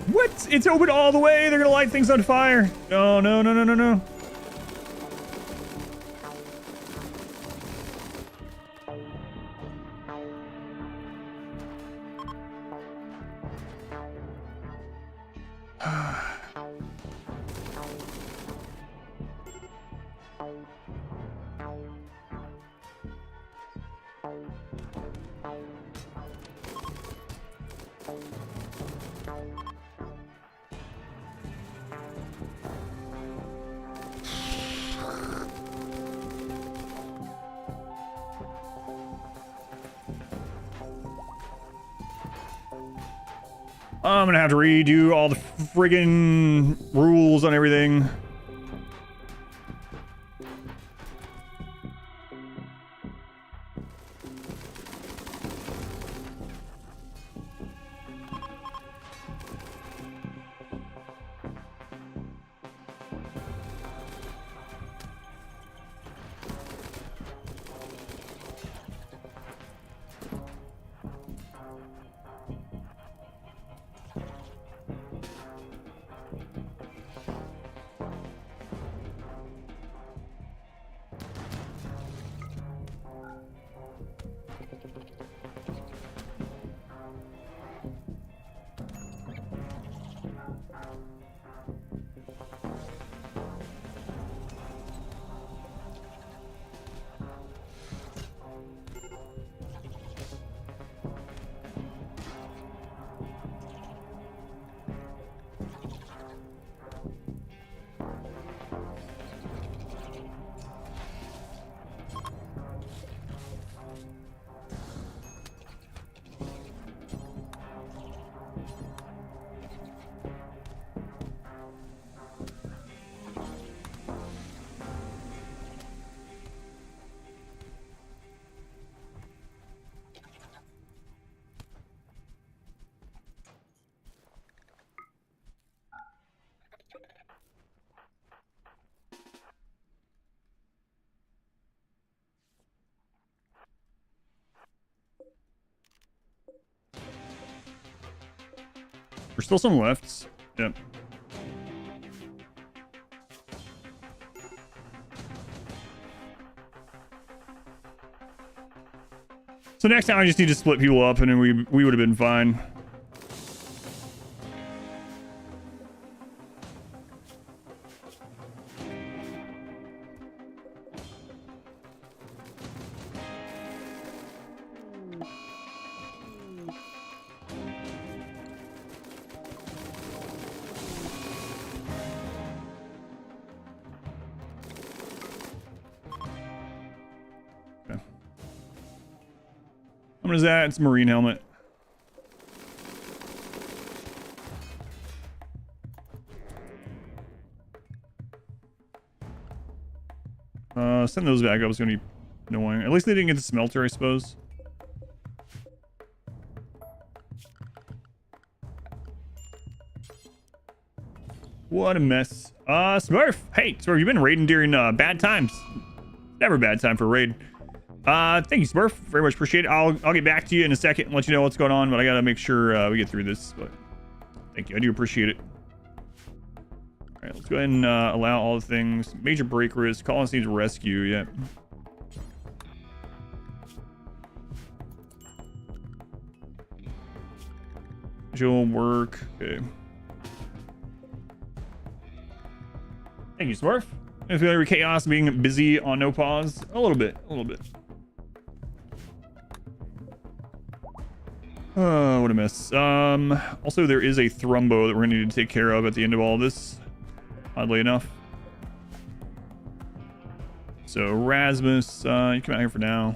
Speaker 1: What? It's open all the way. They're gonna light things on fire. Oh no, no, no, no, no. I'm gonna have to redo all the friggin' rules on everything. There's still some left. Yep. So next time I just need to split people up and then we would have been fine. What is that? It's a marine helmet. Send those back up. It's gonna be annoying. At least they didn't get the smelter, I suppose. What a mess. Smurf. Hey, Smurf, you've been raiding during bad times. Never a bad time for a raid. Thank you, Smurf. Very much appreciate it. I'll get back to you in a second and let you know what's going on, but I gotta make sure we get through this. But thank you. I do appreciate it. All right, let's go ahead and allow all the things. Major break risk. Colonists needs rescue. Yep. Visual work. Okay. Thank you, Smurf. If you chaos being busy on no pause, a little bit. Oh, what a mess. Also, there is a thrombo that we're gonna need to take care of at the end of all this, oddly enough. So Rasmus, you come out here for now.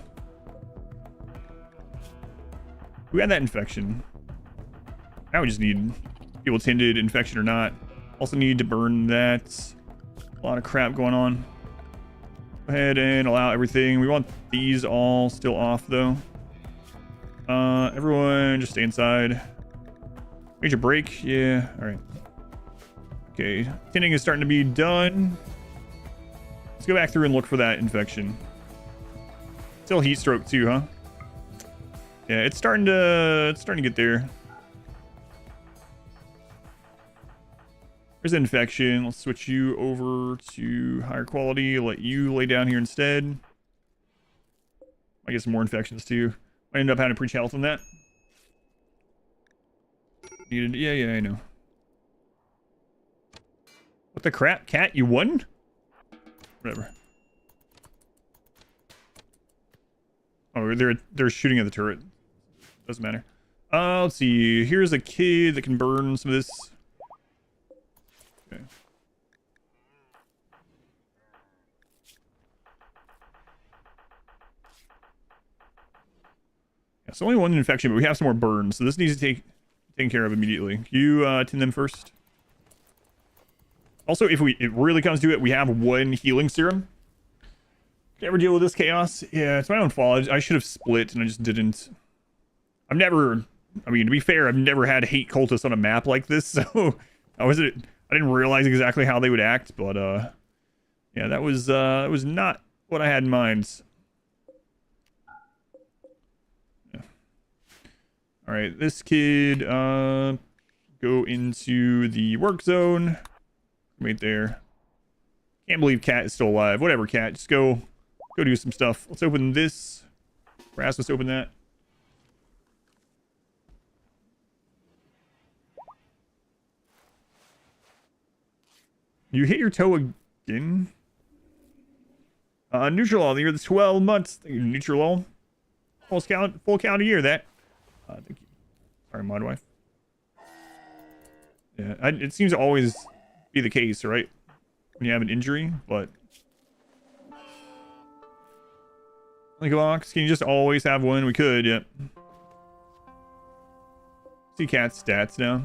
Speaker 1: We had that infection. Now we just need people tended infection or not. Also need to burn that. A lot of crap going on. Go ahead and allow everything. We want these all still off though. Everyone just stay inside. Major break. Yeah. All right. Okay. Tending is starting to be done. Let's go back through and look for that infection. Still heat stroke too, huh? Yeah, it's starting to get there. There's an infection. Let's switch you over to higher quality. Let you lay down here instead. I get some more infections too. I end up having to preach health on that. Needed. Yeah, I know. What the crap, cat? You won? Whatever. Oh, they're shooting at the turret. Doesn't matter. Let's see. Here's a kid that can burn some of this. Okay. Yeah, it's only one infection, but we have some more burns, so this needs to be taken care of immediately. You tend them first. Also, if it really comes to it, we have one healing serum. Can I ever deal with this chaos? Yeah, it's my own fault. I should have split, and I just didn't. I mean, to be fair, I've never had hate cultists on a map like this, so I didn't realize exactly how they would act, but yeah, that was not what I had in mind. Yeah. All right, this kid go into the work zone. Right there. Can't believe Cat is still alive. Whatever, Cat, just go do some stuff. Let's open this. Brass, let's open that. You hit your toe again? Neutral all year. That's 12 months. Neutral all. Full count a year, that. Thank you. Sorry, mod wife. Yeah, it seems to always be the case, right? When you have an injury, but... Box, can you just always have one? We could, yep. See Cat's stats now.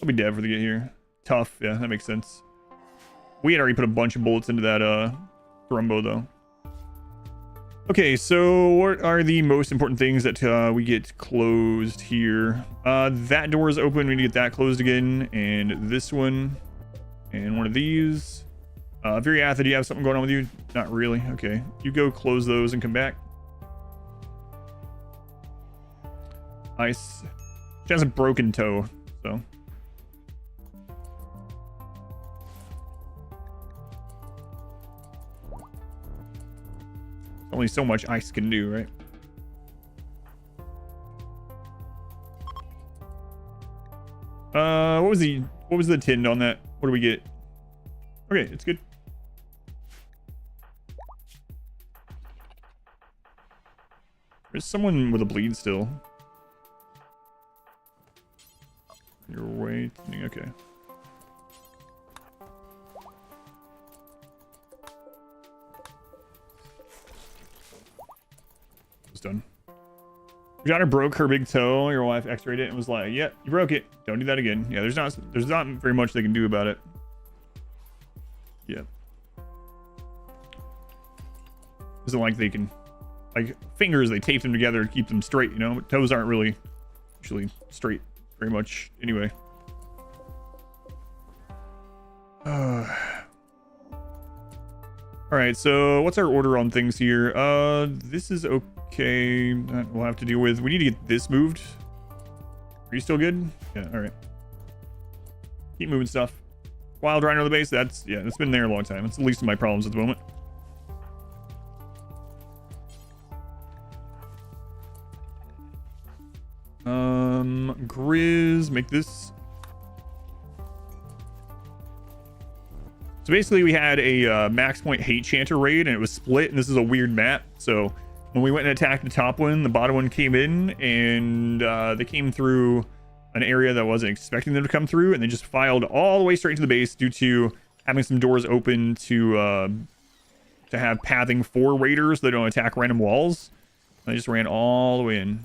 Speaker 1: I'll be dead for the get here. Tough, yeah, that makes sense. We had already put a bunch of bullets into that thrombo though. Okay, so what are the most important things that we get closed here? That door is open. We need to get that closed again, and this one, and one of these. Viriatha, do you have something going on with you? Not really. Okay, you go close those and come back. Nice. She has a broken toe, so. Only so much ice can do, right? What was the tin on that? What do we get? Okay, it's good. There's someone with a bleed still. You're waiting, okay. It's done. Your daughter broke her big toe. Your wife x-rayed it and was like, "Yep, you broke it. Don't do that again." Yeah, there's not very much they can do about it. Yeah. Isn't like they can, like fingers, they tape them together to keep them straight, you know? But toes aren't really usually straight very much anyway. All right, so what's our order on things here? This is okay. That we'll have to deal with. We need to get this moved. Are you still good? Yeah, all right. Keep moving stuff. Wild Rhino the base, that's been there a long time. It's the least of my problems at the moment. Grizz, make this. So basically we had a max point hate chanter raid and it was split, and this is a weird map. So when we went and attacked the top one, the bottom one came in, and they came through an area that wasn't expecting them to come through, and they just filed all the way straight to the base due to having some doors open to have pathing for raiders that don't attack random walls. And they just ran all the way in.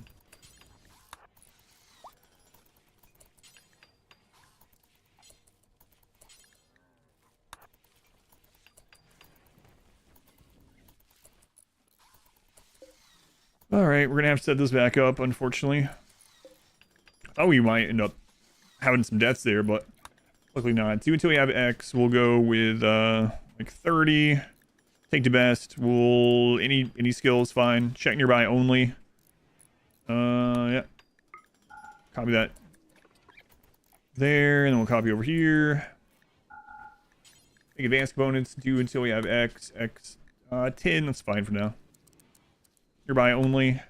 Speaker 1: All right, we're gonna have to set this back up, unfortunately. Oh, we might end up having some deaths there, but luckily not. Do until we have X. We'll go with like 30. Take the best. We'll any skill is fine. Check nearby only. Yeah. Copy that there, and then we'll copy over here. Take advanced components. Do until we have X. 10. That's fine for now. Nearby only.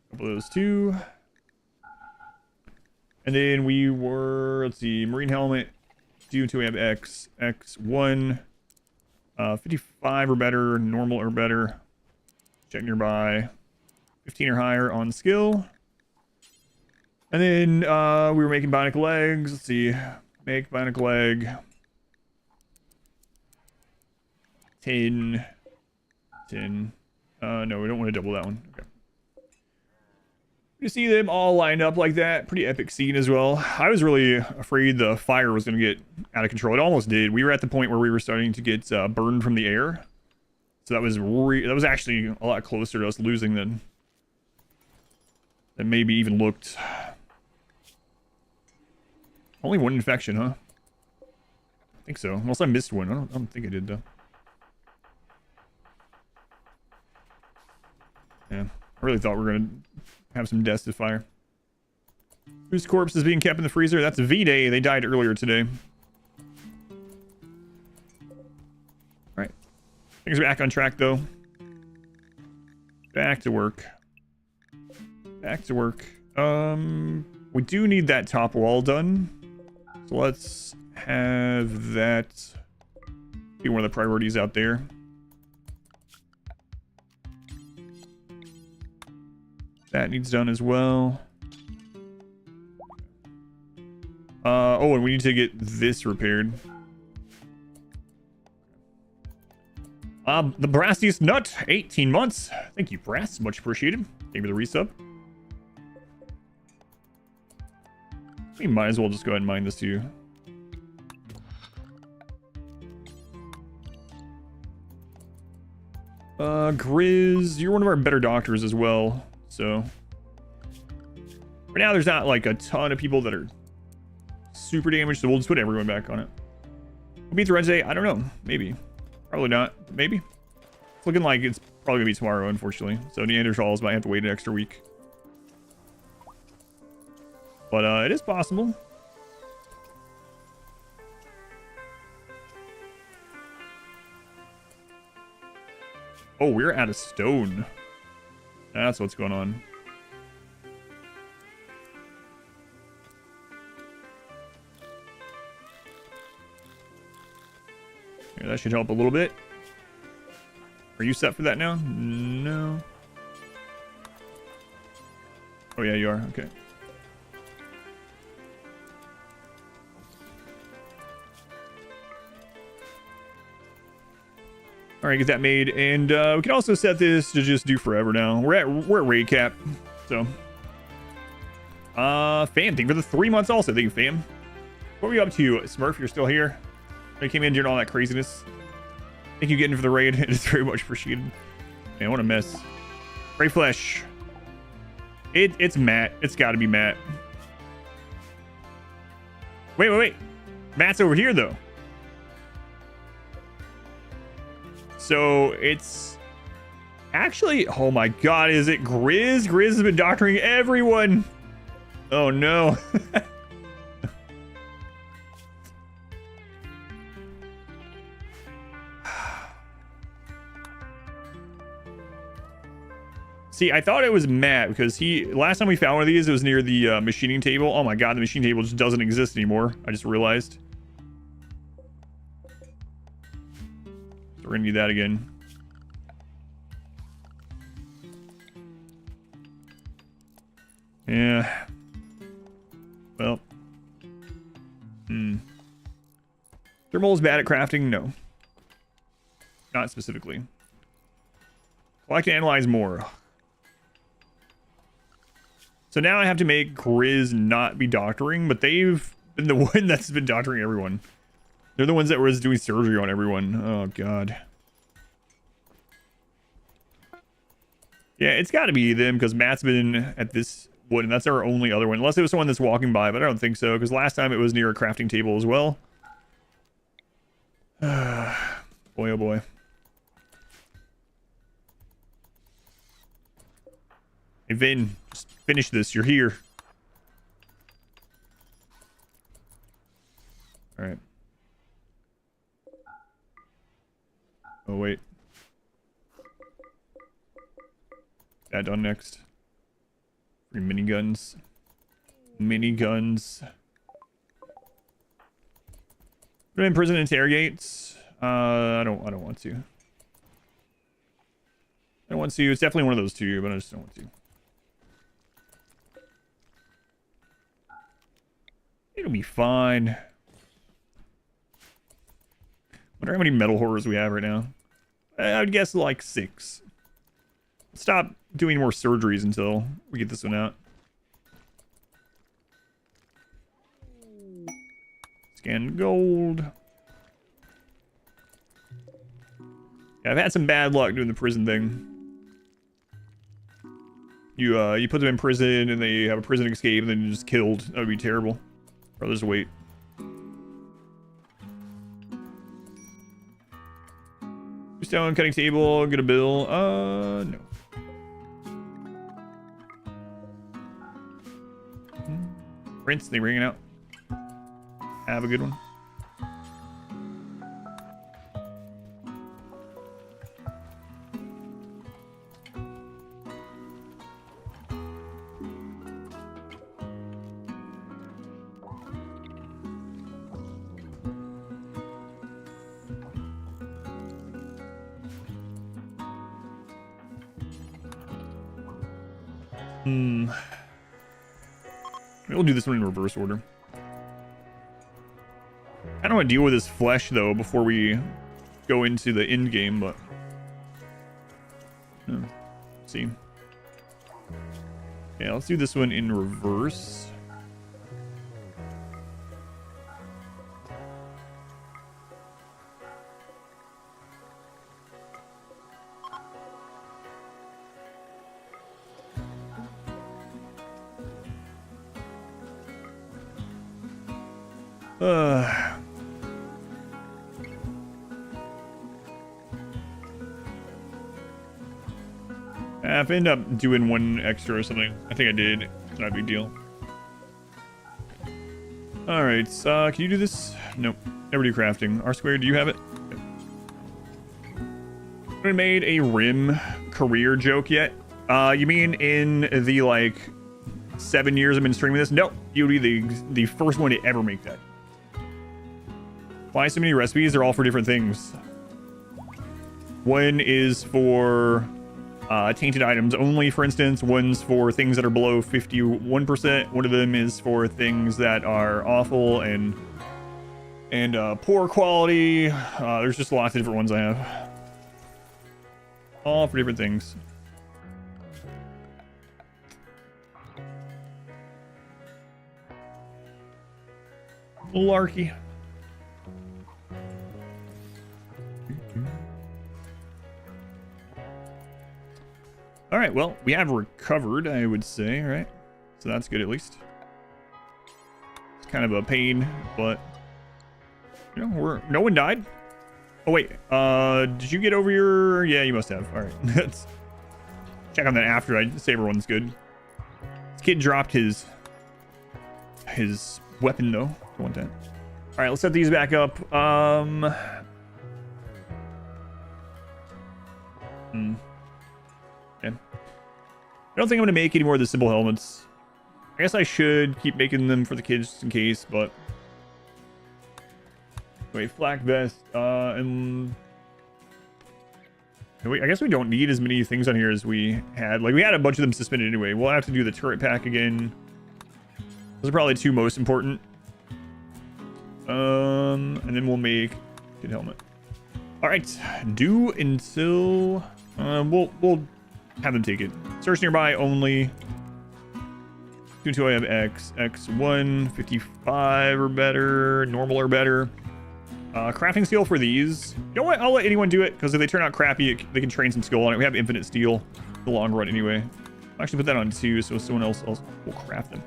Speaker 1: Couple of those too. And then we were, let's see, marine helmet. Do until we have X. X1. 55 or better. Normal or better. Check nearby. 15 or higher on skill. And then we were making bionic legs. Let's see. Make bionic leg. 10. No, we don't want to double that one. Okay. You see them all lined up like that. Pretty epic scene as well. I was really afraid the fire was going to get out of control. It almost did. We were at the point where we were starting to get burned from the air. So that was actually a lot closer to us losing than maybe even looked. Only one infection, huh? I think so. Unless I missed one. I don't think I did though. Yeah, I really thought we were gonna have some deaths to fire. Whose corpse is being kept in the freezer? That's V-Day. They died earlier today. Alright. Things are back on track, though. Back to work. Back to work. We do need that top wall done. So let's have that be one of the priorities out there. That needs done as well. Oh, and we need to get this repaired. The Brassiest Nut, 18 months. Thank you, Brass. Much appreciated. Thank you for the resub. We might as well just go ahead and mine this too. Grizz, you're one of our better doctors as well. So right now there's not like a ton of people that are super damaged, so we'll just put everyone back on it. We'll beat the Red Day. I don't know. Maybe. Probably not. Maybe. It's looking like it's Probably gonna be tomorrow, unfortunately. So Neanderthals might have to wait an extra week. But it is possible. Oh, we're out of stone. That's what's going on. Here, that should help a little bit. Are you set for that now? No. Oh yeah, you are. Okay. All right, get that made, and we can also set this to just do forever now. We're at raid cap, so. Fam, thank you for the 3 months also. Thank you, fam. What were you up to, Smurf? You're still here. I came in during all that craziness. Thank you getting for the raid. It is very much appreciated. Man, what a mess. Ray Flesh. It's Matt. It's got to be Matt. Wait. Matt's over here though. So it's actually, oh my god, is it Grizz? Grizz has been doctoring everyone. Oh no. See, I thought it was Matt because last time we found one of these, it was near the machining table. Oh my god, the machining table just doesn't exist anymore. I just realized. We're gonna need that again. Yeah. Well. Dirtmole's bad at crafting? No. Not specifically. I like to analyze more. So now I have to make Grizz not be doctoring, but they've been the one that's been doctoring everyone. They're the ones that was doing surgery on everyone. Oh, God. Yeah, it's got to be them because Matt's been at this one, and that's our only other one. Unless it was someone that's walking by, but I don't think so because last time it was near a crafting table as well. Boy, oh boy. Hey, Vin, just finish this. You're here. All right. Oh, wait. That done next. Free miniguns. Miniguns. Put him in prison interrogates. I don't want to. I don't want to. It's definitely one of those two, but I just don't want to. It'll be fine. Wonder how many metal horrors we have right now. I would guess like 6. Stop doing more surgeries until we get this one out. Scan gold. Yeah, I've had some bad luck doing the prison thing. You put them in prison and they have a prison escape and then you're just killed. That would be terrible. Or just wait. Stone cutting table, get a bill. No. Prince, they ringing out. Have a good one. We'll do this one in reverse order. I don't want to deal with this flesh though before we go into the end game, but see. Yeah, let's do this one in reverse. If I end up doing one extra or something, I think I did. It's not a big deal. Alright, can you do this? Nope. Never do crafting. R squared, do you have it? Have we made a Rim career joke yet? You mean in the, like, 7 years I've been streaming this? Nope. You would be the first one to ever make that. Why so many recipes? They're all for different things. One is for tainted items only, for instance. One's for things that are below 51%. One of them is for things that are awful and poor quality. There's just lots of different ones I have. All for different things. Larky. All right, well, we have recovered, I would say, right? So that's good at least. It's kind of a pain, but you know, no one died. Oh wait, did you get over your? Yeah, you must have. All right, let's check on that after I say everyone's good. This kid dropped his weapon though. I want that. All right, let's set these back up. Yeah. I don't think I'm gonna make any more of the simple helmets. I guess I should keep making them for the kids just in case, but wait, flak vest, and wait, I guess we don't need as many things on here as we had. Like, we had a bunch of them suspended anyway. We'll have to do the turret pack again. Those are probably the two most important. And then we'll make good helmet. All right, do until we'll have them take it. Search nearby only. Do until I have X1 55 or better, normal or better. Crafting skill for these. You know what? I'll let anyone do it because if they turn out crappy, they can train some skill on it. We have infinite steel in the long run anyway. I'll actually put that on 2 so someone else will craft them.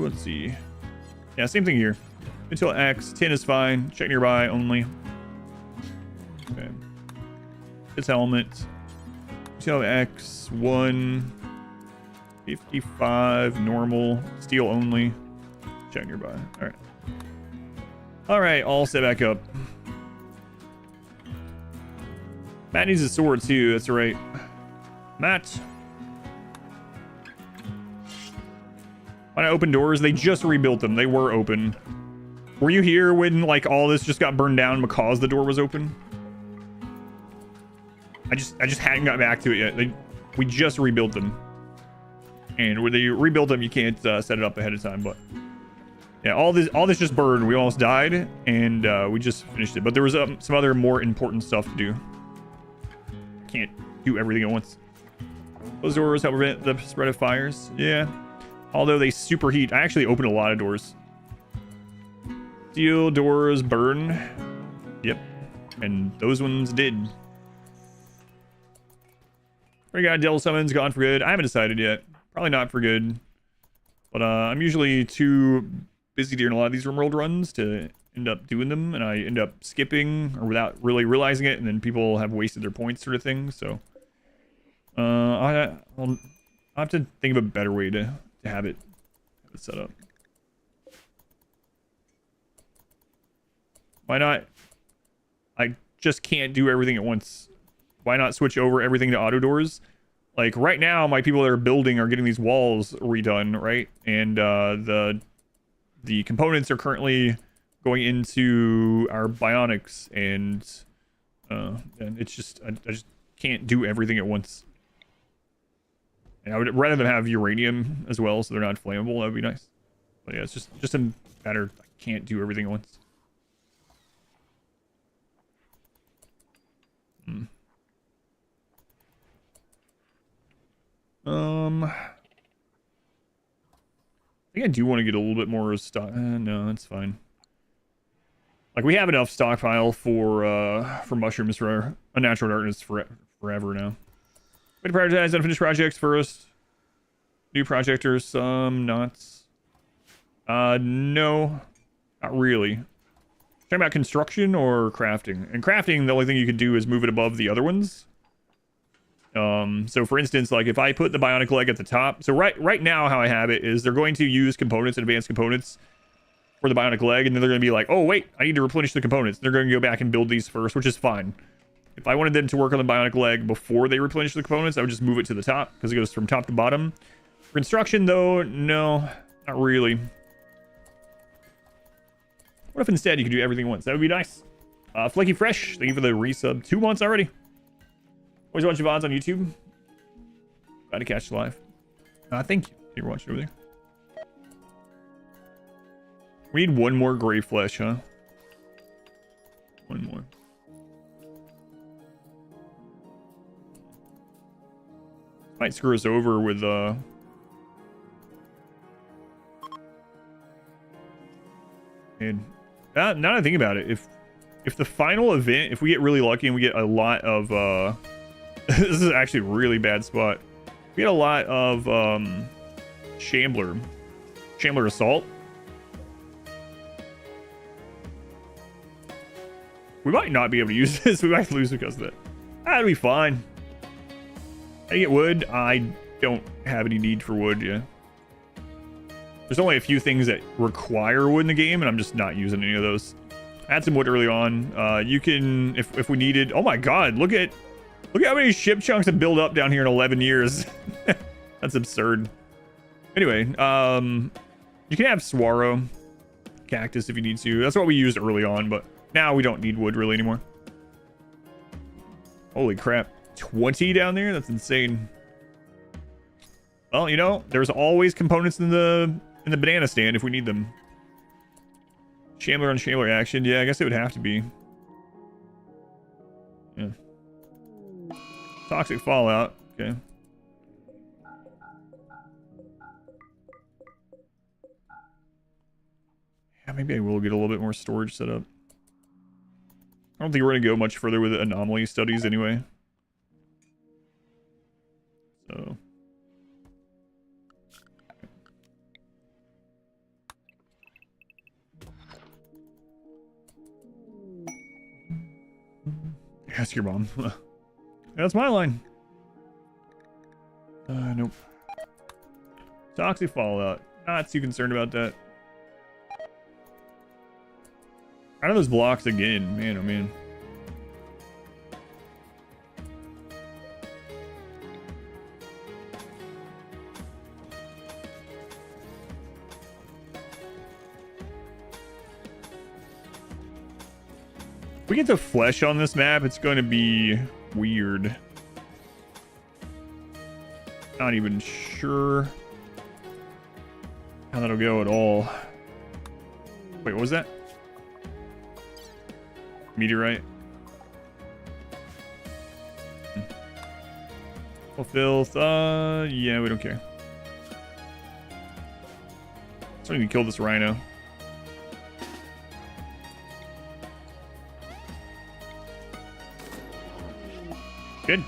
Speaker 1: Let's see. Yeah, same thing here. Until X, 10 is fine. Check nearby only. Okay. This helmet. Until X1, 55, normal, steel only. Check nearby. All right. All right, all set back up. Matt needs a sword too. That's right. Matt. Why not open doors? They just rebuilt them. They were open. Were you here when like all this just got burned down because the door was open? I just hadn't got back to it yet. We just rebuilt them, and when they rebuilt them, you can't set it up ahead of time. But yeah, all this just burned. We almost died, and we just finished it. But there was some other more important stuff to do. Can't do everything at once. Those doors help prevent the spread of fires. Yeah. Although they superheat. I actually opened a lot of doors. Steel doors burn. Yep. And those ones did. We got Devil Summons gone for good. I haven't decided yet. Probably not for good. But I'm usually too busy during a lot of these RimWorld runs to end up doing them. And I end up skipping or without really realizing it. And then people have wasted their points sort of thing. So I'll have to think of a better way to have it set up. Why not? I just can't do everything at once. Why not switch over everything to auto doors? Like right now, my people that are building are getting these walls redone, right? And the components are currently going into our bionics, and it's just I just can't do everything at once. And I would rather them have uranium as well, so they're not flammable. That would be nice. But yeah, it's just a matter I can't do everything at once. I think I do want to get a little bit more stock. No, that's fine. Like we have enough stockpile for mushrooms for unnatural darkness forever now. Way to prioritize unfinished projects first. New project or some knots. No, not really. Talking about construction or crafting. And crafting, the only thing you could do is move it above the other ones. So for instance, like if I put the bionic leg at the top, so right now how I have it is they're going to use components and advanced components for the bionic leg, and then they're going to be like, oh wait, I need to replenish the components. They're going to go back and build these first, which is fine. If I wanted them to work on the bionic leg before they replenish the components, I would just move it to the top because it goes from top to bottom. For construction though, no, not really. What if instead you could do everything once? That would be nice. Flaky Fresh, thank you for the resub. 2 months already. Always watching VODs on YouTube. Glad to catch live. Thank you. You're watching over there. We need one more gray flesh, huh? One more. Might screw us over with and now that I think about it, if the final event, if we get really lucky and we get a lot of this is actually a really bad spot. We get a lot of Shambler Assault. We might not be able to use this. We might lose because of that. That'll be fine. I get wood. I don't have any need for wood, yeah. There's only a few things that require wood in the game, and I'm just not using any of those. I had some wood early on. You can, if we needed. Oh my god, look at how many ship chunks have built up down here in 11 years. That's absurd. Anyway, you can have Swaro Cactus if you need to. That's what we used early on, but now we don't need wood really anymore. Holy crap. 20 down there? That's insane. Well, you know, there's always components in the banana stand if we need them. Shambler on Shambler action. Yeah, I guess it would have to be. Yeah. Toxic Fallout. Okay. Yeah, maybe I will get a little bit more storage set up. I don't think we're going to go much further with anomaly studies anyway. So. Ask your mom. That's my line. Nope. Toxic Fallout. Not too concerned about that. Out of those blocks again. Man, oh man. If we get the flesh on this map, it's going to be weird. Not even sure how that'll go at all. Wait, what was that? Meteorite. Oh, filth. Yeah, we don't care. So I need to kill this rhino. Good.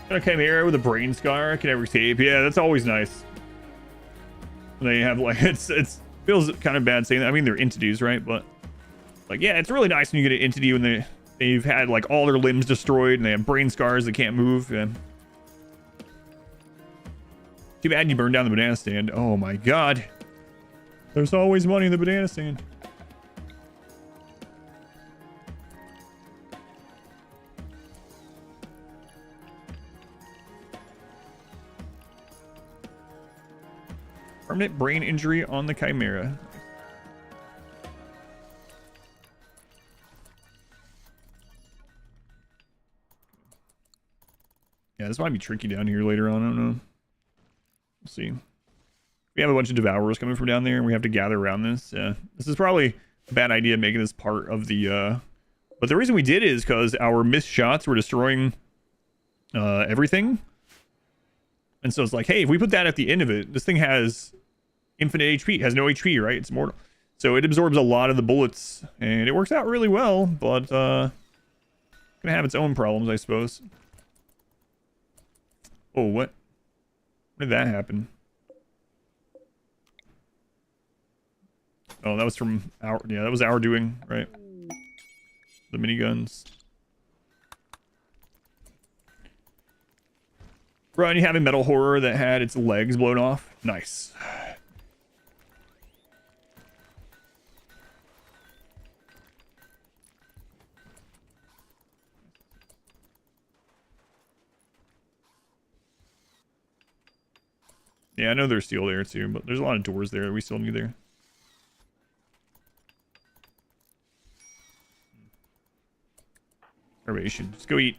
Speaker 1: Got a chimera with a brain scar. Can never escape. Yeah, that's always nice. They have like it's feels kind of bad saying that. I mean, they're entities, right? But like, yeah, it's really nice when you get an entity when they've had like all their limbs destroyed and they have brain scars. They can't move. Yeah. Too bad you burned down the banana stand. Oh my god. There's always money in the banana stand. Permanent brain injury on the chimera. Yeah, this might be tricky down here later on. I don't know. We'll see. We have a bunch of devourers coming from down there, and we have to gather around this. This is probably a bad idea making this part of the... But the reason we did is because our missed shots were destroying everything. And so it's like, hey, if we put that at the end of it, this thing has infinite HP. It has no HP, right? It's immortal. So it absorbs a lot of the bullets, and it works out really well, but gonna have its own problems, I suppose. Oh, what? When did that happen? Oh, that was from our... Yeah, that was our doing, right? The miniguns. Bro, and you have a metal horror that had its legs blown off. Nice. Yeah, I know there's steel there too, but there's a lot of doors there that we still need there. Starvation. Just go eat.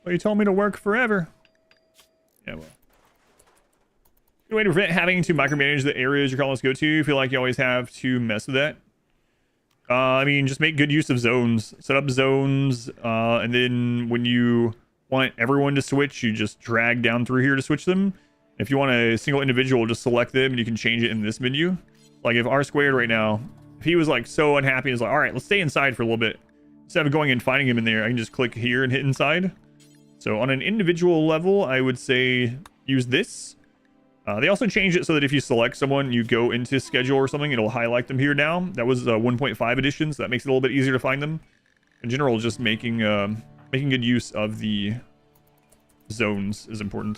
Speaker 1: Well, you told me to work forever. Yeah, well. Good way to prevent having to micromanage the areas your colonists go to. You feel like you always have to mess with that. I mean, just make good use of zones. Set up zones, and then when you want everyone to switch, you just drag down through here to switch them. If you want a single individual, just select them, and you can change it in this menu. Like if R squared right now, if he was like so unhappy, he's like, all right, let's stay inside for a little bit. Instead of going and finding him in there, I can just click here and hit inside. So on an individual level, I would say use this. They also changed it so that if you select someone, you go into schedule or something, it'll highlight them here now. That was 1.5 edition, so that makes it a little bit easier to find them. In general, just making good use of the zones is important.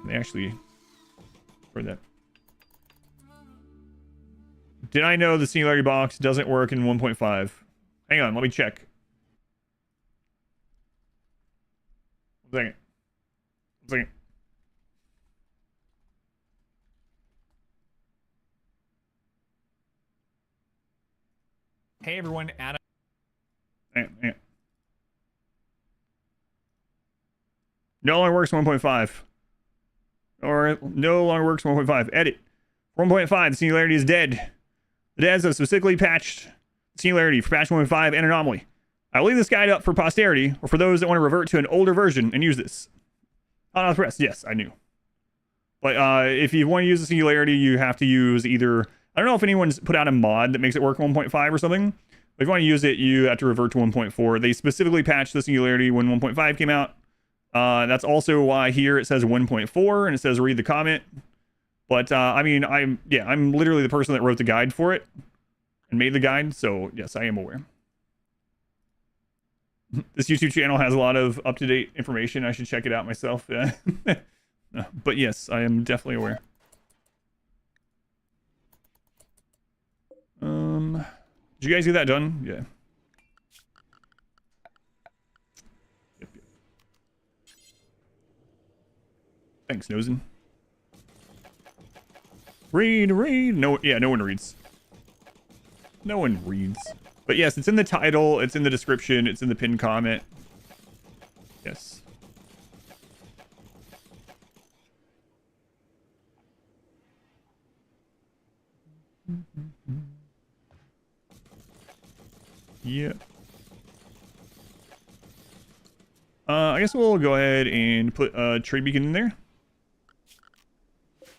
Speaker 1: They actually for that. Did I know the singularity box doesn't work in 1.5? Hang on, let me check. 1 second. 1 second. Hey everyone, Adam. No longer works 1.5. Or no longer works 1.5. Edit. 1.5, the singularity is dead. The devs have specifically patched singularity for patch 1.5 and anomaly. I will leave this guide up for posterity, or for those that want to revert to an older version and use this. Not press. Yes, I knew. But if you want to use the singularity, you have to use either... I don't know if anyone's put out a mod that makes it work 1.5 or something. But if you want to use it, you have to revert to 1.4. They specifically patched the singularity when 1.5 came out. That's also why here it says 1.4 and it says read the comment. But I mean, I'm literally the person that wrote the guide for it and made the guide. So yes, I am aware. This YouTube channel has a lot of up-to-date information. I should check it out myself. Yeah. But yes, I am definitely aware. Did you guys get that done? Yeah. Yep. Thanks, Nosen. Read. No, yeah, no one reads. No one reads. But yes, it's in the title, it's in the description, it's in the pinned comment. Yes. Yeah. I guess we'll go ahead and put a trade beacon in there.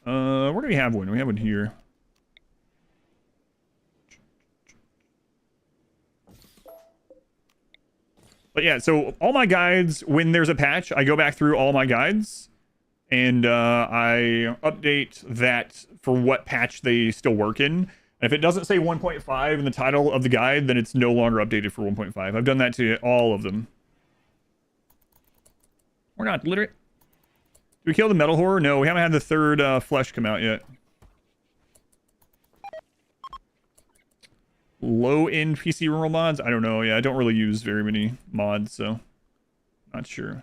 Speaker 1: Where do we have one? We have one here. But yeah, so all my guides, when there's a patch, I go back through all my guides and I update that for what patch they still work in. And if it doesn't say 1.5 in the title of the guide, then it's no longer updated for 1.5. I've done that to all of them. We're not literate. Did we kill the metal horror? No, we haven't had the third flesh come out yet. Low-end PC RimWorld mods? I don't know. Yeah, I don't really use very many mods, so not sure.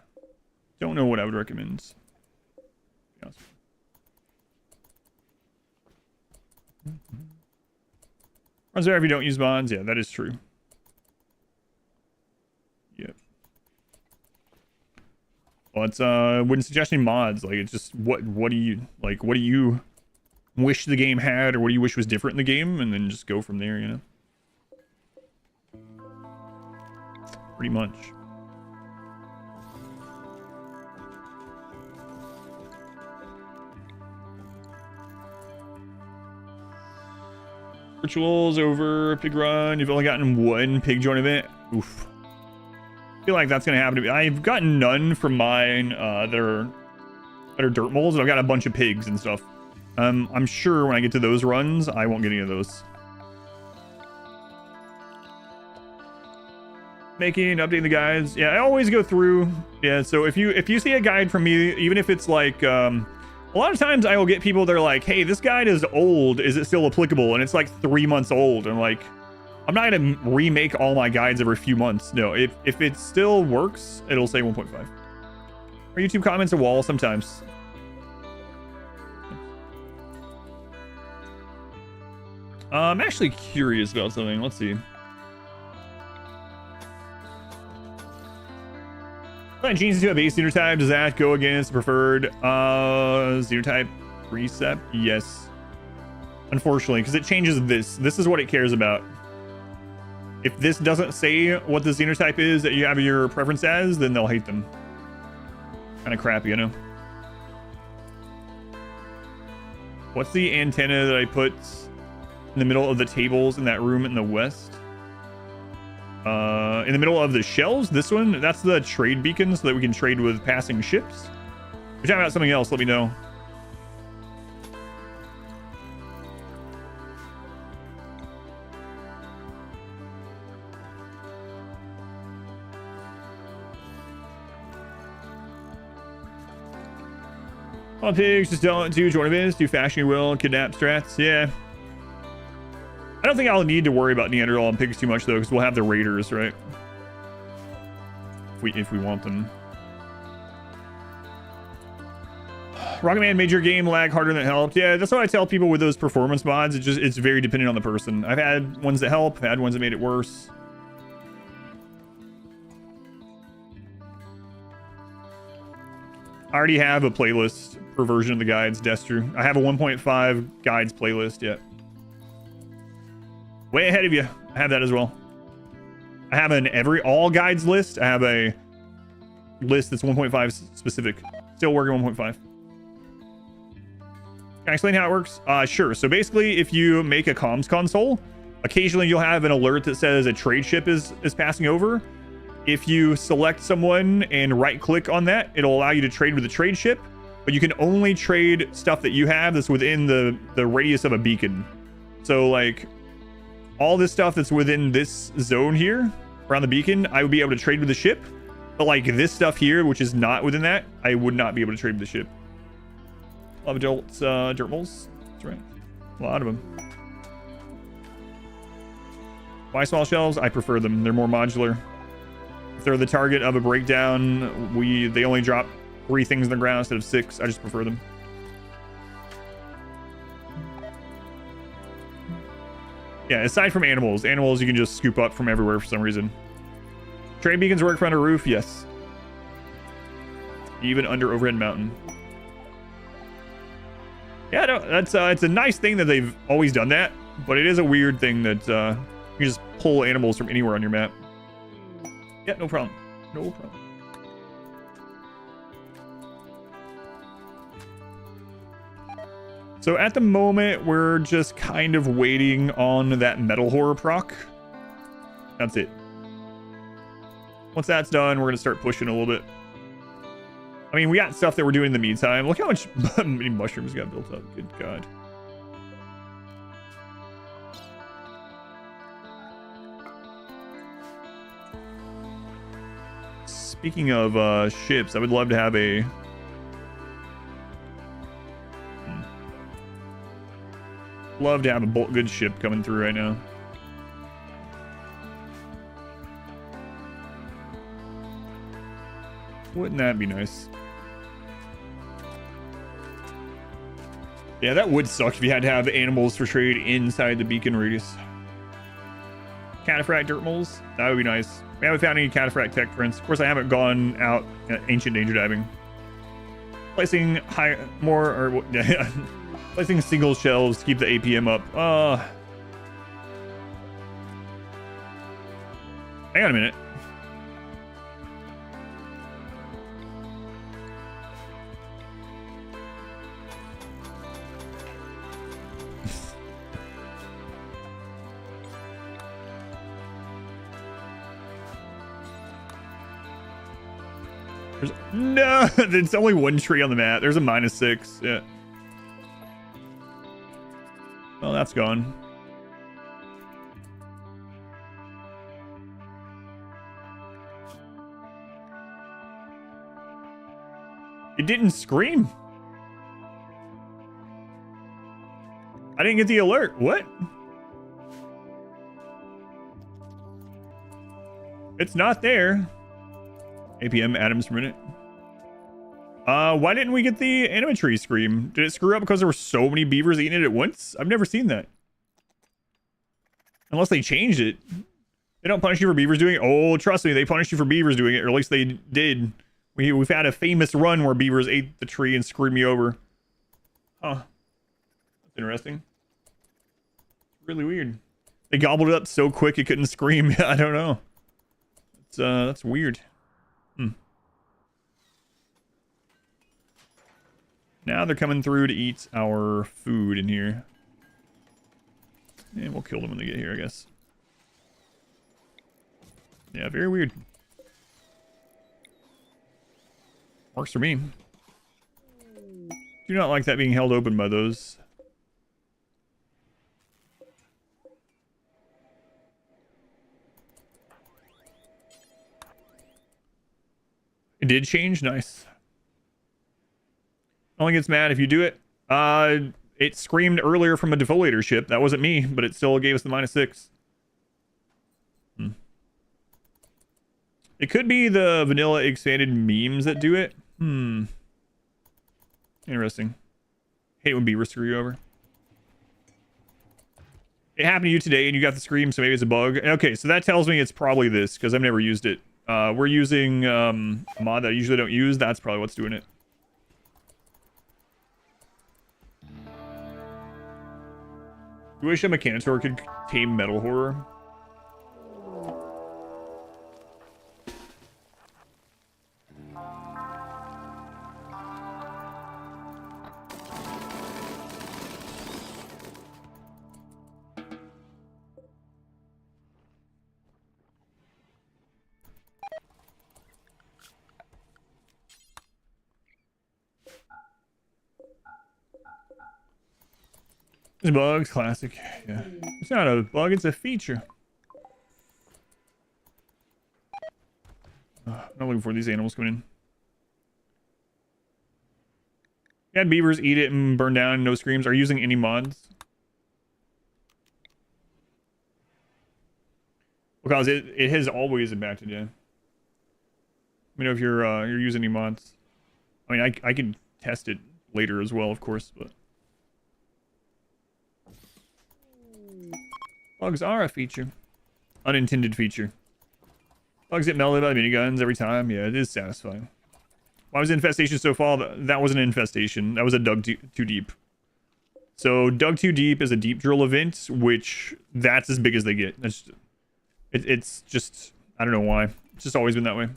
Speaker 1: Don't know what I would recommend. Yeah. Runs there if you don't use mods. Yeah, that is true. Yep. But wouldn't suggest any mods. Like, it's just what do you wish the game had, or what do you wish was different in the game, and then just go from there, you know. Pretty much. Rituals over pig run. You've only gotten one pig join event. Oof. I feel like that's gonna happen to me. I've gotten none from mine that are Dirtmoles, and I've got a bunch of pigs and stuff. I'm sure when I get to those runs, I won't get any of those. Updating the guides. Yeah, I always go through. Yeah, so if you see a guide from me, even if it's like, a lot of times I will get people, they're like, hey, this guide is old. Is it still applicable? And it's like 3 months old. And like, I'm not going to remake all my guides every few months. No, if it still works, it'll say 1.5. Our YouTube comments a wall sometimes. I'm actually curious about something. Let's see. Genes to a base xenotype. Does that go against the preferred xenotype precept? Yes. Unfortunately, because it changes this. This is what it cares about. If this doesn't say what the xenotype is that you have your preference as, then they'll hate them. Kind of crappy, you know? What's the antenna that I put in the middle of the tables in that room in the west? In the middle of the shelves, this one, that's the trade beacon so that we can trade with passing ships. If you're talking about something else, let me know. All pigs, just don't do join events, do fashion your will, kidnap strats. Yeah. I don't think I'll need to worry about Neanderthal and pigs too much though, because we'll have the raiders, right? If we want them. Rocket Man made your game lag harder than it helped. Yeah, that's what I tell people with those performance mods. It's very dependent on the person. I've had ones that help, I've had ones that made it worse. I already have a playlist per version of the guides, Destru. I have a 1.5 guides playlist yet. Way ahead of you. I have that as well. I have an all guides list. I have a list that's 1.5 specific. Still working 1.5. Can I explain how it works? Sure. So basically, if you make a comms console, occasionally you'll have an alert that says a trade ship is passing over. If you select someone and right click on that, it'll allow you to trade with the trade ship, but you can only trade stuff that you have that's within the radius of a beacon. So like all this stuff that's within this zone here around the beacon, I would be able to trade with the ship. But like this stuff here, which is not within that, I would not be able to trade with the ship. Love adults, Dirtmoles. That's right. A lot of them. Why small shelves? I prefer them. They're more modular. If they're the target of a breakdown, they only drop 3 things in the ground instead of 6. I just prefer them. Yeah, aside from animals you can just scoop up from everywhere for some reason. Trade beacons work for under roof, yes. Even under overhead mountain. Yeah, no, that's it's a nice thing that they've always done that, but it is a weird thing that you just pull animals from anywhere on your map. Yeah, no problem. No problem. So at the moment, we're just kind of waiting on that metal horror proc. That's it. Once that's done, we're going to start pushing a little bit. I mean, we got stuff that we're doing in the meantime. Look how much many mushrooms got built up. Good God. Speaking of ships, I would love to have a... Love to have a good ship coming through right now. Wouldn't that be nice? Yeah, that would suck if you had to have animals for trade inside the beacon radius. Cataphract Dirtmoles? That would be nice. We haven't found any Cataphract tech prints. Of course, I haven't gone out ancient danger diving. Placing placing single shelves to keep the APM up. Hang on a minute. No, there's only one tree on the map. There's a -6. Yeah. Well, that's gone. It didn't scream. I didn't get the alert. What? It's not there. APM atoms per minute. Why didn't we get the animatree scream? Did it screw up because there were so many beavers eating it at once? I've never seen that. Unless they changed it. They don't punish you for beavers doing it. Oh, trust me, they punish you for beavers doing it, or at least they did. We've had a famous run where beavers ate the tree and screwed me over. Huh. That's interesting. Really weird. They gobbled it up so quick it couldn't scream. I don't know. That's weird. Now they're coming through to eat our food in here. And we'll kill them when they get here, I guess. Yeah, very weird. Works for me. Do not like that being held open by those. It did change? Nice. Only gets mad if you do it. It screamed earlier from a defoliator ship. That wasn't me, but it still gave us the -6. It could be the vanilla expanded memes that do it. Interesting. Hate when beavers screw you over. It happened to you today and you got the scream, so maybe it's a bug. Okay, so that tells me it's probably this, because I've never used it. We're using a mod that I usually don't use. That's probably what's doing it. You wish a Mechanosaur could tame Metal Horror. It's bugs, classic. Yeah. It's not a bug, it's a feature. I'm not looking for these animals coming in. You had beavers eat it and burn down, no screams. Are you using any mods? Because it has always impacted you. Let me know if you're using any mods. I mean, I can test it later as well, of course, but bugs are a feature. Unintended feature. Bugs get melted by miniguns every time. Yeah, it is satisfying. Why was infestation so far? That wasn't an infestation. That was a dug too deep. So dug too deep is a deep drill event, which that's as big as they get. That's it's just, I don't know why. It's just always been that way.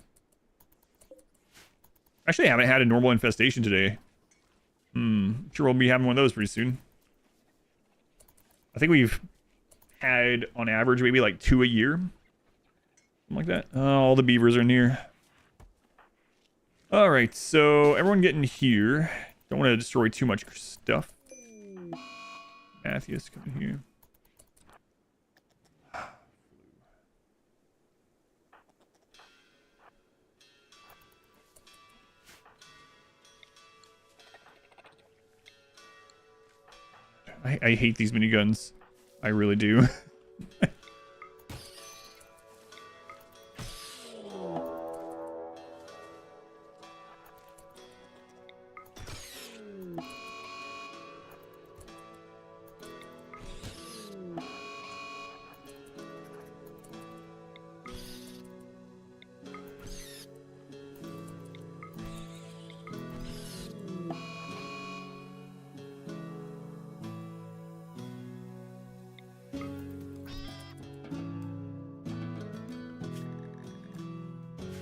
Speaker 1: Actually, I haven't had a normal infestation today. Sure we'll be having one of those pretty soon. I think we've had, on average, maybe like 2 a year. Something like that. Oh, all the beavers are in here. Alright, so everyone get in here. Don't want to destroy too much stuff. Matthias, come in here. I hate these miniguns. I really do.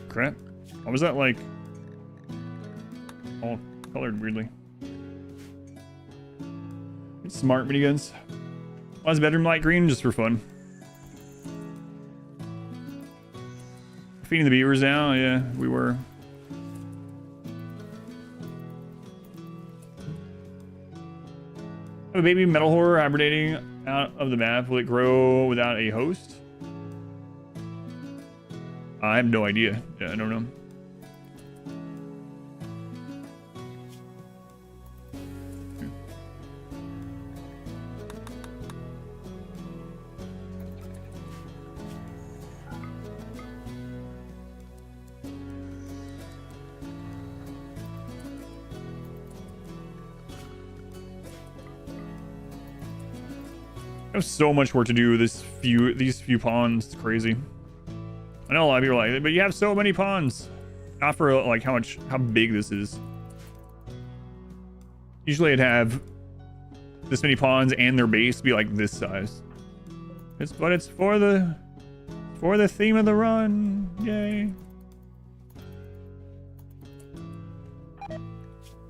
Speaker 1: Crap. Why was that like all colored weirdly? Smart miniguns. Why is the bedroom light green? Just for fun. Feeding the beavers now? Yeah, we were. A baby metal horror hibernating out of the map. Will it grow without a host? I have no idea. Yeah, I don't know. I have so much work to do with these few ponds. It's crazy. I know a lot of people are like, but you have so many ponds. Not for like how big this is. Usually I'd have this many ponds and their base be like this size. But it's for the theme of the run. Yay.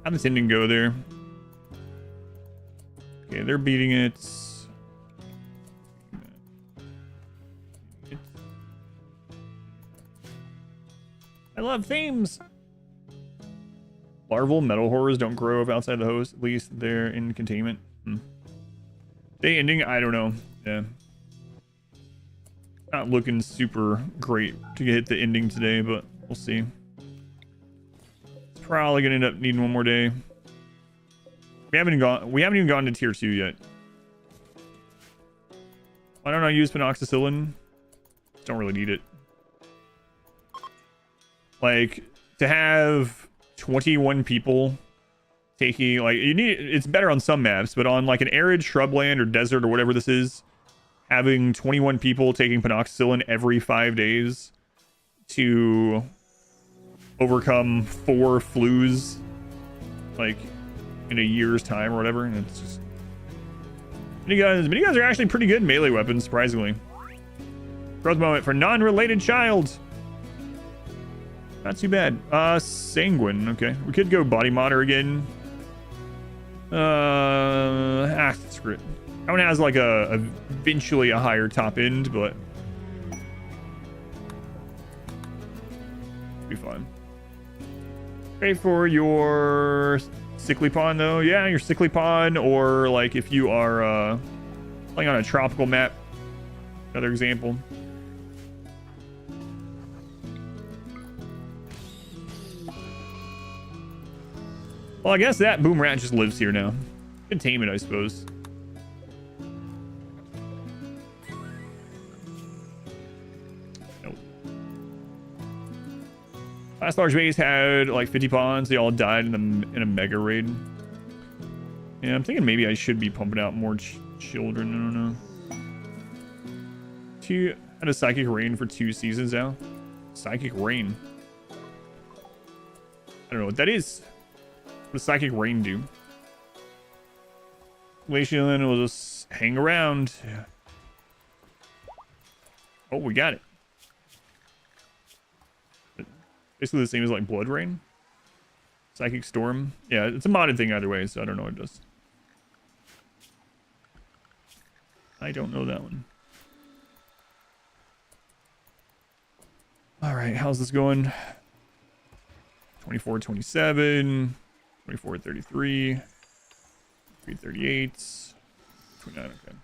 Speaker 1: How does ending go there? Okay, they're beating it. I love themes. Larval metal horrors don't grow if outside the host. At least they're in containment. Day ending? I don't know. Yeah. Not looking super great to hit the ending today, but we'll see. It's probably gonna end up needing one more day. We haven't even gone to tier 2 yet. Why don't I use penoxycillin? Don't really need it. Like, to have 21 people taking, like, it's better on some maps, but on like an arid shrubland or desert or whatever this is, having 21 people taking penoxycillin every 5 days to overcome 4 flus, like, in a year's time or whatever, and it's just... Miniguns are actually pretty good melee weapons, surprisingly. Growth moment for non-related child. Not too bad. Sanguine. Okay, we could go body modder again. Screw it. That one has like eventually a higher top end, but be fun. Pay for your sickly pond though. Yeah, your sickly pond, or like if you are playing on a tropical map. Another example. Well, I guess that boom rat just lives here now. Containment, I suppose. Nope. Last large base had like 50 ponds. They all died in a mega raid. Yeah, I'm thinking maybe I should be pumping out more children. I don't know. Had a psychic rain for 2 seasons now. Psychic rain. I don't know what that is. What does psychic rain do? Glacial will just hang around. Yeah. Oh, we got it. Basically the same as like blood rain. Psychic storm. Yeah, it's a modded thing either way, so I don't know what it does. I don't know that one. All right, how's this going? 24, 27. 24, 33, 338, 29, okay.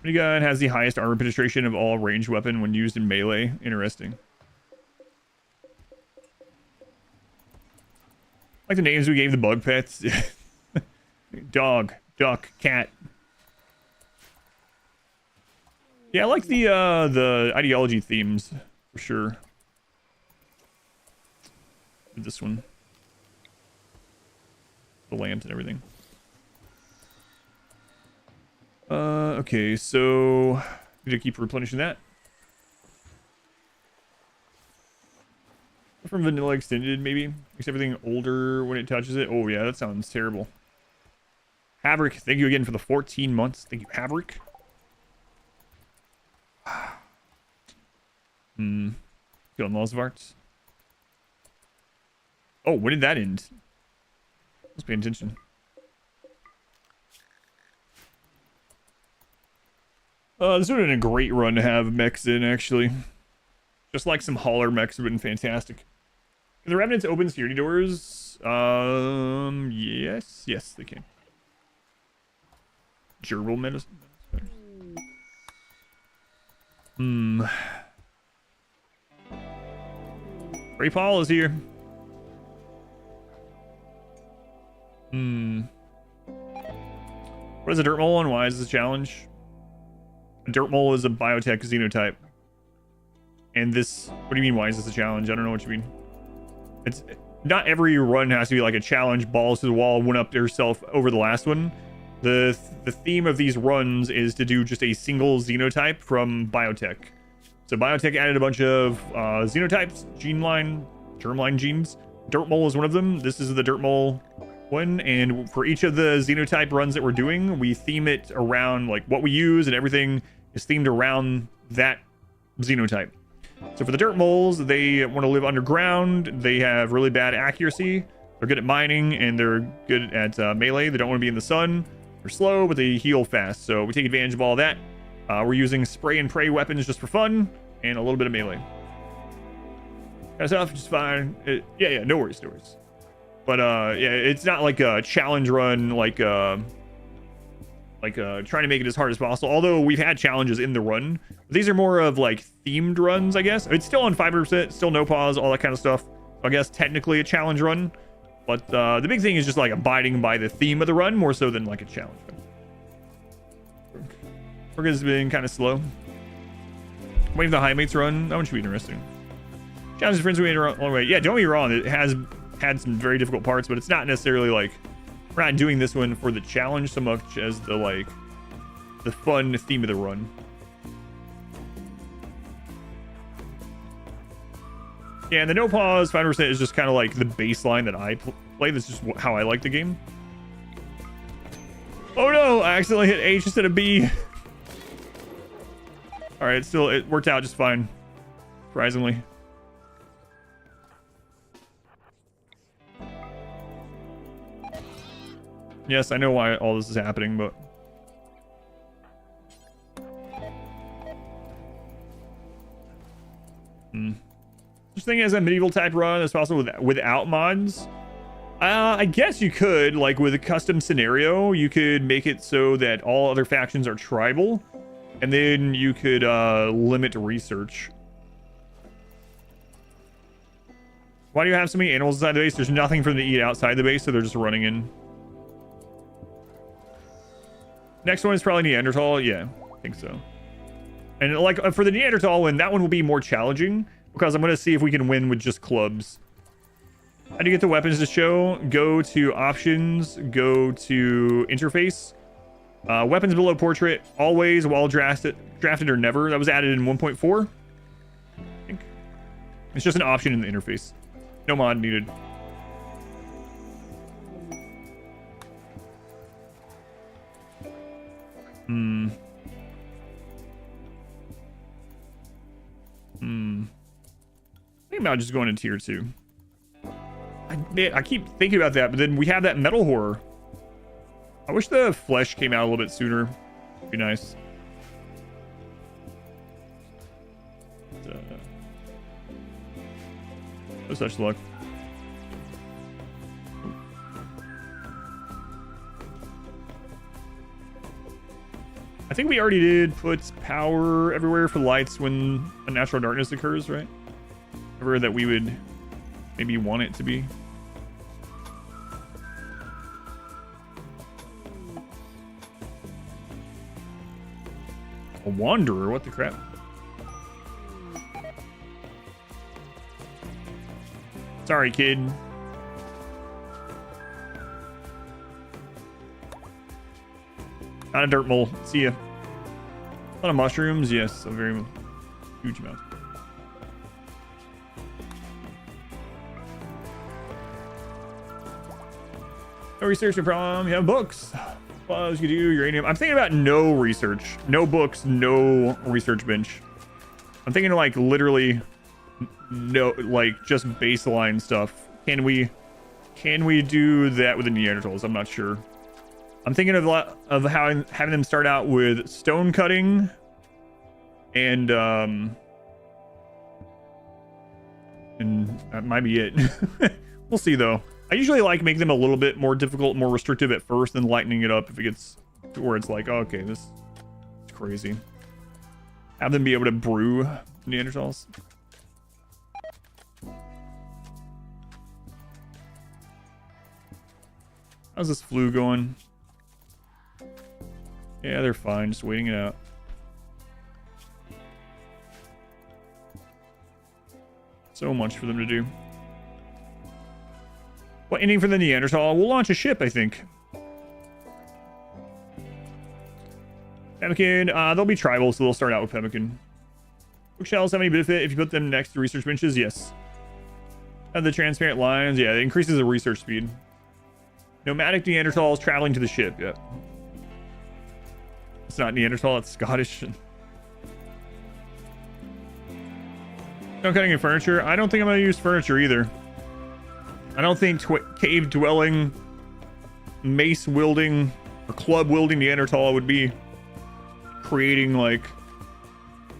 Speaker 1: Minigun has the highest armor penetration of all ranged weapon when used in melee. Interesting. Like the names we gave the bug pets. Dog, duck, cat. Yeah, I like the ideology themes for sure. This one. The lamps and everything. Okay, so need to keep replenishing that. From vanilla extended, maybe makes everything older when it touches it. Oh yeah, that sounds terrible. Havrick, thank you again for the 14 months. Thank you, Havrick. Feeling lots of arts. Oh, when did that end? Let's pay attention. This would have been a great run to have mechs in, actually. Just like some hauler mechs would have been fantastic. Can the Revenants open security doors? Yes. Yes, they can. Gerbil medicine. Ray Paul is here. What is a Dirtmole and why is this a challenge? A Dirtmole is a Biotech Xenotype. And this, what do you mean, why is this a challenge? I don't know what you mean. It's not every run has to be like a challenge, balls to the wall, one up yourself over the last one. The theme of these runs is to do just a single Xenotype from Biotech. So Biotech added a bunch of Xenotypes, germline genes. Dirtmole is one of them. This is the Dirtmole one, and for each of the Xenotype runs that we're doing, we theme it around like what we use, and everything is themed around that Xenotype. So for the Dirtmoles, they want to live underground. They have really bad accuracy. They're good at mining, and they're good at melee. They don't want to be in the sun. They're slow, but they heal fast. So we take advantage of all that. We're using spray and pray weapons just for fun, and a little bit of melee. Kind of stuff, just fine. Yeah, no worries. But yeah, it's not like a challenge run, like trying to make it as hard as possible. Although we've had challenges in the run, these are more of like themed runs, I guess. It's still on 5%, still no pause, all that kind of stuff. I guess technically a challenge run, but the big thing is just like abiding by the theme of the run more so than like a challenge run. Work has been kind of slow. Waiting for the high mates run. That one should be interesting. Challenge friends we made along the way. Yeah, don't be wrong. It has had some very difficult parts, but it's not necessarily like we're not doing this one for the challenge so much as the fun theme of the run. Yeah, and the no pause 5% is just kind of like the baseline that I play. This is just how I like the game. Oh no, I accidentally hit H instead of B. All right, it worked out just fine, surprisingly. Yes, I know why all this is happening, but This thing has a medieval type run that's possible without mods. I guess you could, like with a custom scenario, you could make it so that all other factions are tribal, and then you could limit research. Why do you have so many animals inside the base? There's nothing for them to eat outside the base, so they're just running in. Next one is probably Neanderthal. Yeah, I think so. And like for the Neanderthal one, that one will be more challenging because I'm going to see if we can win with just clubs. How do you get the weapons to show? Go to options, go to interface. Weapons below portrait, always while drafted or never. That was added in 1.4. I think. It's just an option in the interface. No mod needed. Think about just going in tier 2. I keep thinking about that, but then we have that metal horror. I wish the flesh came out a little bit sooner. It'd be nice. No such luck. I think we already did put power everywhere for lights when a natural darkness occurs, right? Everywhere that we would maybe want it to be. A wanderer? What the crap? Sorry, kid. Not a dirt mole. See ya. A lot of mushrooms. Yes, a very huge amount. No research, no problem. You have books. Well, you do uranium. I'm thinking about no research, no books, no research bench. I'm thinking of like literally no, like just baseline stuff. Can we do that with the Neanderthals? I'm not sure. I'm thinking of having them start out with stone cutting and that might be it. We'll see though. I usually like making them a little bit more difficult, more restrictive at first, then lightening it up if it gets where it's like, oh, okay, this is crazy. Have them be able to brew Neanderthals. How's this flu going? Yeah, they're fine. Just waiting it out. So much for them to do. What ending for the Neanderthal? We'll launch a ship, I think. Pemmican, they'll be tribal, so they'll start out with pemmican. Bookshelves have any benefit if you put them next to research benches? Yes. Have the transparent lines? Yeah, it increases the research speed. Nomadic Neanderthals traveling to the ship. Yeah. It's not Neanderthal, it's Scottish. No cutting in furniture. I don't think I'm going to use furniture either. I don't think cave dwelling, mace wielding, or club wielding Neanderthal would be creating like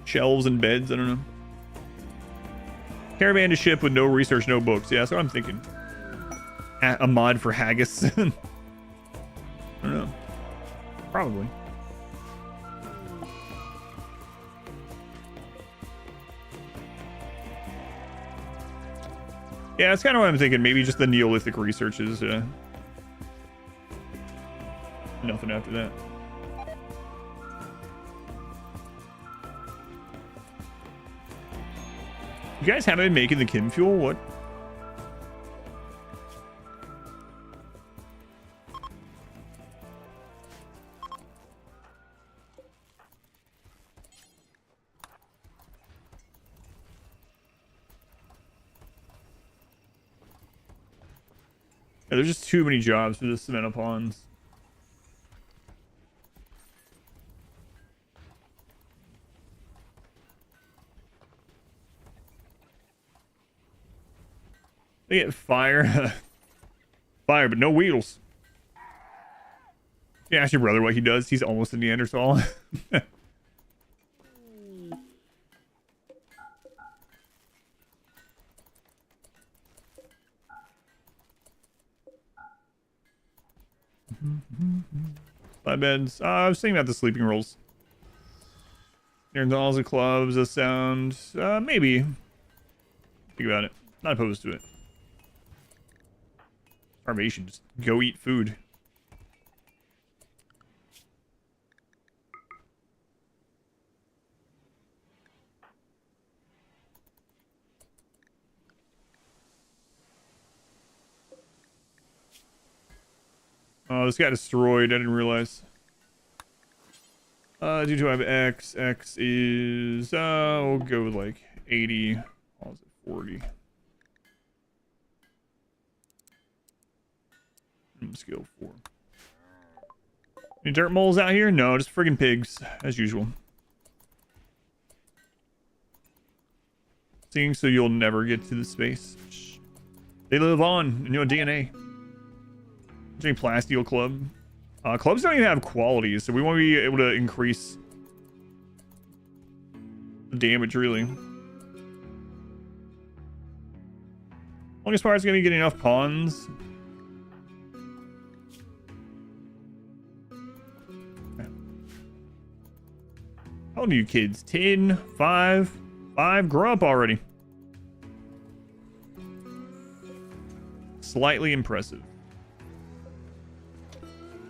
Speaker 1: shelves and beds. I don't know. Caravan to ship with no research, no books. Yeah, that's what I'm thinking. A mod for haggis. I don't know. Probably. Yeah, that's kind of what I'm thinking. Maybe just the Neolithic research is nothing after that. You guys haven't been making the chem fuel? What? Yeah, there's just too many jobs for the cement ponds. They get fire. Fire, but no wheels. Yeah, ask your brother what he does. He's almost a Neanderthal. Five beds. I was thinking about the sleeping rolls. Neanderthals and clubs. That sound. Maybe. Think about it. Not opposed to it. Starvation. Just go eat food. Oh, this got destroyed. I didn't realize. Due to I have X. X is we'll go with like 80. What was it? 40. Skill 4. Any dirt moles out here? No, just friggin' pigs, as usual. Seeing so you'll never get to the space. They live on in your DNA. Any plasteel club? Clubs don't even have qualities, so we won't be able to increase the damage, really. Longest part is going to be getting enough pawns. How old are you kids? 10, 5, 5, grow up already. Slightly impressive.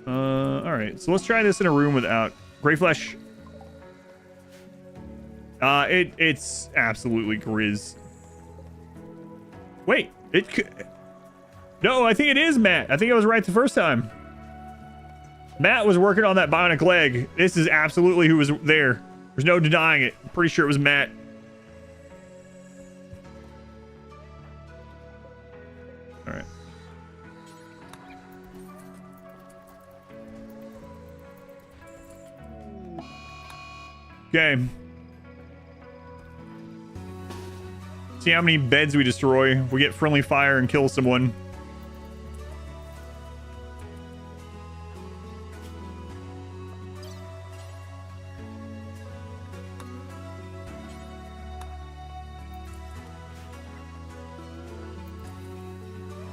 Speaker 1: Alright, so let's try this in a room without gray flesh. It's absolutely grizz. Wait, no, I think it is Matt. I think I was right the first time. Matt was working on that bionic leg. This is absolutely who was there. There's no denying it. I'm pretty sure it was Matt. All right. Okay. See how many beds we destroy. We get friendly fire and kill someone.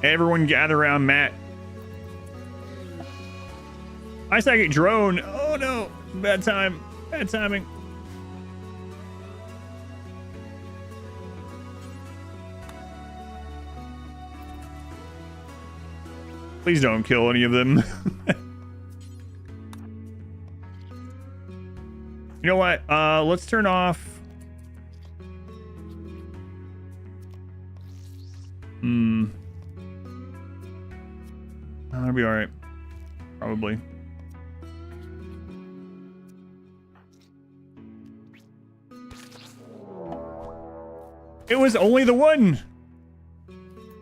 Speaker 1: Everyone gather around Matt. High psychic drone. Oh no, bad time, bad timing. Please don't kill any of them. You know what? Let's turn off. That'll be all right. Probably. It was only the one.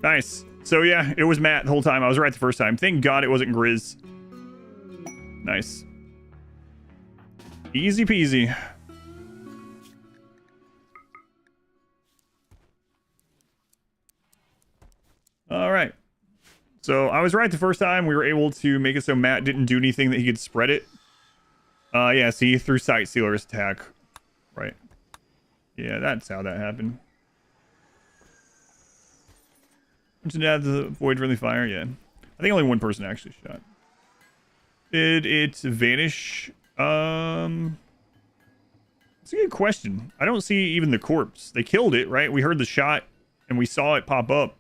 Speaker 1: Nice. So yeah, it was Matt the whole time. I was right the first time. Thank God it wasn't Grizz. Nice. Easy peasy. All right. So I was right the first time. We were able to make it so Matt didn't do anything that he could spread it. Yeah, see, through Sight Sealer's attack. Right. Yeah, that's how that happened. Did it have to avoid friendly fire? Yeah. I think only one person actually shot. Did it vanish? That's a good question. I don't see even the corpse. They killed it, right? We heard the shot and we saw it pop up.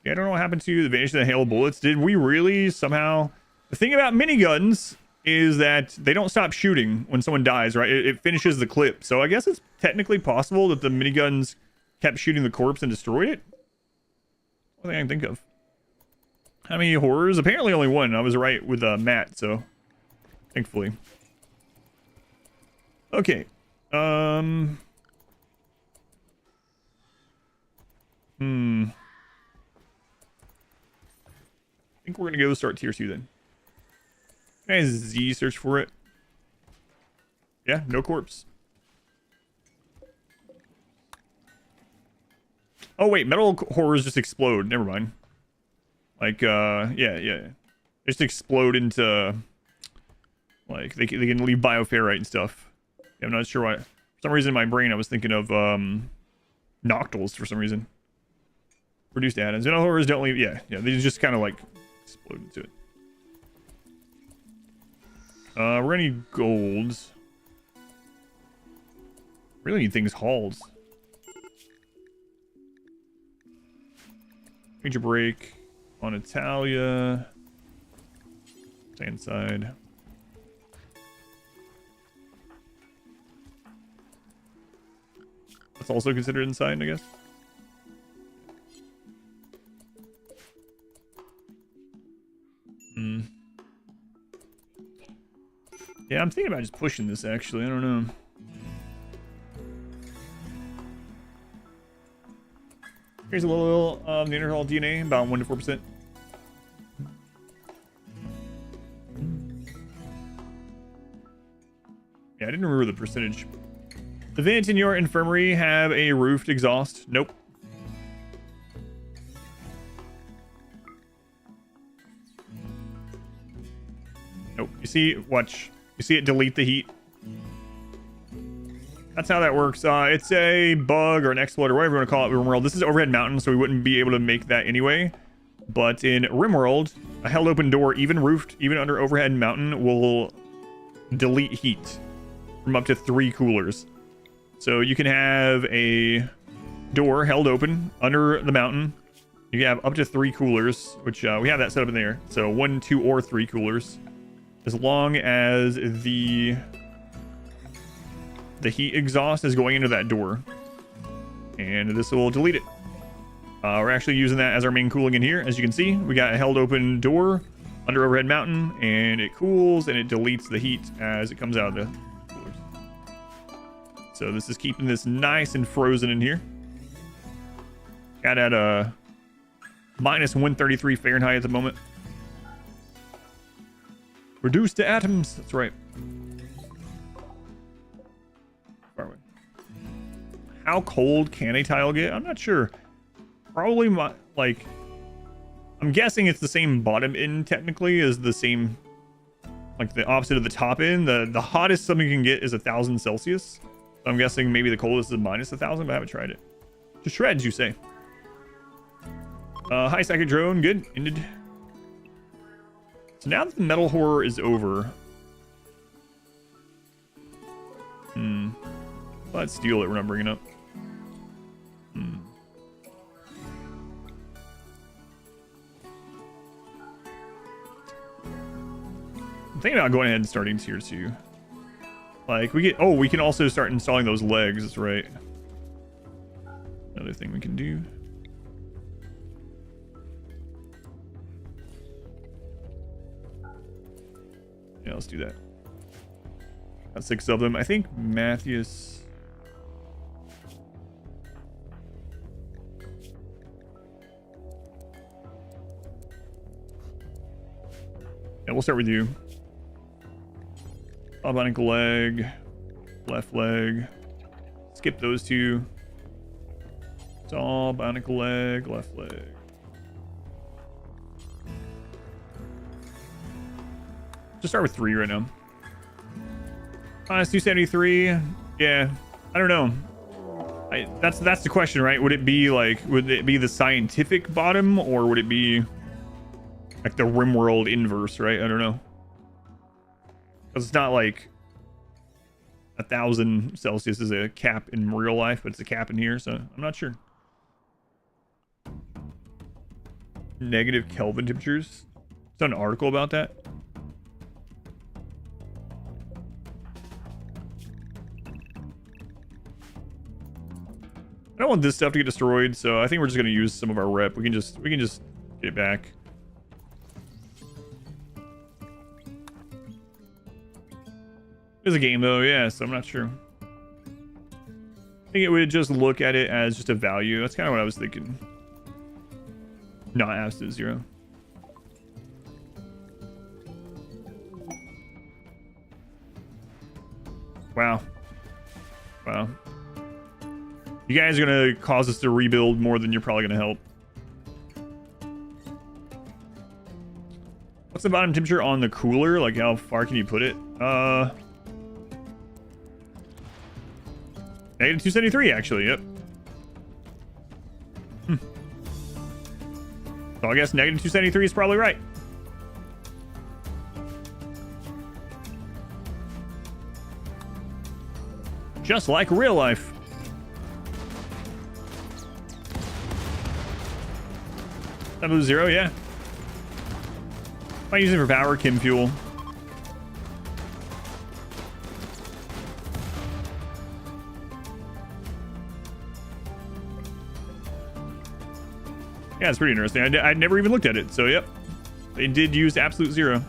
Speaker 1: Yeah, I don't know what happened to the vanish of the hail of bullets. Did we really somehow... The thing about miniguns is that they don't stop shooting when someone dies, right? It finishes the clip. So I guess it's technically possible that the miniguns kept shooting the corpse and destroyed it. What thing I can think of. How many horrors? Apparently only one. I was right with Matt, so thankfully. Okay. I think we're gonna go start tier 2 then. Can I Z search for it? Yeah, no corpse. Oh wait, metal horrors just explode. Never mind. Like, yeah. They just explode into, like, they can leave bioferrite and stuff. Yeah, I'm not sure why. For some reason in my brain I was thinking of noctils for some reason. Reduced atoms. Metal horrors don't leave. Yeah, they just kind of like explode into it. We're gonna need golds. Really need things hauled. Major break on Italia. Stay inside. That's also considered inside, I guess. Yeah, I'm thinking about just pushing this, actually. I don't know. Here's a little Neanderthal DNA, about 1 to 4%. Yeah, I didn't remember the percentage. The vents in your infirmary have a roofed exhaust. Nope. Nope. You see, watch. You see it delete the heat. That's how that works. It's a bug or an exploit or whatever you want to call it in RimWorld. This is overhead mountain, so we wouldn't be able to make that anyway. But in RimWorld, a held open door, even roofed, even under overhead mountain, will delete heat from up to 3 coolers. So you can have a door held open under the mountain. You can have up to 3 coolers, which we have that set up in there. So 1, 2, or 3 coolers. As long as the heat exhaust is going into that door. And this will delete it. We're actually using that as our main cooling in here. As you can see, we got a held open door under overhead mountain, and it cools and it deletes the heat as it comes out of the coolers. So this is keeping this nice and frozen in here. Got at a minus 133 Fahrenheit at the moment. Reduced to atoms. That's right. How cold can a tile get? I'm not sure. Probably like, I'm guessing it's the same bottom end technically as the same, like the opposite of the top end. The hottest something can get is 1,000 Celsius. So I'm guessing maybe the coldest is minus 1,000, but I haven't tried it. To shreds, you say? High psychic drone, good. Ended. So now that the metal horror is over, let's steal it. We're not bringing it up. I'm thinking about going ahead and starting tier 2. Like we can also start installing those legs. That's right. Another thing we can do. Yeah, let's do that. Got 6 of them. I think Matthias. Yeah, we'll start with you. Bionic leg, left leg. Skip those 2. It's all bionic leg, left leg. Just start with 3 right now. It's 273. Yeah, I don't know. That's the question, right? Would it be the scientific bottom, or would it be like the RimWorld inverse, right? I don't know. Because it's not like 1,000 Celsius is a cap in real life, but it's a cap in here, so I'm not sure. Negative Kelvin temperatures. There's an article about that. I don't want this stuff to get destroyed, so I think we're just gonna use some of our rep. We can just get it back. It's a game though, yeah, so I'm not sure. I think it would just look at it as just a value. That's kind of what I was thinking. Not absolute 0. Wow. Wow. You guys are gonna cause us to rebuild more than you're probably gonna help. What's the bottom temperature on the cooler? Like, how far can you put it? Negative 273, actually, yep. So I guess negative 273 is probably right. Just like real life. Level 0, yeah. I use it for power, chem fuel. Yeah, it's pretty interesting. I never even looked at it, so yep. They did use absolute 0.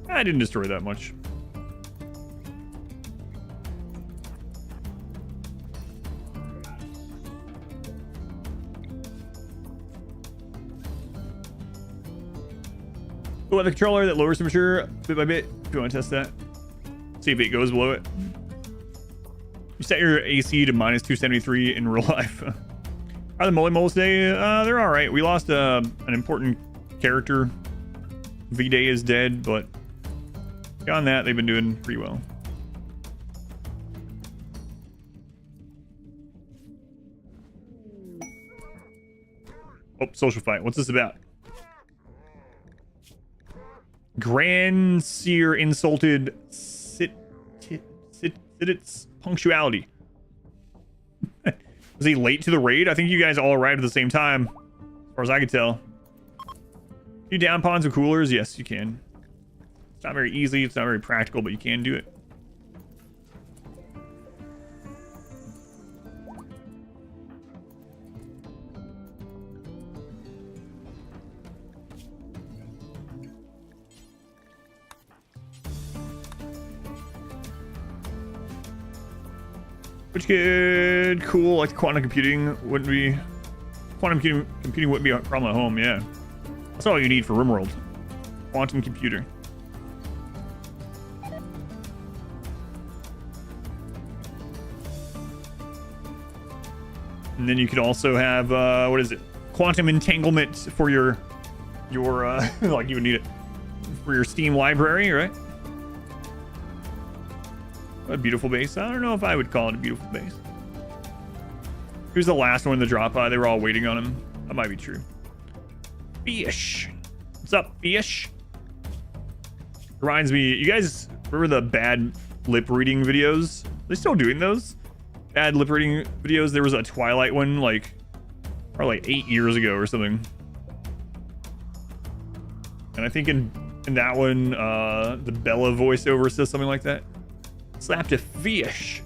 Speaker 1: I didn't destroy that much. Oh, the controller that lowers temperature bit by bit. If you want to test that, see if it goes below it. You set your AC to minus 273 in real life. Are the moles today? They're all right. We lost an important character. V-Day is dead, but beyond that, they've been doing pretty well. Oh, social fight. What's this about? Grand Seer insulted Sidit's punctuality. Was he late to the raid? I think you guys all arrived at the same time, as far as I could tell. You down pawns with coolers? Yes, you can. It's not very easy. It's not very practical, but you can do it. Which good, cool. Like quantum computing wouldn't be. Quantum computing wouldn't be a problem at home. Yeah, that's all you need for RimWorld. Quantum computer. And then you could also have what is it? Quantum entanglement for your like you would need it for your Steam library, right? A beautiful base. I don't know if I would call it a beautiful base. He was the last one to drop by. They were all waiting on him. That might be true. Fish. What's up, fish? Reminds me, you guys remember the bad lip reading videos? Are they still doing those? Bad lip reading videos. There was a Twilight one, like, probably like 8 years ago or something. And I think in that one, the Bella voiceover says something like that. Slapped a fish.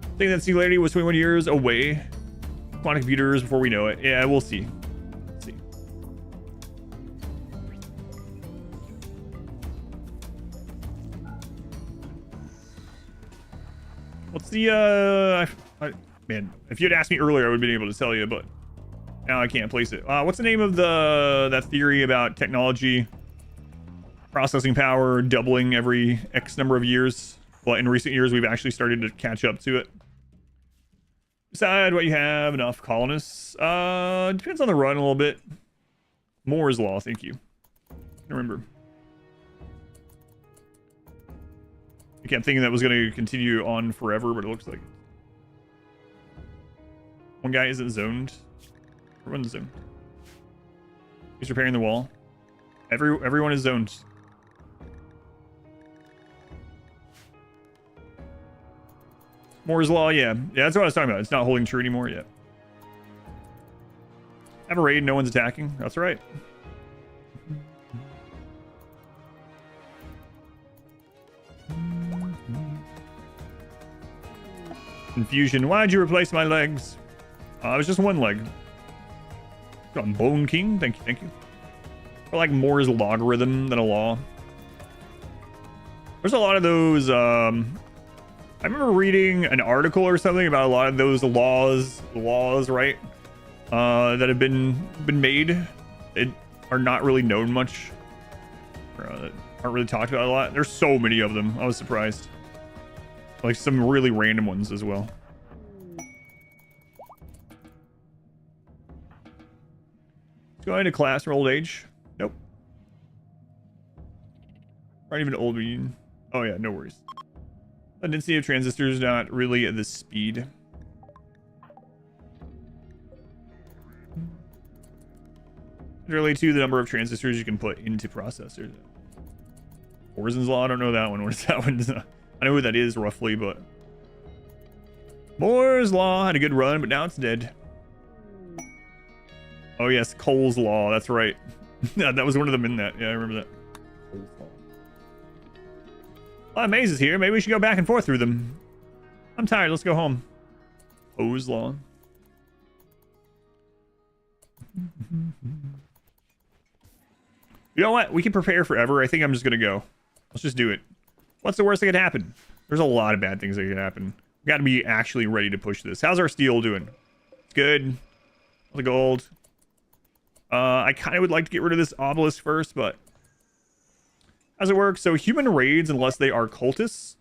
Speaker 1: I think that singularity was 21 years away. Quantum computers before we know it. Yeah, we'll see. Let's see. What's the man, if you'd asked me earlier, I would have been able to tell you, but now I can't place it. What's the name of that theory about technology processing power doubling every X number of years? Well, in recent years, we've actually started to catch up to it. Decide what you have. Enough colonists. Depends on the run a little bit. Moore's Law, thank you. I remember. I kept thinking that was going to continue on forever, but it looks like one guy isn't zoned. Everyone's zoned. He's repairing the wall. Everyone is zoned. Moore's Law, yeah. Yeah, that's what I was talking about. It's not holding true anymore yet. Have a raid, no one's attacking. That's right. Confusion. Why'd you replace my legs? It was just one leg. Got Bone King. Thank you, thank you. Or like Moore's logarithm than a law. There's a lot of those, I remember reading an article or something about a lot of those laws, right? That have been made. It are not really known much. Aren't really talked about a lot. There's so many of them. I was surprised. Like some really random ones as well. Going to class or old age? Nope. Aren't even old. Oh yeah, no worries. The density of transistors not really at this speed. Related to the number of transistors you can put into processors. Orson's Law, I don't know that one. What is that one? I know who that is roughly, but Moore's Law had a good run, but now it's dead. Oh yes, Cole's Law. That's right. That was one of them in that. Yeah, I remember that. Cole's Law. A lot of mazes here. Maybe we should go back and forth through them. I'm tired. Let's go home. O's Law. You know what? We can prepare forever. I think I'm just going to go. Let's just do it. What's the worst that could happen? There's a lot of bad things that could happen. We got to be actually ready to push this. How's our steel doing? It's good. The gold. I kind of would like to get rid of this obelisk first, but how's it work? So human raids, unless they are cultists,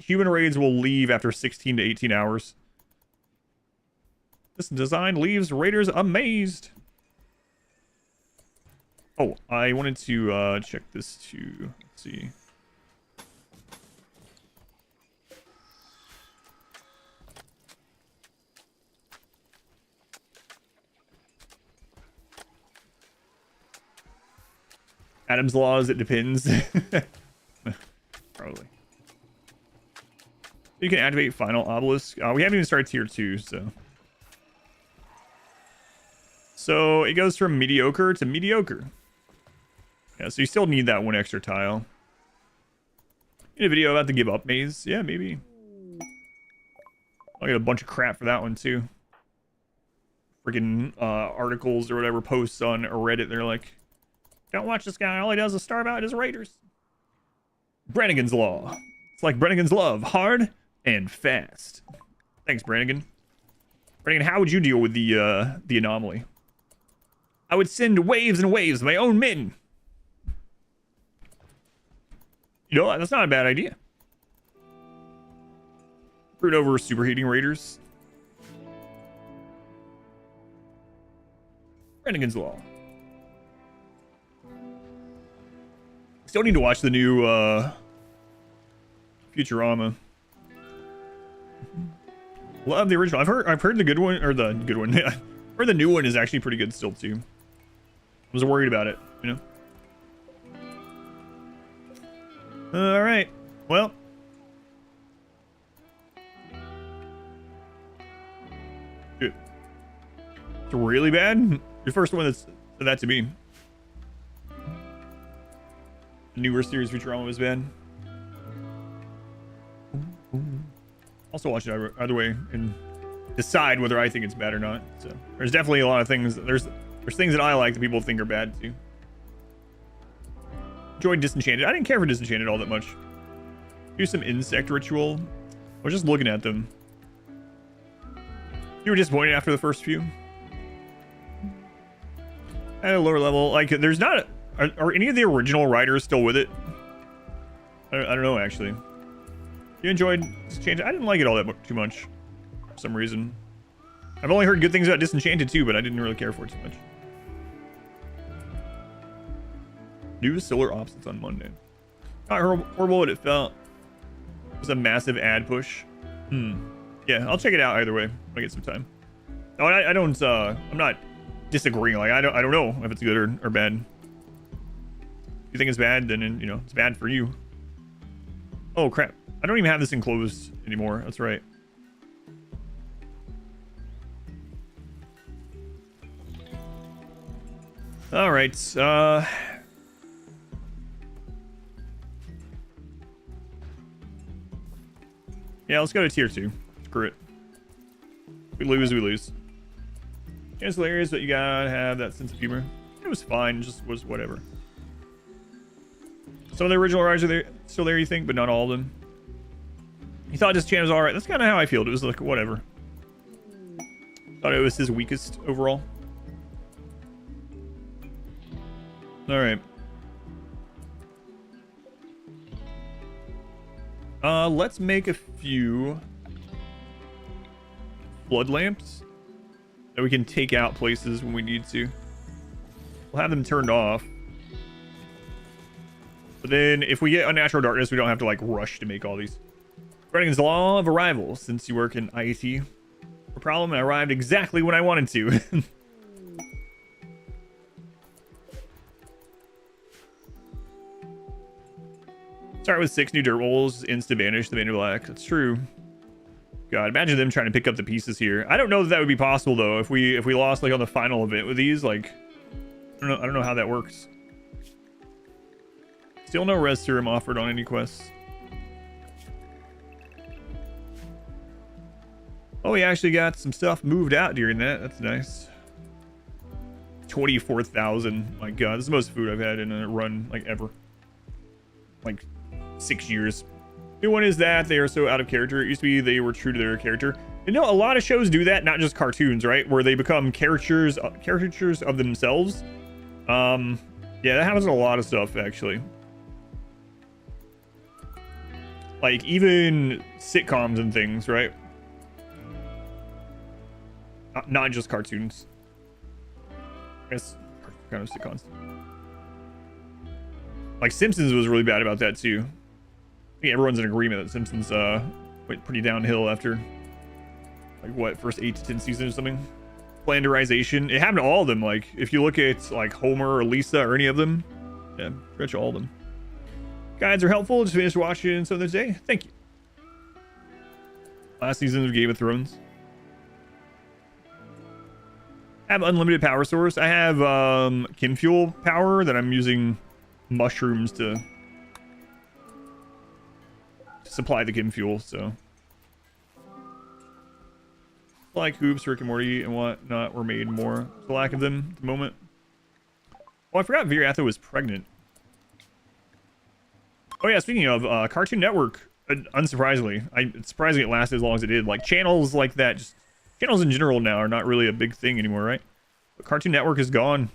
Speaker 1: human raids will leave after 16 to 18 hours. This design leaves raiders amazed. Oh, I wanted to check this too. Let's see. Adam's laws, it depends. Probably. You can activate final obelisk. We haven't even started tier 2, so. So it goes from mediocre to mediocre. Yeah, so you still need that one extra tile. Need a video about the give up maze? Yeah, maybe. I'll get a bunch of crap for that one too. Freaking articles or whatever posts on Reddit. They're like, don't watch this guy. All he does is starve out his raiders. Brannigan's Law. It's like Brannigan's Love. Hard and fast. Thanks, Brannigan. Brannigan, how would you deal with the anomaly? I would send waves and waves of my own men. You know, that's not a bad idea. Root over superheating raiders. Brannigan's Law. Still need to watch the new Futurama. Love the original. I've heard the good one, or the good one. Or the new one is actually pretty good still too. I was worried about it, you know. All right. Well. Good. It's really bad. Your first one that's said that to me. The newer series Futurama was bad. Also watch it either way and decide whether I think it's bad or not. So there's definitely a lot of things. There's things that I like that people think are bad too. Enjoyed Disenchanted. I didn't care for Disenchanted all that much. Do some insect ritual. I was just looking at them. You were disappointed after the first few. At a lower level, like there's not. Are any of the original writers still with it? I don't know actually. You enjoyed Disenchanted? I didn't like it all that too much for some reason. I've only heard good things about Disenchanted too, but I didn't really care for it too much. New solar opposites on Monday. Not horrible what it felt. It was a massive ad push. Yeah, I'll check it out either way when I get some time. Oh, I don't. I'm not disagreeing. Like I don't know if it's good or bad. If you think it's bad, then you know it's bad for you. Oh crap! I don't even have this enclosed anymore. That's right. All right. Yeah, let's go to tier 2. Screw it. We lose, we lose. It's hilarious, but you gotta have that sense of humor. It was fine, just was whatever. Some of the original writers are there, still there, you think, but not all of them. He thought this channel was alright. That's kind of how I feel. It was like, whatever. Thought it was his weakest overall. Alright. Let's make a few flood lamps that we can take out places when we need to. We'll have them turned off. But then if we get unnatural darkness, we don't have to like rush to make all these. Running the law of arrival, since you work in IT. No problem, I arrived exactly when I wanted to. Start with 6 new Dirtmoles, insta vanish the Man in Black. That's true. God, imagine them trying to pick up the pieces here. I don't know that would be possible though. If we lost like on the final event with these, like I don't know how that works. Still no res serum offered on any quests. Oh, we actually got some stuff moved out during that. That's nice. 24,000. My God, this is the most food I've had in a run like ever. Like 6 years. New one is that they are so out of character. It used to be they were true to their character. You know, a lot of shows do that, not just cartoons, right? Where they become caricatures of themselves. Yeah, that happens in a lot of stuff actually. Like even sitcoms and things, right? Not just cartoons. I guess kind of sitcoms. Like Simpsons was really bad about that too. I think everyone's in agreement that Simpsons went pretty downhill after like what, first 8 to 10 seasons or something. Flanderization. It happened to all of them. Like if you look at like Homer or Lisa or any of them, yeah, pretty much all of them. Guides are helpful. Just finished watching some of the day. Thank you. Last season of Game of Thrones. I have unlimited power source. I have chem fuel power that I'm using mushrooms to supply the chem fuel, so like hoops, Rick and Morty and whatnot were made more. The lack of them at the moment. Oh, I forgot Viratha was pregnant. Oh yeah, speaking of Cartoon Network, unsurprisingly, it's surprising it lasted as long as it did. Like channels like that, just channels in general now are not really a big thing anymore, right? But Cartoon Network is gone.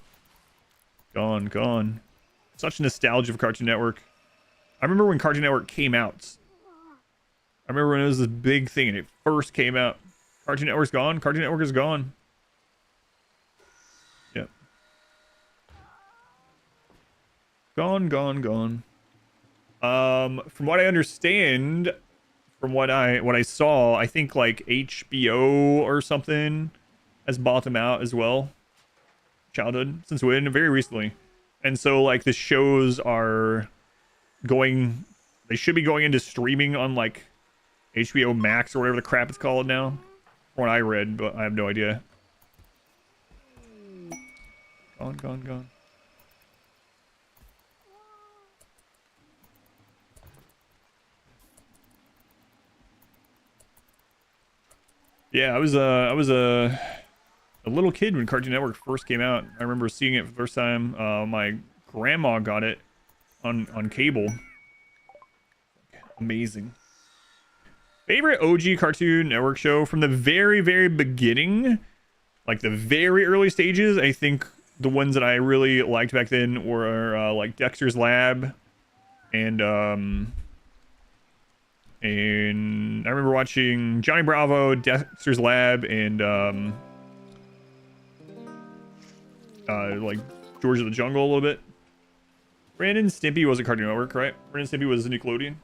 Speaker 1: Gone. Such nostalgia for Cartoon Network. I remember when Cartoon Network came out. I remember when it was this big thing and it first came out. Cartoon Network's gone. Cartoon Network is gone. Yep. Gone. From what I understand, from what I saw, I think like HBO or something has bought them out as well. Childhood, since when? Very recently. And so like the shows are going, they should be going into streaming on like HBO Max or whatever the crap it's called now. From what I read, but I have no idea. Gone. Yeah, I was a little kid when Cartoon Network first came out. I remember seeing it for the first time. My grandma got it on cable. Amazing. Favorite OG Cartoon Network show from the very, very beginning, like the very early stages. I think the ones that I really liked back then were like Dexter's Lab, and I remember watching Johnny Bravo, Dexter's Lab, and like George of the Jungle a little bit. Ren and Stimpy was a Cartoon Network, right? Ren and Stimpy was a Nickelodeon.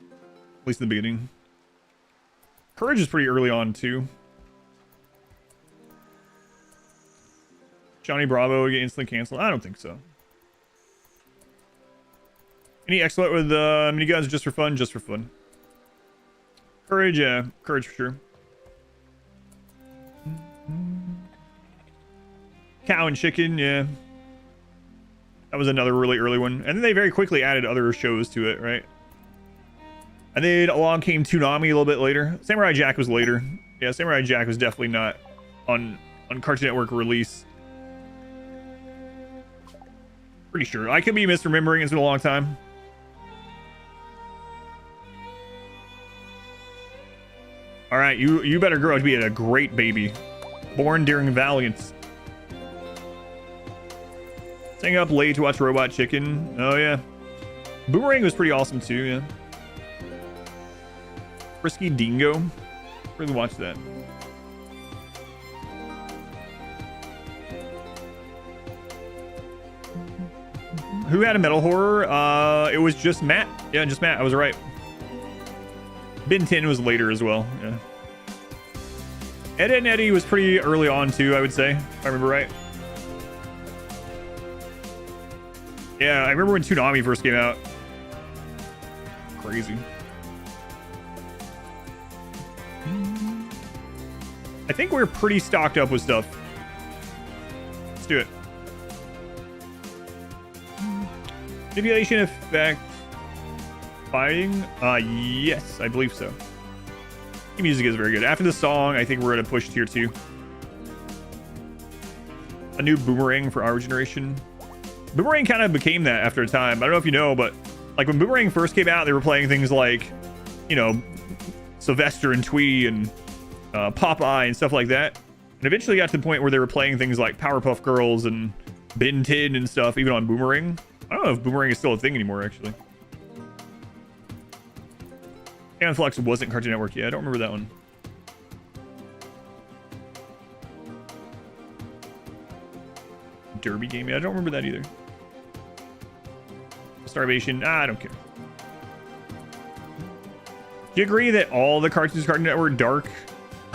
Speaker 1: At least in the beginning. Courage is pretty early on, too. Johnny Bravo get instantly canceled? I don't think so. Any exploit with miniguns just for fun? Just for fun. Courage, yeah. Courage for sure. Cow and Chicken, yeah. That was another really early one. And then they very quickly added other shows to it, right? And then along came Toonami a little bit later. Samurai Jack was later. Yeah, Samurai Jack was definitely not on Cartoon Network release. Pretty sure. I could be misremembering. It's been a long time. All right, you better grow up to be a great baby. Born during Valiance. Staying up late to watch Robot Chicken. Oh, yeah. Boomerang was pretty awesome, too, yeah. Frisky Dingo. Really watched that. Who had a metal horror? It was just Matt. Yeah, just Matt. I was right. Ben 10 was later as well. Yeah. Ed and Eddie was pretty early on too, I would say, if I remember right. Yeah, I remember when Toonami first came out. Crazy. I think we're pretty stocked up with stuff. Let's do it. Manipulation effect. Fighting? Yes, I believe so. The music is very good. After the song, I think we're gonna push tier 2. A new Boomerang for our generation. Boomerang kind of became that after a time. I don't know if you know, but like when Boomerang first came out, they were playing things like, you know, Sylvester and Tweety and Popeye and stuff like that. And eventually got to the point where they were playing things like Powerpuff Girls and Ben 10 and stuff, even on Boomerang. I don't know if Boomerang is still a thing anymore, actually. Aeon Flux wasn't Cartoon Network yet. I don't remember that one. Derby game? Yeah, I don't remember that either. Starvation? I don't care. Do you agree that all the cartoons Cartoon Network are dark?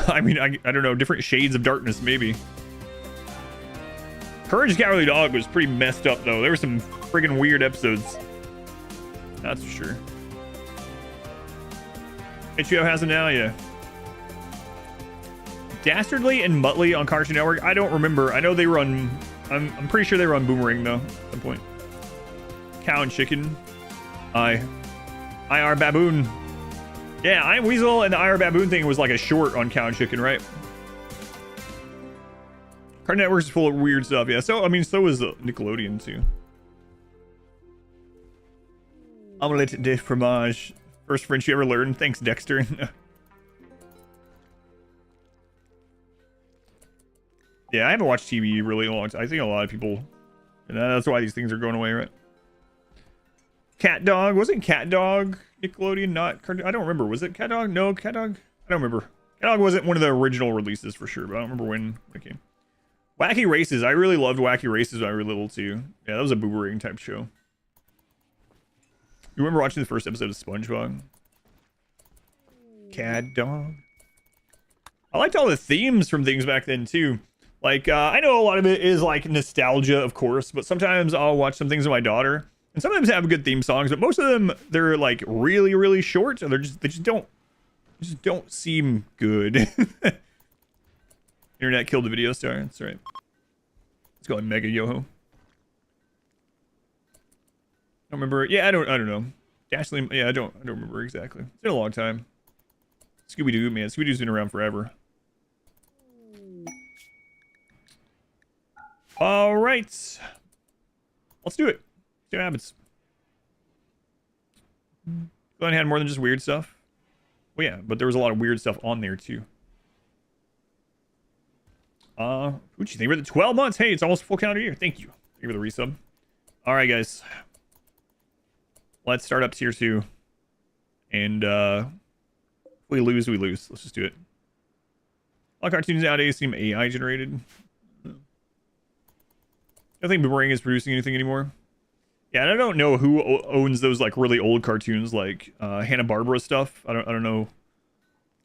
Speaker 1: I mean, I don't know. Different shades of darkness, maybe. Courage the Cowardly Dog was pretty messed up, though. There were some friggin' weird episodes. That's for sure. HBO has them now, yeah. Dastardly and Muttley on Cartoon Network? I don't remember. I know they were on... I'm pretty sure they were on Boomerang, though, at some point. Cow and Chicken. IR Baboon. Yeah, I Am Weasel and the IR Baboon thing was like a short on Cow and Chicken, right? Cartoon Network is full of weird stuff, yeah. So, I mean, so is Nickelodeon, too. Omelette de fromage. First French you ever learned. Thanks, Dexter. Yeah, I haven't watched TV really long. I think a lot of people... And that's why these things are going away, right? Cat Dog. Wasn't Cat Dog Nickelodeon? Not Cartoon... I don't remember. Was it Cat Dog? No, Cat Dog? I don't remember. Cat Dog wasn't one of the original releases for sure, but I don't remember when it came. Wacky Races. I really loved Wacky Races when I was little, too. Yeah, that was a Boomerang type show. You remember watching the first episode of SpongeBob? cat dog. I liked all the themes from things back then too. Like, I know a lot of it is like nostalgia, of course, but sometimes I'll watch some things with my daughter, and sometimes have good theme songs, but most of them, they're like really, really short, or they just don't seem good. Internet killed the video star. That's right. Let's go on Mega Yoho. I don't remember. Yeah, I don't know. Dashley. Yeah, I don't remember exactly. It's been a long time. Scooby-Doo, man. Scooby-Doo's been around forever. All right. Let's do it. See what happens. Glenn had more than just weird stuff. Well, yeah, but there was a lot of weird stuff on there too. Poochie, thank you for the 12 months. Hey, it's almost full calendar year. Thank you. Thank you for the resub. All right, guys. Let's start up tier 2. And if we lose, we lose. Let's just do it. All cartoons nowadays seem AI generated. I don't think Boomerang is producing anything anymore. Yeah, and I don't know who owns those like really old cartoons, like Hanna-Barbera stuff. I don't know.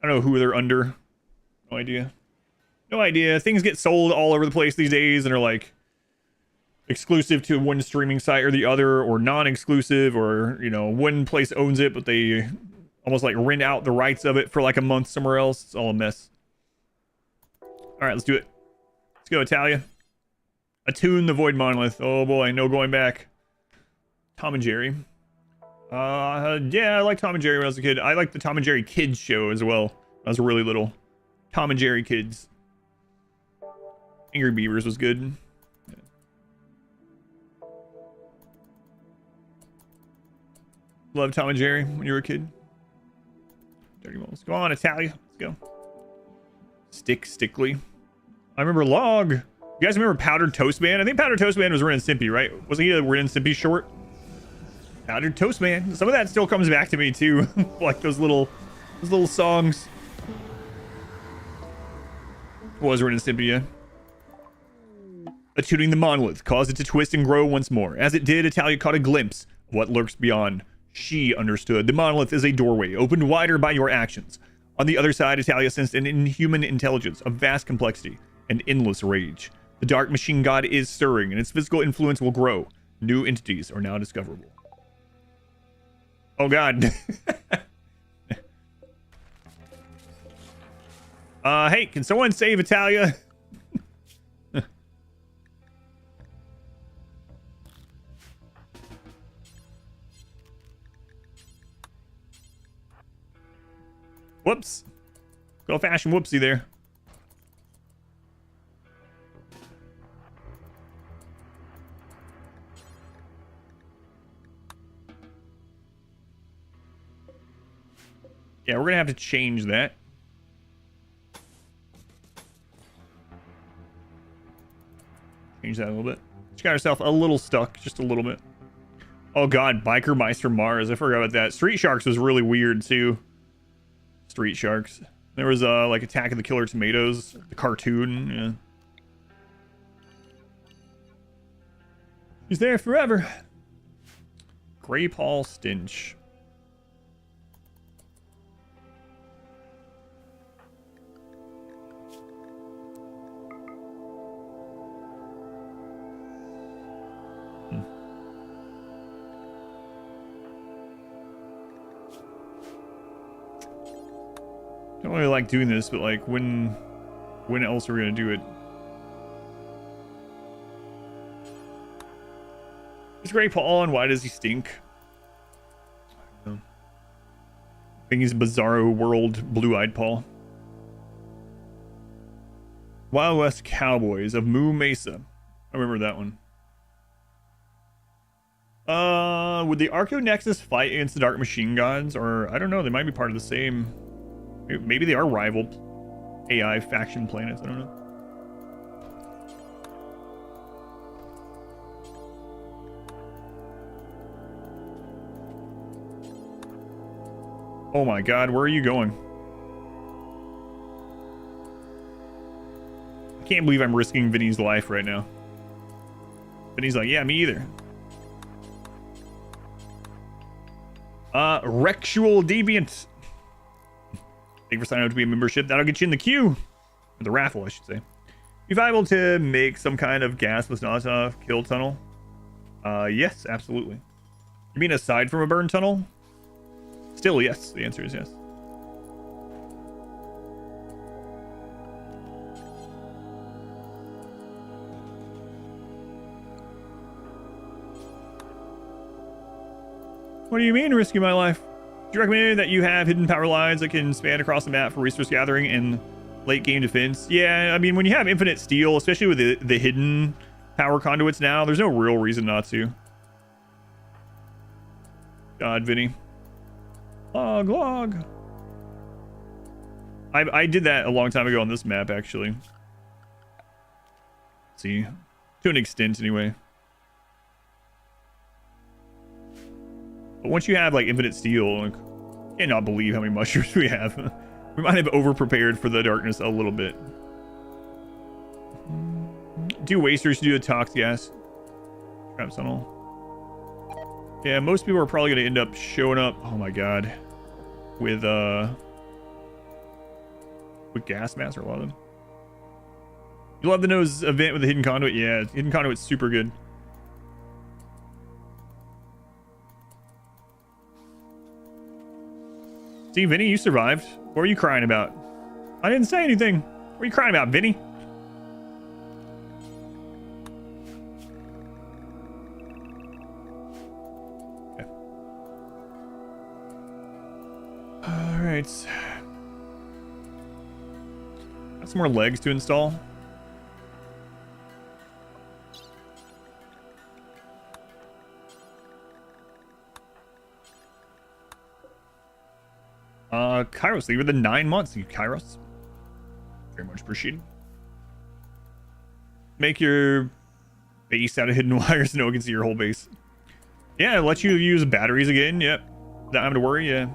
Speaker 1: I don't know who they're under. No idea. No idea. Things get sold all over the place these days and are like exclusive to one streaming site or the other, or non-exclusive, or you know, one place owns it but they almost like rent out the rights of it for like a month somewhere else. It's all a mess. All right, let's do it. Let's go, Italia. Attune the Void Monolith. Oh boy, no going back. Tom and Jerry. Yeah, I liked Tom and Jerry when I was a kid. I liked the Tom and Jerry Kids show as well when I was really little. Tom and Jerry Kids. Angry Beavers was good. Yeah. Loved Tom and Jerry when you were a kid. Dirtmoles. Go on, Italia. Let's go. Stickly. I remember Log. You guys remember Powdered Toast Man? I think Powdered Toast Man was Ren and Stimpy, right? Wasn't he a Ren and Stimpy short? Powdered Toast Man. Some of that still comes back to me too. Like those little songs. What was Ren and Stimpy, yeah? Attuning the monolith caused it to twist and grow once more. As it did, Italia caught a glimpse of what lurks beyond. She understood. The monolith is a doorway, opened wider by your actions. On the other side, Italia sensed an inhuman intelligence of vast complexity and endless rage. The dark machine god is stirring, and its physical influence will grow. New entities are now discoverable. Oh god. Hey, can someone save Italia? Whoops. Good old-fashioned whoopsie there. Yeah, we're gonna have to change that. Change that a little bit. She got herself a little stuck, just a little bit. Oh god, Biker Meister Mars. I forgot about that. Street Sharks was really weird too. Street Sharks. There was like Attack of the Killer Tomatoes, the cartoon. Yeah. He's there forever. Grey Paul Stinch. I don't really like doing this, but like when else are we gonna do it? Is Grey Paul and why does he stink? I don't know. I think he's a Bizarro World Blue-Eyed Paul. Wild West Cowboys of Moo Mesa. I remember that one. Would the Arco Nexus fight against the Dark Machine Gods? Or I don't know, they might be part of the same. Maybe they are rival AI faction planets. I don't know. Oh my god, where are you going? I can't believe I'm risking Vinny's life right now. Vinny's like, yeah, me either. Rectual Deviant. Thank you for signing up to be a membership. That'll get you in the queue. Or the raffle, I should say. Be viable to make some kind of gasless Nasa kill tunnel? Yes, absolutely. You mean aside from a burn tunnel? Still, yes. The answer is yes. What do you mean, risking my life? Do you recommend that you have hidden power lines that can span across the map for resource gathering and late game defense? Yeah, I mean, when you have infinite steel, especially with the hidden power conduits now, there's no real reason not to. God, Vinny. Log. I did that a long time ago on this map, actually. Let's see. To an extent, anyway. But once you have, like, infinite steel, like, I cannot believe how many mushrooms we have. We might have over-prepared for the darkness a little bit. Do wasters do a tox gas? Trap tunnel. Yeah, most people are probably going to end up showing up, oh my god, with gas masks, or a lot of them. You love the nose event with the hidden conduit? Yeah, hidden conduit's super good. See, Vinny, you survived. What are you crying about? I didn't say anything. What are you crying about, Vinny? Okay. All right. Got some more legs to install. Kairos, leave it the 9 months. Thank you, Kairos. Very much appreciated. Make your base out of hidden wires. No one can see your whole base. Yeah, it lets you use batteries again. Yep. Don't have to worry. Yeah.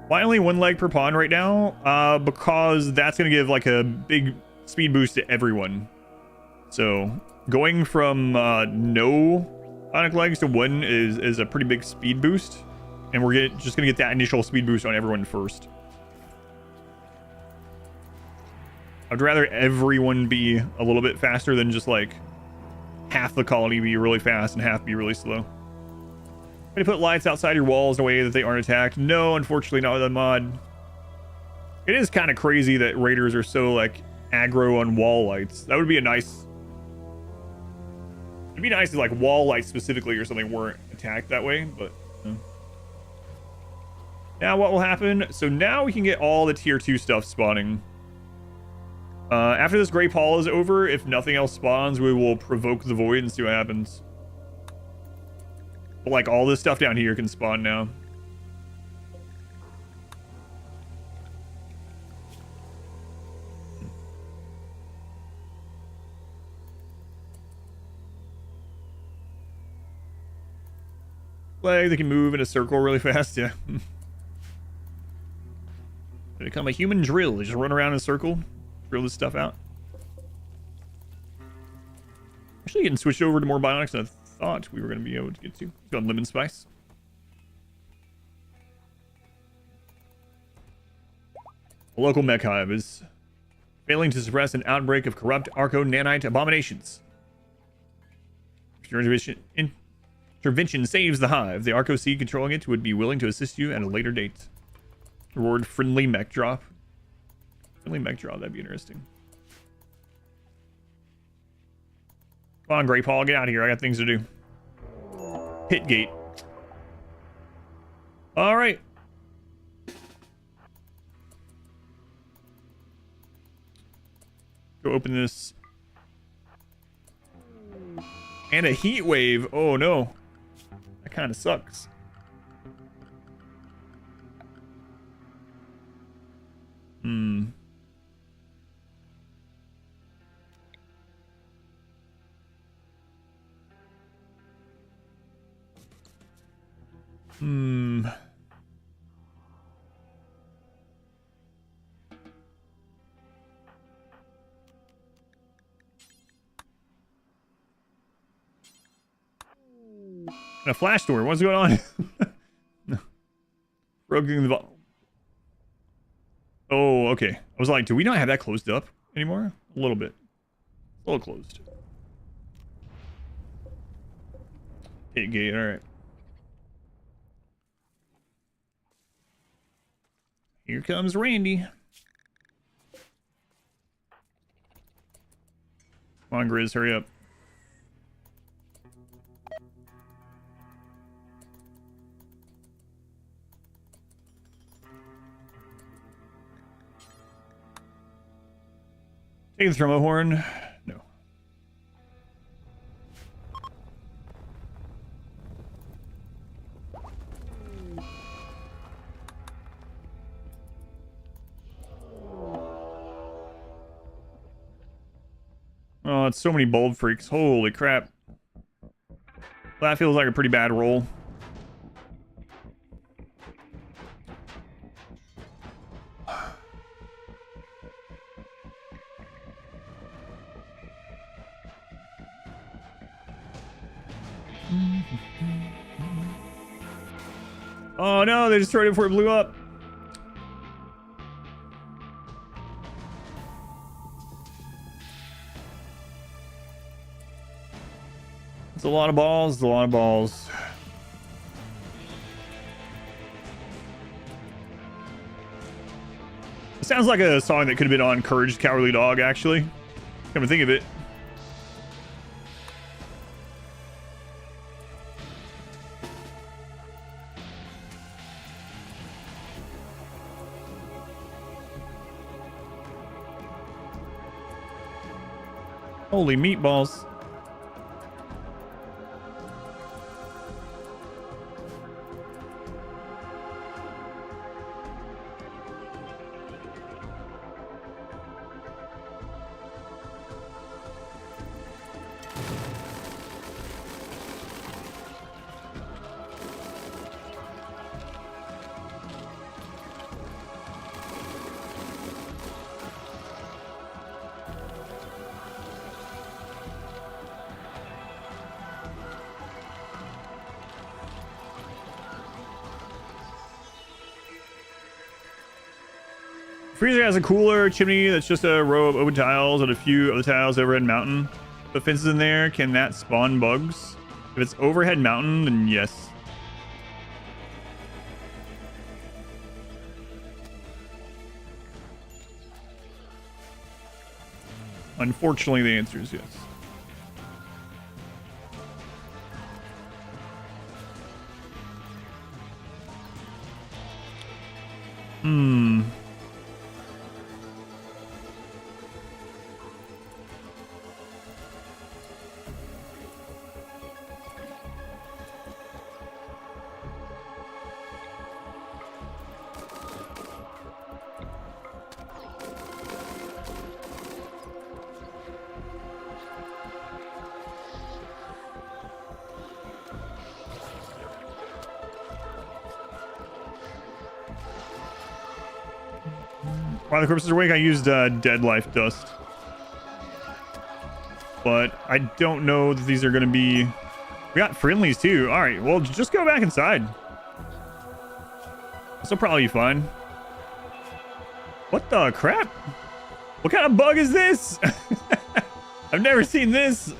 Speaker 1: Why only one leg per pawn right now? Because that's going to give like a big speed boost to everyone. So going from no bionic legs to one is a pretty big speed boost. And we're just going to get that initial speed boost on everyone first. I'd rather everyone be a little bit faster than just like half the colony be really fast and half be really slow. Can you put lights outside your walls in a way that they aren't attacked? No, unfortunately not with the mod. It is kind of crazy that raiders are so like aggro on wall lights. That would be a nice... It'd be nice if like wall lights specifically or something weren't attacked that way, but... Now what will happen? So now we can get all the tier 2 stuff spawning. After this Great Hall is over, if nothing else spawns, we will provoke the void and see what happens. But like all this stuff down here can spawn now. Like they can move in a circle really fast, yeah. They become a human drill. They just run around in a circle, drill this stuff out. Actually, getting switched over to more bionics than I thought we were going to be able to get to. Got lemon spice. A local mech hive is failing to suppress an outbreak of corrupt arco-nanite abominations. If your intervention saves the hive, the Arco Seed controlling it would be willing to assist you at a later date. Reward friendly mech drop. Friendly mech drop, that'd be interesting. Come on, Great Paul, get out of here. I got things to do. Pit gate. All right. Go open this. And a heat wave. Oh no. That kind of sucks. Hmm. A flash storm. What's going on? Broken the Oh, okay. I was like, do we not have that closed up anymore? A little bit. A little closed. Hit gate, alright. Here comes Randy. Come on, Grizz, hurry up. Take the thermo horn. No. Oh, it's so many bulb freaks. Holy crap. That feels like a pretty bad roll. Oh no, they destroyed it before it blew up. It's a lot of balls, it's a lot of balls. It sounds like a song that could have been on Courage the Cowardly Dog, actually. Come to think of it. Holy meatballs. Freezer has a cooler chimney that's just a row of open tiles and a few of the tiles overhead mountain. The fences in there, can that spawn bugs? If it's overhead mountain, then yes. Unfortunately, the answer is yes. While the corpses are awake, I used dead life dust. But I don't know that these are going to be... We got friendlies too. Alright, well, just go back inside. This will probably be fine. What the crap? What kind of bug is this? I've never seen this.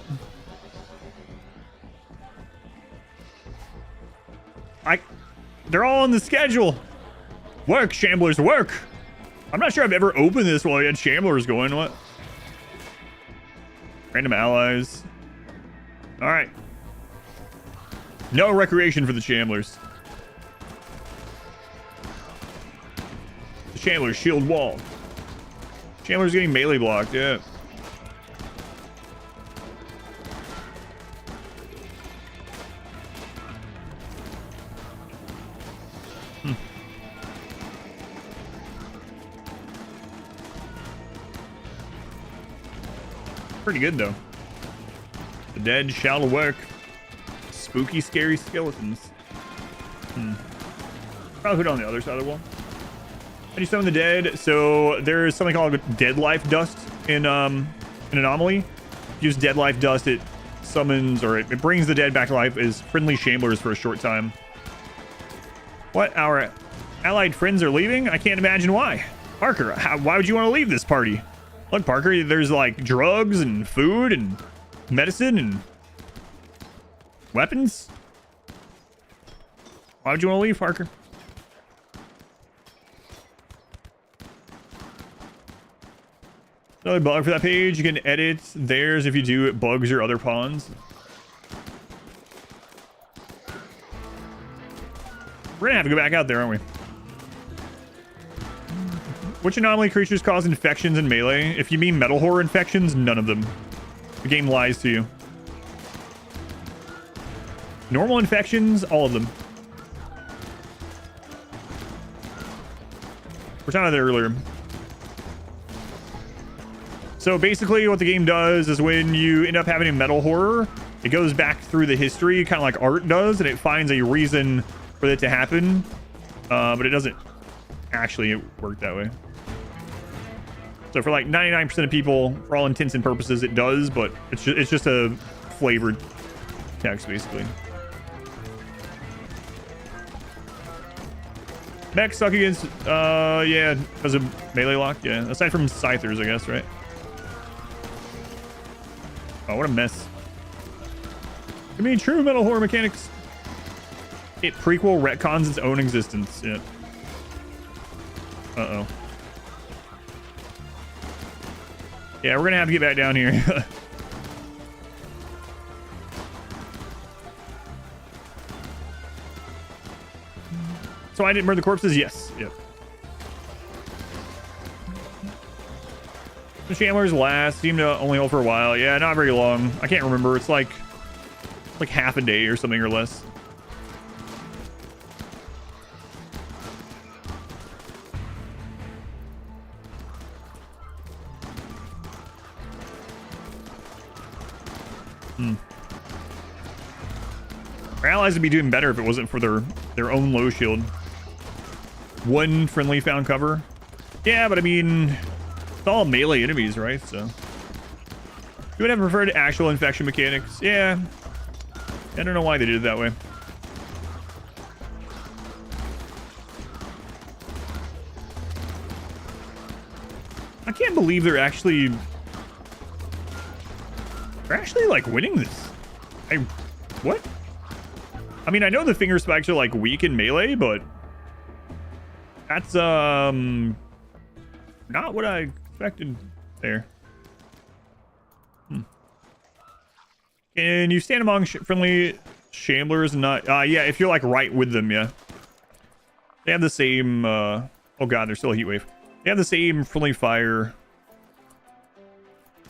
Speaker 1: They're all on the schedule. Work, Shamblers, work. I'm not sure I've ever opened this while I had Shamblers going. What? Random allies. All right. No recreation for the Shamblers. The Shamblers shield wall. Shamblers getting melee blocked. Yeah. Pretty good though. The dead shall work. Spooky, scary skeletons. Probably put it on the other side of the wall. How do you summon the dead? So there's something called dead life dust in an anomaly. Use dead life dust, it summons or it brings the dead back to life as friendly Shamblers for a short time. What? Our allied friends are leaving? I can't imagine why. Parker, why would you want to leave this party? Look, Parker, there's like drugs and food and medicine and weapons. Why would you want to leave, Parker? Another bug for that page. You can edit theirs. If you do, it bugs your other pawns. We're gonna have to go back out there, aren't we? Which anomaly creatures cause infections in melee? If you mean metal horror infections, none of them. The game lies to you. Normal infections, all of them. We're talking about that earlier. So basically what the game does is when you end up having a metal horror, it goes back through the history, kind of like art does, and it finds a reason for it to happen. But it doesn't actually work that way. So for like 99% of people, for all intents and purposes, it does, but it's just a flavored text, basically. Mechs suck against, yeah, because of melee lock, yeah. Aside from Scythers, I guess, right? Oh, what a mess. I mean, true metal horror mechanics. It prequel retcons its own existence, yeah. Uh-oh. Yeah, we're gonna have to get back down here. So I didn't burn the corpses? Yes. Yep. The Shamblers last. Seem to only hold for a while. Yeah, not very long. I can't remember. It's like half a day or something or less. Our allies would be doing better if it wasn't for their own low shield. One friendly found cover. Yeah, but I mean, it's all melee enemies, right? So you would have preferred actual infection mechanics. Yeah. I don't know why they did it that way. I can't believe they're actually like winning this. What? I mean, I know the finger spikes are like weak in melee, but that's not what I expected there. Can you stand among friendly Shamblers and not? Yeah, if you're like right with them, yeah. They have the same. Oh god, there's still a heat wave. They have the same friendly fire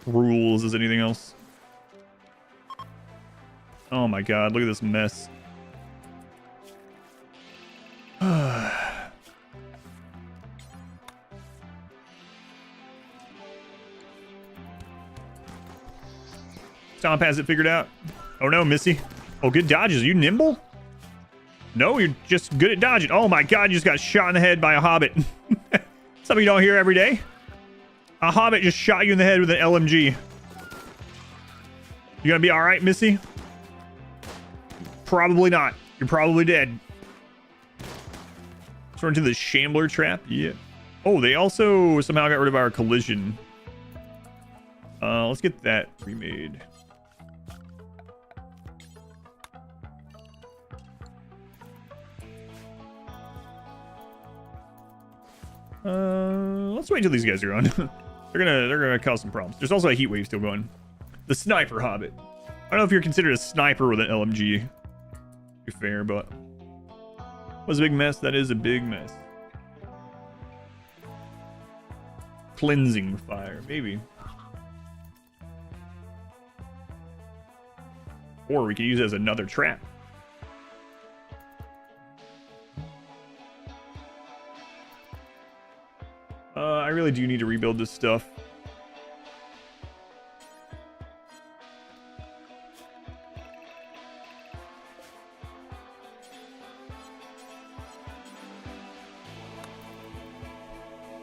Speaker 1: rules as anything else. Oh my god, look at this mess. Stomp has it figured out. Oh no, Missy. Oh, good dodges. Are you nimble? No, you're just good at dodging. Oh my god, you just got shot in the head by a hobbit. Something you don't hear every day. A hobbit just shot you in the head with an LMG. You gonna be alright, Missy? Probably not. You're probably dead. Let's run into the Shambler trap. Yeah. Oh, they also somehow got rid of our collision. Let's get that remade. Let's wait until these guys are on. they're gonna cause some problems. There's also a heat wave still going. The sniper hobbit. I don't know if you're considered a sniper with an LMG. To be fair, but was a big mess. That is a big mess. Cleansing fire, maybe. Or we could use it as another trap. I really do need to rebuild this stuff.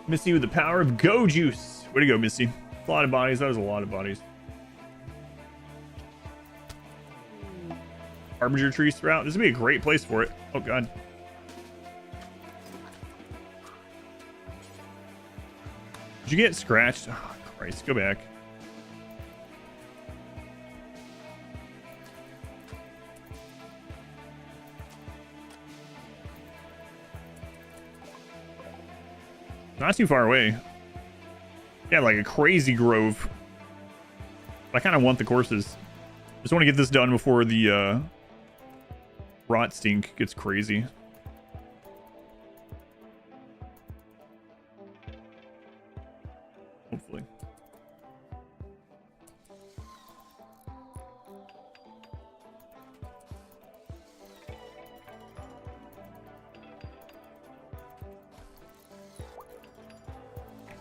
Speaker 1: Missy with the power of go juice. Way to go, Missy. A lot of bodies. That was a lot of bodies. Harbinger tree sprout. This would be a great place for it. Oh, God. Did you get scratched? Oh, Christ, go back. Not too far away. Yeah, like a crazy grove. I kind of want the courses. Just want to get this done before the rot stink gets crazy. Hopefully.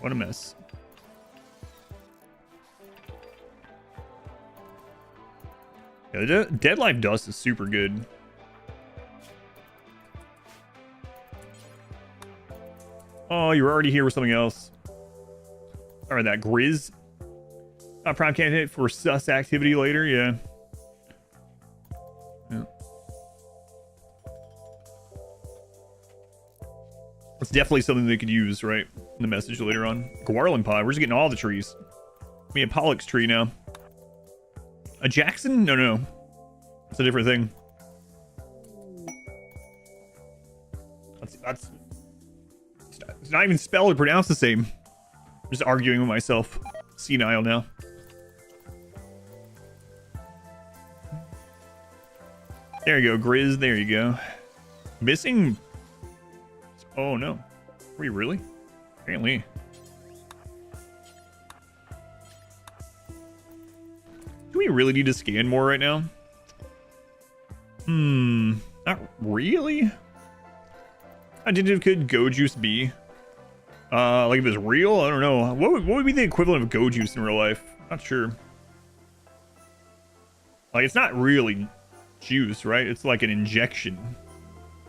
Speaker 1: What a mess. Yeah, the Dead Life dust is super good. Oh, you were already here with something else. Alright, that Grizz. Prime candidate for sus activity later, yeah. Yeah. It's definitely something they could use, right? In the message later on. Guarlin Pod, we're just getting all the trees. I mean, a Pollux tree now. A Jackson? No, no. That's a different thing. That's it's not even spelled or pronounced the same. I'm just arguing with myself. Senile now. There you go, Grizz. There you go. Missing. Oh no. Are we really? Apparently. Do we really need to scan more right now? Not really. How addictive could Go Juice be? Like if it's real? I don't know. What would be the equivalent of Go Juice in real life? Not sure. Like it's not really juice, right? It's like an injection.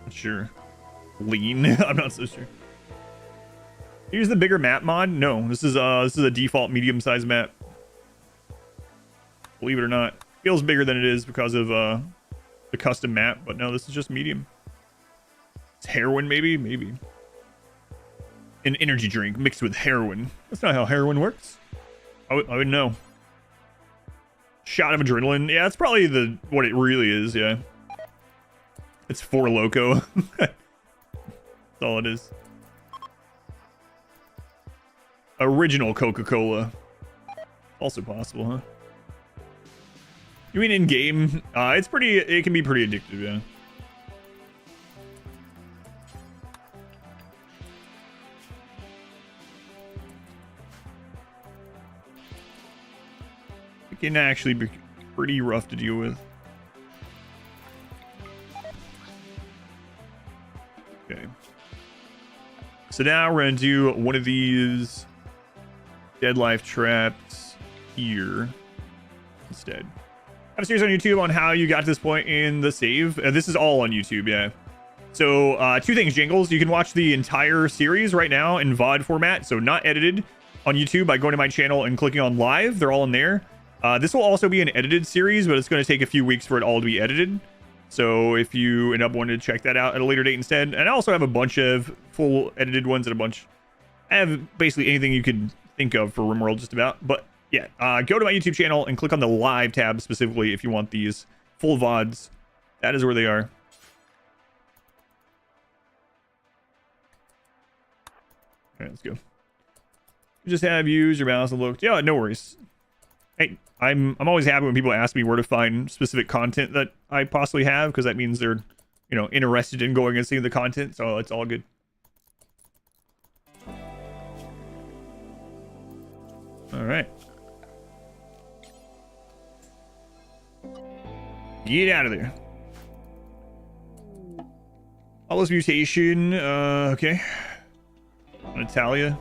Speaker 1: Not sure. Lean? I'm not so sure. Here's the bigger map mod. No, this is a default medium-sized map. Believe it or not, feels bigger than it is because of the custom map. But no, this is just medium. It's heroin, maybe. An energy drink mixed with heroin. That's not how heroin works. I would know. Shot of adrenaline. Yeah, that's probably what it really is. Yeah, it's Four Loko. That's all it is. Original Coca-Cola. Also possible, huh? You mean in game? It can be pretty addictive, yeah. It can actually be pretty rough to deal with. Okay. So now we're gonna do one of these Dead Life traps here instead. I have a series on YouTube on how you got to this point in the save. This is all on YouTube, yeah. So, two things, Jingles. You can watch the entire series right now in VOD format, so not edited, on YouTube by going to my channel and clicking on live. They're all in there. This will also be an edited series, but it's going to take a few weeks for it all to be edited. So if you end up wanting to check that out at a later date instead. And I also have a bunch of full edited ones and a bunch. I have basically anything you could think of for RimWorld just about. But yeah, go to my YouTube channel and click on the live tab specifically if you want these full VODs. That is where they are. All right, let's go. You just have used your mouse and looked. Yeah, no worries. Hey, I'm always happy when people ask me where to find specific content that I possibly have, because that means they're, you know, interested in going and seeing the content. So it's all good. All right. Get out of there. All this mutation. Okay. Natalia.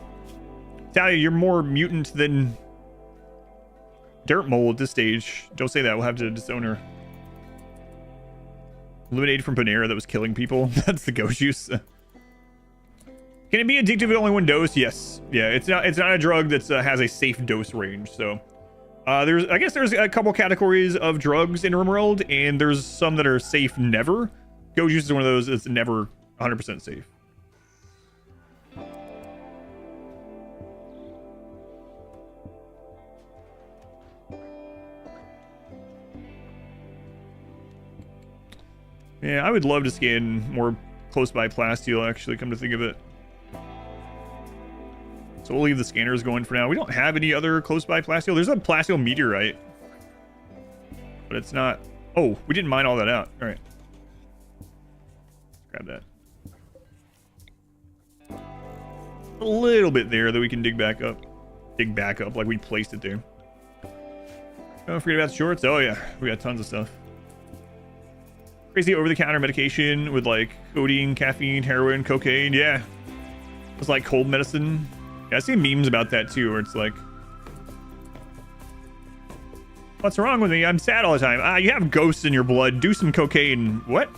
Speaker 1: Natalia, you're more mutant than Dirtmole at this stage. Don't say that. We'll have to disown her. Eliminated from Panera that was killing people. That's the ghost juice. Can it be addictive with only one dose? Yes. Yeah, it's not a drug that has a safe dose range. So I guess there's a couple categories of drugs in RimWorld, and there's some that are safe never. Ghost juice is one of those that's never 100% safe. Yeah, I would love to scan more close by plasteel, actually, come to think of it. So we'll leave the scanners going for now. We don't have any other close by plasteel. There's a plasteel meteorite, but it's not. Oh, we didn't mine all that out. All right. Grab that. A little bit there that we can dig back up. Dig back up like we placed it there. Don't forget about the shorts. Oh yeah, we got tons of stuff. Crazy over-the-counter medication with like codeine, caffeine, heroin, cocaine. Yeah, it's like cold medicine. Yeah, I see memes about that too, where it's like, what's wrong with me? I'm sad all the time. You have ghosts in your blood. Do some cocaine. What?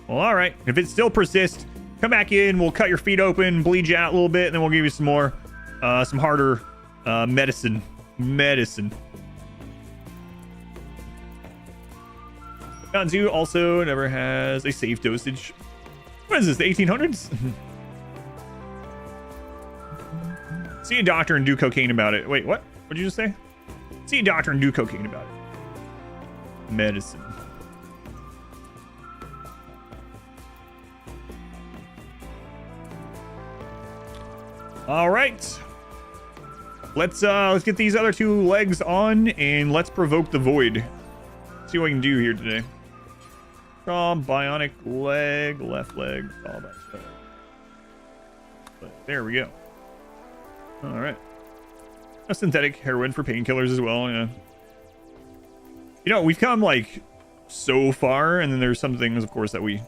Speaker 1: Well, all right. If it still persists, come back in. We'll cut your feet open, bleed you out a little bit, and then we'll give you some more, some harder medicine. Mountain Zoo also never has a safe dosage. What is this, the 1800s? See a doctor and do cocaine about it. Wait, what? What did you just say? See a doctor and do cocaine about it. Medicine. All right. Let's get these other two legs on and let's provoke the void. See what we can do here today. Bionic leg, left leg, all that stuff. But there we go. All right. A synthetic heroin for painkillers as well. Yeah. You know, we've come like so far, and then there's some things, of course, that we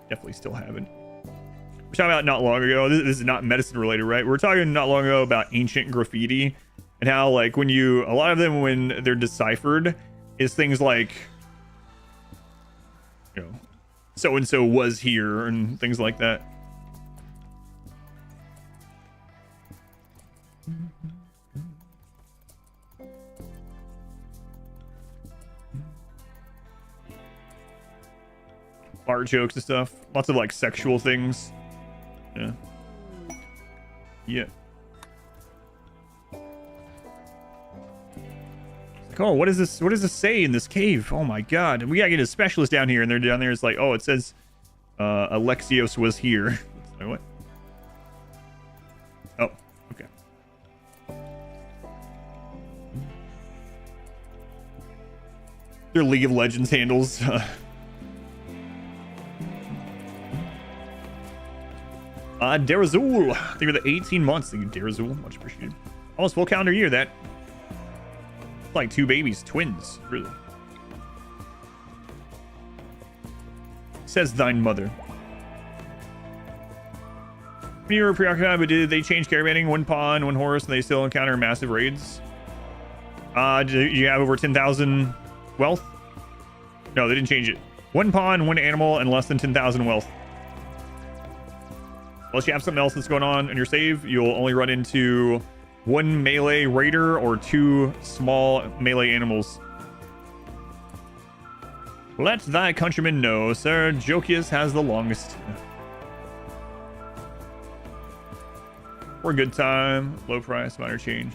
Speaker 1: definitely still haven't. We're talking about not long ago. This is not medicine related, right? We're talking not long ago about ancient graffiti and how, like, when you, a lot of them, when they're deciphered, is things like, you know, so and so was here and things like that. Art jokes and stuff. Lots of like sexual things. Yeah. Yeah. Like, oh, what is this? What does this say in this cave? Oh my god. We gotta get a specialist down here, and they're down there. It's like, oh, it says Alexios was here. Like, what? Oh, okay. Their League of Legends handles. Derazul. Thank you for the 18 months. Thank you, Derazul. Much appreciated. Almost full calendar year, that. It's like two babies, twins, really. Says thine mother. When you were preoccupied, but did they change caravanning? One pawn, one horse, and they still encounter massive raids? Do you have over 10,000 wealth? No, they didn't change it. One pawn, one animal, and less than 10,000 wealth. Unless you have something else that's going on in your save, you'll only run into one melee raider or two small melee animals. Let thy countrymen know, Sir Jokius has the longest. For a good time, low price, minor change.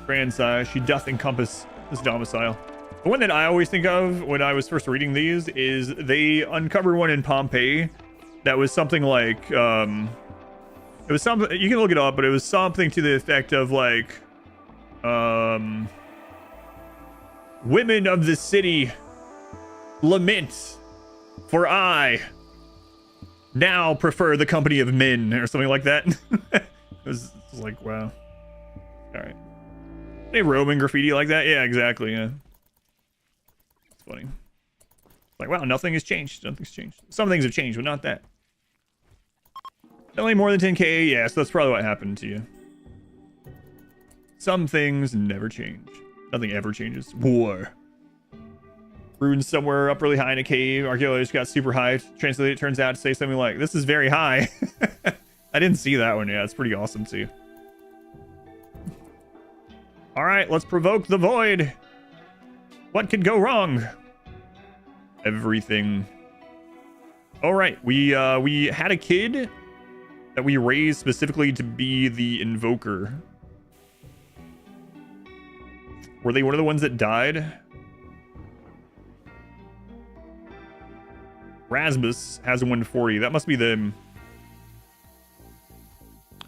Speaker 1: Grand size, she doth encompass this domicile. The one that I always think of when I was first reading these is they uncovered one in Pompeii that was something like, it was something, you can look it up, but it was something to the effect of like, women of the city lament, for I now prefer the company of men, or something like that. It was like, wow. All right. Any Roman graffiti like that? Yeah, exactly, yeah. Funny. Like, wow, nothing has changed. Nothing's changed. Some things have changed, but not that. Only more than 10k? Yeah, so that's probably what happened to you. Some things never change. Nothing ever changes. War. Runes somewhere up really high in a cave. Archaeologists got super high. Translated, it turns out to say something like, this is very high. I didn't see that one. Yeah, it's pretty awesome too. All right, let's provoke the void. What could go wrong? Everything. All right, we had a kid that we raised specifically to be the invoker. Were they one of the ones that died? Rasmus has a 140. That must be them.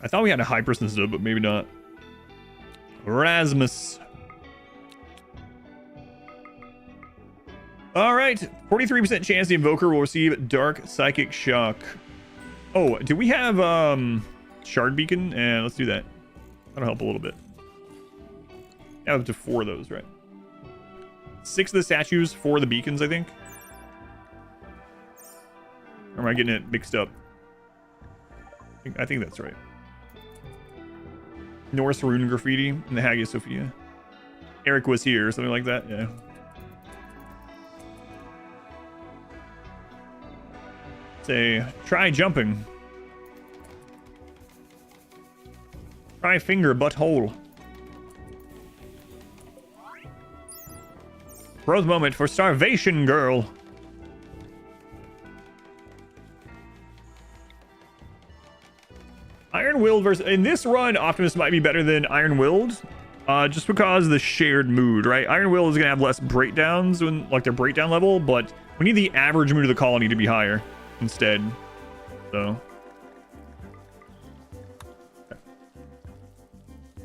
Speaker 1: I thought we had a hypersensitive, but maybe not. Rasmus. All right. 43% chance the Invoker will receive Dark Psychic Shock. Oh, do we have Shard Beacon? And let's do that. That'll help a little bit. Yeah, up to 4 of those, right? 6 of the statues, 4 of the beacons, I think. Or am I getting it mixed up? I think that's right. Norse Rune Graffiti and the Hagia Sophia. Eric was here, or something like that, yeah. Say, try jumping. Try finger butthole. Growth moment for Starvation Girl. Iron Willed versus... In this run, Optimus might be better than Iron Willed. Just because of the shared mood, right? Iron Willed is going to have less breakdowns when, like, their breakdown level, but we need the average mood of the colony to be higher instead. So...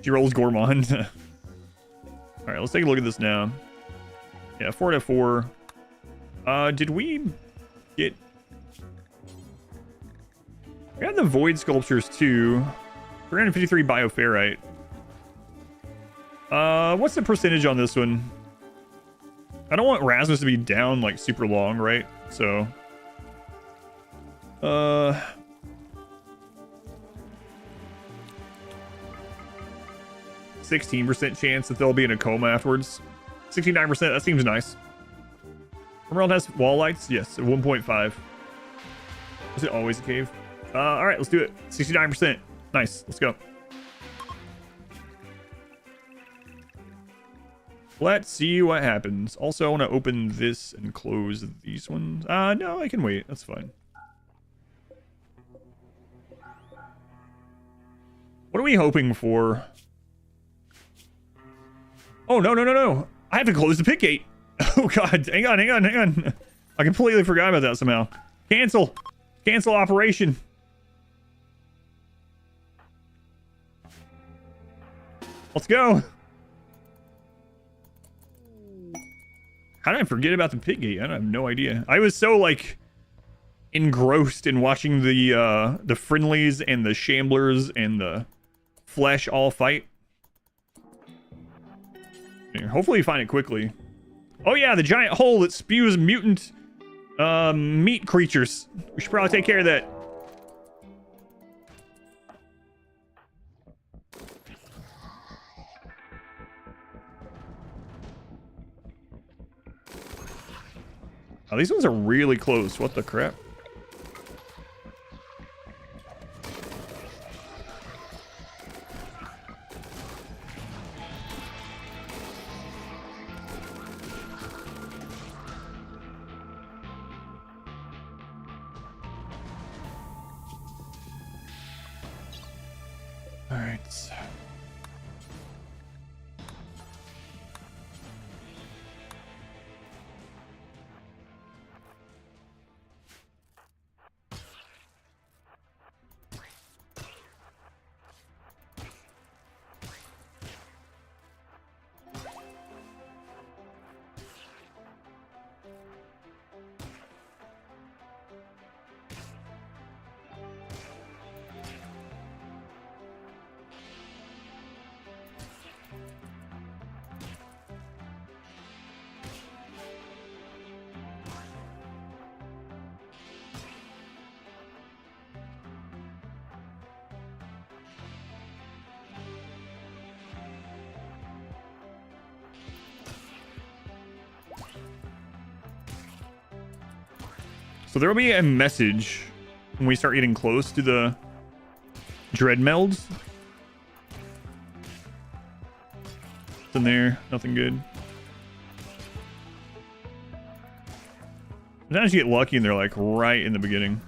Speaker 1: She rolls Gourmand. Alright, let's take a look at this now. Yeah, 4 out of 4. Did we get... We got the Void Sculptures too. 353 Bioferrite. What's the percentage on this one? I don't want Rasmus to be down like super long, right? So... 16% chance that they'll be in a coma afterwards. 69%, that seems nice. RimWorld has wall lights? Yes, 1.5. Is it always a cave? Alright, let's do it. 69%. Nice, let's go. Let's see what happens. Also, I want to open this and close these ones. No, I can wait. That's fine. What are we hoping for? Oh, no, no, no, no. I have to close the pit gate. Oh, God. Hang on, hang on, hang on. I completely forgot about that somehow. Cancel. Cancel operation. Let's go. How did I forget about the pit gate? I have no idea. I was so, like, engrossed in watching the friendlies and the shamblers and the flesh all fight. Here, hopefully you find it quickly. Oh yeah, the giant hole that spews mutant meat creatures. We should probably take care of that. Oh, these ones are really close. What the crap? All right. So there will be a message when we start getting close to the dread melds. What's in there? Nothing good. Sometimes you get lucky and they're like right in the beginning.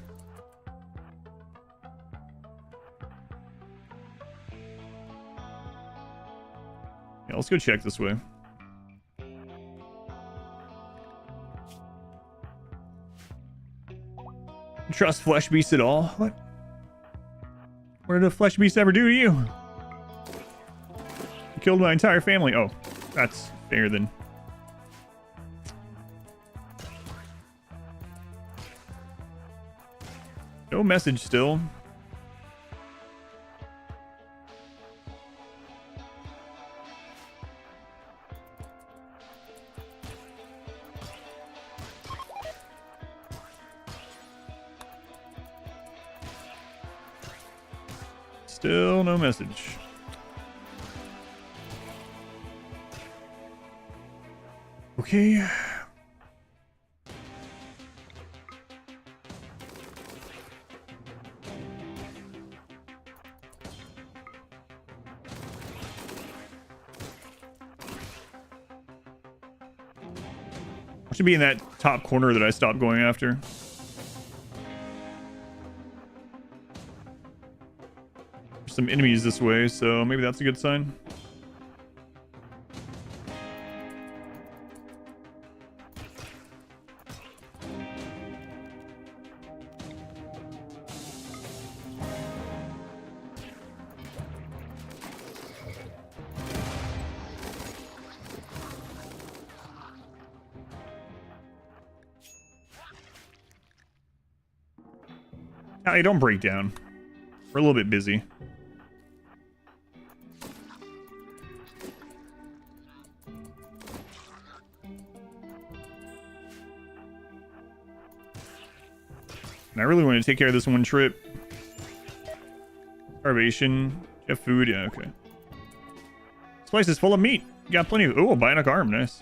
Speaker 1: Yeah, let's go check this way. Trust flesh beasts at all? What? What did a flesh beast ever do to you? You killed my entire family. Oh, that's fair then. No message still. Still no message. Okay. I should be in that top corner that I stopped going after. There's some enemies this way, so maybe that's a good sign. Hey, don't break down. We're a little bit busy. And I really want to take care of this one trip. Starvation. You have food? Yeah, okay. This place is full of meat. You got plenty of... Oh, a bionic arm. Nice.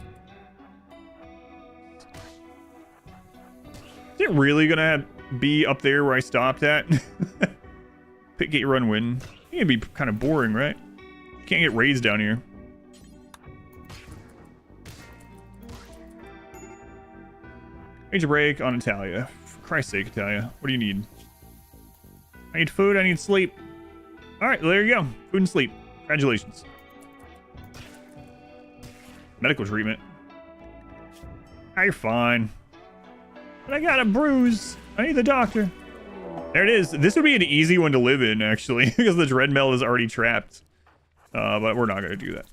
Speaker 1: Is it really gonna be up there where I stopped at? Pit gate run win. It'd be kind of boring, right? You can't get raids down here. Major break on Italia. For Christ's sake, Italia. What do you need? I need food, I need sleep. Alright, well, there you go. Food and sleep. Congratulations. Medical treatment. Ah, you're fine. But I got a bruise. I need the doctor. There it is. This would be an easy one to live in, actually, because the Dreadmole is already trapped. But we're not going to do that.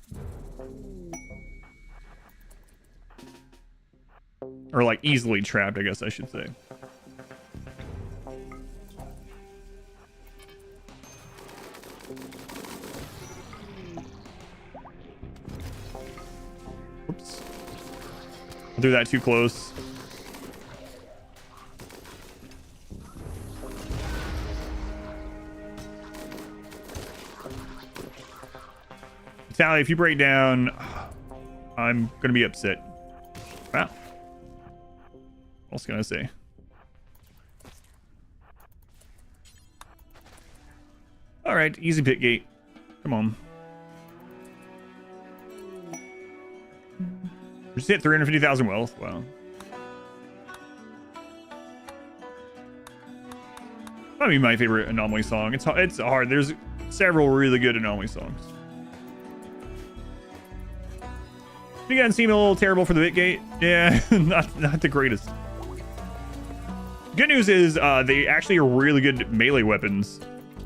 Speaker 1: Or, like, easily trapped, I guess I should say. Oops. I'll do that too close. Tally, if you break down, I'm gonna be upset. Wow. What else can I say? Alright, easy pit gate. Come on. Just hit 350,000 wealth. Wow. That'd be my favorite anomaly song. It's hard. There's several really good anomaly songs. You guys seem a little terrible for the bit gate. Yeah, not the greatest. Good news is they actually are really good melee weapons,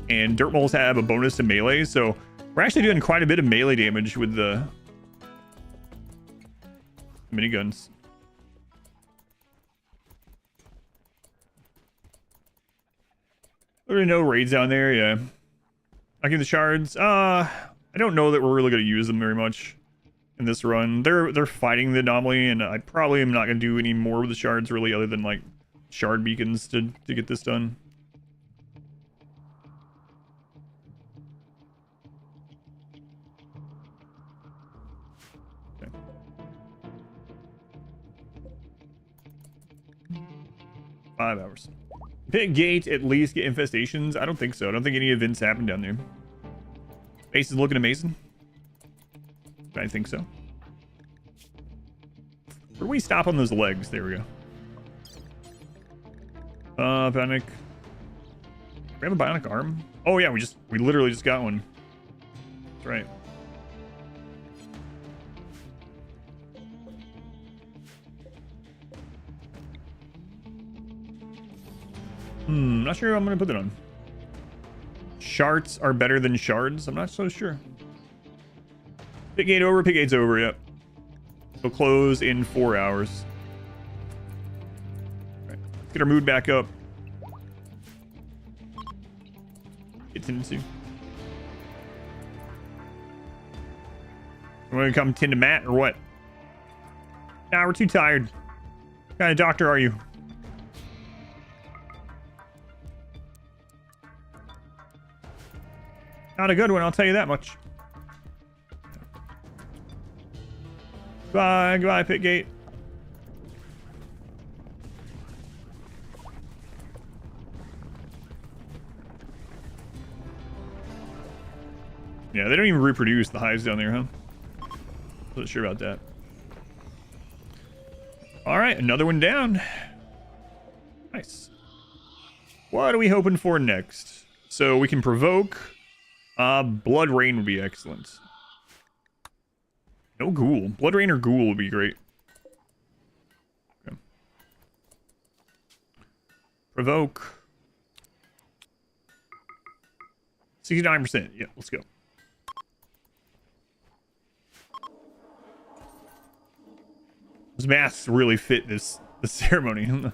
Speaker 1: and Dirtmoles have a bonus to melee, so we're actually doing quite a bit of melee damage with the miniguns. There are no raids down there, yeah. Knocking the shards. I don't know that we're really going to use them very much in this run. They're fighting the anomaly, and I probably am not going to do any more with the shards really, other than like shard beacons to get this done. Okay. 5 hours. Pit gate at least get infestations? I don't think so. I don't think any events happen down there. Base is looking amazing. I think so. Where do we stop on those legs? There we go. Bionic. We have a bionic arm? Oh yeah, we literally just got one. That's right. Not sure I'm gonna put it on. Shards are better than shards. I'm not so sure. Pit gate over. Pit gate's over. Yep. It'll close in 4 hours. All right. Let's get our mood back up. Get tendency. We're gonna come tend to Matt or what? Nah, we're too tired. What kind of doctor are you? Not a good one, I'll tell you that much. Goodbye, goodbye, pit gate. Yeah, they don't even reproduce the hives down there, huh? Wasn't sure about that. All right, another one down. Nice. What are we hoping for next? So we can provoke. Blood Rain would be excellent. No ghoul. Blood Rain or ghoul would be great. Okay. Provoke. 69%. Yeah, let's go. Those masks really fit this ceremony. What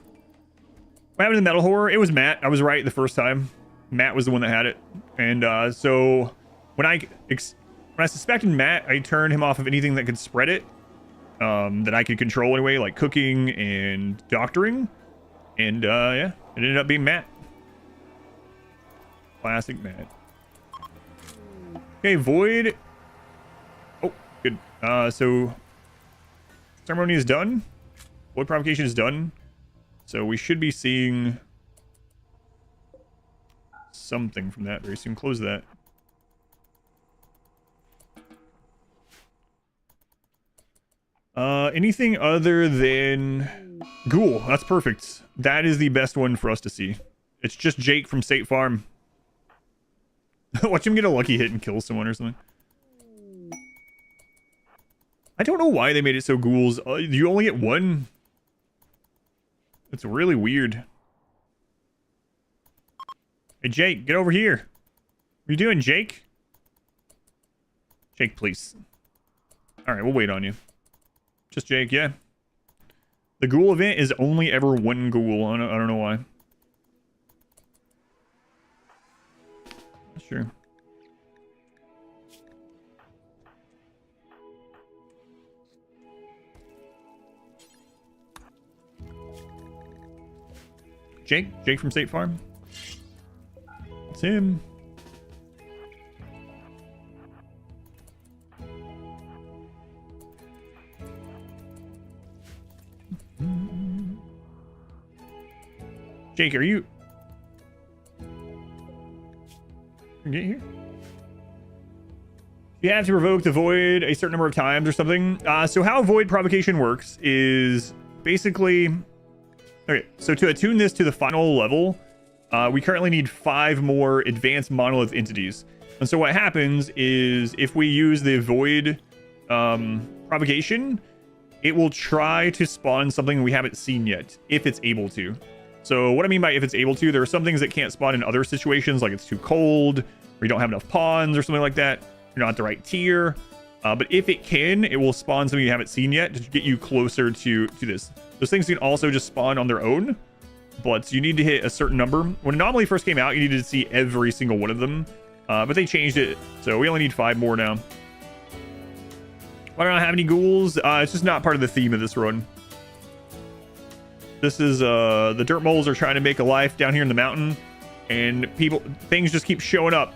Speaker 1: happened to the metal horror? It was Matt. I was right the first time. Matt was the one that had it. And so when I suspected Matt, I turned him off of anything that could spread it. That I could control anyway, like cooking and doctoring. And yeah, it ended up being Matt. Classic Matt. Okay, Void. Oh, good. So ceremony is done. Void provocation is done. So we should be seeing something from that very soon. Close that. Anything other than ghoul? That's perfect. That is the best one for us to see. It's just Jake from State Farm. Watch him get a lucky hit and kill someone or something. I don't know why they made it so ghouls. You only get one. It's really weird. Hey, Jake, get over here. What are you doing, Jake? Jake, please. All right, we'll wait on you. Just Jake, yeah. The ghoul event is only ever one ghoul. I don't know why. Sure. Jake from State Farm. It's him. Jake, are you... Get here? You have to provoke the void a certain number of times or something. So how void provocation works is basically... Okay, so to attune this to the final level, we currently need 5 more advanced monolith entities. And so what happens is if we use the void provocation, it will try to spawn something we haven't seen yet, if it's able to. So what I mean by if it's able to, there are some things that can't spawn in other situations, like it's too cold, or you don't have enough pawns or something like that. You're not the right tier. But if it can, it will spawn something you haven't seen yet to get you closer to this. Those things can also just spawn on their own, but you need to hit a certain number. When Anomaly first came out, you needed to see every single one of them. But they changed it, so we only need 5 more now. Why don't I have any ghouls? It's just not part of the theme of this run. This is, the Dirtmoles are trying to make a life down here in the mountain, and things just keep showing up.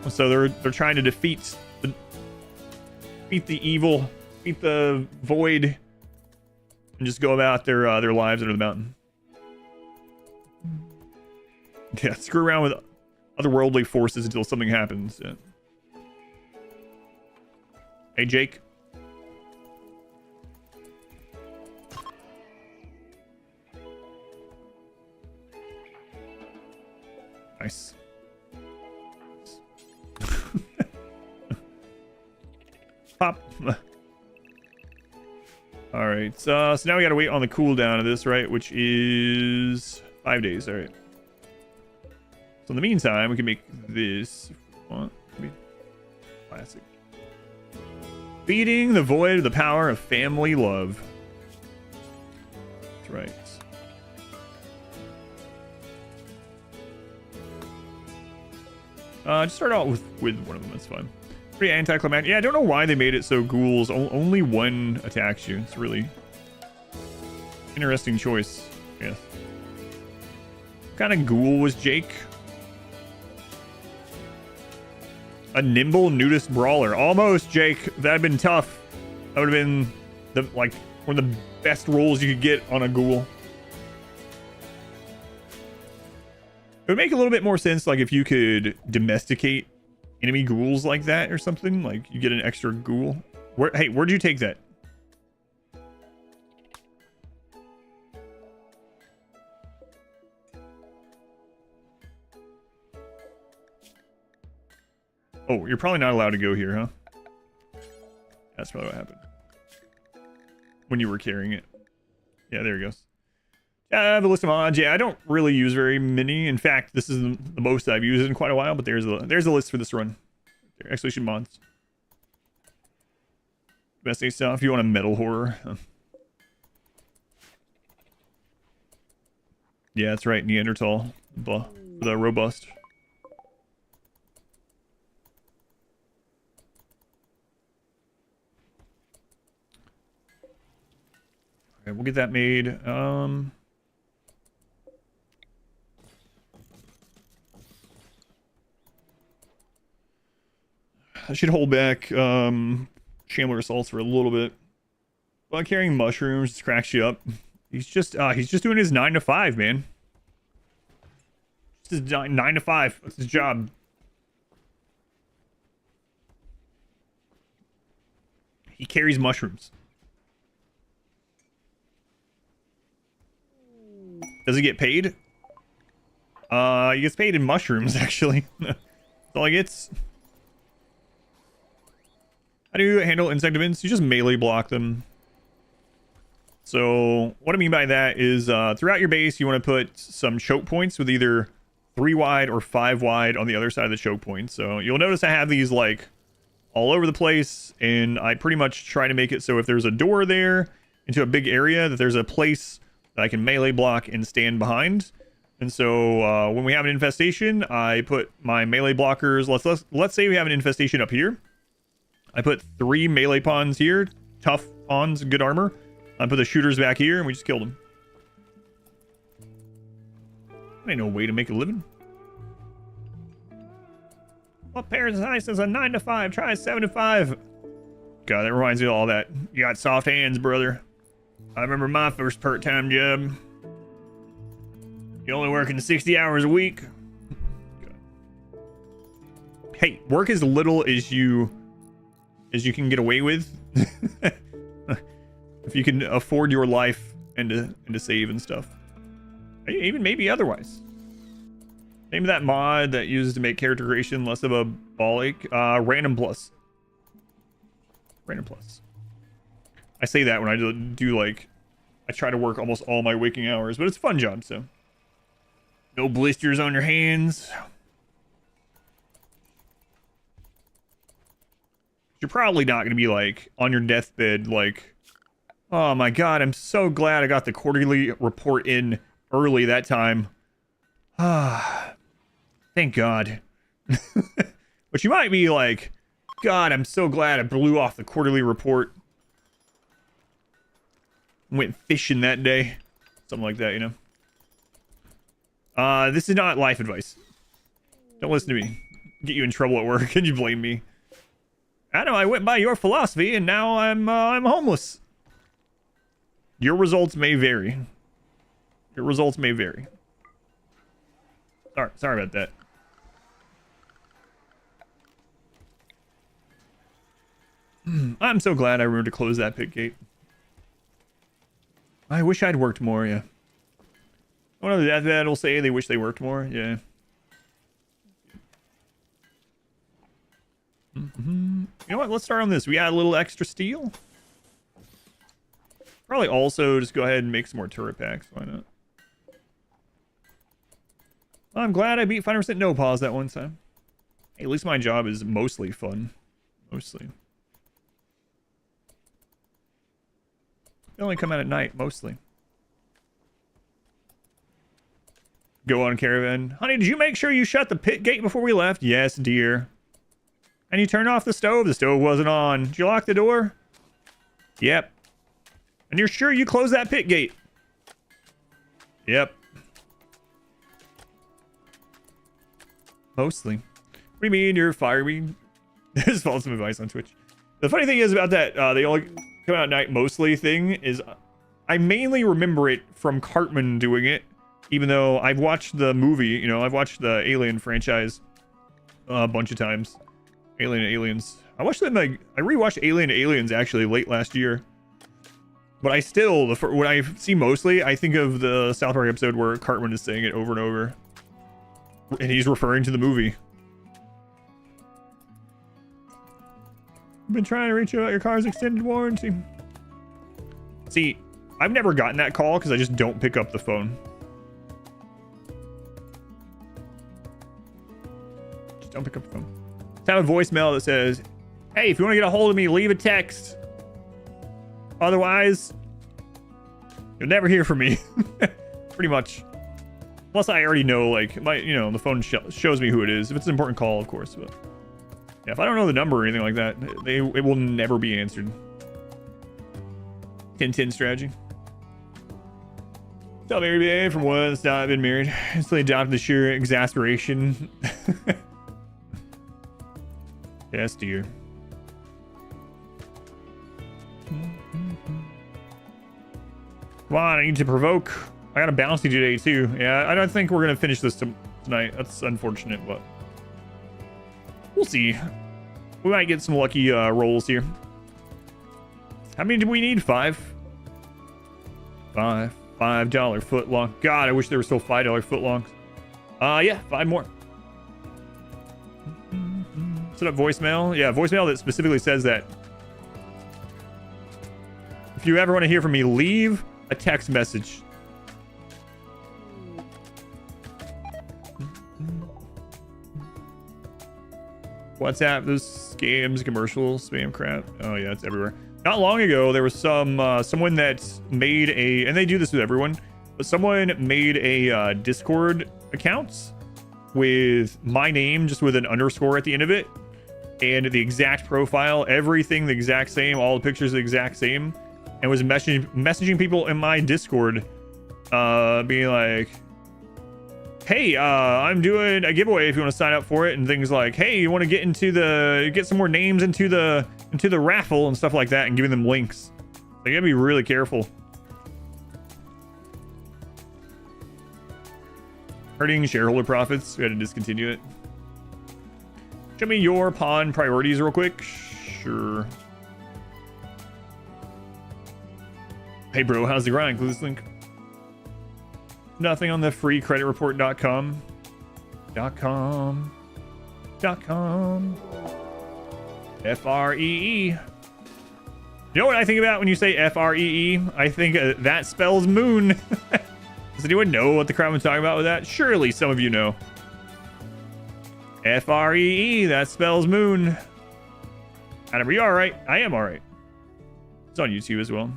Speaker 1: So they're trying to defeat the evil, defeat the void, and just go about their lives under the mountain. Yeah, screw around with otherworldly forces until something happens. Yeah. Hey, Jake. Nice. Pop. All right. So now we got to wait on the cooldown of this, right? Which is 5 days. All right. So in the meantime, we can make this. Classic. Feeding the void of the power of family love. That's right. Just start out with one of them. That's fine. Pretty anticlimactic. Yeah, I don't know why they made it so ghouls only one attacks you. It's really interesting choice. Yes. What kind of ghoul was Jake? A nimble nudist brawler. Almost, Jake. That'd been tough. That would have been one of the best rolls you could get on a ghoul. It would make a little bit more sense, like, if you could domesticate enemy ghouls like that or something. Like, you get an extra ghoul. Where'd you take that? Oh, you're probably not allowed to go here, huh? That's probably what happened. When you were carrying it. Yeah, there he goes. The list of mods. Yeah, I don't really use very many. In fact, this is the most I've used in quite a while, but there's a list for this run. Exclamation mods. Best day stuff if you want a metal horror. Yeah, that's right. Neanderthal. The robust. Okay, we'll get that made. I should hold back Shambler assaults for a little bit. Well, carrying mushrooms just cracks you up. He's just doing his 9 to 5, man. Just his 9 to 5. That's his job. He carries mushrooms. Does he get paid? He gets paid in mushrooms, actually. That's all he gets. How do you handle insect events? You just melee block them. So what I mean by that is throughout your base, you want to put some choke points with either 3 wide or 5 wide on the other side of the choke point. So you'll notice I have these like all over the place, and I pretty much try to make it so if there's a door there into a big area, that there's a place that I can melee block and stand behind. And so when we have an infestation, I put my melee blockers. Let's say we have an infestation up here. I put 3 melee pawns here, tough pawns, good armor. I put the shooters back here, and we just killed them. Ain't no way to make a living. What parasite is a 9 to 5? Try 7 to 5. God, that reminds me of all that. You got soft hands, brother. I remember my first part-time job. You only working 60 hours a week. God. Hey, work as little as you can get away with. If you can afford your life and to save and stuff. Even maybe otherwise. Name of that mod that uses to make character creation less of a bollock. Random plus. Random plus. I say that when I do like, I try to work almost all my waking hours, but it's a fun job, so. No blisters on your hands. You're probably not going to be like on your deathbed like, oh my god, I'm so glad I got the quarterly report in early that time. Ah, thank God. But you might be like, God, I'm so glad I blew off the quarterly report. Went fishing that day. Something like that, you know. This is not life advice. Don't listen to me. Get you in trouble at work. Can you blame me? I know I went by your philosophy and now I'm homeless. Your results may vary. Your results may vary. Sorry about that. I'm so glad I remembered to close that pit gate. I wish I'd worked more, yeah. One of the deathbed will say they wish they worked more, yeah. You know what? Let's start on this. We add a little extra steel. Probably also just go ahead and make some more turret packs. Why not? I'm glad I beat 5% no pause that one time. Hey, at least my job is mostly fun. Mostly. They only come out at night, mostly. Go on, caravan. Honey, did you make sure you shut the pit gate before we left? Yes, dear. And you turned off the stove? The stove wasn't on. Did you lock the door? Yep. And you're sure you closed that pit gate? Yep. Mostly. What do you mean you're fiery? There's false advice on Twitch. The funny thing is about that, they only come out at night mostly thing is I mainly remember it from Cartman doing it, even though I've watched the movie, you know, I've watched the Alien franchise a bunch of times. Alien and Aliens. I watched them, like, I rewatched Alien and Aliens actually late last year. But I still, when I see mostly, I think of the South Park episode where Cartman is saying it over and over. And he's referring to the movie. I've been trying to reach you about your car's extended warranty. See, I've never gotten that call because I just don't pick up the phone. Just don't pick up the phone. I have a voicemail that says, hey, if you want to get a hold of me, leave a text. Otherwise, you'll never hear from me. Pretty much. Unless I already know, like, the phone shows me who it is. If it's an important call, of course. But yeah, if I don't know the number or anything like that, it will never be answered. 10-10 strategy. Stop married babe from one that's not been married. Instantly adopted the sheer exasperation. Yes, dear. Come on, I need to provoke. I got a bouncy today too. Yeah, I don't think we're gonna finish this tonight. That's unfortunate, but we'll see. We might get some lucky rolls here. How many do we need? 5. $5 footlong. God, I wish there were still $5 footlongs. Yeah, 5 more. Set up voicemail. Yeah, voicemail that specifically says that if you ever want to hear from me, leave a text message. WhatsApp, those scams, commercials, spam crap. Oh yeah, it's everywhere. Not long ago, there was someone that made a, and they do this with everyone, but someone made a Discord account with my name, just with an underscore at the end of it, and the exact profile, everything the exact same, all the pictures the exact same, and was messaging people in my Discord, being like, hey, I'm doing a giveaway if you want to sign up for it, and things like, hey, you want to get some more names into the raffle and stuff like that, and giving them links. So you gotta be really careful. Hurting shareholder profits. We had to discontinue it. Show me your pawn priorities real quick. Sure. Hey bro, how's the grind? Click this link. Nothing on the freecreditreport.com. .com. F-R-E-E. You know what I think about when you say F-R-E-E? I think that spells moon. Does anyone know what the crowd was talking about with that? Surely some of you know. F-R-E-E, that spells moon. Adam, are you alright? I am alright. It's on YouTube as well.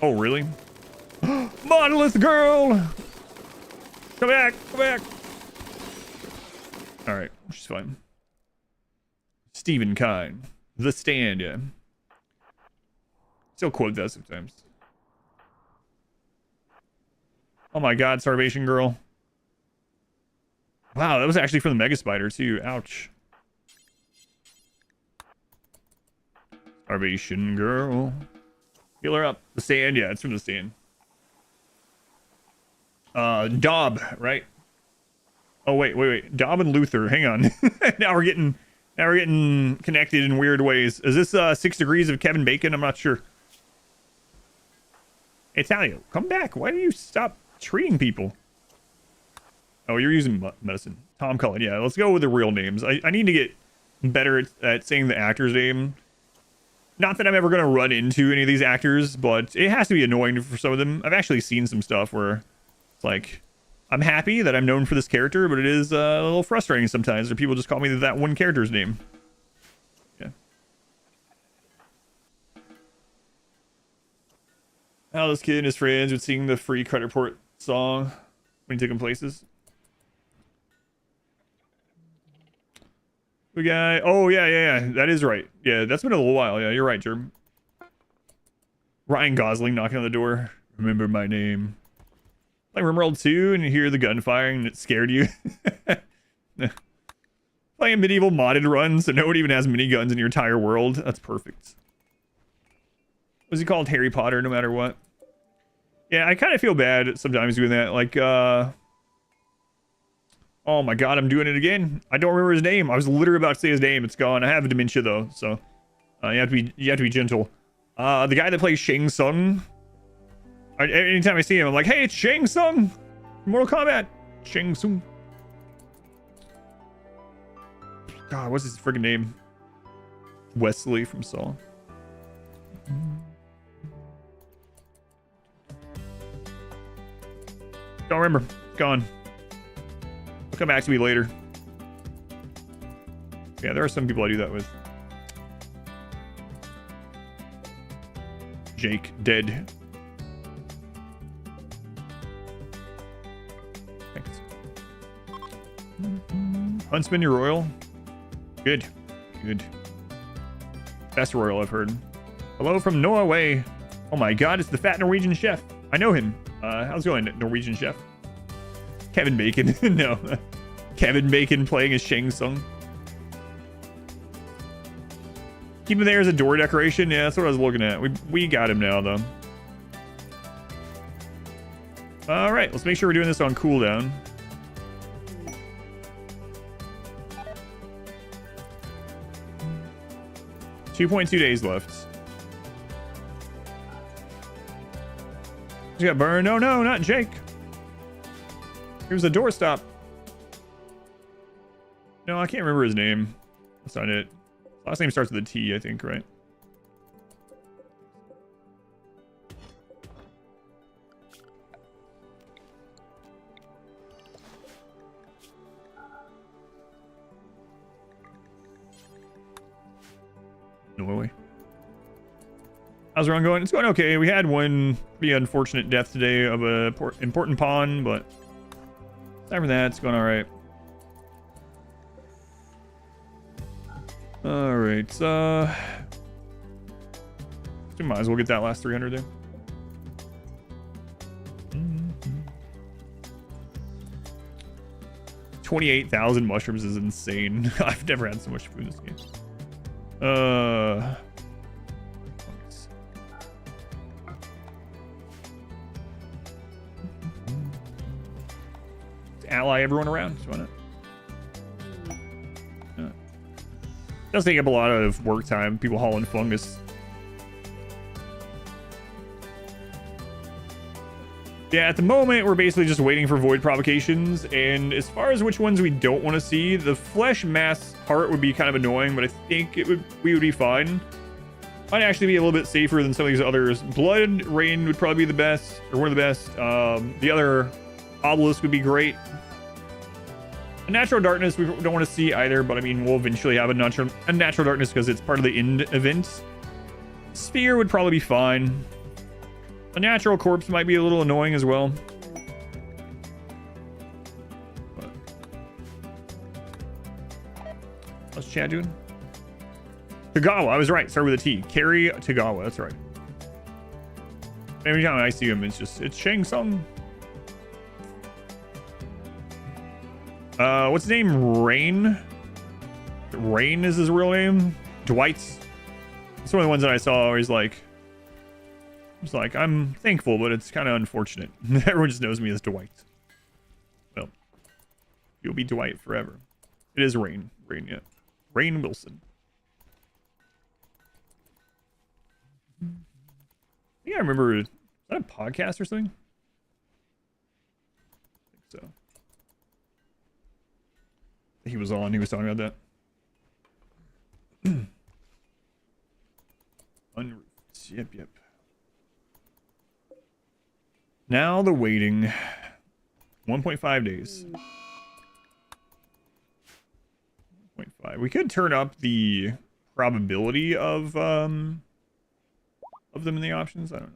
Speaker 1: Oh, really? Monolith girl! Come back, come back. Alright, she's fine. Stephen Kine. The Stand, yeah. Still quote that sometimes. Oh my god, Starvation Girl. Wow, that was actually from the Mega Spider too. Ouch. Starvation Girl. Heal her up. The Stand, yeah, it's from The Stand. Dob, right? Oh wait. Dob and Luther. Hang on. now we're getting connected in weird ways. Is this 6 degrees of Kevin Bacon? I'm not sure. Italio, come back. Why do you stop treating people? Oh, you're using medicine. Tom Cullen. Yeah, let's go with the real names. I need to get better at saying the actor's name. Not that I'm ever going to run into any of these actors, but it has to be annoying for some of them. I've actually seen some stuff where it's like, I'm happy that I'm known for this character, but it is a little frustrating sometimes when people just call me that one character's name. Yeah. How this kid and his friends would sing the free credit report song when he took them places. We got... Oh, yeah. That is right. Yeah, that's been a little while. Yeah, you're right, Germ. Ryan Gosling knocking on the door. Remember my name. Like RimWorld 2 and you hear the gunfire and it scared you. Playing medieval modded run so no one even has miniguns in your entire world. That's perfect. Was he called Harry Potter no matter what? Yeah, I kind of feel bad sometimes doing that. Like, oh my god, I'm doing it again. I don't remember his name. I was literally about to say his name. It's gone. I have dementia though, so you have to be gentle. The guy that plays Shang Tsung. Anytime I see him, I'm like, hey, it's Shang Tsung. Mortal Kombat. Shang Tsung. God, what's his freaking name? Wesley from Saw. Don't remember. It's gone. It'll come back to me later. Yeah, there are some people I do that with. Jake, dead. Thanks. Huntsman, your royal. Good. Best royal I've heard. Hello from Norway. Oh my god, it's the fat Norwegian chef. I know him. How's it going, Norwegian chef? Kevin Bacon. No. Kevin Bacon playing as Shang Tsung. Keep him there as a door decoration. Yeah, that's what I was looking at. We got him now, though. All right, let's make sure we're doing this on cooldown. .2 days left. Just got burned. No, not Jake. Here's the doorstop. No, I can't remember his name. That's not it. Last name starts with a T, I think, right? Norway. How's the run going? It's going okay. We had one pretty unfortunate death today of a important pawn, but aside from that, it's going all right. All right. We might as well get that last 300 there. 28,000 mushrooms is insane. I've never had so much food in this game. Ally everyone around. Just want to. Does take up a lot of work time. People hauling fungus. Yeah, at the moment we're basically just waiting for void provocations, and as far as which ones we don't want to see, the flesh mass heart would be kind of annoying, but I think we would be fine. Might actually be a little bit safer than some of these others. Blood rain would probably be the best, or one of the best. The other obelisk would be great. A natural darkness we don't want to see either, but I mean we'll eventually have a natural darkness because it's part of the end event. Sphere would probably be fine. A natural corpse might be a little annoying as well. But what's Chad doing? Tagawa, I was right. Start with a T. Carry Tagawa, that's right. Every time I see him, it's Shang Tsung. What's his name? Rain? Rain is his real name? Dwight's. It's one of the ones that I saw where he's like, I'm thankful, but it's kind of unfortunate. Everyone just knows me as Dwight. Well, you'll be Dwight forever. It is Rain. Rain, yeah. Rain Wilson. I think I remember, is that a podcast or something? I think so. He was talking about that. Unroofed. Yep. Now the waiting. 1.5 days. 0.5. We could turn up the probability of them in the options. I don't know.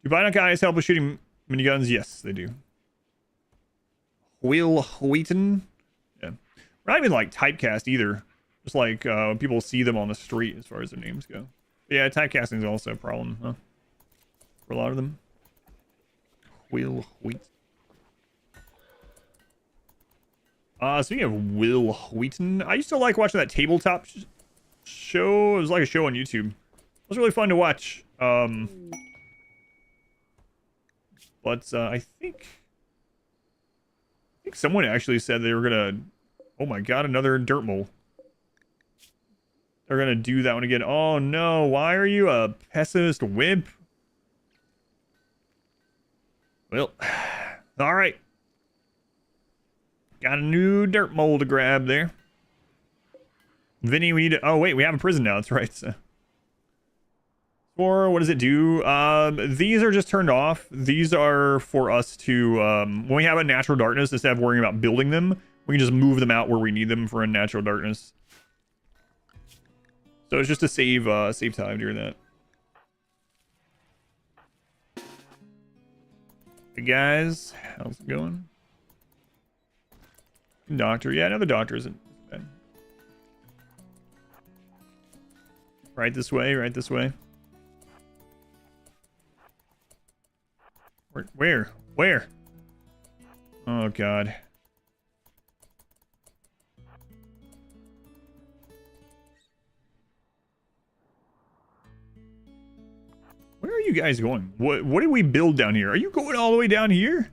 Speaker 1: Do Biotech guys help with shooting miniguns? Yes, they do. Will Wheaton. Yeah. We're not even like typecast either. Just like people see them on the street as far as their names go. But yeah, typecasting is also a problem, huh? For a lot of them. Will Wheaton. Speaking of Will Wheaton, I used to like watching that tabletop show. It was like a show on YouTube. It was really fun to watch. But I think someone actually said they were gonna. Oh my god, another Dirtmole. They're gonna do that one again. Oh no! Why are you a pessimist wimp? Well, all right. Got a new Dirtmole to grab there. Vinny, we need to... Oh, wait, we have a prison now. That's right. So. Or what does it do? These are just turned off. These are for us to... when we have a natural darkness, instead of worrying about building them, we can just move them out where we need them for a natural darkness. So it's just to save time during that. Hey guys, how's it going? Doctor, yeah, another doctor isn't bad. Right this way, right this way. Where? Oh god. Where are you guys going? What did we build down here? Are you going all the way down here?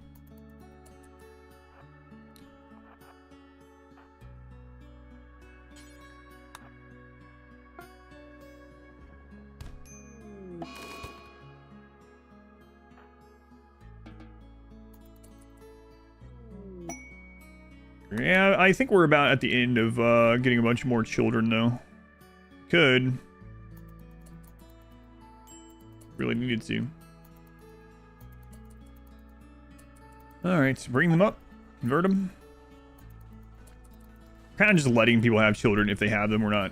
Speaker 1: Yeah, I think we're about at the end of getting a bunch more children, though. Could. Really needed to. Alright, bring them up. Convert them. Kind of just letting people have children if they have them or not.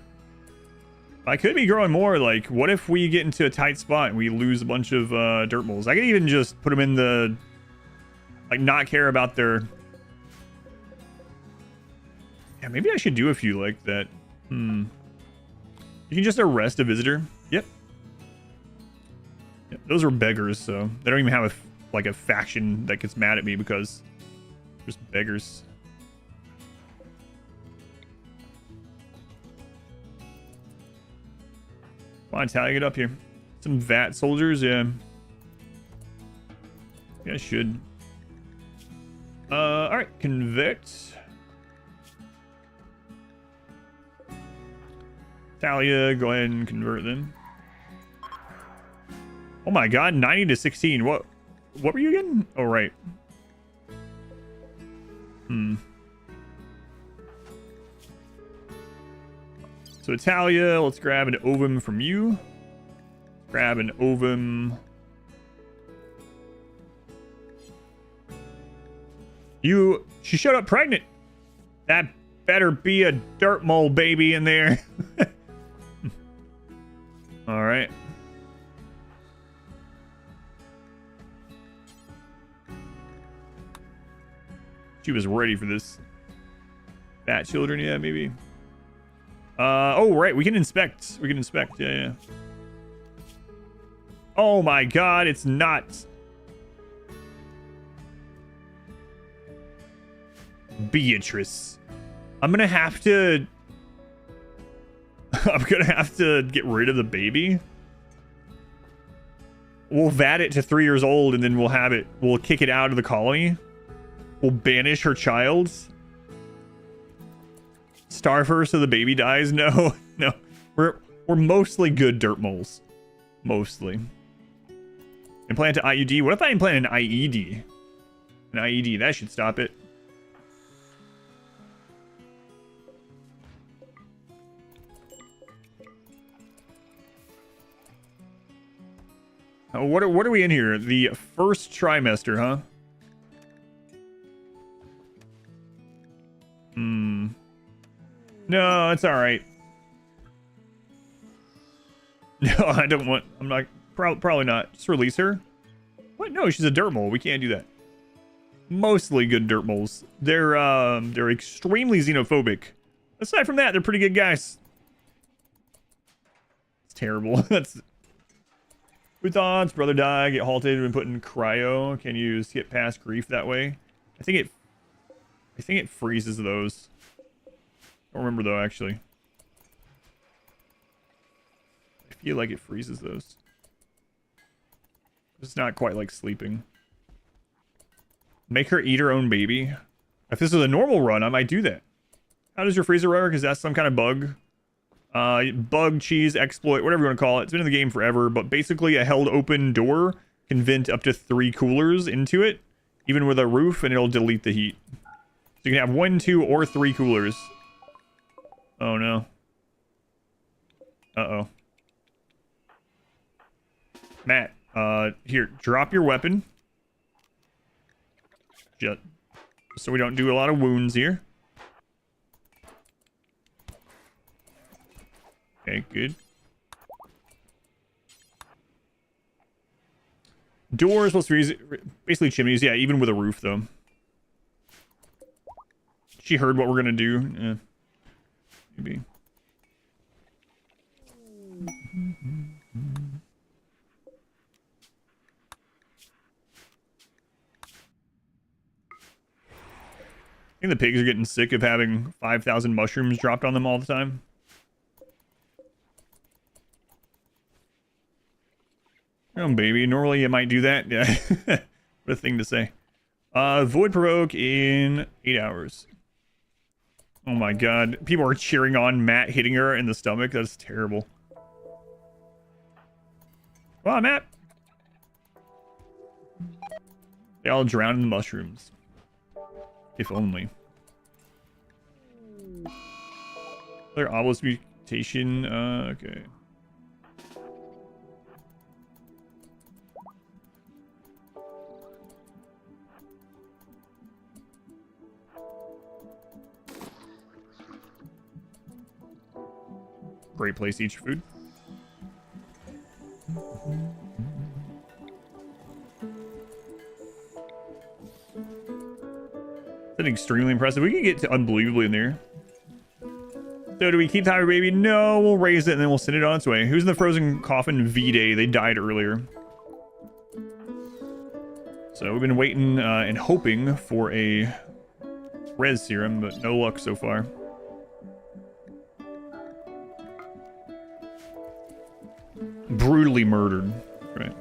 Speaker 1: I could be growing more. Like, what if we get into a tight spot and we lose a bunch of Dirtmoles? I could even just put them in the... Like, not care about their... Yeah, maybe I should do a few like that. You can just arrest a visitor. Yep. Those are beggars, so they don't even have a faction that gets mad at me because they're just beggars. Come on, Talia, get up here. Some VAT soldiers, yeah. Yeah, I should. Alright, convict. Talia, go ahead and convert them. Oh my god, 90 to 16. What were you again? Oh, right. So Italia, let's grab an ovum from you. Grab an ovum. She showed up pregnant. That better be a Dirtmole baby in there. All right. She was ready for this. Fat children, yeah, maybe. Oh, right, we can inspect. We can inspect, yeah. Oh my god, it's not. Beatrice. I'm gonna have to get rid of the baby. We'll vat it to 3 years old and then we'll kick it out of the colony. We'll banish her child. Starve her so the baby dies. No. We're mostly good Dirtmoles. Mostly. Implant an IUD. What if I implant an IED? An IED, that should stop it. What are we in here? The first trimester, huh? Hmm. No, it's all right. No, I don't want... I'm not... Probably not. Just release her. What? No, she's a Dirtmole. We can't do that. Mostly good Dirtmoles. They're extremely xenophobic. Aside from that, they're pretty good guys. It's terrible. That's... Who thoughts? Brother die, get halted, and put in cryo. Can you skip past grief that way? I think it freezes those. I don't remember though, actually. I feel like it freezes those. It's not quite like sleeping. Make her eat her own baby. If this is a normal run, I might do that. How does your freezer work? Is that some kind of bug? Bug, cheese, exploit, whatever you want to call it. It's been in the game forever, but basically a held open door can vent up to 3 coolers into it, even with a roof, and it'll delete the heat. So you can have 1, 2, or 3 coolers. Oh no. Uh-oh. Matt, here, drop your weapon. Just so we don't do a lot of wounds here. Okay, good. Doors, supposed to be basically chimneys. Yeah, even with a roof, though. She heard what we're gonna do. Yeah. Maybe. I think the pigs are getting sick of having 5,000 mushrooms dropped on them all the time. Oh, baby. Normally you might do that. Yeah. What a thing to say. Void provoke in 8 hours. Oh my god. People are cheering on Matt hitting her in the stomach. That's terrible. Come on, Matt. They all drown in the mushrooms. If only. Their obelisk mutation. Okay. Great place to eat your food. That's extremely impressive. We can get to unbelievably in there. So do we keep the Highway Baby? No, we'll raise it and then we'll send it on its way. Who's in the frozen coffin? V-Day. They died earlier. So we've been waiting and hoping for a res serum, but no luck so far. Brutally murdered, right?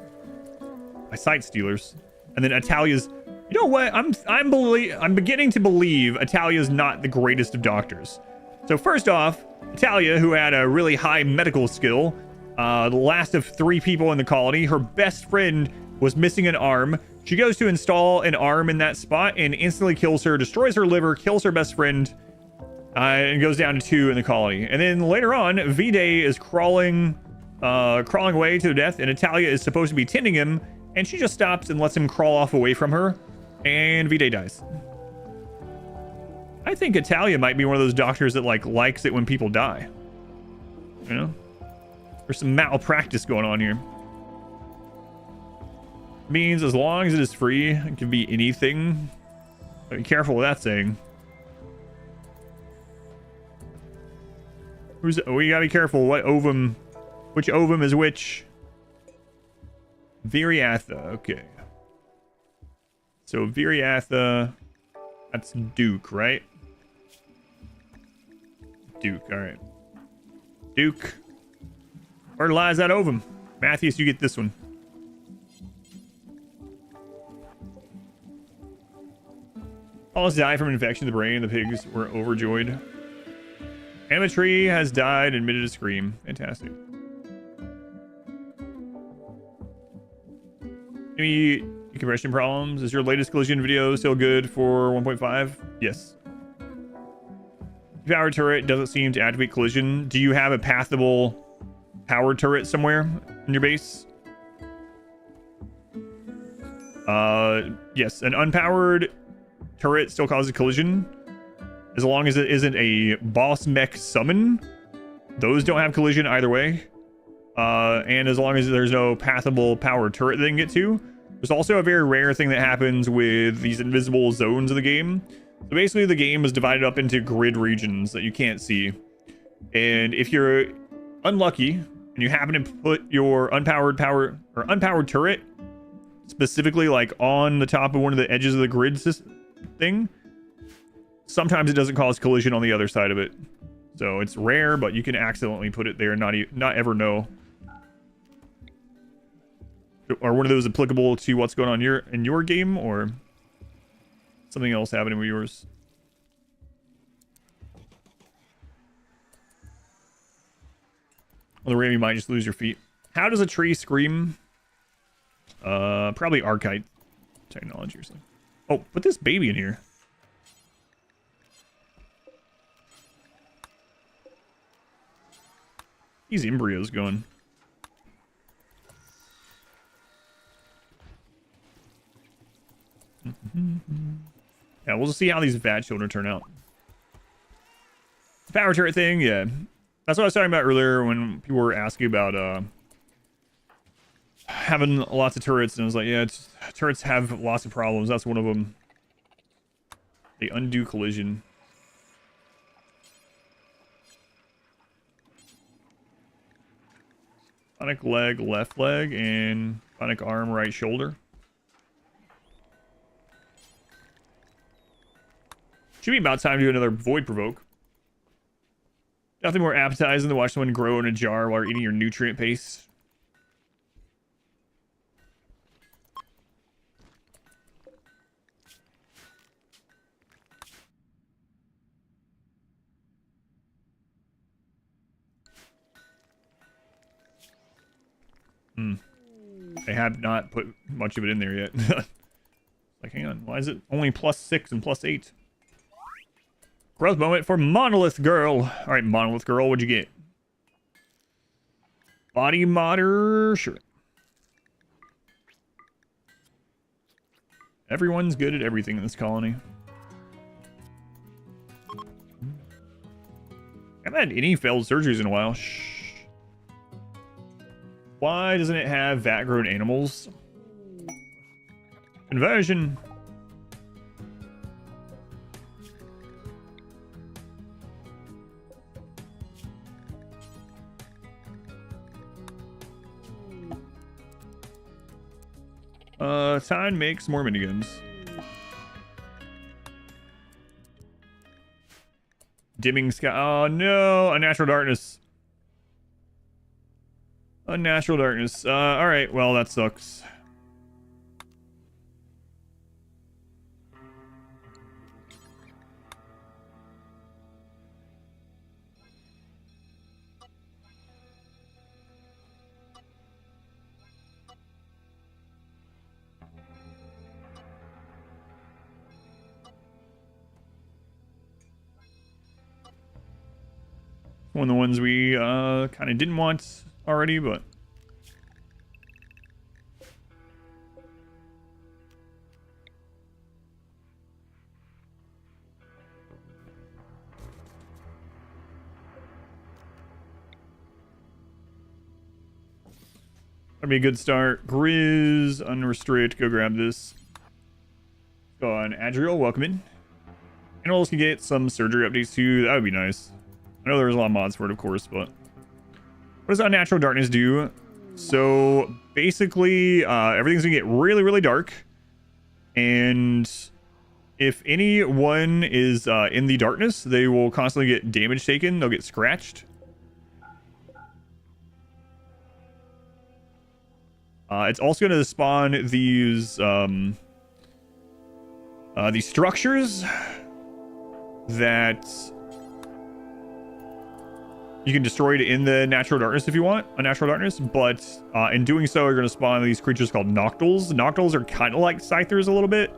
Speaker 1: By sight stealers. And then Italia's... You know what? I'm beginning to believe Italia's not the greatest of doctors. So first off, Italia, who had a really high medical skill, the last of 3 people in the colony, her best friend was missing an arm. She goes to install an arm in that spot and instantly kills her, destroys her liver, kills her best friend, and goes down to 2 in the colony. And then later on, V-Day is crawling away to death, and Italia is supposed to be tending him, and she just stops and lets him crawl off away from her, and V-Day dies. I think Italia might be one of those doctors that likes it when people die. You know? There's some malpractice going on here. Means as long as it is free, it can be anything. Be careful with that saying. We gotta be careful what ovum, which ovum is which. Viriatha, okay. So Viriatha, that's Duke, right? Duke, alright. Duke. Fertilize that ovum. Matthews, you get this one. All died from infection of the brain. The pigs were overjoyed. Ametry has died, admitted to scream. Fantastic. Any decompression problems? Is your latest collision video still good for 1.5? Yes. Power turret doesn't seem to activate collision. Do you have a pathable power turret somewhere in your base? Yes, an unpowered turret still causes collision. As long as it isn't a boss mech summon, those don't have collision either way. And as long as there's no pathable power turret they can get to. There's also a very rare thing that happens with these invisible zones of the game. So basically the game is divided up into grid regions that you can't see. And if you're unlucky and you happen to put your unpowered turret specifically like on the top of one of the edges of the grid thing, sometimes it doesn't cause collision on the other side of it. So it's rare, but you can accidentally put it there and not ever know. Are one of those applicable to what's going on in your game, or something else happening with yours? On the ram, you might just lose your feet. How does a tree scream? Probably archite technology or something. Oh, put this baby in here. These embryos going. Yeah, we'll just see how these vat children turn out. The power turret thing, yeah. That's what I was talking about earlier when people were asking about having lots of turrets, and I was like, yeah, turrets have lots of problems. That's one of them. They undo collision. Bionic leg, left leg, and bionic arm, right shoulder. Should be about time to do another Void Provoke. Nothing more appetizing than watch someone grow in a jar while eating your nutrient paste. They have not put much of it in there yet. Like, hang on, why is it only +6 and +8? Growth moment for Monolith Girl. All right, Monolith Girl, what'd you get? Body modder, sure. Everyone's good at everything in this colony. I haven't had any failed surgeries in a while. Shh. Why doesn't it have vat-grown animals? Conversion. Time makes more miniguns. Dimming sky. Oh no, unnatural darkness. Unnatural darkness. All right. Well, that sucks. One of the ones we kind of didn't want already, but that'd be a good start. Grizz, unrestricted, go grab this. Go on, Adriel, welcome in. Animals can get some surgery updates too. That would be nice. I know there's a lot of mods for it, of course, but what does unnatural darkness do? So basically, everything's gonna get really, really dark, and if anyone is in the darkness, they will constantly get damage taken. They'll get scratched. It's also going to spawn these structures that you can destroy it in the natural darkness if you want, unnatural darkness, but in doing so, you're going to spawn these creatures called Noctals. Noctals are kind of like Scythers a little bit,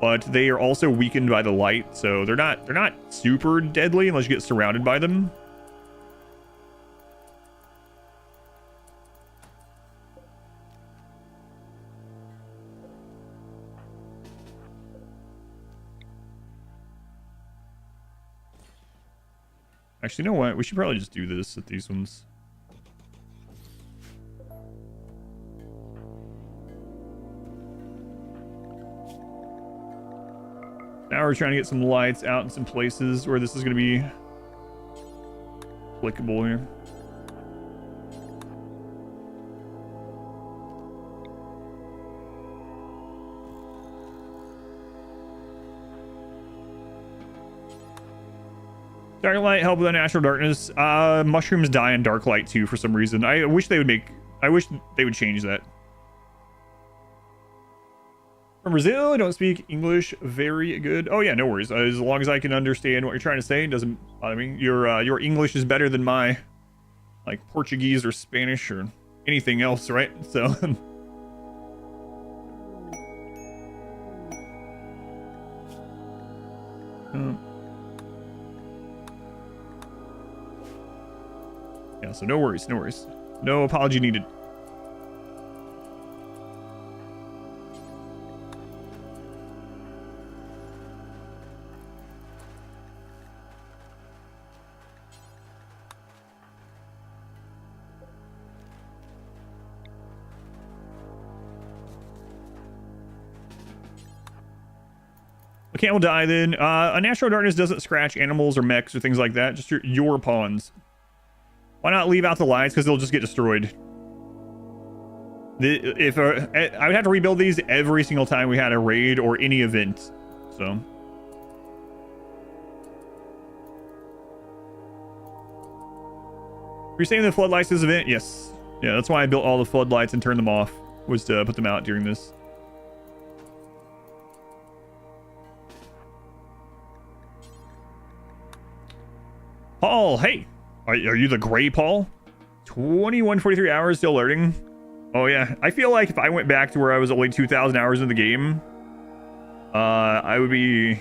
Speaker 1: but they are also weakened by the light, so they're not super deadly unless you get surrounded by them. Actually, you know what? We should probably just do this at these ones. Now we're trying to get some lights out in some places where this is going to be applicable here. Dark light help with unnatural darkness. Mushrooms die in dark light too for some reason. I wish they would change that. From Brazil, I don't speak English very good. Oh yeah, no worries. As long as I can understand what you're trying to say, it doesn't bother me. Your English is better than my like Portuguese or Spanish or anything else, right? So yeah, so no worries, no worries. No apology needed. A camel die then. Unnatural darkness doesn't scratch animals or mechs or things like that. Just your pawns. Why not leave out the lights? Because they'll just get destroyed. I would have to rebuild these every single time we had a raid or any event. So. You're saying the floodlights this event? Yes. Yeah, that's why I built all the floodlights and turned them off. Was to put them out during this. Paul, hey. Are you the gray Paul? 2143 hours still alerting. Oh yeah, I feel like if I went back to where I was only 2,000 hours in the game, I would be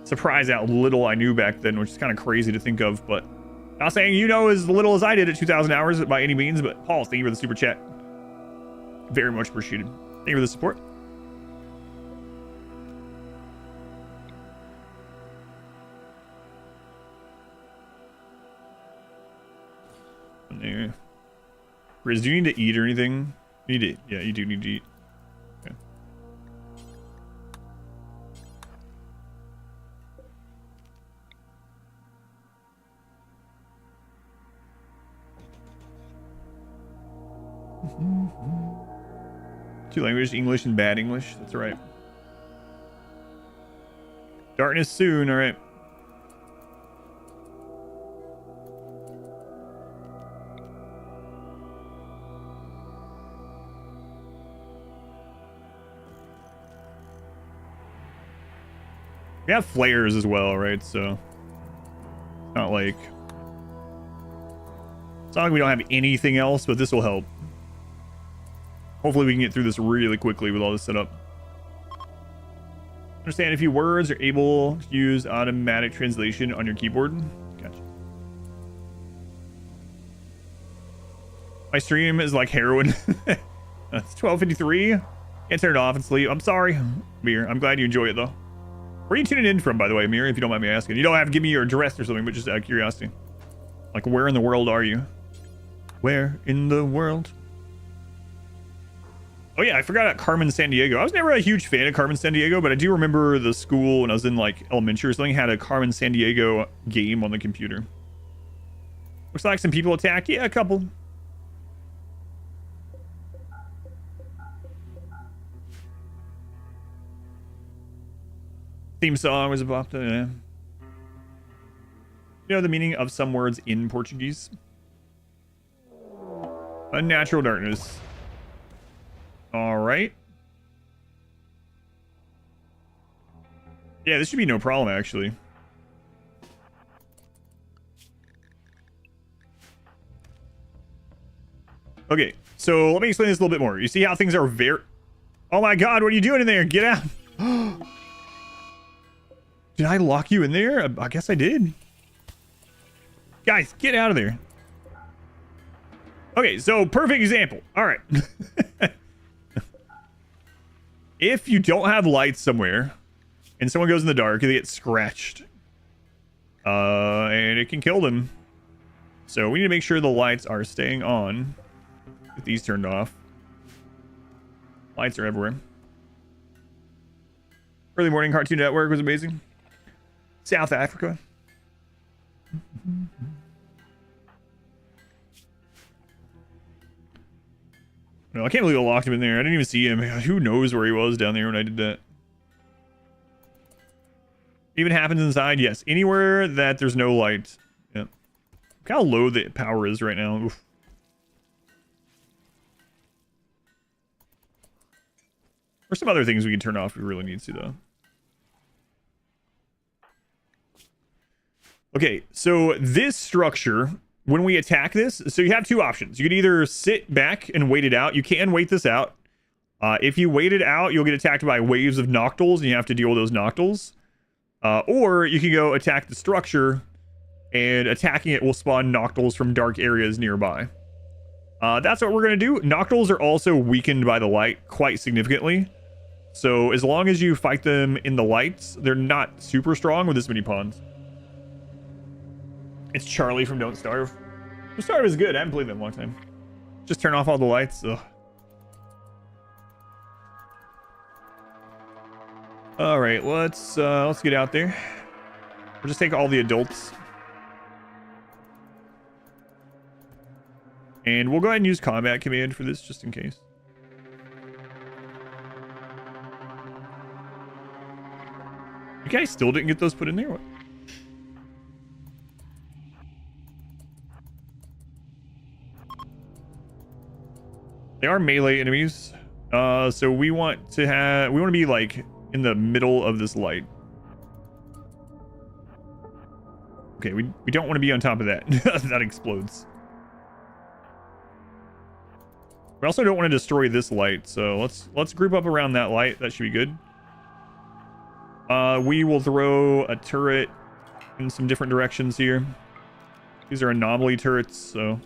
Speaker 1: surprised at how little I knew back then, which is kind of crazy to think of, but not saying you know as little as I did at 2,000 hours by any means, but Paul, thank you for the super chat. Very much appreciated. Thank you for the support. There. Riz, do you need to eat or anything? You need to, yeah, you do need to eat. Okay. Two languages, English and bad English. That's right. Darkness soon, all right. We have flares as well, right? So it's not like we don't have anything else, but this will help. Hopefully we can get through this really quickly with all this set up. Understand a few words, are able to use automatic translation on your keyboard. Gotcha. My stream is like heroin. It's 12:53. Can't turn it off and sleep. I'm sorry, Mir. I'm glad you enjoy it though. Where are you tuning in from, by the way, Mir, if you don't mind me asking? You don't have to give me your address or something, but just out of curiosity. Like, where in the world are you? Where in the world? Oh, yeah, I forgot about Carmen Sandiego. I was never a huge fan of Carmen Sandiego, but I do remember the school when I was in, like, elementary or something had a Carmen Sandiego game on the computer. Looks like some people attack. Yeah, a couple. Theme song was about to, yeah. You know the meaning of some words in Portuguese? Unnatural darkness. All right. Yeah, this should be no problem, actually. Okay, so let me explain this a little bit more. You see how things are very... Oh my god, what are you doing in there? Get out! Did I lock you in there? I guess I did. Guys, get out of there. Okay, so perfect example. All right. If you don't have lights somewhere and someone goes in the dark, they get scratched. And it can kill them. So we need to make sure the lights are staying on. Get these turned off. Lights are everywhere. Early morning Cartoon Network was amazing. South Africa. No, I can't believe I locked him in there. I didn't even see him. Who knows where he was down there when I did that. Even happens inside? Yes. Anywhere that there's no light. Yeah. Look how low the power is right now. Oof. There's some other things we can turn off if we really need to, though. Okay, so this structure, when we attack this, so you have two options. You can either sit back and wait it out. You can wait this out. If you wait it out, you'll get attacked by waves of noctils, and you have to deal with those noctils. Or you can go attack the structure, and attacking it will spawn noctils from dark areas nearby. That's what we're going to do. Noctils are also weakened by the light quite significantly. So as long as you fight them in the lights, they're not super strong with this many pawns. It's Charlie from Don't Starve. Don't Starve is good. I haven't played that in a long time. Just turn off all the lights. Ugh. All right, let's get out there. We'll just take all the adults. And we'll go ahead and use combat command for this just in case. You guys still didn't get those put in there? What? They are melee enemies. So we want to be like in the middle of this light. Okay, we don't want to be on top of that. That explodes. We also don't want to destroy this light, so let's group up around that light. That should be good. We will throw a turret in some different directions here. These are anomaly turrets, so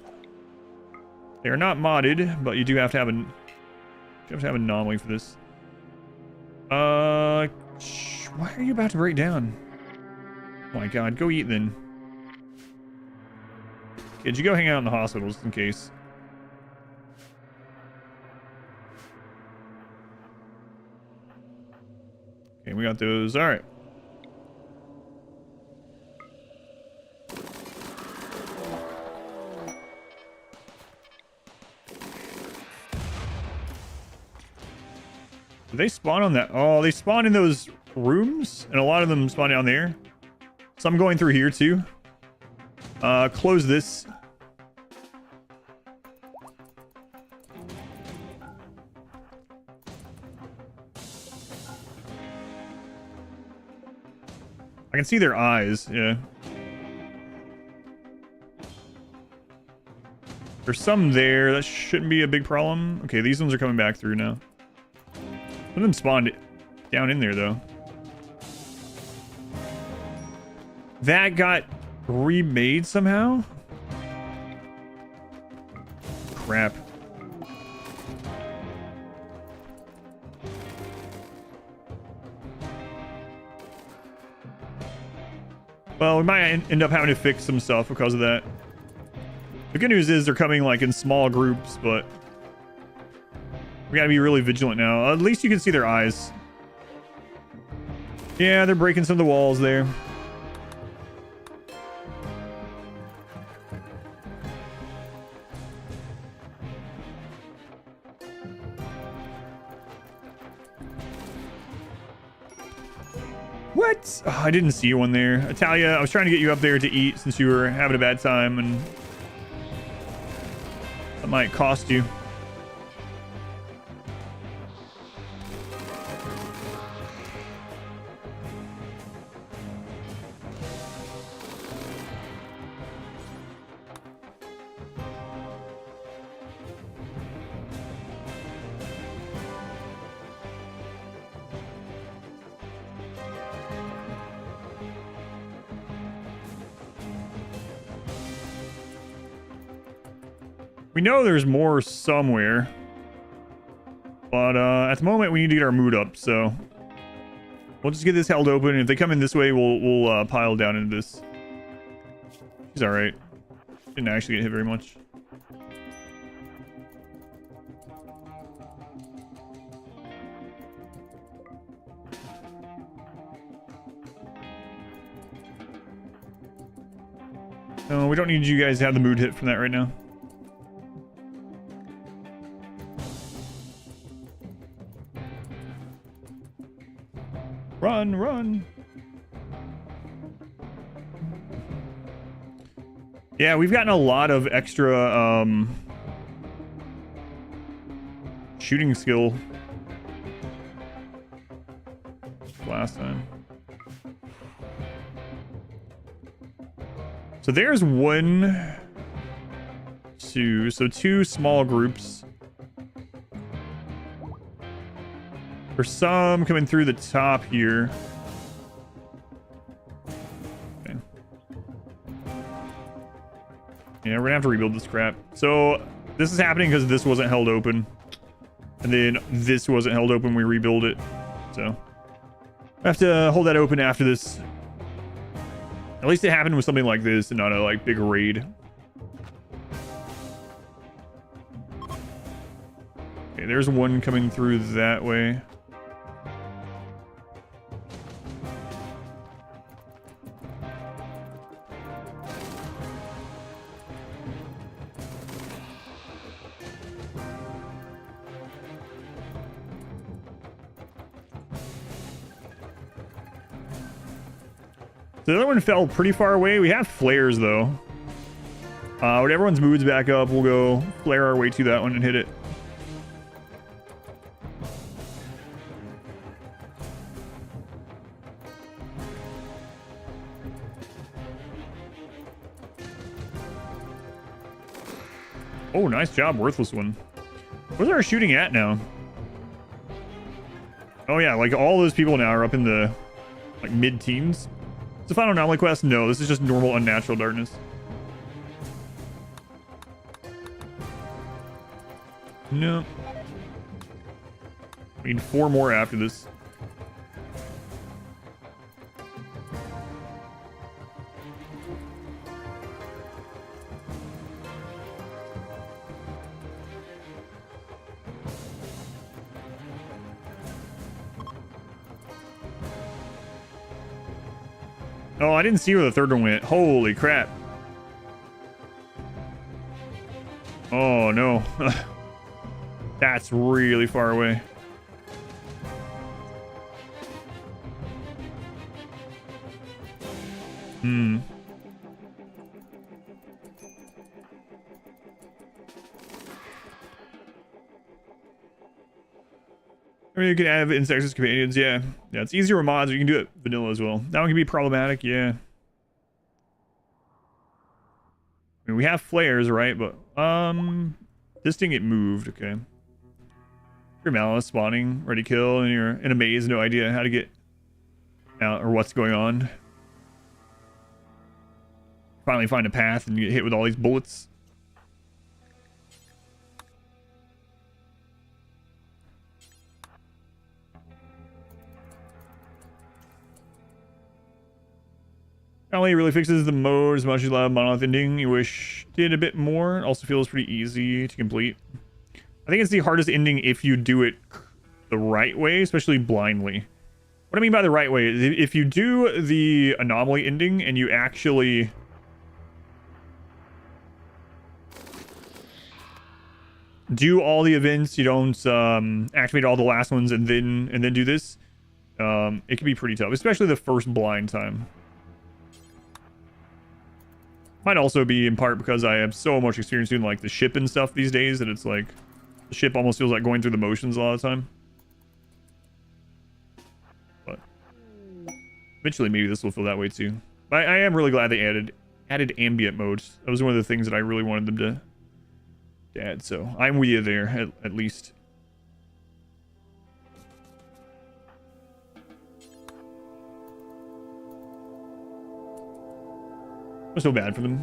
Speaker 1: they are not modded, but you do have to have an anomaly for this. Why are you about to break down? Oh my god, go eat then. Kids, you go hang out in the hospital just in case. Okay, we got those. All right. Do they spawn on that? Oh, they spawn in those rooms, and a lot of them spawn down there. So I'm going through here too. Close this. I can see their eyes, yeah. There's some there. That shouldn't be a big problem. Okay, these ones are coming back through now. Some of them spawned down in there, though. That got remade somehow? Crap. Well, we might end up having to fix some stuff because of that. The good news is they're coming like in small groups, but we gotta be really vigilant now. At least you can see their eyes. Yeah, they're breaking some of the walls there. What? Oh, I didn't see one there. Italia, I was trying to get you up there to eat since you were having a bad time, and that might cost you. We know there's more somewhere, but at the moment we need to get our mood up, so we'll just get this held open, and if they come in this way, we'll pile down into this. He's alright. Didn't actually get hit very much. No, we don't need you guys to have the mood hit from that right now. Run, run. Yeah, we've gotten a lot of extra shooting skill last time. So there's 1, 2, so 2 small groups. There's some coming through the top here. Okay. Yeah, we're gonna have to rebuild this crap. So this is happening because this wasn't held open. And then this wasn't held open, we rebuild it. So I have to hold that open after this. At least it happened with something like this and not a like big raid. Okay, there's one coming through that way. The other one fell pretty far away. We have flares, though. When everyone's mood's back up, we'll go flare our way to that one and hit it. Oh, nice job, worthless one. Where's our shooting at now? Oh, yeah, like all those people now are up in the like mid-teens. It's a final anomaly quest? No, this is just normal unnatural darkness. No. We need 4 more after this. Oh, I didn't see where the third one went. Holy crap. Oh, no. That's really far away. Hmm. I mean, you can have insects as companions, yeah. Yeah, it's easier with mods, but you can do it vanilla as well. That one can be problematic, yeah. I mean, we have flares, right? But, this thing get moved, okay. Your malice spawning, ready to kill, and you're in a maze, no idea how to get out or what's going on. Finally find a path and you get hit with all these bullets. Probably really fixes the mode as much as you love monolith ending. You wish did a bit more. It also feels pretty easy to complete. I think it's the hardest ending if you do it the right way, especially blindly. What I mean by the right way is if you do the anomaly ending and you actually do all the events, you don't activate all the last ones and then do this, it can be pretty tough, especially the first blind time. Might also be in part because I have so much experience doing like the ship and stuff these days that it's like the ship almost feels like going through the motions a lot of the time. But eventually maybe this will feel that way too. But I am really glad they added ambient modes. That was one of the things that I really wanted them to add. So I'm with you there at least. I feel bad for them.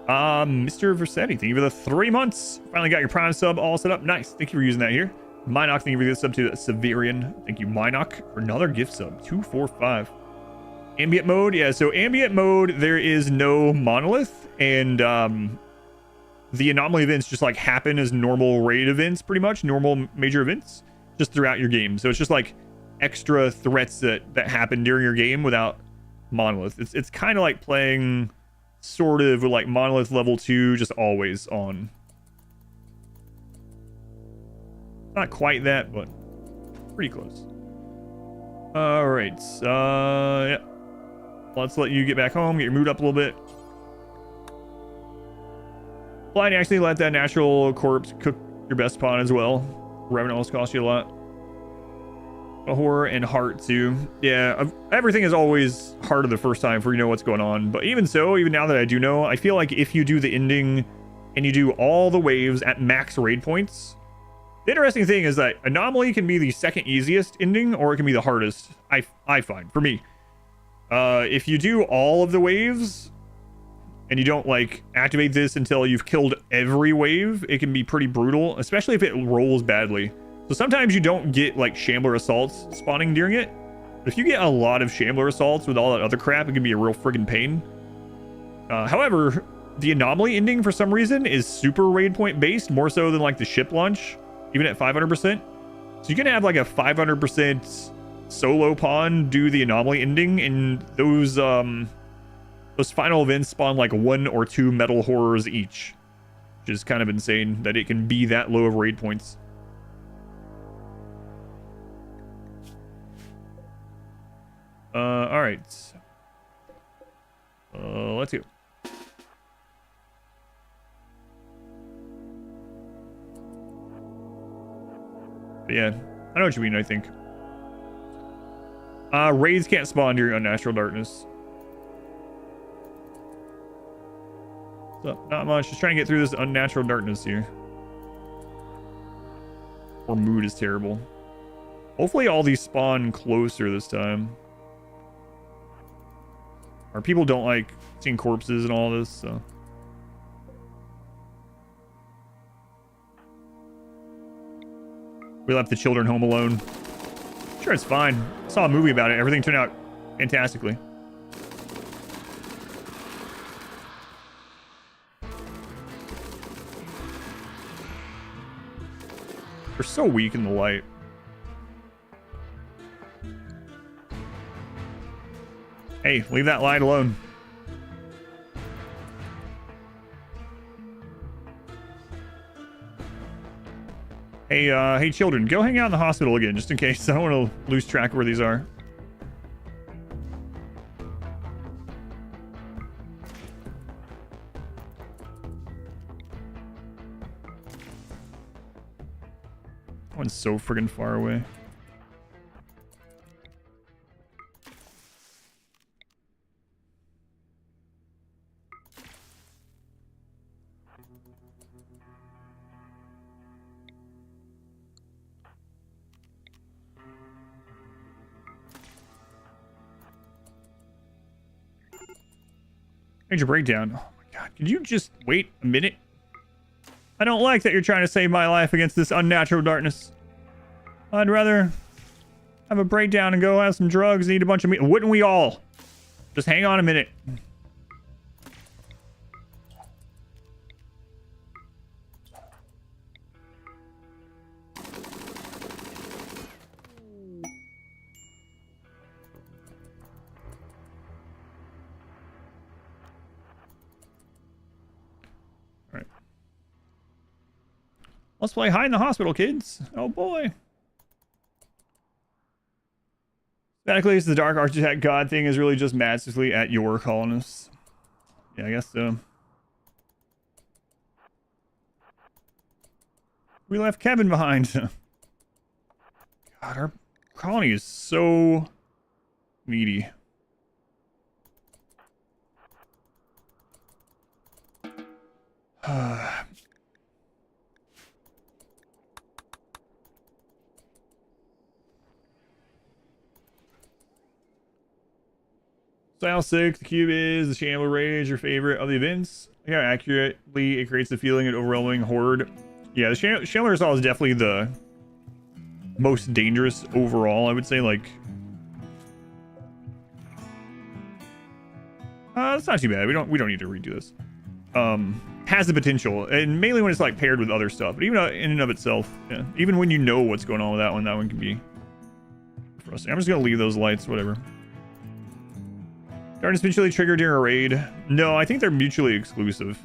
Speaker 1: Mr. Versetti, thank you for the 3 months. Finally got your Prime sub all set up. Nice. Thank you for using that here. Minoc, thank you for the sub to Severian. Thank you, Minoc, for another gift sub. 245. Ambient mode, yeah. So ambient mode, there is no monolith, and the anomaly events just like happen as normal raid events, pretty much normal major events, just throughout your game. So it's just like extra threats that happen during your game without monolith. It's kind of like playing sort of with like monolith level 2 just always on. Not quite that, but pretty close. All right, yeah. Let's let you get back home, get your mood up a little bit. Blind actually let that natural corpse cook your best spawn as well. Revenant almost cost you a lot. A horror and heart too. Yeah, everything is always harder the first time before you know what's going on. But even so, even now that I do know, I feel like if you do the ending and you do all the waves at max raid points, the interesting thing is that anomaly can be the second easiest ending, or it can be the hardest. I find for me. If you do all of the waves and you don't like activate this until you've killed every wave, it can be pretty brutal, especially if it rolls badly. So sometimes you don't get like Shambler Assaults spawning during it. But if you get a lot of Shambler Assaults with all that other crap, it can be a real friggin' pain. However, the anomaly ending for some reason is super raid point based, more so than like the ship launch, even at 500%. So you can have like a 500% solo pawn do the anomaly ending, and those final events spawn like 1 or 2 metal horrors each, which is kind of insane that it can be that low of raid points. All right. Let's go. But yeah, I know what you mean, I think. Raids can't spawn during unnatural darkness. So, not much. Just trying to get through this unnatural darkness here. Or mood is terrible. Hopefully all these spawn closer this time. Or people don't like seeing corpses and all this, so. We left the children home alone. Sure, it's fine. I saw a movie about it. Everything turned out fantastically. They're so weak in the light. Hey, leave that light alone. Hey, hey, children, go hang out in the hospital again, just in case. I don't want to lose track of where these are. That one's so friggin' far away. Major breakdown. Oh my god. Could you just wait a minute? I don't like that you're trying to save my life against this unnatural darkness. I'd rather have a breakdown and go have some drugs and eat a bunch of meat. Wouldn't we all? Just hang on a minute. Let's play hide in the hospital, kids. Oh boy. Basically, it's the Dark Architect God thing is really just massively at your colonists. Yeah, I guess so. We left Kevin behind. God, our colony is so needy. Style 6, the cube is the Shambler Rage, your favorite of the events. Yeah, accurately, it creates the feeling of overwhelming horde. Yeah, the Shambler Assault is definitely the most dangerous overall, I would say. Like, It's not too bad. We don't need to redo this. Has the potential, and mainly when it's like paired with other stuff. But even in and of itself, yeah. Even when you know what's going on with that one can be frustrating. I'm just gonna leave those lights, whatever. Darkness mutually triggered during a raid. No, I think they're mutually exclusive.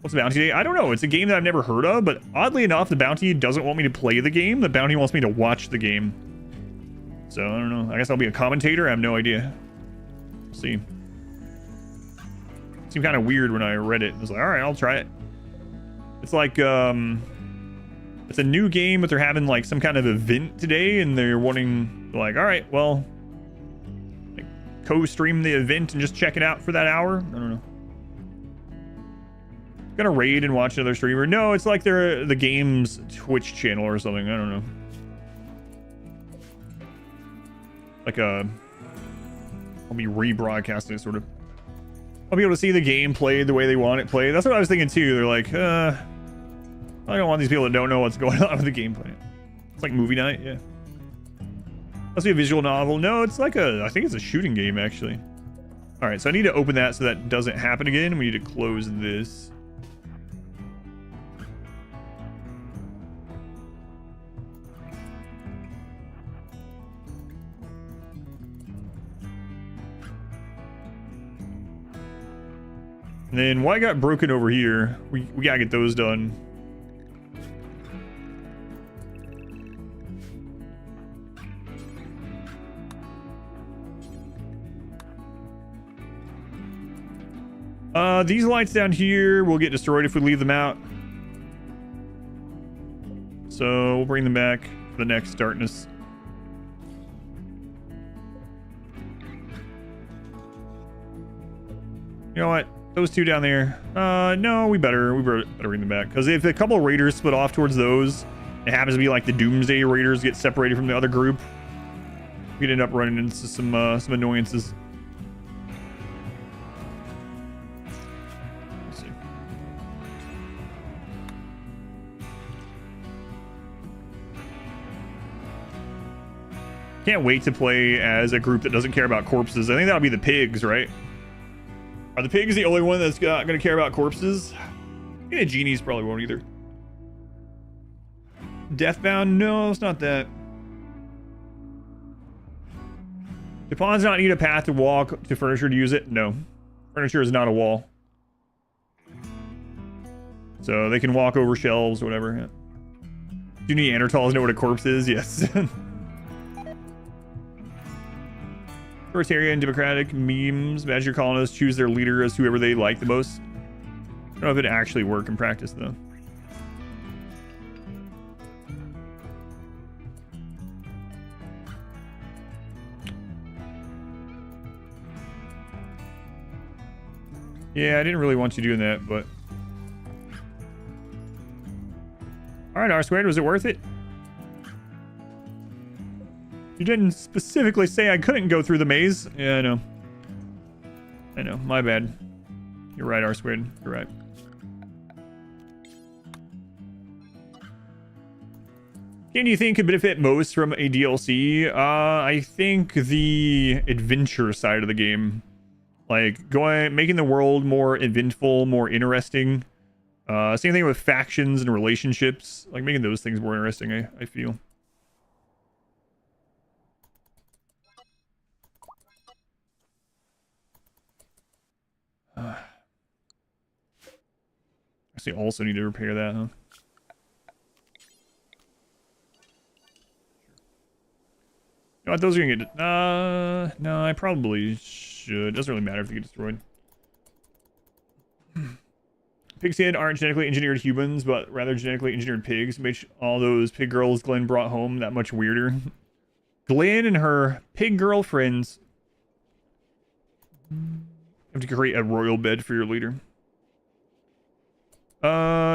Speaker 1: What's the bounty day? I don't know. It's a game that I've never heard of, but oddly enough, the bounty doesn't want me to play the game. The bounty wants me to watch the game. So, I don't know. I guess I'll be a commentator. I have no idea. We'll see. It seemed kind of weird when I read it. I was like, all right, I'll try it. It's like, it's a new game, but they're having like some kind of event today, and they're wanting, like, all right, well, like, co-stream the event and just check it out for that hour. I don't know. Gonna raid and watch another streamer. No, it's like they're the game's Twitch channel or something. I don't know. Like I'll be rebroadcasting it, sort of. I'll be able to see the game played the way they want it played. That's what I was thinking too. They're like, I don't want these people that don't know what's going on with the gameplay. It's like movie night, yeah. Must be a visual novel. No, it's like I think it's a shooting game actually. All right, so I need to open that so that doesn't happen again. We need to close this. And then what I got broken over here, we gotta get those done. These lights down here will get destroyed if we leave them out. So we'll bring them back for the next darkness. You know what? Those two down there. No, we better bring them back. Because if a couple of raiders split off towards those, it happens to be like the Doomsday Raiders get separated from the other group, we'd end up running into some annoyances. Let's see. Can't wait to play as a group that doesn't care about corpses. I think that'll be the pigs, right? Are the pigs the only one that's not going to care about corpses? Yeah, genies probably won't either. Deathbound? No, it's not that. Do pawns not need a path to walk to furniture to use it? No. Furniture is not a wall. So they can walk over shelves or whatever. Yeah. Do Neanderthals know what a corpse is? Yes. Authoritarian, democratic memes. Imagine your colonists choose their leader as whoever they like the most. I don't know if it actually work in practice though. Yeah, I didn't really want you doing that, but all right, R squared, was it worth it? You didn't specifically say I couldn't go through the maze. Yeah, I know. I know. My bad. You're right, R squared. You're right. Game do you think could benefit most from a DLC? I think the adventure side of the game. Like, making the world more eventful, more interesting. Same thing with factions and relationships. Like, making those things more interesting, I feel. I also need to repair that, huh? You know what, those are gonna get... no, I probably should. Doesn't really matter if they get destroyed. Pig's head aren't genetically engineered humans, but rather genetically engineered pigs. Makes all those pig girls Glenn brought home that much weirder. Glenn and her pig girlfriends have to create a royal bed for your leader.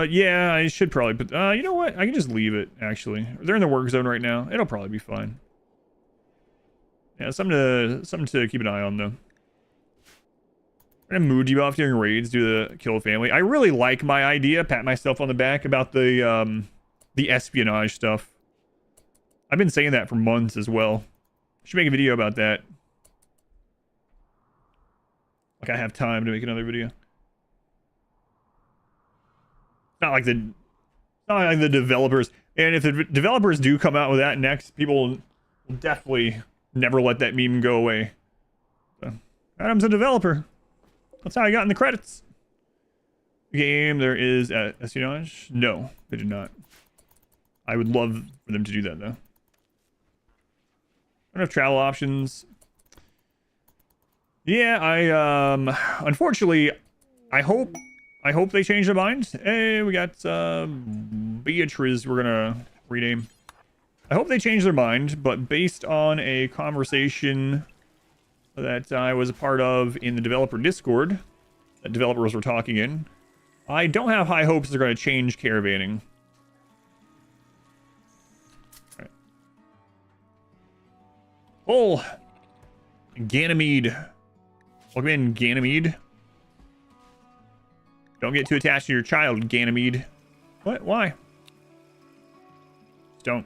Speaker 1: Yeah, I should probably, but you know what? I can just leave it, actually. They're in the work zone right now. It'll probably be fine. Yeah, something to keep an eye on, though. I'm gonna mood you off during raids, do the kill family. I really like my idea, pat myself on the back, about the espionage stuff. I've been saying that for months as well. Should make a video about that. like I have time to make another video. Not like the developers. And if the developers do come out with that next, people will definitely never let that meme go away. So, Adam's a developer. That's how I got in the credits. Game, there is espionage? No, they did not. I would love for them to do that though. I don't have travel options. Yeah, unfortunately, I hope they change their mind. Hey, we got Beatrice we're gonna rename. I hope they change their mind, but based on a conversation that I was a part of in the developer Discord that developers were talking in, I don't have high hopes they're going to change caravanning. Alright. Oh! Ganymede. Welcome in, Ganymede. Don't get too attached to your child, Ganymede. What? Why? Just don't.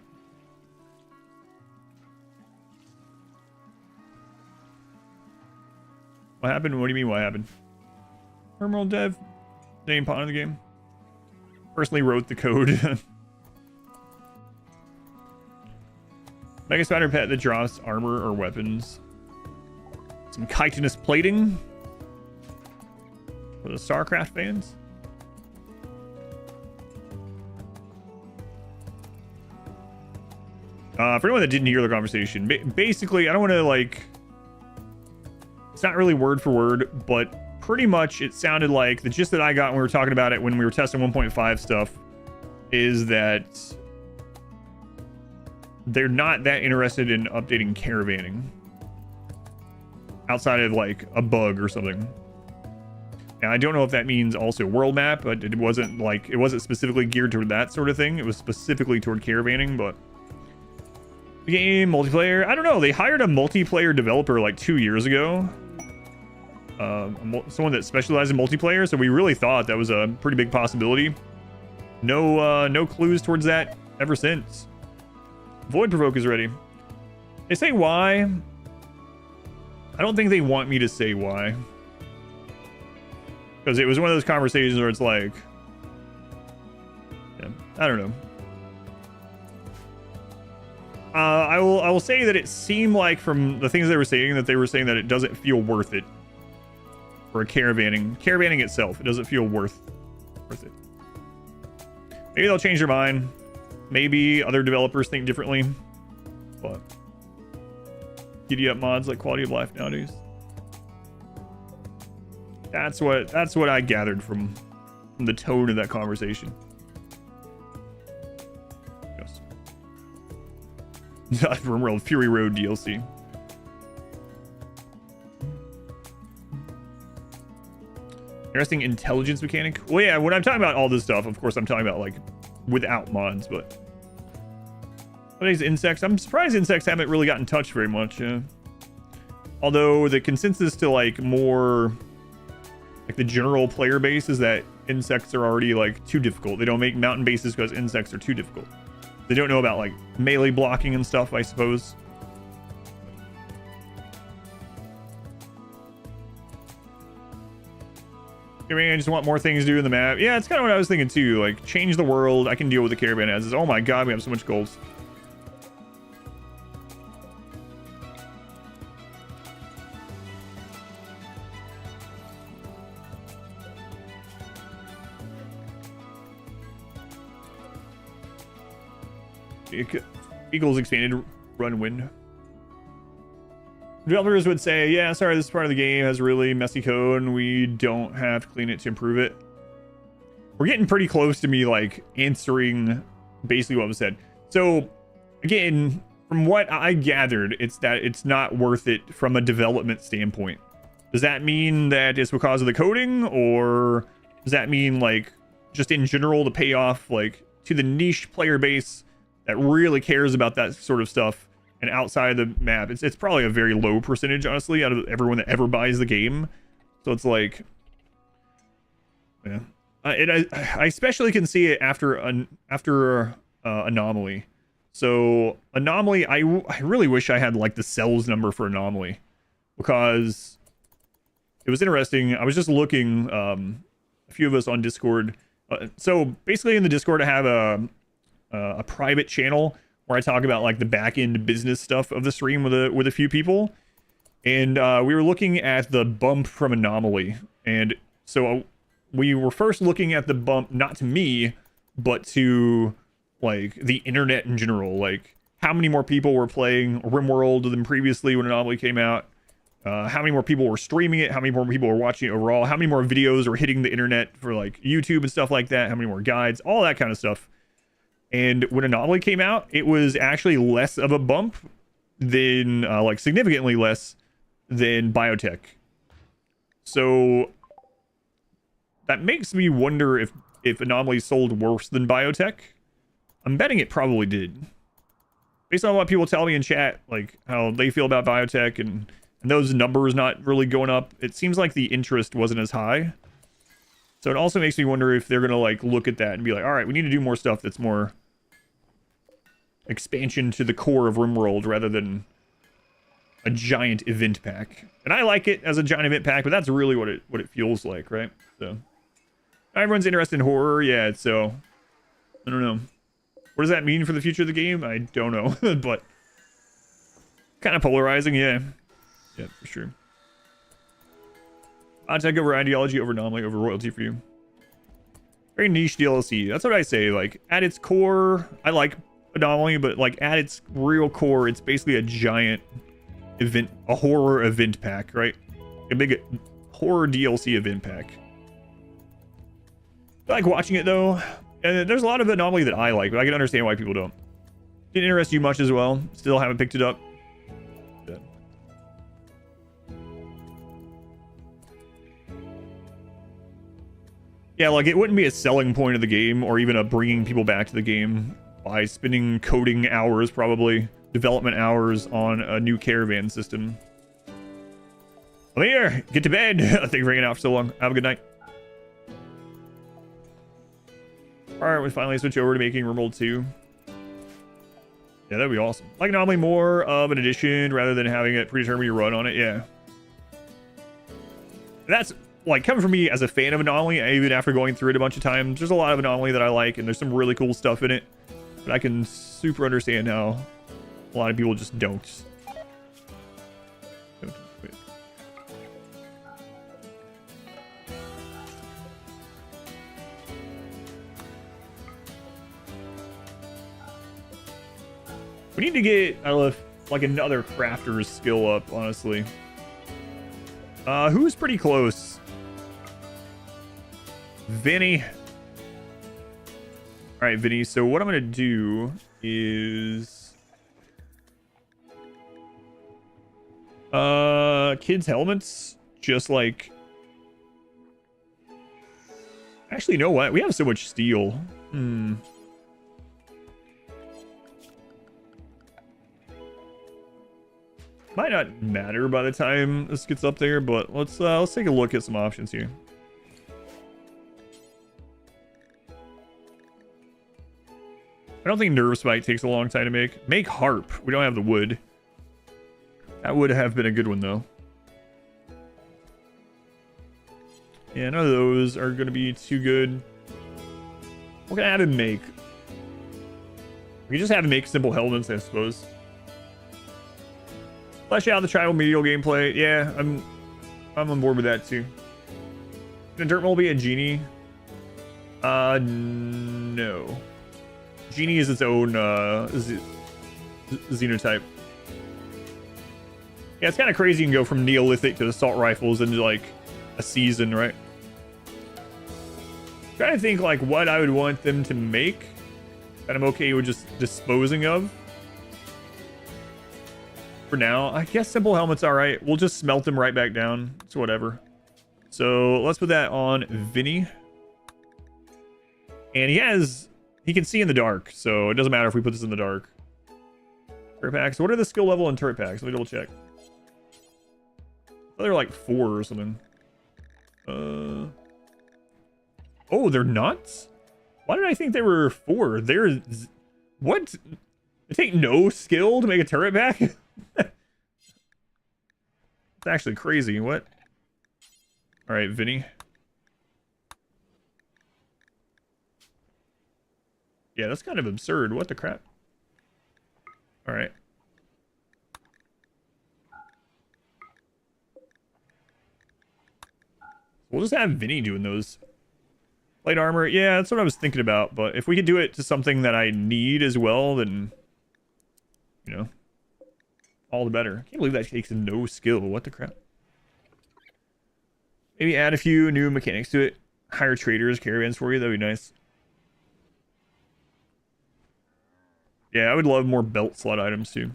Speaker 1: What happened? What do you mean what happened? RimWorld dev. Name pawn in the game. Personally wrote the code. Mega spider pet that drops armor or weapons. Some chitinous plating. For the StarCraft fans. For anyone that didn't hear the conversation, basically, I don't want to, like... It's not really word for word, but pretty much it sounded like the gist that I got when we were talking about it when we were testing 1.5 stuff is that they're not that interested in updating caravanning. Outside of, like, a bug or something. And I don't know if that means also world map, but it wasn't specifically geared toward that sort of thing. It was specifically toward caravanning, but the game multiplayer, I don't know. They hired a multiplayer developer like 2 years ago. Someone that specialized in multiplayer, so we really thought that was a pretty big possibility. No clues towards that ever since. Void Provoke is ready. They say why. I don't think they want me to say why. Because it was one of those conversations where it's like... Yeah, I don't know. I will say that it seemed like from the things they were saying that that it doesn't feel worth it. For a caravanning itself, it doesn't feel worth it. Maybe they'll change their mind. Maybe other developers think differently. But giddy up mods like quality of life nowadays. That's what I gathered from the tone of that conversation. Yes. RimWorld Fury Road DLC. Interesting intelligence mechanic. Well, yeah, when I'm talking about all this stuff, of course, I'm talking about, like, without mods, but... Nowadays, insects. I'm surprised insects haven't really gotten touched very much. Although, the consensus to, like, more... Like, the general player base is that insects are already, like, too difficult. They don't make mountain bases because insects are too difficult. They don't know about, like, melee blocking and stuff, I suppose. I mean, I just want more things to do in the map. Yeah, it's kind of what I was thinking too. Like, change the world. I can deal with the caravan as is. Oh my god, we have so much gold. Eagles expanded run wind. Developers would say, yeah, sorry, this part of the game has really messy code and we don't have to clean it to improve it. We're getting pretty close to me, like, answering basically what was said. So, again, from what I gathered, it's that it's not worth it from a development standpoint. Does that mean that it's because of the coding, or does that mean, like, just in general the payoff, like, to the niche player base that really cares about that sort of stuff? And outside of the map, it's probably a very low percentage, honestly, out of everyone that ever buys the game. So it's like, yeah, I especially can see it after Anomaly. So Anomaly, I really wish I had, like, the cells number for Anomaly, because it was interesting. I was just looking, a few of us on Discord. So basically in the Discord, I have a private channel where I talk about like the back end business stuff of the stream with a few people. And we were looking at the bump from Anomaly. And so we were first looking at the bump, not to me, but to like the internet in general. Like how many more people were playing RimWorld than previously when Anomaly came out. How many more people were streaming it, how many more people were watching it overall, how many more videos were hitting the internet for like YouTube and stuff like that, how many more guides, all that kind of stuff. And when Anomaly came out, it was actually less of a bump than, like significantly less than Biotech. So that makes me wonder if Anomaly sold worse than Biotech. I'm betting it probably did. Based on what people tell me in chat, like how they feel about Biotech and those numbers not really going up, it seems like the interest wasn't as high. So it also makes me wonder if they're going to like look at that and be like, all right, we need to do more stuff that's more expansion to the core of RimWorld rather than a giant event pack. And I like it as a giant event pack, but that's really what it feels like, right? So everyone's interested in horror, yeah, so I don't know. What does that mean for the future of the game? I don't know, but kind of polarizing, yeah. Yeah, for sure. Biotech over ideology, over anomaly, over royalty for you. Very niche DLC. That's what I say. Like, at its core, I like anomaly, but like at its real core, it's basically a giant event, a horror event pack, right? A big horror DLC event pack. I like watching it though. And there's a lot of anomaly that I like, but I can understand why people don't. Didn't interest you much as well. Still haven't picked it up. Yeah, like it wouldn't be a selling point of the game or even a bringing people back to the game by spending coding hours, probably development hours on a new caravan system. Well, here, get to bed. Thank you for hanging out for so long. Have a good night. All right, we finally switch over to making RimWorld 2. Yeah, that'd be awesome. Like Anomaly more of an addition rather than having it predetermine your run on it. Yeah. That's like coming from me as a fan of Anomaly, even after going through it a bunch of times. There's a lot of Anomaly that I like, and there's some really cool stuff in it. But I can super understand how a lot of people just don't. We need to get, I don't know, like another crafter's skill up, honestly. Who's pretty close? Vinny. All right, Vinny. So what I'm going to do is... kids' helmets. Just like... Actually, you know what? We have so much steel. Might not matter by the time this gets up there, but let's take a look at some options here. I don't think Nerve Spike takes a long time to make. Make Harp. We don't have the wood. That would have been a good one, though. Yeah, none of those are going to be too good. What can I have him make? We can just have him make simple helmets, I suppose. Flesh out the tribal medial gameplay. Yeah, I'm on board with that too. Can a Dirtmole be a genie? No. Genie is its own xenotype. Yeah, it's kind of crazy you can go from Neolithic to assault rifles in like a season, right? I'm trying to think like what I would want them to make that I'm okay with just disposing of. For now, I guess simple helmet's all right. We'll just smelt them right back down. It's whatever. So let's put that on Vinny. And he can see in the dark, so it doesn't matter if we put this in the dark. Turret packs. What are the skill level in turret packs? Let me double check. I thought they were like 4 or something. Oh, they're nuts? Why did I think they were 4? They're... What? It take no skill to make a turret pack? It's actually crazy. What? All right, Vinny. Yeah, that's kind of absurd. What the crap? All right. We'll just have Vinny doing those. Light armor. Yeah, that's what I was thinking about. But if we could do it to something that I need as well, then, you know, all the better. I can't believe that takes no skill. What the crap? Maybe add a few new mechanics to it. Hire traders, caravans for you. That'd be nice. Yeah, I would love more belt slot items too.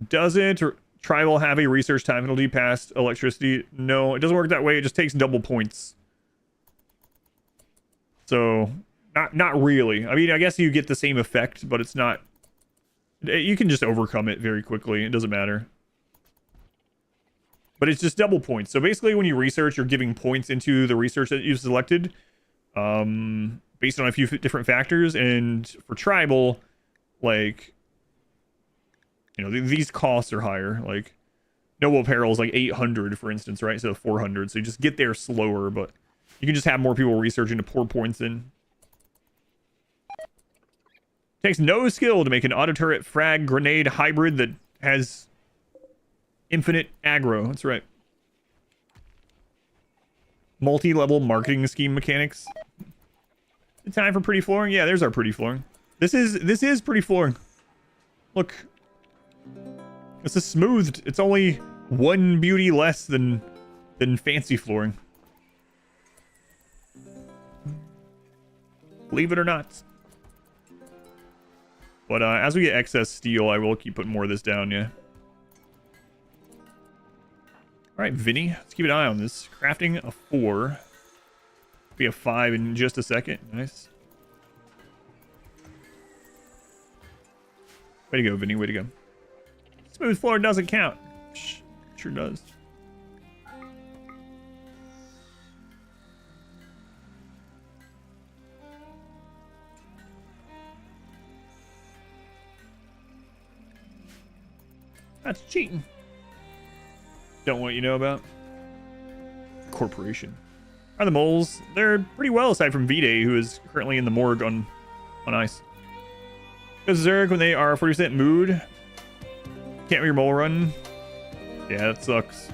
Speaker 1: Doesn't tribal have a research time penalty past electricity? No, it doesn't work that way. It just takes double points. So, not really. I mean, I guess you get the same effect, but it's not... You can just overcome it very quickly. It doesn't matter. But it's just double points. So basically, when you research, you're giving points into the research that you've selected. Based on a few different factors. And for tribal, like... You know, these costs are higher. Like, noble apparel is like 800, for instance, right? So 400. So you just get there slower, but you can just have more people researching to pour points in. Takes no skill to make an auto turret frag grenade hybrid that has infinite aggro. That's right. Multi-level marketing scheme mechanics. Time for pretty flooring. Yeah, there's our pretty flooring. This is pretty flooring. Look. This is smoothed. It's only one beauty less than fancy flooring. Believe it or not. But as we get excess steel, I will keep putting more of this down, yeah. Alright, Vinny. Let's keep an eye on this. Crafting a 4. Be a 5 in just a second. Nice. Way to go, Vinny. Way to go. Smooth floor doesn't count. Sure does. That's cheating. Don't want you know about. Corporation. Are the moles? They're pretty well aside from V-Day, who is currently in the morgue on ice. Goes Zerg when they are 40% mood. Can't be your mole run. Yeah, that sucks.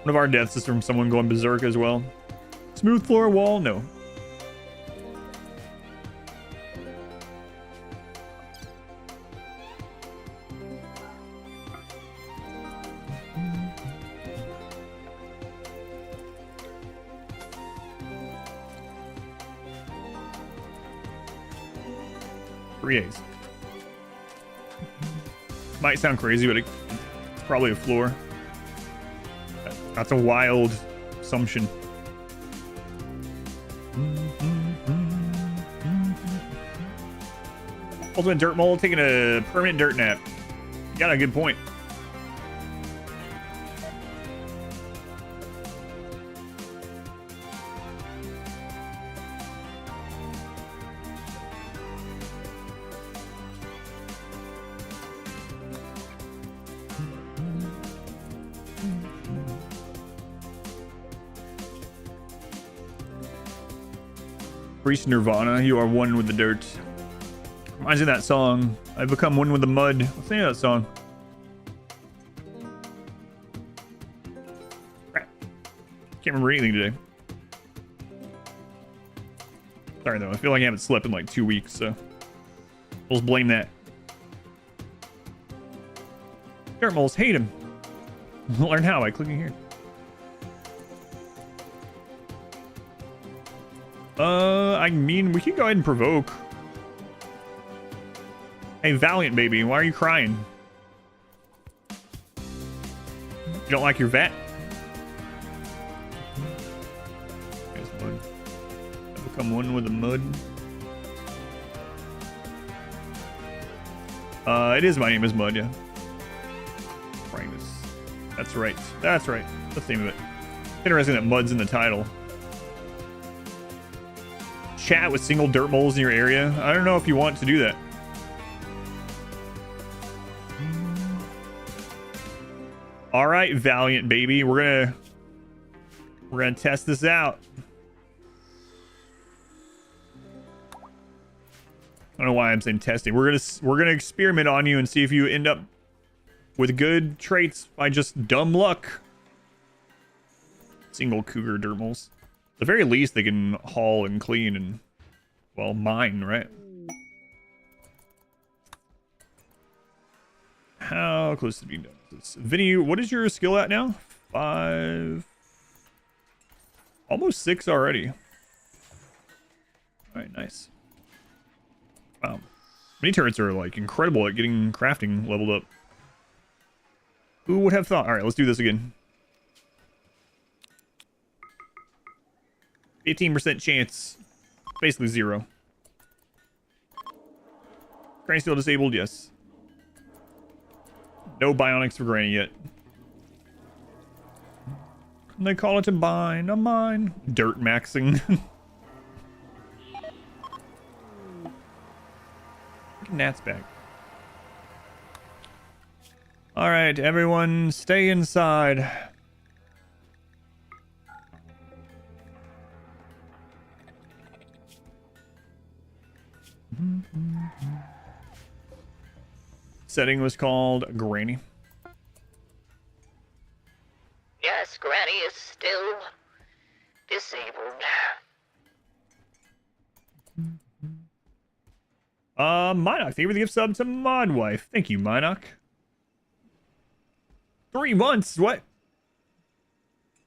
Speaker 1: One of our deaths is from someone going berserk as well. Smooth floor wall? No. Three A's. Might sound crazy, but it's probably a floor. That's a wild assumption. Ultimate Dirtmole taking a permanent dirt nap. You got a good point. Priest Nirvana, you are one with the dirt. Reminds me of that song. I've become one with the mud. What's the name of that song? Crap. Can't remember anything today. Sorry though, I feel like I haven't slept in like 2 weeks, so we'll just blame that. Dirtmoles hate him. Learn how by clicking here. I mean, we can go ahead and provoke. Hey, Valiant baby, why are you crying? You don't like your vet? There's mud. I've become one with the mud. It is My Name is Mud, yeah. Primus. That's right. That's right. That's the name of it. Interesting that Mud's in the title. Chat with single dirt moles in your area. I don't know if you want to do that. All right, Valiant baby, we're gonna test this out. I don't know why I'm saying testing. We're gonna experiment on you and see if you end up with good traits by just dumb luck. Single cougar Dirtmoles. At the very least, they can haul and clean and, well, mine, right? How close to being done with this? Vinny, what is your skill at now? 5. Almost 6 already. Alright, nice. Wow. Mini turrets are, like, incredible at getting crafting leveled up. Who would have thought? Alright, let's do this again. 18% chance. Basically 0. Granny still disabled? Yes. No bionics for Granny yet. They call it a mine. A mine. Dirt maxing. Nat's back. Alright, everyone, stay inside. Setting was called Granny.
Speaker 2: Yes, Granny is still disabled.
Speaker 1: Minoc, thank you for the gift sub to Mod Wife. Thank you, Minoc. 3 months? What?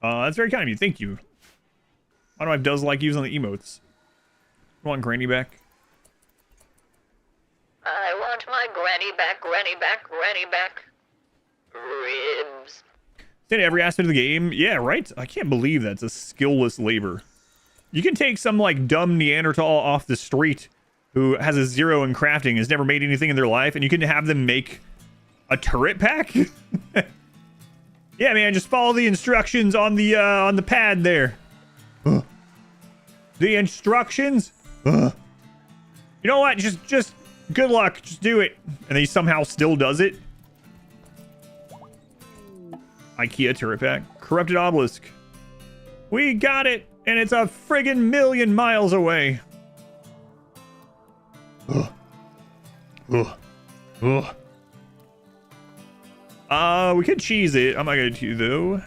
Speaker 1: That's very kind of you. Thank you. Mod Wife does like using the emotes. I want Granny back.
Speaker 2: I want my Granny back, Granny back, Granny back. Ribs.
Speaker 1: In every aspect of the game? Yeah, right? I can't believe that's a skillless labor. You can take some, like, dumb Neanderthal off the street who has a 0 in crafting, has never made anything in their life, and you can have them make a turret pack? Yeah, man, just follow the instructions on the pad there. The instructions? You know what? Just good luck. Just do it. And he somehow still does it. IKEA turret pack. Corrupted obelisk. We got it, and it's a friggin' million miles away. We could cheese it. I'm not gonna do though.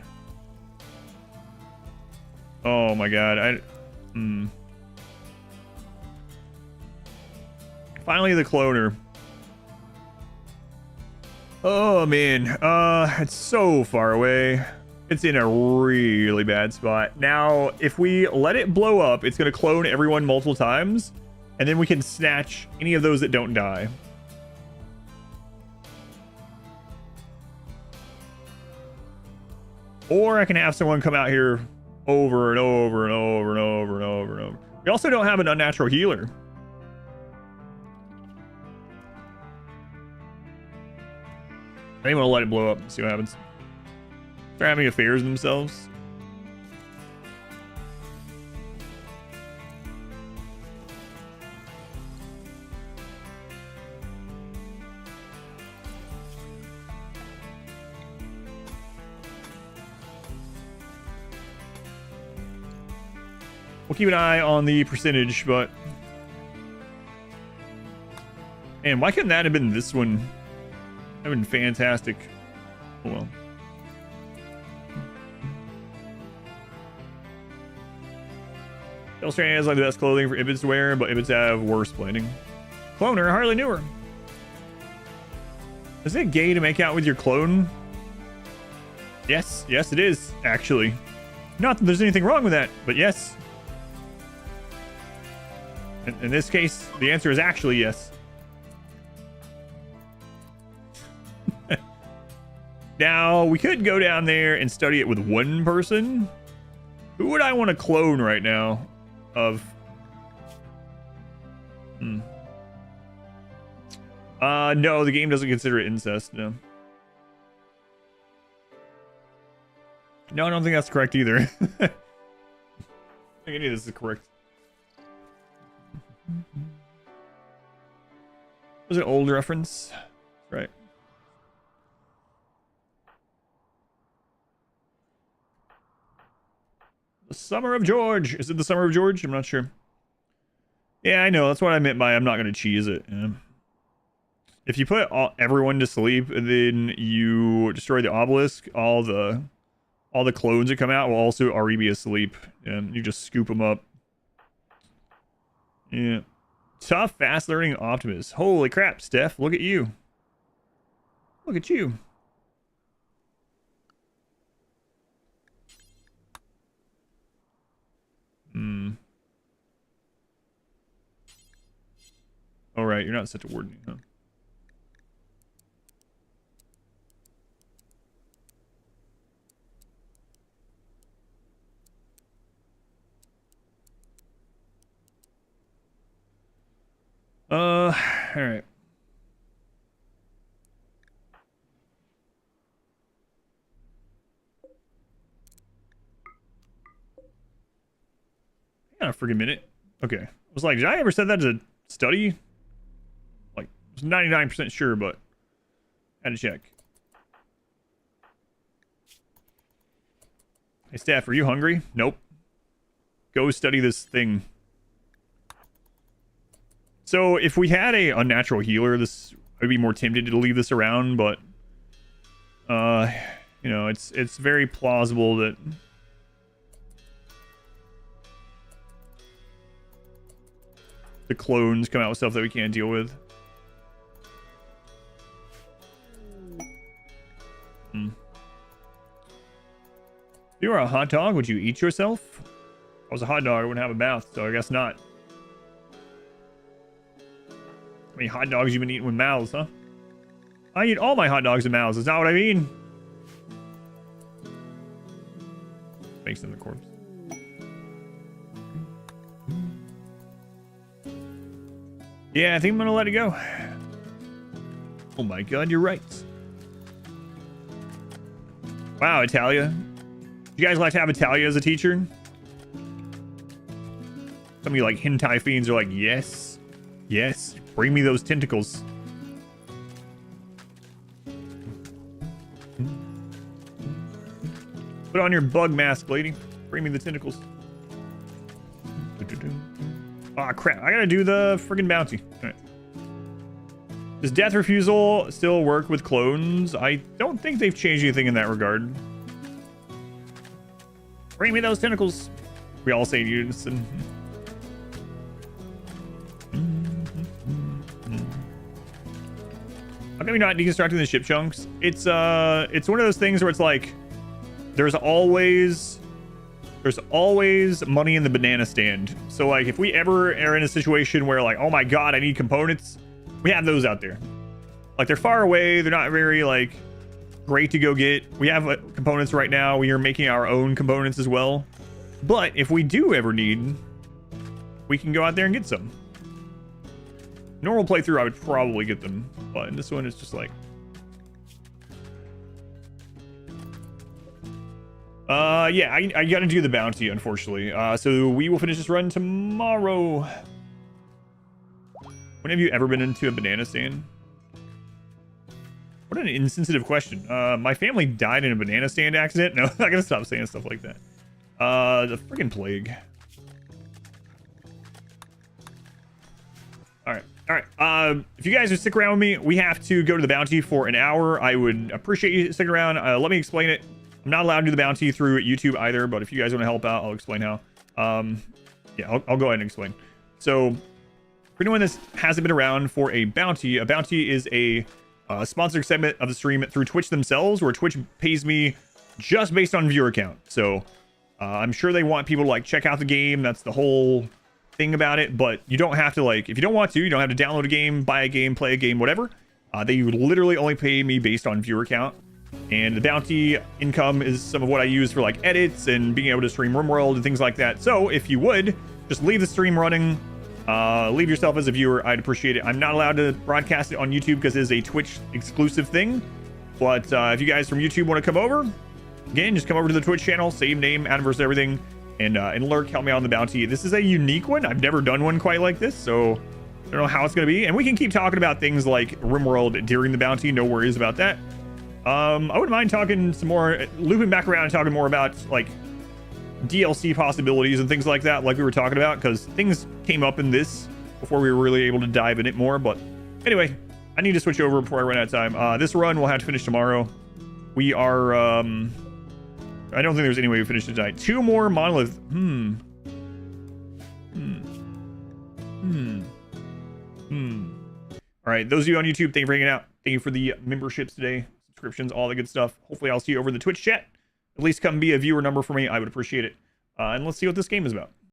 Speaker 1: Oh my god. Finally the cloner. Oh man. It's so far away. It's in a really bad spot. Now, if we let it blow up, it's gonna clone everyone multiple times, and then we can snatch any of those that don't die. Or I can have someone come out here over and over and over and over and over and over. We also don't have an unnatural healer. I think we'll let it blow up and see what happens. They're having affairs themselves. We'll keep an eye on the percentage, but... And why couldn't that have been this one? That would have been fantastic. Oh well. Illustrator has like the best clothing for Ibits to wear, but Ibits have worse blending. Cloner, hardly knew her. Is it gay to make out with your clone? Yes, yes it is, actually. Not that there's anything wrong with that, but yes. In this case, the answer is actually yes. Now, we could go down there and study it with one person. Who would I want to clone right now? Of... No, the game doesn't consider it incest, no. No, I don't think that's correct either. I think any of this is correct. Was it an old reference? Right. The Summer of George. Is it the Summer of George? I'm not sure. Yeah, I know. That's what I meant by I'm not going to cheese it. Yeah. If you put everyone to sleep and then you destroy the obelisk, all the clones that come out will also already be asleep. And you just scoop them up. Yeah. Tough, fast-learning optimist. Holy crap, Steph. Look at you. Look at you. All right, you're not such a warden, huh? All right. Hang on a friggin' minute. Okay. I was like, did I ever set that to study? Like, I was 99% sure, but I had to check. Hey, Steph, are you hungry? Nope. Go study this thing. So, if we had a unnatural healer, I'd be more tempted to leave this around, but you know, it's very plausible that the clones come out with stuff that we can't deal with. If you were a hot dog, would you eat yourself? If I was a hot dog, I wouldn't have a mouth, so I guess not. How many hot dogs you been eating with mouths, huh? I eat all my hot dogs with mouths. Is that what I mean? Makes them the corpse. Yeah, I think I'm gonna let it go. Oh my god, you're right. Wow, Italia. You guys like to have Italia as a teacher? Some of you like hentai fiends are like, yes. Yes. Bring me those tentacles. Put on your bug mask, lady. Bring me the tentacles. Ah, crap. I gotta do the friggin' bounty. All right. Does death refusal still work with clones? I don't think they've changed anything in that regard. Bring me those tentacles. We all say in unison. How come you're not deconstructing the ship chunks? It's one of those things where it's like there's always money in the banana stand. So like if we ever are in a situation where like, oh my god, I need components, we have those out there. Like they're far away, they're not very like great to go get. We have components right now. We are making our own components as well. But if we do ever need, we can go out there and get some. Normal playthrough, I would probably get them, but in this one, it's just like, yeah, I gotta do the bounty, unfortunately. So we will finish this run tomorrow. When have you ever been into a banana stand? What an insensitive question. My family died in a banana stand accident. No, I gotta stop saying stuff like that. The friggin' plague. All right. If you guys would stick around with me, we have to go to the bounty for an hour. I would appreciate you sticking around. Let me explain it. I'm not allowed to do the bounty through YouTube either, but if you guys want to help out, I'll explain how. Yeah, I'll go ahead and explain. So, for anyone that hasn't been around for a bounty is a sponsored segment of the stream through Twitch themselves, where Twitch pays me just based on viewer count. So, I'm sure they want people to like check out the game. That's the whole thing about it, but you don't have to like, if you don't want to, you don't have to download a game, buy a game, play a game, whatever. They literally only pay me based on viewer count, and the bounty income is some of what I use for like edits and being able to stream RimWorld and things like that. So if you would just leave the stream running, leave yourself as a viewer, I'd appreciate it. I'm not allowed to broadcast it on YouTube because it is a Twitch exclusive thing, but if you guys from YouTube want to come over, again, just come over to the Twitch channel, same name, anniversary, everything, and lurk, help me out on the bounty. This is a unique one. I've never done one quite like this, so I don't know how it's going to be. And we can keep talking about things like RimWorld during the bounty. No worries about that. I wouldn't mind talking some more, looping back around and talking more about like DLC possibilities and things like that, like we were talking about, because things came up in this before we were really able to dive in it more. But anyway, I need to switch over before I run out of time. This run we'll have to finish tomorrow. We are, I don't think there's any way we finish it tonight. 2 more monolith. All right, those of you on YouTube, thank you for hanging out. Thank you for the memberships today, subscriptions, all the good stuff. Hopefully I'll see you over in the Twitch chat. At least come be a viewer number for me. I would appreciate it. And let's see what this game is about.